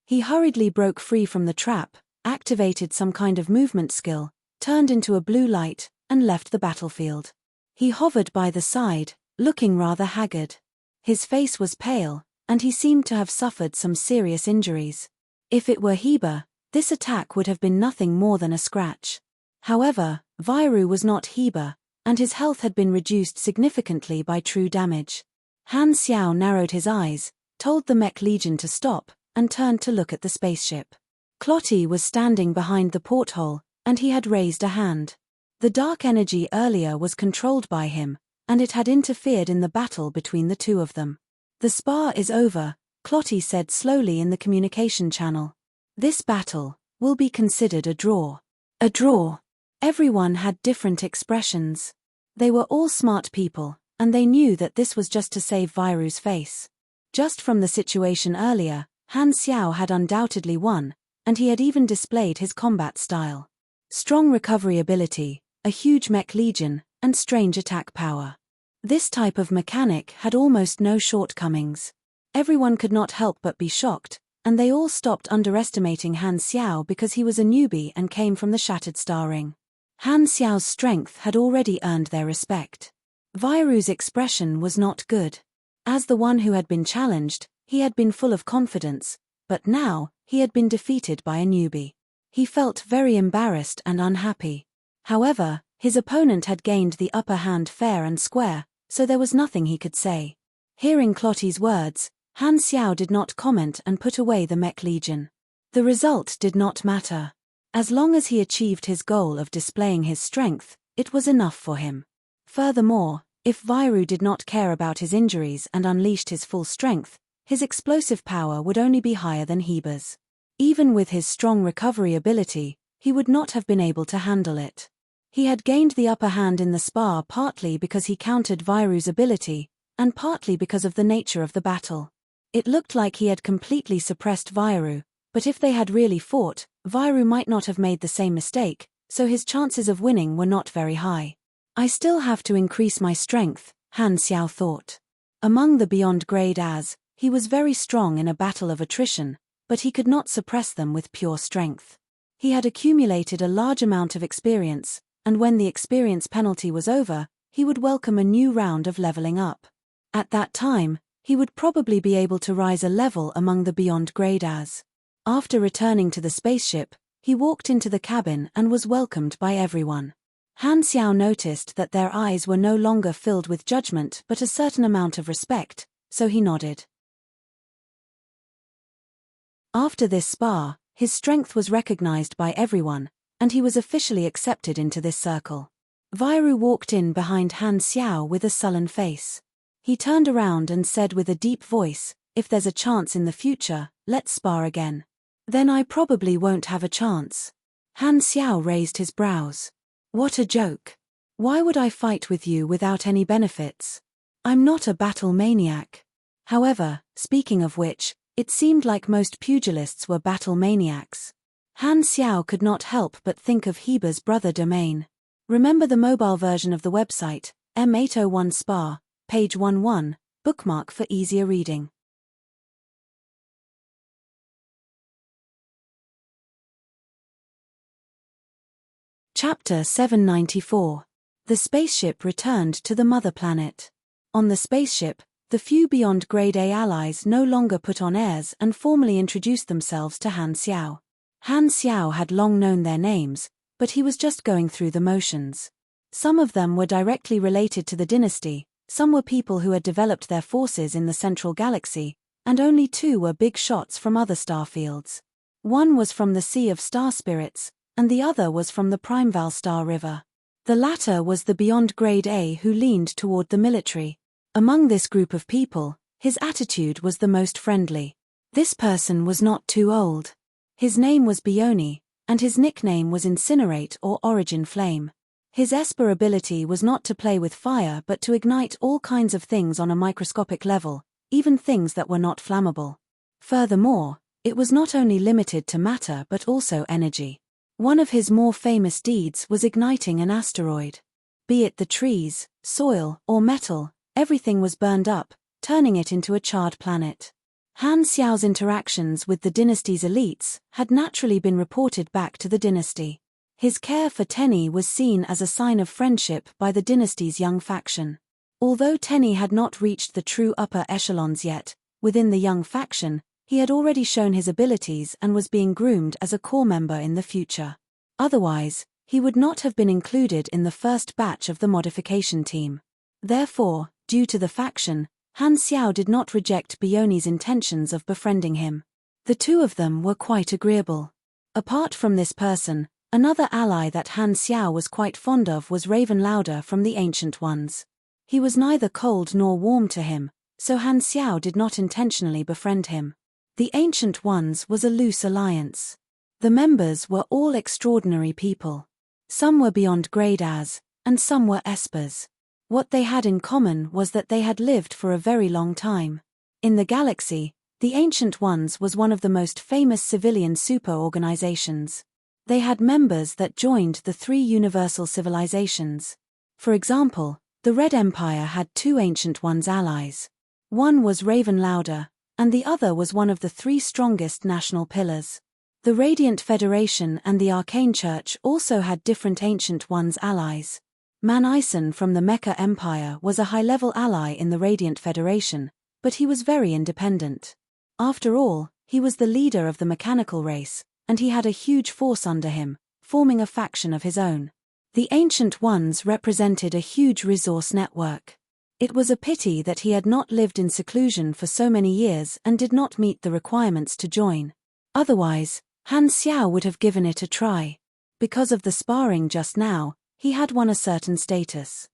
He hurriedly broke free from the trap, activated some kind of movement skill, turned into a blue light, and left the battlefield. He hovered by the side, looking rather haggard. His face was pale, and he seemed to have suffered some serious injuries. If it were Heber, this attack would have been nothing more than a scratch. However, Vairu was not Heber, and his health had been reduced significantly by true damage. Han Xiao narrowed his eyes, told the Mech Legion to stop, and turned to look at the spaceship. Clotty was standing behind the porthole, and he had raised a hand. The dark energy earlier was controlled by him, and it had interfered in the battle between the two of them. "The spar is over," Clotty said slowly in the communication channel. "This battle will be considered a draw." A draw. Everyone had different expressions. They were all smart people, and they knew that this was just to save Vairu's face. Just from the situation earlier, Han Xiao had undoubtedly won, and he had even displayed his combat style. Strong recovery ability, a huge Mech Legion, and strange attack power. This type of mechanic had almost no shortcomings. Everyone could not help but be shocked, and they all stopped underestimating Han Xiao because he was a newbie and came from the Shattered Star Ring. Han Xiao's strength had already earned their respect. Vairu's expression was not good. As the one who had been challenged, he had been full of confidence, but now, he had been defeated by a newbie. He felt very embarrassed and unhappy. However, his opponent had gained the upper hand fair and square, so there was nothing he could say. Hearing Clotty's words, Han Xiao did not comment and put away the Mech Legion. The result did not matter. As long as he achieved his goal of displaying his strength, it was enough for him. Furthermore, if Vairu did not care about his injuries and unleashed his full strength, his explosive power would only be higher than Heber's. Even with his strong recovery ability, he would not have been able to handle it. He had gained the upper hand in the spar partly because he countered Vairu's ability, and partly because of the nature of the battle. It looked like he had completely suppressed Vairu, but if they had really fought, Vairu might not have made the same mistake, so his chances of winning were not very high. "I still have to increase my strength," Han Xiao thought. Among the beyond grade As, he was very strong in a battle of attrition, but he could not suppress them with pure strength. He had accumulated a large amount of experience, and when the experience penalty was over, he would welcome a new round of leveling up. At that time, he would probably be able to rise a level among the beyond grade as. After returning to the spaceship, he walked into the cabin and was welcomed by everyone. Han Xiao noticed that their eyes were no longer filled with judgment but a certain amount of respect, so he nodded. After this spa, his strength was recognized by everyone, and he was officially accepted into this circle. Vairu walked in behind Han Xiao with a sullen face. He turned around and said with a deep voice, "If there's a chance in the future, let's spar again." "Then I probably won't have a chance." Han Xiao raised his brows. "What a joke. Why would I fight with you without any benefits? I'm not a battle maniac." However, speaking of which, it seemed like most pugilists were battle maniacs. Han Xiao could not help but think of Heber's brother domain. Remember the mobile version of the website, M801 Spa, page 11, bookmark for easier reading. Chapter 794. The spaceship returned to the mother planet. On the spaceship, the few beyond grade A allies no longer put on airs and formally introduced themselves to Han Xiao. Han Xiao had long known their names, but he was just going through the motions. Some of them were directly related to the dynasty, some were people who had developed their forces in the central galaxy, and only 2 were big shots from other star fields. One was from the Sea of Star Spirits, and the other was from the Primeval Star River. The latter was the beyond grade A who leaned toward the military. Among this group of people, his attitude was the most friendly. This person was not too old. His name was Bioni, and his nickname was Incinerate or Origin Flame. His Esper ability was not to play with fire but to ignite all kinds of things on a microscopic level, even things that were not flammable. Furthermore, it was not only limited to matter but also energy. One of his more famous deeds was igniting an asteroid. Be it the trees, soil, or metal, everything was burned up, turning it into a charred planet. Han Xiao's interactions with the dynasty's elites had naturally been reported back to the dynasty. His care for Tenny was seen as a sign of friendship by the dynasty's young faction. Although Tenny had not reached the true upper echelons yet, within the young faction, he had already shown his abilities and was being groomed as a core member in the future. Otherwise, he would not have been included in the first batch of the modification team. Therefore, due to the faction, Han Xiao did not reject Bioni's intentions of befriending him. The 2 of them were quite agreeable. Apart from this person, another ally that Han Xiao was quite fond of was Raven Lauder from the Ancient Ones. He was neither cold nor warm to him, so Han Xiao did not intentionally befriend him. The Ancient Ones was a loose alliance. The members were all extraordinary people. Some were beyond grade as, and some were espers. What they had in common was that they had lived for a very long time. In the galaxy, the Ancient Ones was one of the most famous civilian super-organizations. They had members that joined the 3 universal civilizations. For example, the Red Empire had 2 Ancient Ones allies. One was Raven Lauder, and the other was one of the 3 strongest national pillars. The Radiant Federation and the Arcane Church also had different Ancient Ones allies. Man Ison from the Mecha Empire was a high-level ally in the Radiant Federation, but he was very independent. After all, he was the leader of the mechanical race, and he had a huge force under him, forming a faction of his own. The Ancient Ones represented a huge resource network. It was a pity that he had not lived in seclusion for so many years and did not meet the requirements to join. Otherwise, Han Xiao would have given it a try. Because of the sparring just now, he had won a certain status.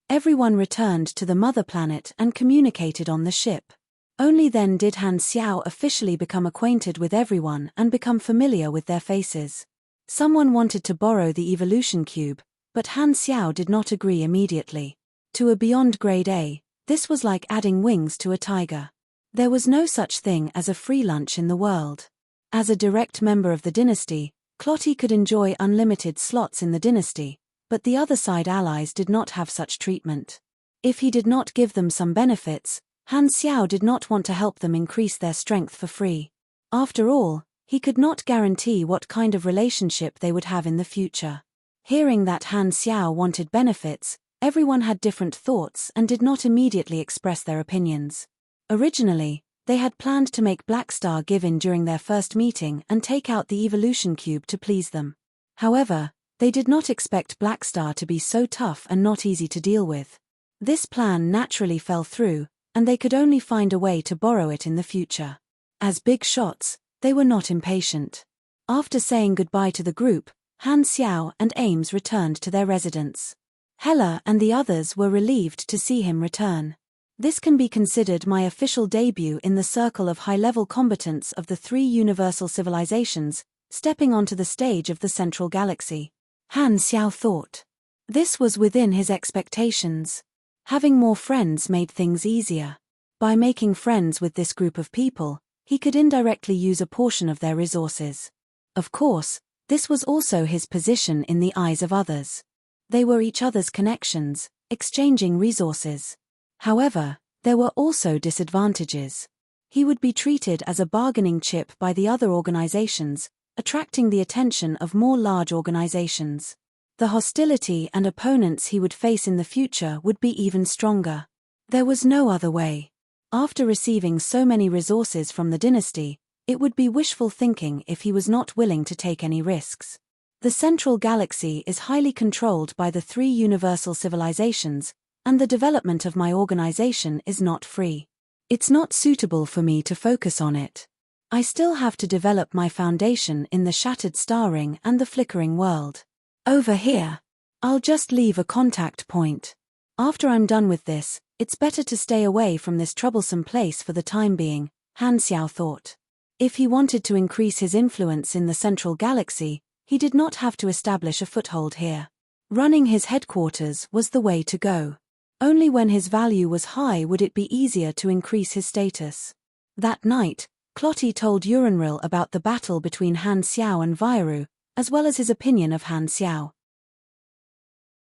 Everyone returned to the mother planet and communicated on the ship. Only then did Han Xiao officially become acquainted with everyone and become familiar with their faces. Someone wanted to borrow the evolution cube, but Han Xiao did not agree immediately. To a beyond grade A, this was like adding wings to a tiger. There was no such thing as a free lunch in the world. As a direct member of the dynasty, Clotty could enjoy unlimited slots in the dynasty, but the other side allies did not have such treatment. If he did not give them some benefits, Han Xiao did not want to help them increase their strength for free. After all, he could not guarantee what kind of relationship they would have in the future. Hearing that Han Xiao wanted benefits, Everyone had different thoughts and did not immediately express their opinions. Originally, they had planned to make Blackstar give in during their first meeting and take out the evolution cube to please them. However, they did not expect Blackstar to be so tough and not easy to deal with. This plan naturally fell through, and they could only find a way to borrow it in the future. As big shots, they were not impatient. After saying goodbye to the group, Han Xiao and Ames returned to their residence. Hela and the others were relieved to see him return. This can be considered my official debut in the circle of high-level combatants of the three universal civilizations, stepping onto the stage of the Central Galaxy. Han Xiao thought. This was within his expectations. Having more friends made things easier. By making friends with this group of people, he could indirectly use a portion of their resources. Of course, this was also his position in the eyes of others. They were each other's connections, exchanging resources. However, there were also disadvantages. He would be treated as a bargaining chip by the other organizations, attracting the attention of more large organizations. The hostility and opponents he would face in the future would be even stronger. There was no other way. After receiving so many resources from the dynasty, it would be wishful thinking if he was not willing to take any risks. The Central Galaxy is highly controlled by the three universal civilizations, and the development of my organization is not free. It's not suitable for me to focus on it. I still have to develop my foundation in the shattered star ring and the flickering world. Over here. I'll just leave a contact point. After I'm done with this, it's better to stay away from this troublesome place for the time being, Han Xiao thought. If he wanted to increase his influence in the Central Galaxy, he did not have to establish a foothold here. Running his headquarters was the way to go. Only when his value was high would it be easier to increase his status. That night, Clotty told Uranril about the battle between Han Xiao and Vairu, as well as his opinion of Han Xiao.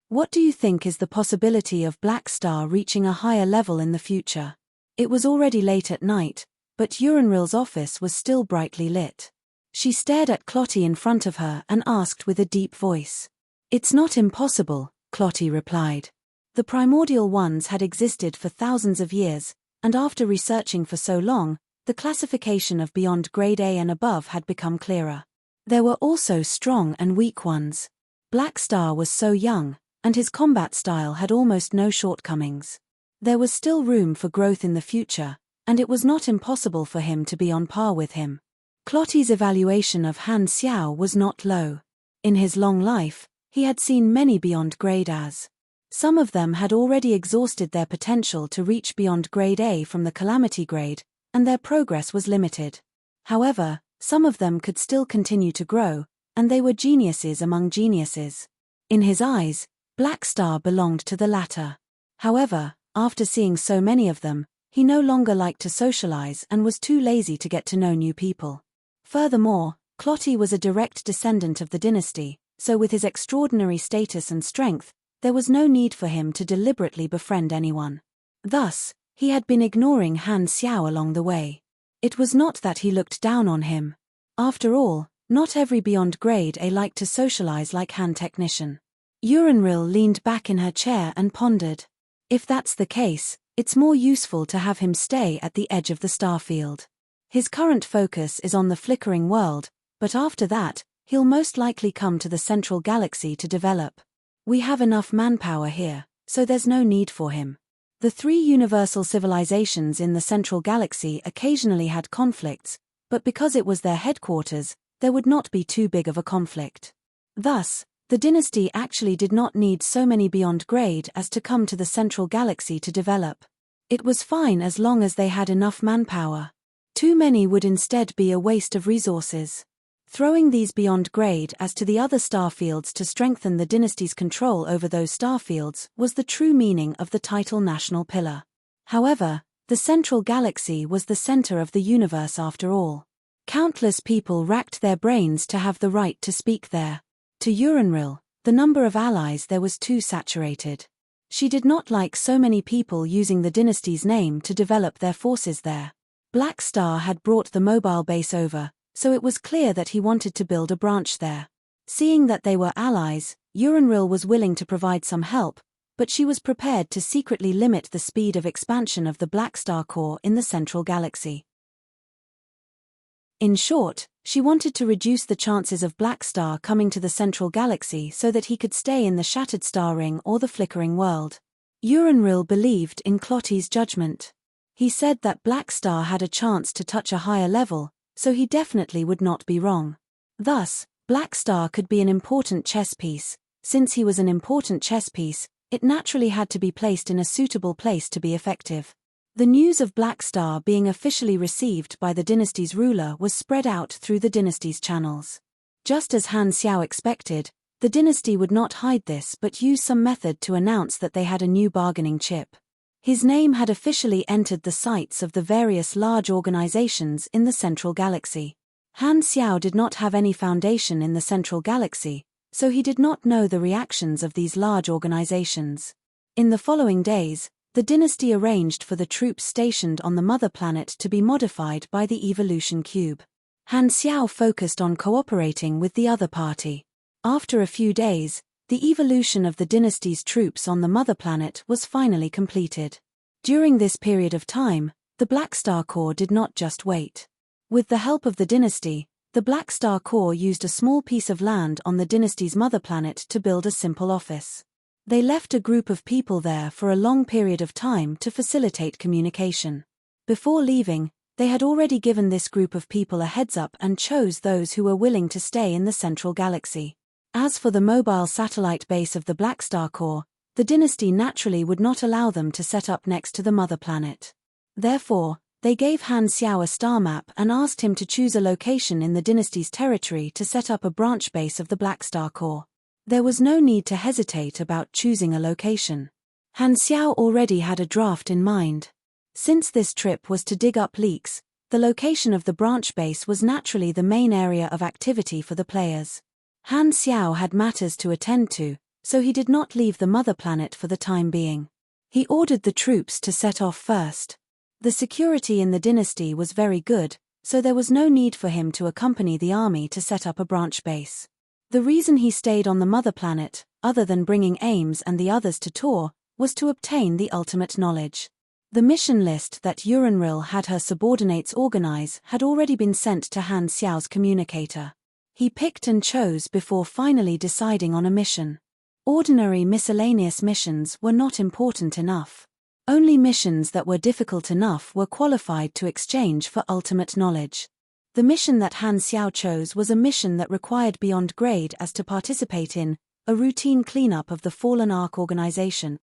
What do you think is the possibility of Blackstar reaching a higher level in the future? It was already late at night, but Uranril's office was still brightly lit. She stared at Clotty in front of her and asked with a deep voice. It's not impossible, Clotty replied. The primordial ones had existed for thousands of years, and after researching for so long, the classification of beyond grade A and above had become clearer. There were also strong and weak ones. Blackstar was so young, and his combat style had almost no shortcomings. There was still room for growth in the future, and it was not impossible for him to be on par with him. Clotty's evaluation of Han Xiao was not low. In his long life, he had seen many beyond grade As. Some of them had already exhausted their potential to reach beyond grade A from the calamity grade, and their progress was limited. However, some of them could still continue to grow, and they were geniuses among geniuses. In his eyes, Blackstar belonged to the latter. However, after seeing so many of them, he no longer liked to socialize and was too lazy to get to know new people. Furthermore, Clotty was a direct descendant of the dynasty, so with his extraordinary status and strength, there was no need for him to deliberately befriend anyone. Thus, he had been ignoring Han Xiao along the way. It was not that he looked down on him. After all, not every beyond grade A liked to socialize like Han Technician. Uranril leaned back in her chair and pondered. If that's the case, it's more useful to have him stay at the edge of the starfield. His current focus is on the flickering world, but after that, he'll most likely come to the Central Galaxy to develop. We have enough manpower here, so there's no need for him. The three universal civilizations in the Central Galaxy occasionally had conflicts, but because it was their headquarters, there would not be too big of a conflict. Thus, the dynasty actually did not need so many beyond grade as to come to the Central Galaxy to develop. It was fine as long as they had enough manpower. Too many would instead be a waste of resources. Throwing these beyond grade as to the other starfields to strengthen the dynasty's control over those starfields was the true meaning of the title National Pillar. However, the Central Galaxy was the center of the universe after all. Countless people racked their brains to have the right to speak there. To Uranril, the number of allies there was too saturated. She did not like so many people using the dynasty's name to develop their forces there. Blackstar had brought the mobile base over, so it was clear that he wanted to build a branch there. Seeing that they were allies, Uranril was willing to provide some help, but she was prepared to secretly limit the speed of expansion of the black star core in the central galaxy. In short, she wanted to reduce the chances of Black Star coming to the central galaxy so that he could stay in the shattered star ring or the flickering world. Uranril believed in Clottie's judgment. He said that Black Star had a chance to touch a higher level, so he definitely would not be wrong. Thus, Black Star could be an important chess piece. Since he was an important chess piece, it naturally had to be placed in a suitable place to be effective. The news of Black Star being officially received by the dynasty's ruler was spread out through the dynasty's channels. Just as Han Xiao expected, the dynasty would not hide this but use some method to announce that they had a new bargaining chip. His name had officially entered the sights of the various large organizations in the central galaxy. Han Xiao did not have any foundation in the central galaxy, so he did not know the reactions of these large organizations. In the following days, the dynasty arranged for the troops stationed on the mother planet to be modified by the evolution cube. Han Xiao focused on cooperating with the other party. After a few days, the evolution of the dynasty's troops on the mother planet was finally completed. During this period of time, the Black Star Corps did not just wait. With the help of the dynasty, the Black Star Corps used a small piece of land on the dynasty's mother planet to build a simple office. They left a group of people there for a long period of time to facilitate communication. Before leaving, they had already given this group of people a heads-up and chose those who were willing to stay in the central galaxy. As for the mobile satellite base of the Black Star Corps, the dynasty naturally would not allow them to set up next to the mother planet. Therefore, they gave Han Xiao a star map and asked him to choose a location in the dynasty's territory to set up a branch base of the Black Star Corps. There was no need to hesitate about choosing a location. Han Xiao already had a draft in mind. Since this trip was to dig up leaks, the location of the branch base was naturally the main area of activity for the players. Han Xiao had matters to attend to, so he did not leave the mother planet for the time being. He ordered the troops to set off first. The security in the dynasty was very good, so there was no need for him to accompany the army to set up a branch base. The reason he stayed on the mother planet, other than bringing Ames and the others to Tor, was to obtain the ultimate knowledge. The mission list that Uranril had her subordinates organize had already been sent to Han Xiao's communicator. He picked and chose before finally deciding on a mission. Ordinary miscellaneous missions were not important enough. Only missions that were difficult enough were qualified to exchange for ultimate knowledge. The mission that Han Xiao chose was a mission that required beyond grade as to participate in a routine cleanup of the fallen Ark organization.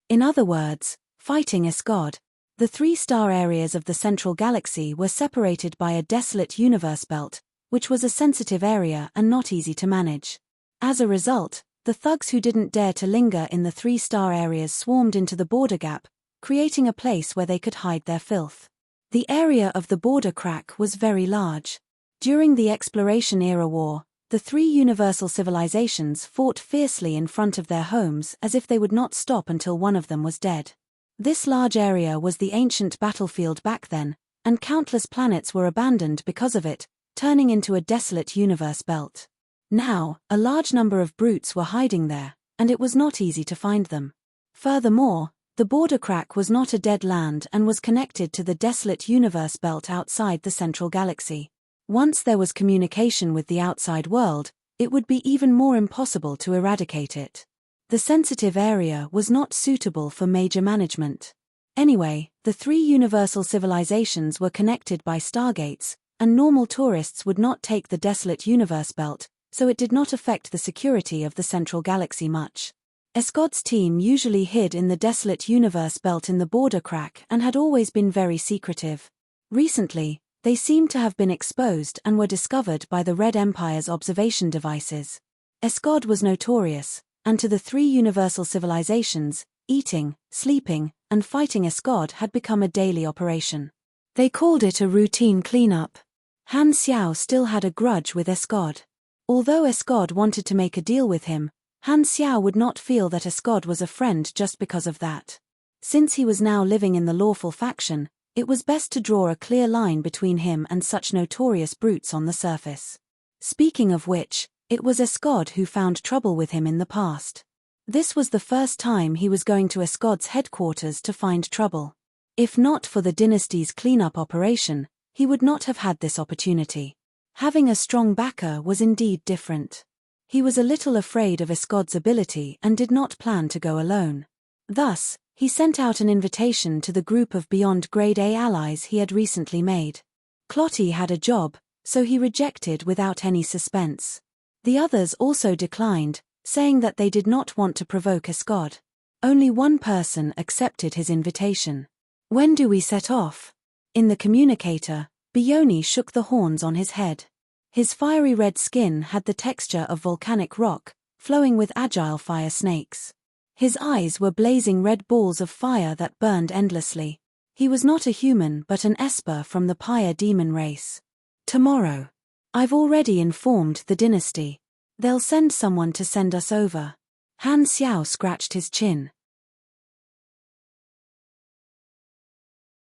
In other words, fighting Escod. The 3-star areas of the central galaxy were separated by a desolate universe belt, which was a sensitive area and not easy to manage. As a result, the thugs who didn't dare to linger in the 3-star areas swarmed into the border gap, creating a place where they could hide their filth. The area of the border crack was very large. During the Exploration Era War, the 3 universal civilizations fought fiercely in front of their homes as if they would not stop until one of them was dead. This large area was the ancient battlefield back then, and countless planets were abandoned because of it, turning into a desolate universe belt. Now, a large number of brutes were hiding there, and it was not easy to find them. Furthermore, the border crack was not a dead land and was connected to the desolate universe belt outside the central galaxy. Once there was communication with the outside world, it would be even more impossible to eradicate it. The sensitive area was not suitable for major management. Anyway, the 3 universal civilizations were connected by stargates, and normal tourists would not take the desolate universe belt, so it did not affect the security of the central galaxy much. Escod's team usually hid in the desolate universe belt in the border crack and had always been very secretive. Recently, they seemed to have been exposed and were discovered by the Red Empire's observation devices. Escod was notorious, and to the 3 universal civilizations, eating, sleeping, and fighting Escod had become a daily operation. They called it a routine cleanup. Han Xiao still had a grudge with Escod. Although Escod wanted to make a deal with him, Han Xiao would not feel that Escod was a friend just because of that. Since he was now living in the lawful faction, it was best to draw a clear line between him and such notorious brutes on the surface. Speaking of which, It was Escod who found trouble with him in the past. This was the first time he was going to Escod's headquarters to find trouble. If not for the dynasty's cleanup operation, he would not have had this opportunity. Having a strong backer was indeed different. He was a little afraid of Escod's ability and did not plan to go alone. Thus, he sent out an invitation to the group of Beyond Grade A allies he had recently made. Clotty had a job, so he rejected without any suspense. The others also declined, saying that they did not want to provoke Escod. Only one person accepted his invitation. "When do we set off?" In the communicator, Bioni shook the horns on his head. His fiery red skin had the texture of volcanic rock, flowing with agile fire snakes. His eyes were blazing red balls of fire that burned endlessly. He was not a human but an Esper from the Pyre demon race. "Tomorrow. I've already informed the dynasty. They'll send someone to send us over." Han Xiao scratched his chin.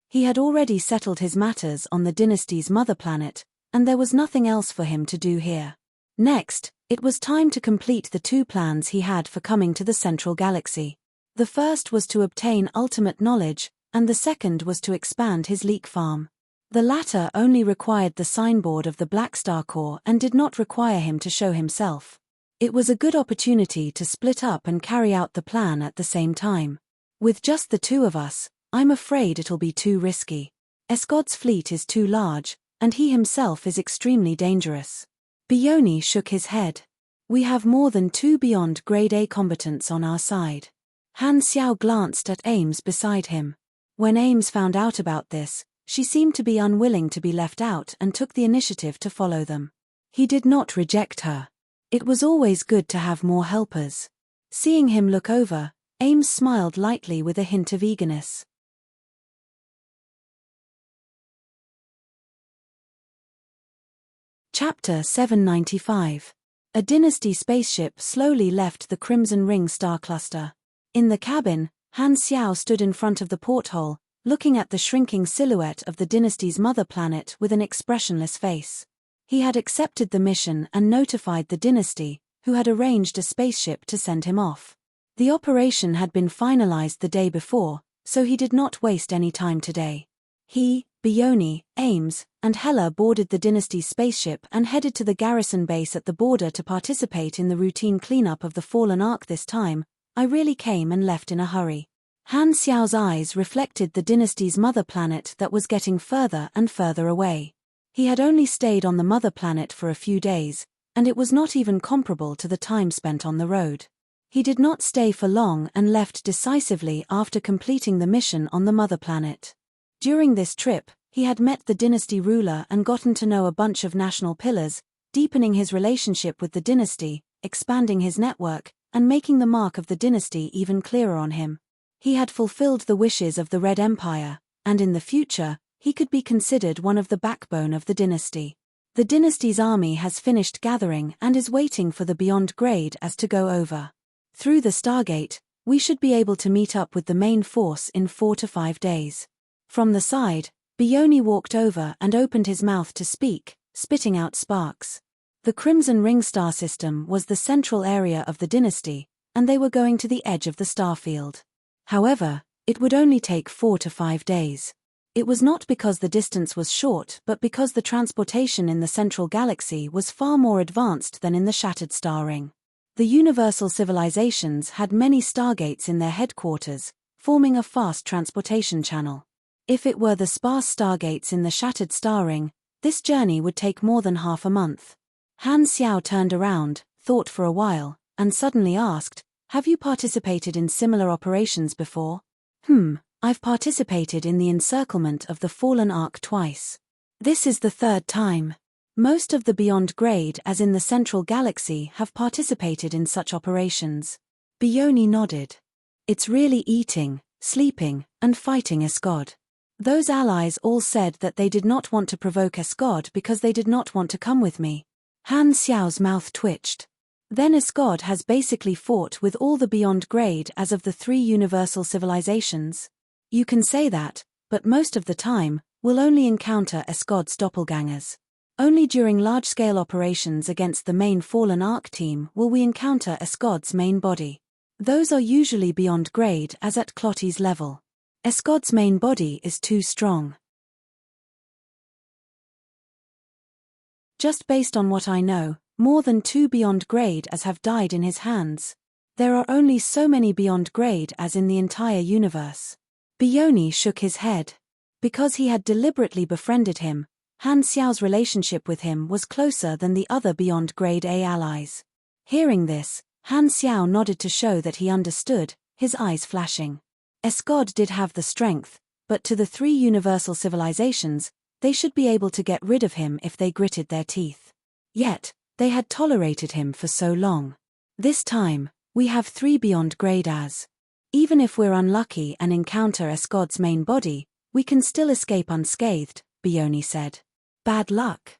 He had already settled his matters on the dynasty's mother planet, and there was nothing else for him to do here. Next, it was time to complete the two plans he had for coming to the central galaxy. The first was to obtain ultimate knowledge, and the second was to expand his leak farm. The latter only required the signboard of the Black Star Corps and did not require him to show himself. It was a good opportunity to split up and carry out the plan at the same time. "With just the two of us, I'm afraid it'll be too risky. Escod's fleet is too large, and he himself is extremely dangerous." Bioni shook his head. "We have more than 2 Beyond Grade A combatants on our side." Han Xiao glanced at Ames beside him. When Ames found out about this, she seemed to be unwilling to be left out and took the initiative to follow them. He did not reject her. It was always good to have more helpers. Seeing him look over, Ames smiled lightly with a hint of eagerness. Chapter 795. A dynasty spaceship slowly left the Crimson Ring star cluster. In the cabin, Han Xiao stood in front of the porthole, looking at the shrinking silhouette of the dynasty's mother planet with an expressionless face. He had accepted the mission and notified the dynasty, who had arranged a spaceship to send him off. The operation had been finalized the day before, so he did not waste any time today. He, Bioni, Ames, and Hela boarded the dynasty's spaceship and headed to the garrison base at the border to participate in the routine cleanup of the fallen Ark. "This time, I really came and left in a hurry." Han Xiao's eyes reflected the dynasty's mother planet that was getting further and further away. He had only stayed on the mother planet for a few days, and it was not even comparable to the time spent on the road. He did not stay for long and left decisively after completing the mission on the mother planet. During this trip, he had met the dynasty ruler and gotten to know a bunch of national pillars, deepening his relationship with the dynasty, expanding his network, and making the mark of the dynasty even clearer on him. He had fulfilled the wishes of the Red Empire, and in the future, he could be considered one of the backbone of the dynasty. The dynasty's army has finished gathering and is waiting for the Beyond Grade as to go over. Through the Stargate, we should be able to meet up with the main force in 4 to 5 days. From the side, Bioni walked over and opened his mouth to speak, spitting out sparks. The Crimson Ring star system was the central area of the dynasty, and they were going to the edge of the starfield. However, it would only take 4 to 5 days. It was not because the distance was short but because the transportation in the central galaxy was far more advanced than in the shattered star ring. The universal civilizations had many stargates in their headquarters, forming a fast transportation channel. If it were the sparse stargates in the shattered star ring, this journey would take more than half a month. Han Xiao turned around, thought for a while, and suddenly asked, "Have you participated in similar operations before?" I've participated in the encirclement of the fallen Ark twice. This is the 3rd time. Most of the Beyond Grade as in the central galaxy have participated in such operations." Bioni nodded. "It's really eating, sleeping, and fighting Escod. Those allies all said that they did not want to provoke Escod because they did not want to come with me." Han Xiao's mouth twitched. "Then Escod has basically fought with all the Beyond Grade as of the 3 universal civilizations?" "You can say that, but most of the time, we'll only encounter Escod's doppelgangers. Only during large-scale operations against the main Fallen Ark team will we encounter Escod's main body. Those are usually beyond grade as at Clotty's level. Escod's main body is too strong. Just based on what I know, more than 2 beyond grade as have died in his hands. There are only so many beyond grade as in the entire universe. Bioni shook his head. Because he had deliberately befriended him, Han Xiao's relationship with him was closer than the other beyond grade A allies. Hearing this, Han Xiao nodded to show that he understood, his eyes flashing. Escod did have the strength, but to the 3 universal civilizations, they should be able to get rid of him if they gritted their teeth. Yet, they had tolerated him for so long. This time, we have 3 beyond grade as. Even if we're unlucky and encounter Escod's main body, we can still escape unscathed, Bioni said. Bad luck.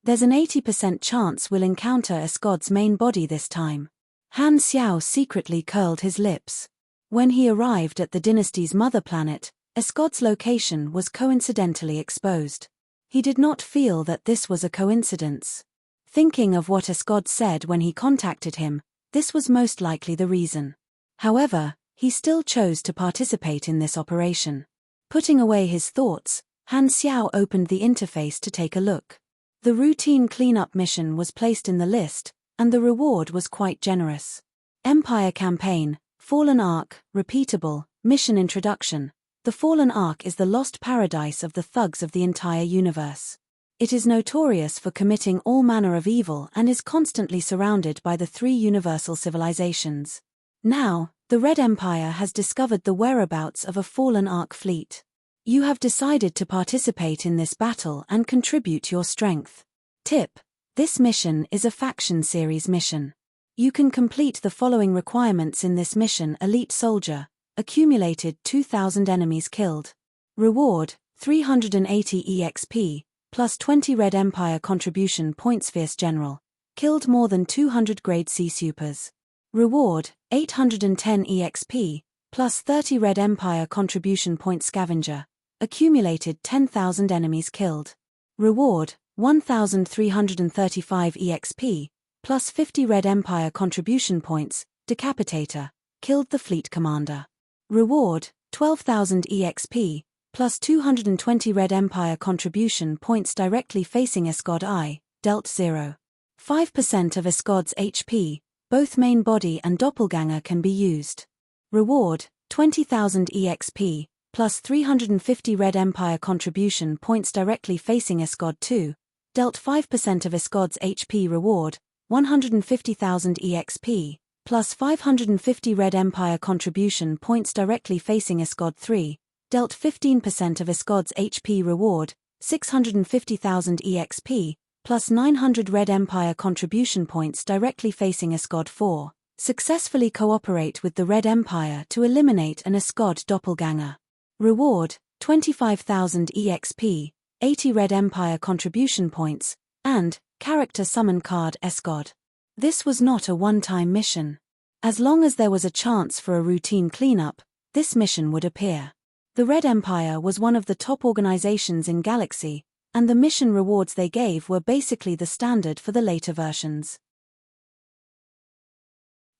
There's an 80% chance we'll encounter Escod's main body this time. Han Xiao secretly curled his lips. When he arrived at the dynasty's mother planet, Escod's location was coincidentally exposed. He did not feel that this was a coincidence. Thinking of what Escod said when he contacted him, this was most likely the reason. However, he still chose to participate in this operation. Putting away his thoughts, Han Xiao opened the interface to take a look. The routine cleanup mission was placed in the list, and the reward was quite generous. Empire Campaign, Fallen Ark, Repeatable, Mission Introduction. The Fallen Ark is the lost paradise of the thugs of the entire universe. It is notorious for committing all manner of evil and is constantly surrounded by the 3 universal civilizations. Now, the Red Empire has discovered the whereabouts of a Fallen Ark fleet. You have decided to participate in this battle and contribute your strength. Tip: this mission is a faction series mission. You can complete the following requirements in this mission: Elite Soldier, accumulated 2,000 enemies killed. Reward, 380 EXP, plus 20 Red Empire contribution points. Fierce General, killed more than 200 grade C supers. Reward, 810 EXP, plus 30 Red Empire contribution points. Scavenger, accumulated 10,000 enemies killed. Reward, 1,335 EXP, plus 50 Red Empire contribution points. Decapitator, killed the fleet commander. Reward, 12,000 EXP, plus 220 Red Empire contribution points. Directly facing Escod I, dealt 0.5% of Escod's HP, both main body and doppelganger can be used. Reward, 20,000 EXP, plus 350 Red Empire contribution points. Directly facing Escod II, dealt 5% of Escod's HP. Reward, 150,000 EXP, plus 550 Red Empire contribution points. Directly facing Escod III, dealt 15% of Escod's HP. Reward, 650,000 EXP, plus 900 Red Empire contribution points. Directly facing Escod IV, successfully cooperate with the Red Empire to eliminate an Escod doppelganger. Reward, 25,000 EXP, 80 Red Empire contribution points, and character summon card Escod. This was not a one-time mission. As long as there was a chance for a routine cleanup, this mission would appear. The Red Empire was one of the top organizations in Galaxy, and the mission rewards they gave were basically the standard for the later versions.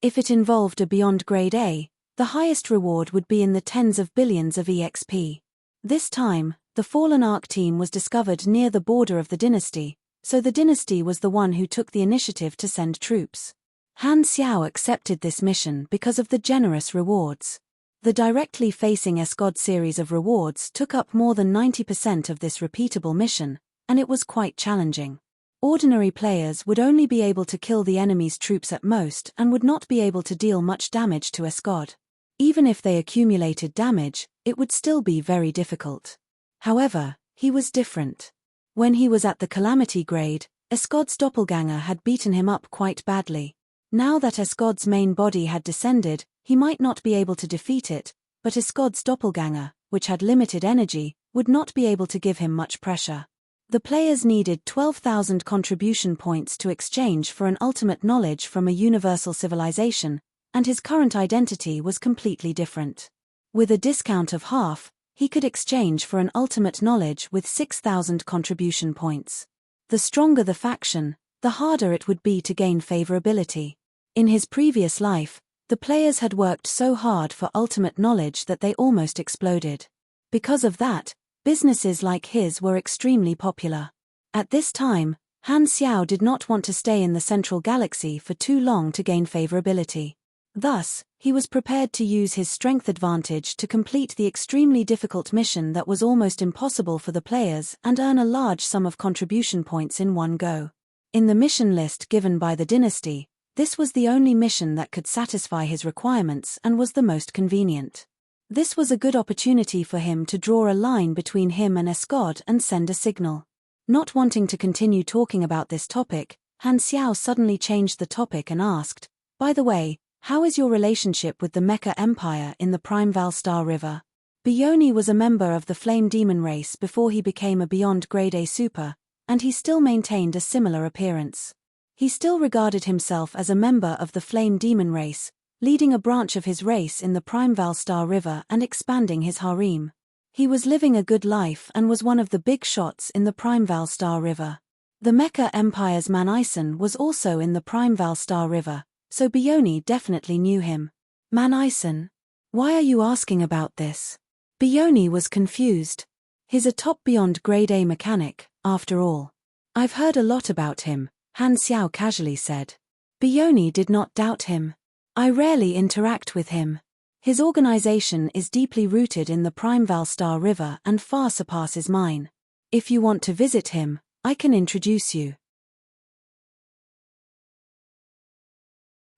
If it involved a beyond grade A, the highest reward would be in the tens of billions of EXP. This time, the Fallen Ark team was discovered near the border of the dynasty, so the dynasty was the one who took the initiative to send troops. Han Xiao accepted this mission because of the generous rewards. The directly facing Escod series of rewards took up more than 90% of this repeatable mission, and it was quite challenging. Ordinary players would only be able to kill the enemy's troops at most and would not be able to deal much damage to Escod. Even if they accumulated damage, it would still be very difficult. However, he was different. When he was at the Calamity grade, Escod's doppelganger had beaten him up quite badly. Now that Escod's main body had descended, he might not be able to defeat it, but Escod's doppelganger, which had limited energy, would not be able to give him much pressure. The players needed 12,000 contribution points to exchange for an ultimate knowledge from a universal civilization, and his current identity was completely different. With a discount of half, he could exchange for an ultimate knowledge with 6,000 contribution points. The stronger the faction, the harder it would be to gain favorability. In his previous life, the players had worked so hard for ultimate knowledge that they almost exploded. Because of that, businesses like his were extremely popular. At this time, Han Xiao did not want to stay in the Central Galaxy for too long to gain favorability. Thus, he was prepared to use his strength advantage to complete the extremely difficult mission that was almost impossible for the players and earn a large sum of contribution points in one go. In the mission list given by the dynasty, this was the only mission that could satisfy his requirements and was the most convenient. This was a good opportunity for him to draw a line between him and Escod and send a signal. Not wanting to continue talking about this topic, Han Xiao suddenly changed the topic and asked, "By the way, how is your relationship with the Mecha Empire in the Prime Valstar River?" Bioni was a member of the Flame Demon race before he became a Beyond Grade A Super, and he still maintained a similar appearance. He still regarded himself as a member of the Flame Demon race, leading a branch of his race in the Prime Valstar River and expanding his harem. He was living a good life and was one of the big shots in the Prime Valstar River. The Mecha Empire's Manison was also in the Prime Valstar River, so Bioni definitely knew him. Manison? Why are you asking about this? Bioni was confused. He's a top Beyond Grade A mechanic, after all. I've heard a lot about him, Han Xiao casually said. Bioni did not doubt him. I rarely interact with him. His organization is deeply rooted in the Prime Valstar River and far surpasses mine. If you want to visit him, I can introduce you.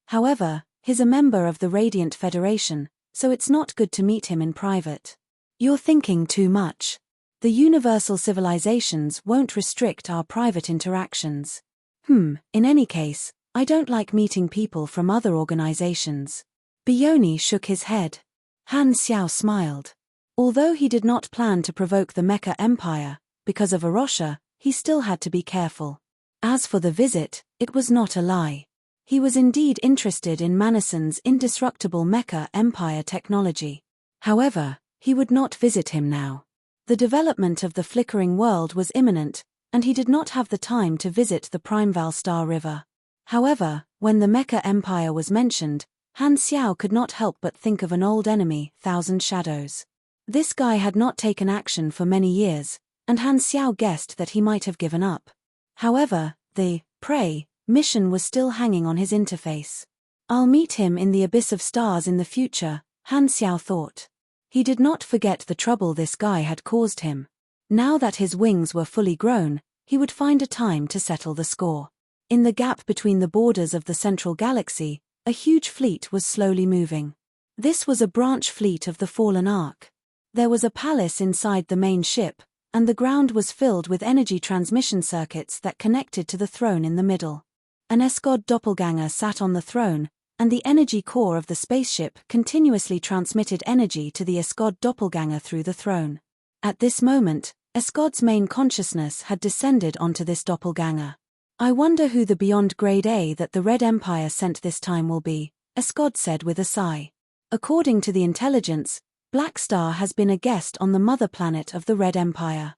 However, he's a member of the Radiant Federation, so it's not good to meet him in private. You're thinking too much. The universal civilizations won't restrict our private interactions. In any case, I don't like meeting people from other organizations. Bioni shook his head. Han Xiao smiled. Although he did not plan to provoke the Mecha Empire, because of Arosha, he still had to be careful. As for the visit, it was not a lie. He was indeed interested in Manison's indestructible Mecha Empire technology. However, he would not visit him now. The development of the flickering world was imminent, and he did not have the time to visit the Prime Valstar River. However, when the Mecha Empire was mentioned, Han Xiao could not help but think of an old enemy, Thousand Shadows. This guy had not taken action for many years, and Han Xiao guessed that he might have given up. However, the prey mission was still hanging on his interface. I'll meet him in the Abyss of Stars in the future, Han Xiao thought. He did not forget the trouble this guy had caused him. Now that his wings were fully grown, he would find a time to settle the score. In the gap between the borders of the Central Galaxy, a huge fleet was slowly moving. This was a branch fleet of the Fallen Ark. There was a palace inside the main ship, and the ground was filled with energy transmission circuits that connected to the throne in the middle. An Escod doppelganger sat on the throne, and the energy core of the spaceship continuously transmitted energy to the Escod doppelganger through the throne. At this moment, Escod's main consciousness had descended onto this doppelganger. I wonder who the Beyond Grade A that the Red Empire sent this time will be, Escod said with a sigh. According to the intelligence, Black Star has been a guest on the mother planet of the Red Empire.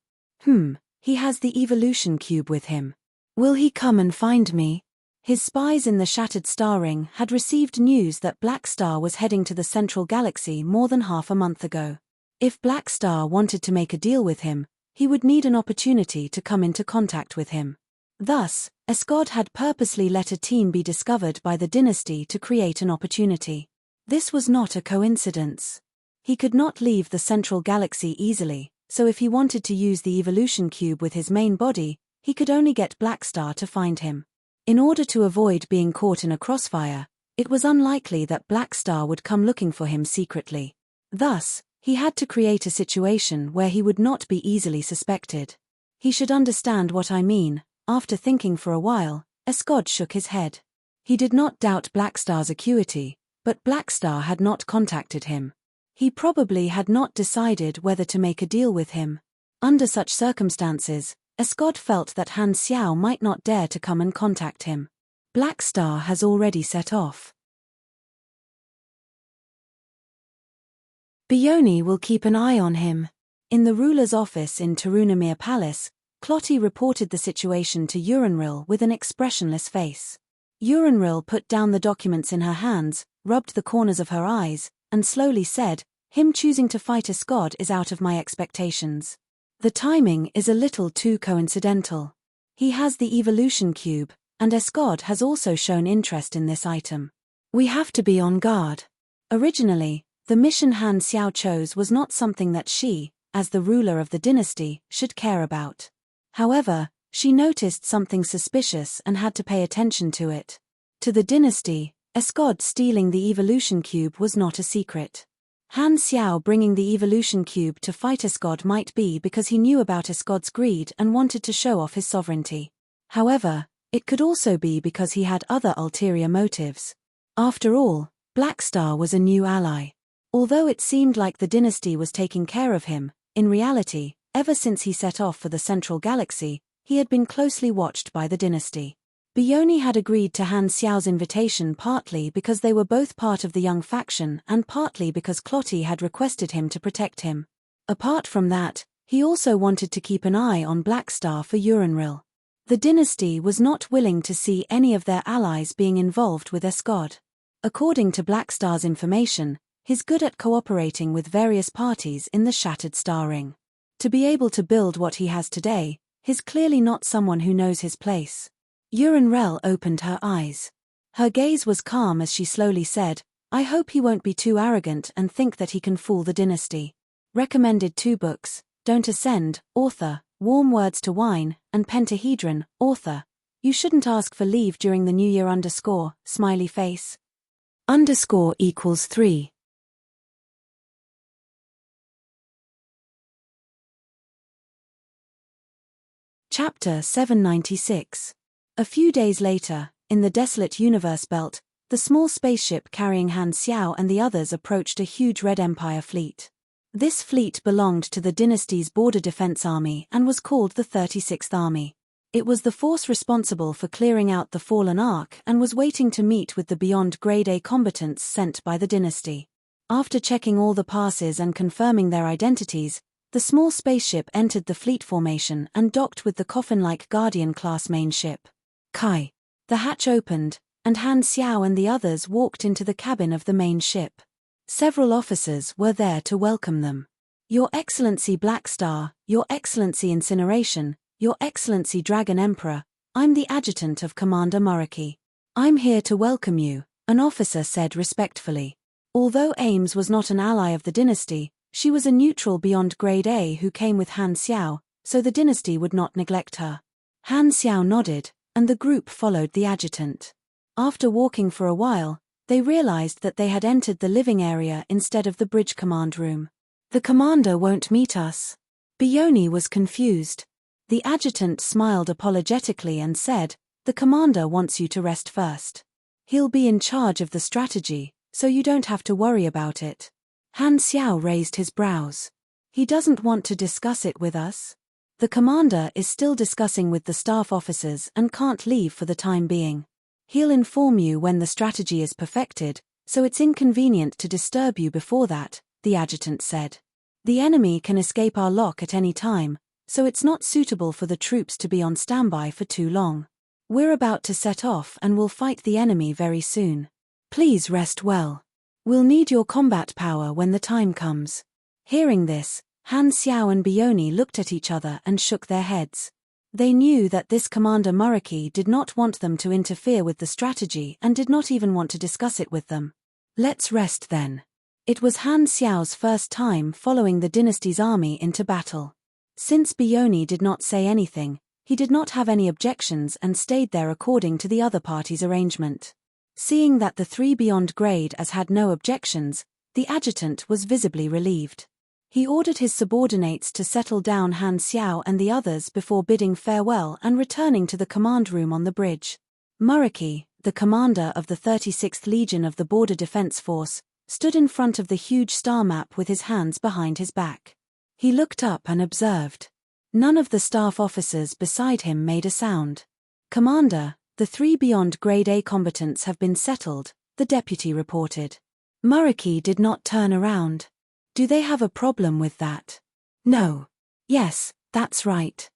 He has the evolution cube with him. Will he come and find me? His spies in the Shattered Star Ring had received news that Black Star was heading to the Central Galaxy more than half a month ago. If Black Star wanted to make a deal with him, he would need an opportunity to come into contact with him. Thus, Escod had purposely let a team be discovered by the dynasty to create an opportunity. This was not a coincidence. He could not leave the Central Galaxy easily, so if he wanted to use the evolution cube with his main body, he could only get Black Star to find him. In order to avoid being caught in a crossfire, it was unlikely that Black Star would come looking for him secretly. Thus, he had to create a situation where he would not be easily suspected. He should understand what I mean. After thinking for a while, Escod shook his head. He did not doubt Black Star's acuity, but Black Star had not contacted him. He probably had not decided whether to make a deal with him. Under such circumstances, Escod felt that Han Xiao might not dare to come and contact him. Black Star has already set off. Bioni will keep an eye on him. In the ruler's office in Tarunamir Palace, Clotty reported the situation to Urinril with an expressionless face. Urinril put down the documents in her hands, rubbed the corners of her eyes, and slowly said, "Him choosing to fight Escod is out of my expectations. The timing is a little too coincidental. He has the evolution cube, and Escod has also shown interest in this item. We have to be on guard." Originally, the mission Han Xiao chose was not something that she, as the ruler of the dynasty, should care about. However, she noticed something suspicious and had to pay attention to it. To the dynasty, Escod stealing the evolution cube was not a secret. Han Xiao bringing the evolution cube to fight Escod might be because he knew about Escod's greed and wanted to show off his sovereignty. However, it could also be because he had other ulterior motives. After all, Blackstar was a new ally. Although it seemed like the dynasty was taking care of him, in reality, ever since he set off for the Central Galaxy, he had been closely watched by the dynasty. Bioni had agreed to Han Xiao's invitation partly because they were both part of the young faction and partly because Clotty had requested him to protect him. Apart from that, he also wanted to keep an eye on Blackstar for Urinril. The dynasty was not willing to see any of their allies being involved with Escod. According to Blackstar's information, he's good at cooperating with various parties in the Shattered Star Ring. To be able to build what he has today, he's clearly not someone who knows his place. Urinrel opened her eyes. Her gaze was calm as she slowly said, "I hope he won't be too arrogant and think that he can fool the dynasty." Recommended 2 books, Don't Ascend, author, Warm Words to Wine, and Pentahedron, author. You shouldn't ask for leave during the New Year _ smiley face. _ 3. Chapter 796. A few days later, in the desolate universe belt, the small spaceship carrying Han Xiao and the others approached a huge Red Empire fleet. This fleet belonged to the dynasty's border defense army and was called the 36th Army. It was the force responsible for clearing out the fallen Ark and was waiting to meet with the beyond Grade A combatants sent by the dynasty. After checking all the passes and confirming their identities, the small spaceship entered the fleet formation and docked with the coffin-like Guardian-class main ship. Kai. The hatch opened, and Han Xiao and the others walked into the cabin of the main ship. Several officers were there to welcome them. "Your Excellency Blackstar, Your Excellency Incineration, Your Excellency Dragon Emperor, I'm the adjutant of Commander Muraki. I'm here to welcome you," an officer said respectfully. Although Ames was not an ally of the dynasty, she was a neutral beyond Grade A who came with Han Xiao, so the dynasty would not neglect her. Han Xiao nodded, and the group followed the adjutant. After walking for a while, they realized that they had entered the living area instead of the bridge command room. "The commander won't meet us." Bioni was confused. The adjutant smiled apologetically and said, "The commander wants you to rest first. He'll be in charge of the strategy, so you don't have to worry about it." Han Xiao raised his brows. "He doesn't want to discuss it with us?" "The commander is still discussing with the staff officers and can't leave for the time being. He'll inform you when the strategy is perfected, so it's inconvenient to disturb you before that," the adjutant said. "The enemy can escape our lock at any time, so it's not suitable for the troops to be on standby for too long. We're about to set off and will fight the enemy very soon. Please rest well. We'll need your combat power when the time comes." Hearing this, Han Xiao and Bioni looked at each other and shook their heads. They knew that this Commander Muraki did not want them to interfere with the strategy and did not even want to discuss it with them. "Let's rest then." It was Han Xiao's first time following the dynasty's army into battle. Since Bioni did not say anything, he did not have any objections and stayed there according to the other party's arrangement. Seeing that the 3 beyond grade as had no objections, the adjutant was visibly relieved. He ordered his subordinates to settle down Han Xiao and the others before bidding farewell and returning to the command room on the bridge. Muraki, the commander of the 36th Legion of the Border Defense Force, stood in front of the huge star map with his hands behind his back. He looked up and observed. None of the staff officers beside him made a sound. "Commander, the 3 beyond Grade A combatants have been settled," the deputy reported. Muraki did not turn around. "Do they have a problem with that?" "No." "Yes, that's right."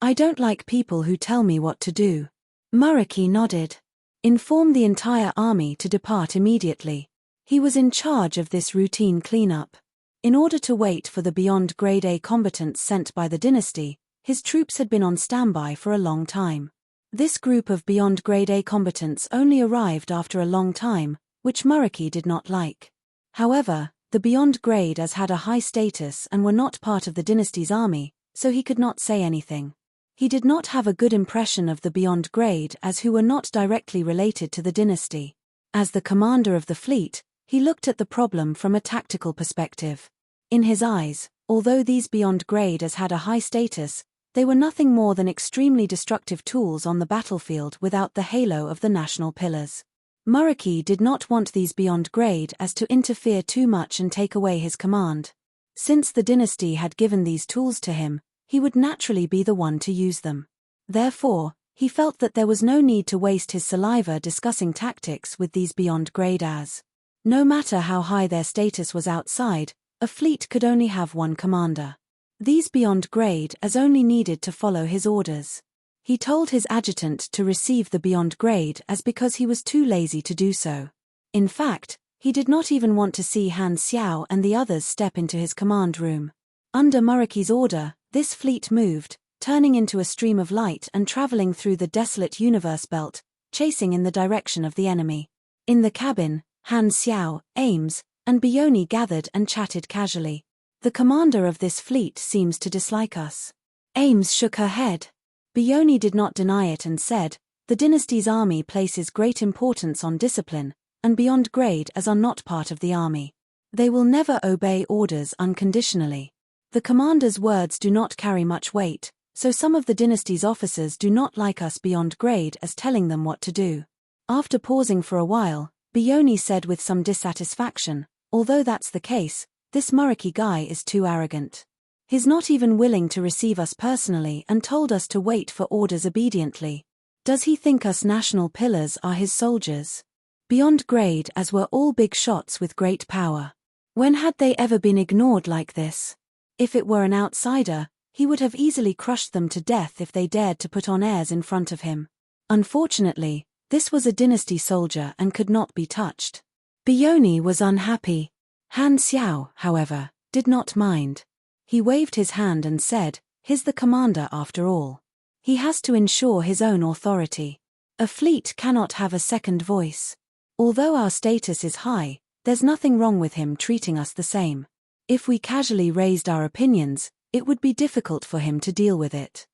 I don't like people who tell me what to do. Muraki nodded. Inform the entire army to depart immediately. He was in charge of this routine cleanup. In order to wait for the beyond grade A combatants sent by the dynasty, his troops had been on standby for a long time. This group of beyond grade A combatants only arrived after a long time, which Muraki did not like. However, the beyond grade As had a high status and were not part of the dynasty's army, so he could not say anything. He did not have a good impression of the beyond grade As who were not directly related to the dynasty. As the commander of the fleet, he looked at the problem from a tactical perspective. In his eyes, although these beyond grade As had a high status, they were nothing more than extremely destructive tools on the battlefield without the halo of the national pillars. Muraki did not want these beyond grade As to interfere too much and take away his command. Since the dynasty had given these tools to him, he would naturally be the one to use them. Therefore, he felt that there was no need to waste his saliva discussing tactics with these beyond grade As. No matter how high their status was outside, a fleet could only have one commander. These beyond grade As only needed to follow his orders. He told his adjutant to receive the beyond grade As because he was too lazy to do so. In fact, he did not even want to see Han Xiao and the others step into his command room. Under Muraki's order, this fleet moved, turning into a stream of light and traveling through the desolate universe belt, chasing in the direction of the enemy. In the cabin, Han Xiao, Ames, and Bioni gathered and chatted casually. The commander of this fleet seems to dislike us. Ames shook her head. Bioni did not deny it and said, the dynasty's army places great importance on discipline, and beyond grade As are not part of the army. They will never obey orders unconditionally. The commander's words do not carry much weight, so some of the dynasty's officers do not like us beyond grade As telling them what to do. After pausing for a while, Bioni said with some dissatisfaction, although that's the case, this Muraki guy is too arrogant. He's not even willing to receive us personally and told us to wait for orders obediently. Does he think us national pillars are his soldiers? Beyond grade As were all big shots with great power. When had they ever been ignored like this? If it were an outsider, he would have easily crushed them to death if they dared to put on airs in front of him. Unfortunately, this was a dynasty soldier and could not be touched. Bioni was unhappy. Han Xiao, however, did not mind. He waved his hand and said, he's the commander after all. He has to ensure his own authority. A fleet cannot have a second voice. Although our status is high, there's nothing wrong with him treating us the same. If we casually raised our opinions, it would be difficult for him to deal with it.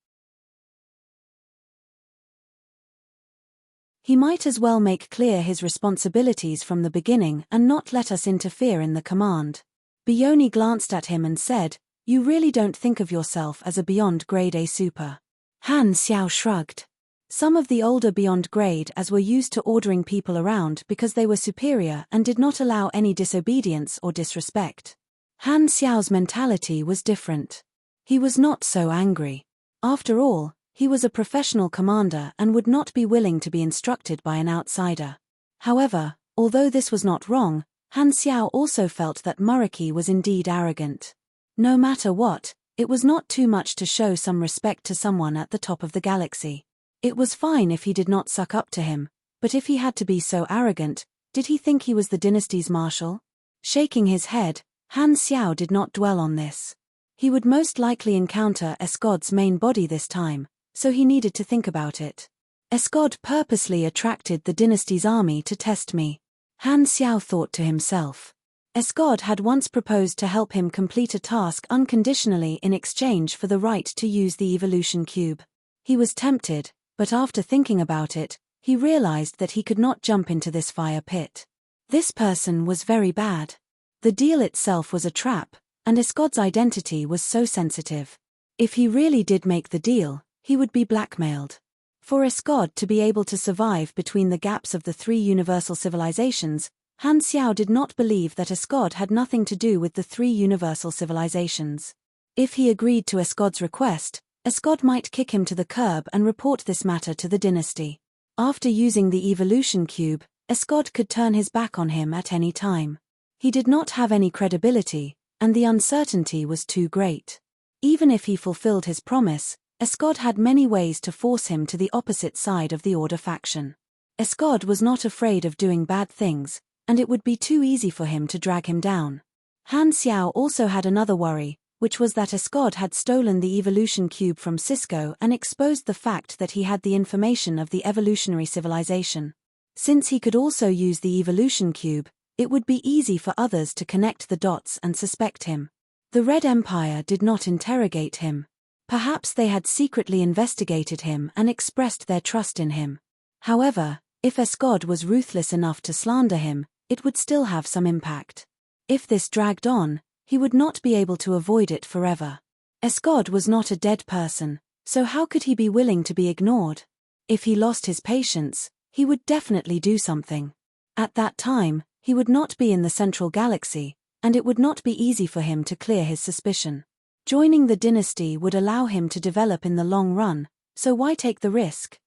He might as well make clear his responsibilities from the beginning and not let us interfere in the command. Bioni glanced at him and said, you really don't think of yourself as a beyond grade A super. Han Xiao shrugged. Some of the older beyond grade As were used to ordering people around because they were superior and did not allow any disobedience or disrespect. Han Xiao's mentality was different. He was not so angry. After all, he was a professional commander and would not be willing to be instructed by an outsider. However, although this was not wrong, Han Xiao also felt that Muraki was indeed arrogant. No matter what, it was not too much to show some respect to someone at the top of the galaxy. It was fine if he did not suck up to him, but if he had to be so arrogant, did he think he was the dynasty's marshal? Shaking his head, Han Xiao did not dwell on this. He would most likely encounter Escod's main body this time, so he needed to think about it. Escod purposely attracted the dynasty's army to test me. Han Xiao thought to himself. Escod had once proposed to help him complete a task unconditionally in exchange for the right to use the evolution cube. He was tempted, but after thinking about it, he realized that he could not jump into this fire pit. This person was very bad. The deal itself was a trap, and Escod's identity was so sensitive. If he really did make the deal, he would be blackmailed. For Escod to be able to survive between the gaps of the three universal civilizations, Han Xiao did not believe that Escod had nothing to do with the three universal civilizations. If he agreed to Escod's request, Escod might kick him to the curb and report this matter to the dynasty. After using the evolution cube, Escod could turn his back on him at any time. He did not have any credibility, and the uncertainty was too great. Even if he fulfilled his promise, Escod had many ways to force him to the opposite side of the Order faction. Escod was not afraid of doing bad things, and it would be too easy for him to drag him down. Han Xiao also had another worry, which was that Escod had stolen the evolution cube from Cisco and exposed the fact that he had the information of the evolutionary civilization. Since he could also use the evolution cube, it would be easy for others to connect the dots and suspect him. The Red Empire did not interrogate him. Perhaps they had secretly investigated him and expressed their trust in him. However, if Escod was ruthless enough to slander him, it would still have some impact. If this dragged on, he would not be able to avoid it forever. Escod was not a dead person, so how could he be willing to be ignored? If he lost his patience, he would definitely do something. At that time, he would not be in the Central Galaxy, and it would not be easy for him to clear his suspicion. Joining the dynasty would allow him to develop in the long run, so why take the risk?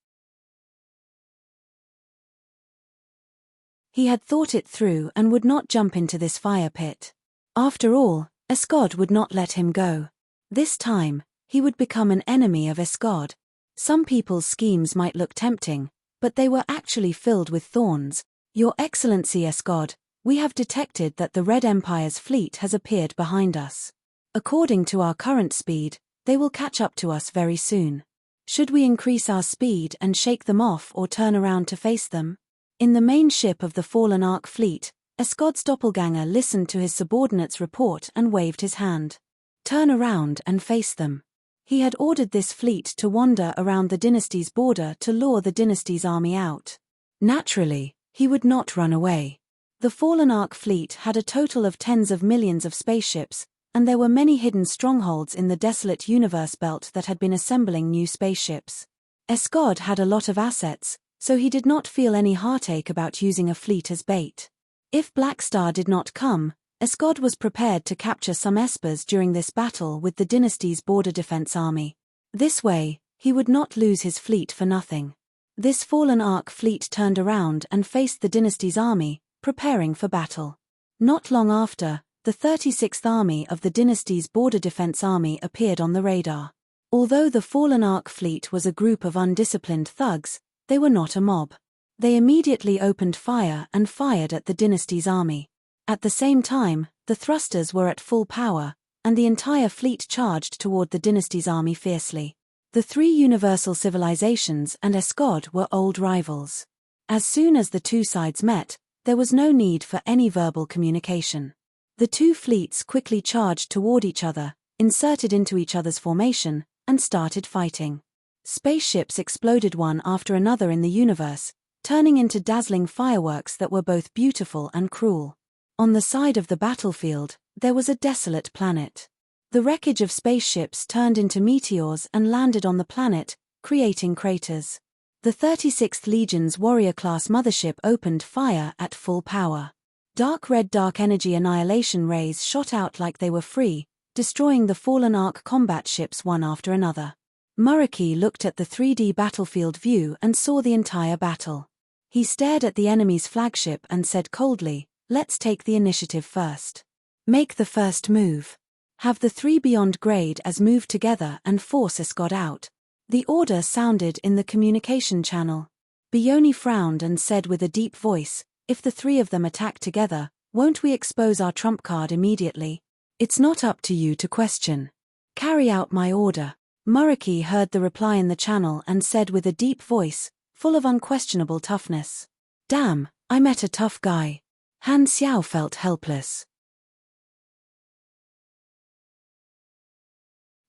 He had thought it through and would not jump into this fire pit. After all, Escod would not let him go. This time, he would become an enemy of Escod. Some people's schemes might look tempting, but they were actually filled with thorns. Your Excellency Escod, we have detected that the Red Empire's fleet has appeared behind us. According to our current speed, they will catch up to us very soon. Should we increase our speed and shake them off or turn around to face them? In the main ship of the fallen Ark fleet, Escod's doppelganger listened to his subordinate's report and waved his hand. Turn around and face them. He had ordered this fleet to wander around the dynasty's border to lure the dynasty's army out. Naturally, he would not run away. The fallen Ark fleet had a total of tens of millions of spaceships, and there were many hidden strongholds in the desolate universe belt that had been assembling new spaceships. Escod had a lot of assets, so he did not feel any heartache about using a fleet as bait. If Black Star did not come, Escod was prepared to capture some espers during this battle with the dynasty's border defense army. This way, he would not lose his fleet for nothing. This fallen Ark fleet turned around and faced the dynasty's army, preparing for battle. Not long after, the 36th Army of the dynasty's border defense army appeared on the radar. Although the fallen Ark fleet was a group of undisciplined thugs, they were not a mob. They immediately opened fire and fired at the dynasty's army. At the same time, the thrusters were at full power, and the entire fleet charged toward the dynasty's army fiercely. The three universal civilizations and Escod were old rivals. As soon as the two sides met, there was no need for any verbal communication. The two fleets quickly charged toward each other, inserted into each other's formation, and started fighting. Spaceships exploded one after another in the universe, turning into dazzling fireworks that were both beautiful and cruel. On the side of the battlefield, there was a desolate planet. The wreckage of spaceships turned into meteors and landed on the planet, creating craters. The 36th Legion's warrior-class mothership opened fire at full power. Dark red dark energy annihilation rays shot out like they were free, destroying the fallen Ark combat ships one after another. Muraki looked at the 3D battlefield view and saw the entire battle. He stared at the enemy's flagship and said coldly, "Let's take the initiative first. Make the first move. Have the three beyond grade as move together and force Escod out." The order sounded in the communication channel. Bioni frowned and said with a deep voice, "If the three of them attack together, won't we expose our trump card immediately? It's not up to you to question. Carry out my order." Muraki heard the reply in the channel and said with a deep voice, full of unquestionable toughness, "Damn, I met a tough guy." Han Xiao felt helpless.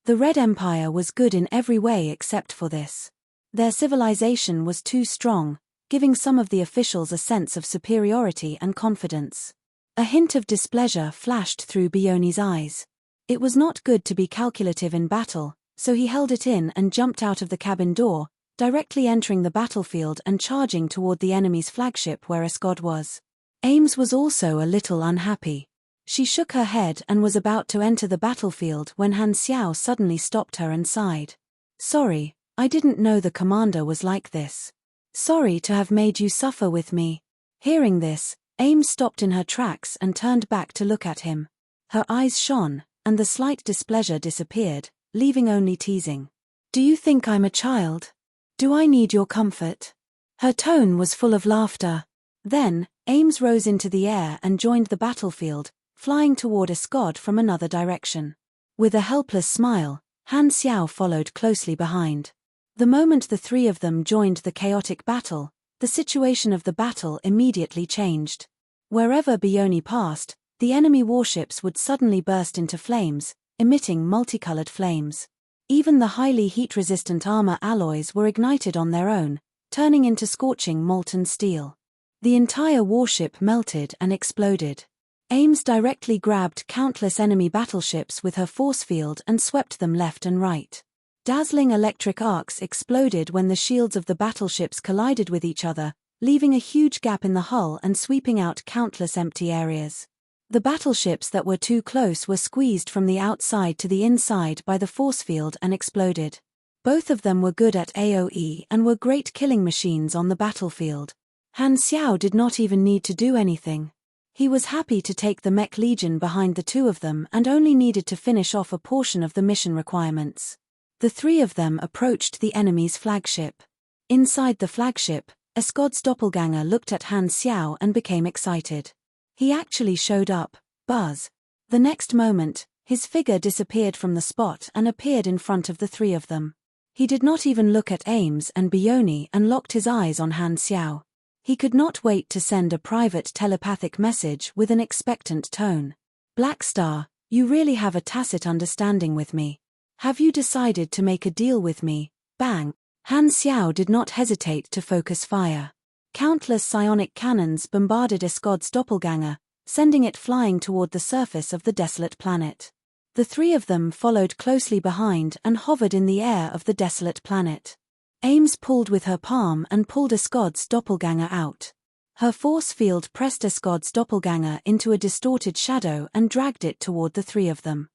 The Red Empire was good in every way except for this. Their civilization was too strong, giving some of the officials a sense of superiority and confidence. A hint of displeasure flashed through Bioni's eyes. It was not good to be calculative in battle, so he held it in and jumped out of the cabin door, directly entering the battlefield and charging toward the enemy's flagship where Escod was. Ames was also a little unhappy. She shook her head and was about to enter the battlefield when Han Xiao suddenly stopped her and sighed. "Sorry, I didn't know the commander was like this. Sorry to have made you suffer with me." Hearing this, Ames stopped in her tracks and turned back to look at him. Her eyes shone, and the slight displeasure disappeared, leaving only teasing. Do you think I'm a child? Do I need your comfort? Her tone was full of laughter. Then, Ames rose into the air and joined the battlefield, flying toward Escod from another direction. With a helpless smile, Han Xiao followed closely behind. The moment the three of them joined the chaotic battle, the situation of the battle immediately changed. Wherever Bioni passed, the enemy warships would suddenly burst into flames, emitting multicolored flames. Even the highly heat-resistant armor alloys were ignited on their own, turning into scorching molten steel. The entire warship melted and exploded. Ames directly grabbed countless enemy battleships with her force field and swept them left and right. Dazzling electric arcs exploded when the shields of the battleships collided with each other, leaving a huge gap in the hull and sweeping out countless empty areas. The battleships that were too close were squeezed from the outside to the inside by the force field and exploded. Both of them were good at AoE and were great killing machines on the battlefield. Han Xiao did not even need to do anything. He was happy to take the mech legion behind the two of them and only needed to finish off a portion of the mission requirements. The three of them approached the enemy's flagship. Inside the flagship, Escod's doppelganger looked at Han Xiao and became excited. He actually showed up, Buzz. The next moment, his figure disappeared from the spot and appeared in front of the three of them. He did not even look at Ames and Bioni and locked his eyes on Han Xiao. He could not wait to send a private telepathic message with an expectant tone. Black Star, you really have a tacit understanding with me. Have you decided to make a deal with me? Bang! Han Xiao did not hesitate to focus fire. Countless psionic cannons bombarded Escod's doppelganger, sending it flying toward the surface of the desolate planet. The three of them followed closely behind and hovered in the air of the desolate planet. Ames pulled with her palm and pulled Escod's doppelganger out. Her force field pressed Escod's doppelganger into a distorted shadow and dragged it toward the three of them.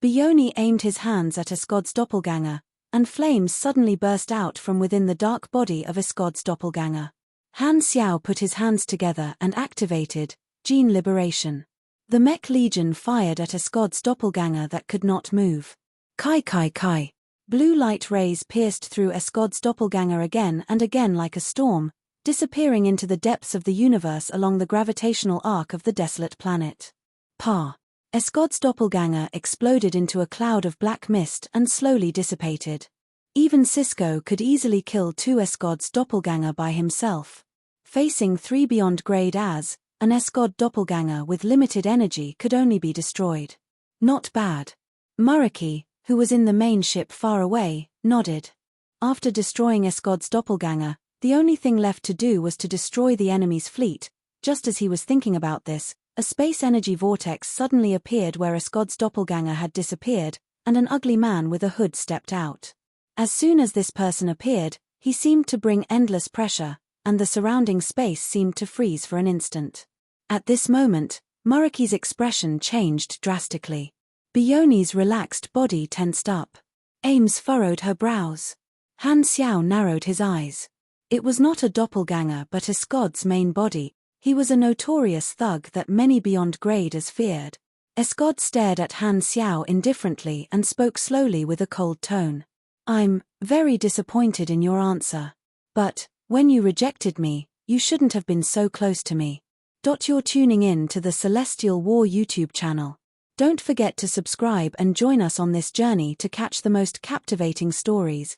Bioni aimed his hands at Escod's doppelganger, and flames suddenly burst out from within the dark body of Escod's doppelganger. Han Xiao put his hands together and activated Gene Liberation. The mech legion fired at Escod's doppelganger that could not move. Kai kai kai. Blue light rays pierced through Escod's doppelganger again and again like a storm, disappearing into the depths of the universe along the gravitational arc of the desolate planet. Pa. Escod's doppelganger exploded into a cloud of black mist and slowly dissipated. Even Cisco could easily kill two Escod's doppelganger by himself. Facing three beyond grade as, an Escod doppelganger with limited energy could only be destroyed. Not bad. Muraki, who was in the main ship far away, nodded. After destroying Escod's doppelganger, the only thing left to do was to destroy the enemy's fleet. Just as he was thinking about this, a space energy vortex suddenly appeared where Escod's doppelganger had disappeared, and an ugly man with a hood stepped out. As soon as this person appeared, he seemed to bring endless pressure, and the surrounding space seemed to freeze for an instant. At this moment, Muraki's expression changed drastically. Bioni's relaxed body tensed up. Ames furrowed her brows. Han Xiao narrowed his eyes. It was not a doppelganger but Escod's main body. He was a notorious thug that many beyond graders feared. Escod stared at Han Xiao indifferently and spoke slowly with a cold tone. I'm very disappointed in your answer. But, when you rejected me, you shouldn't have been so close to me. You're tuning in to the Celestial War YouTube channel. Don't forget to subscribe and join us on this journey to catch the most captivating stories,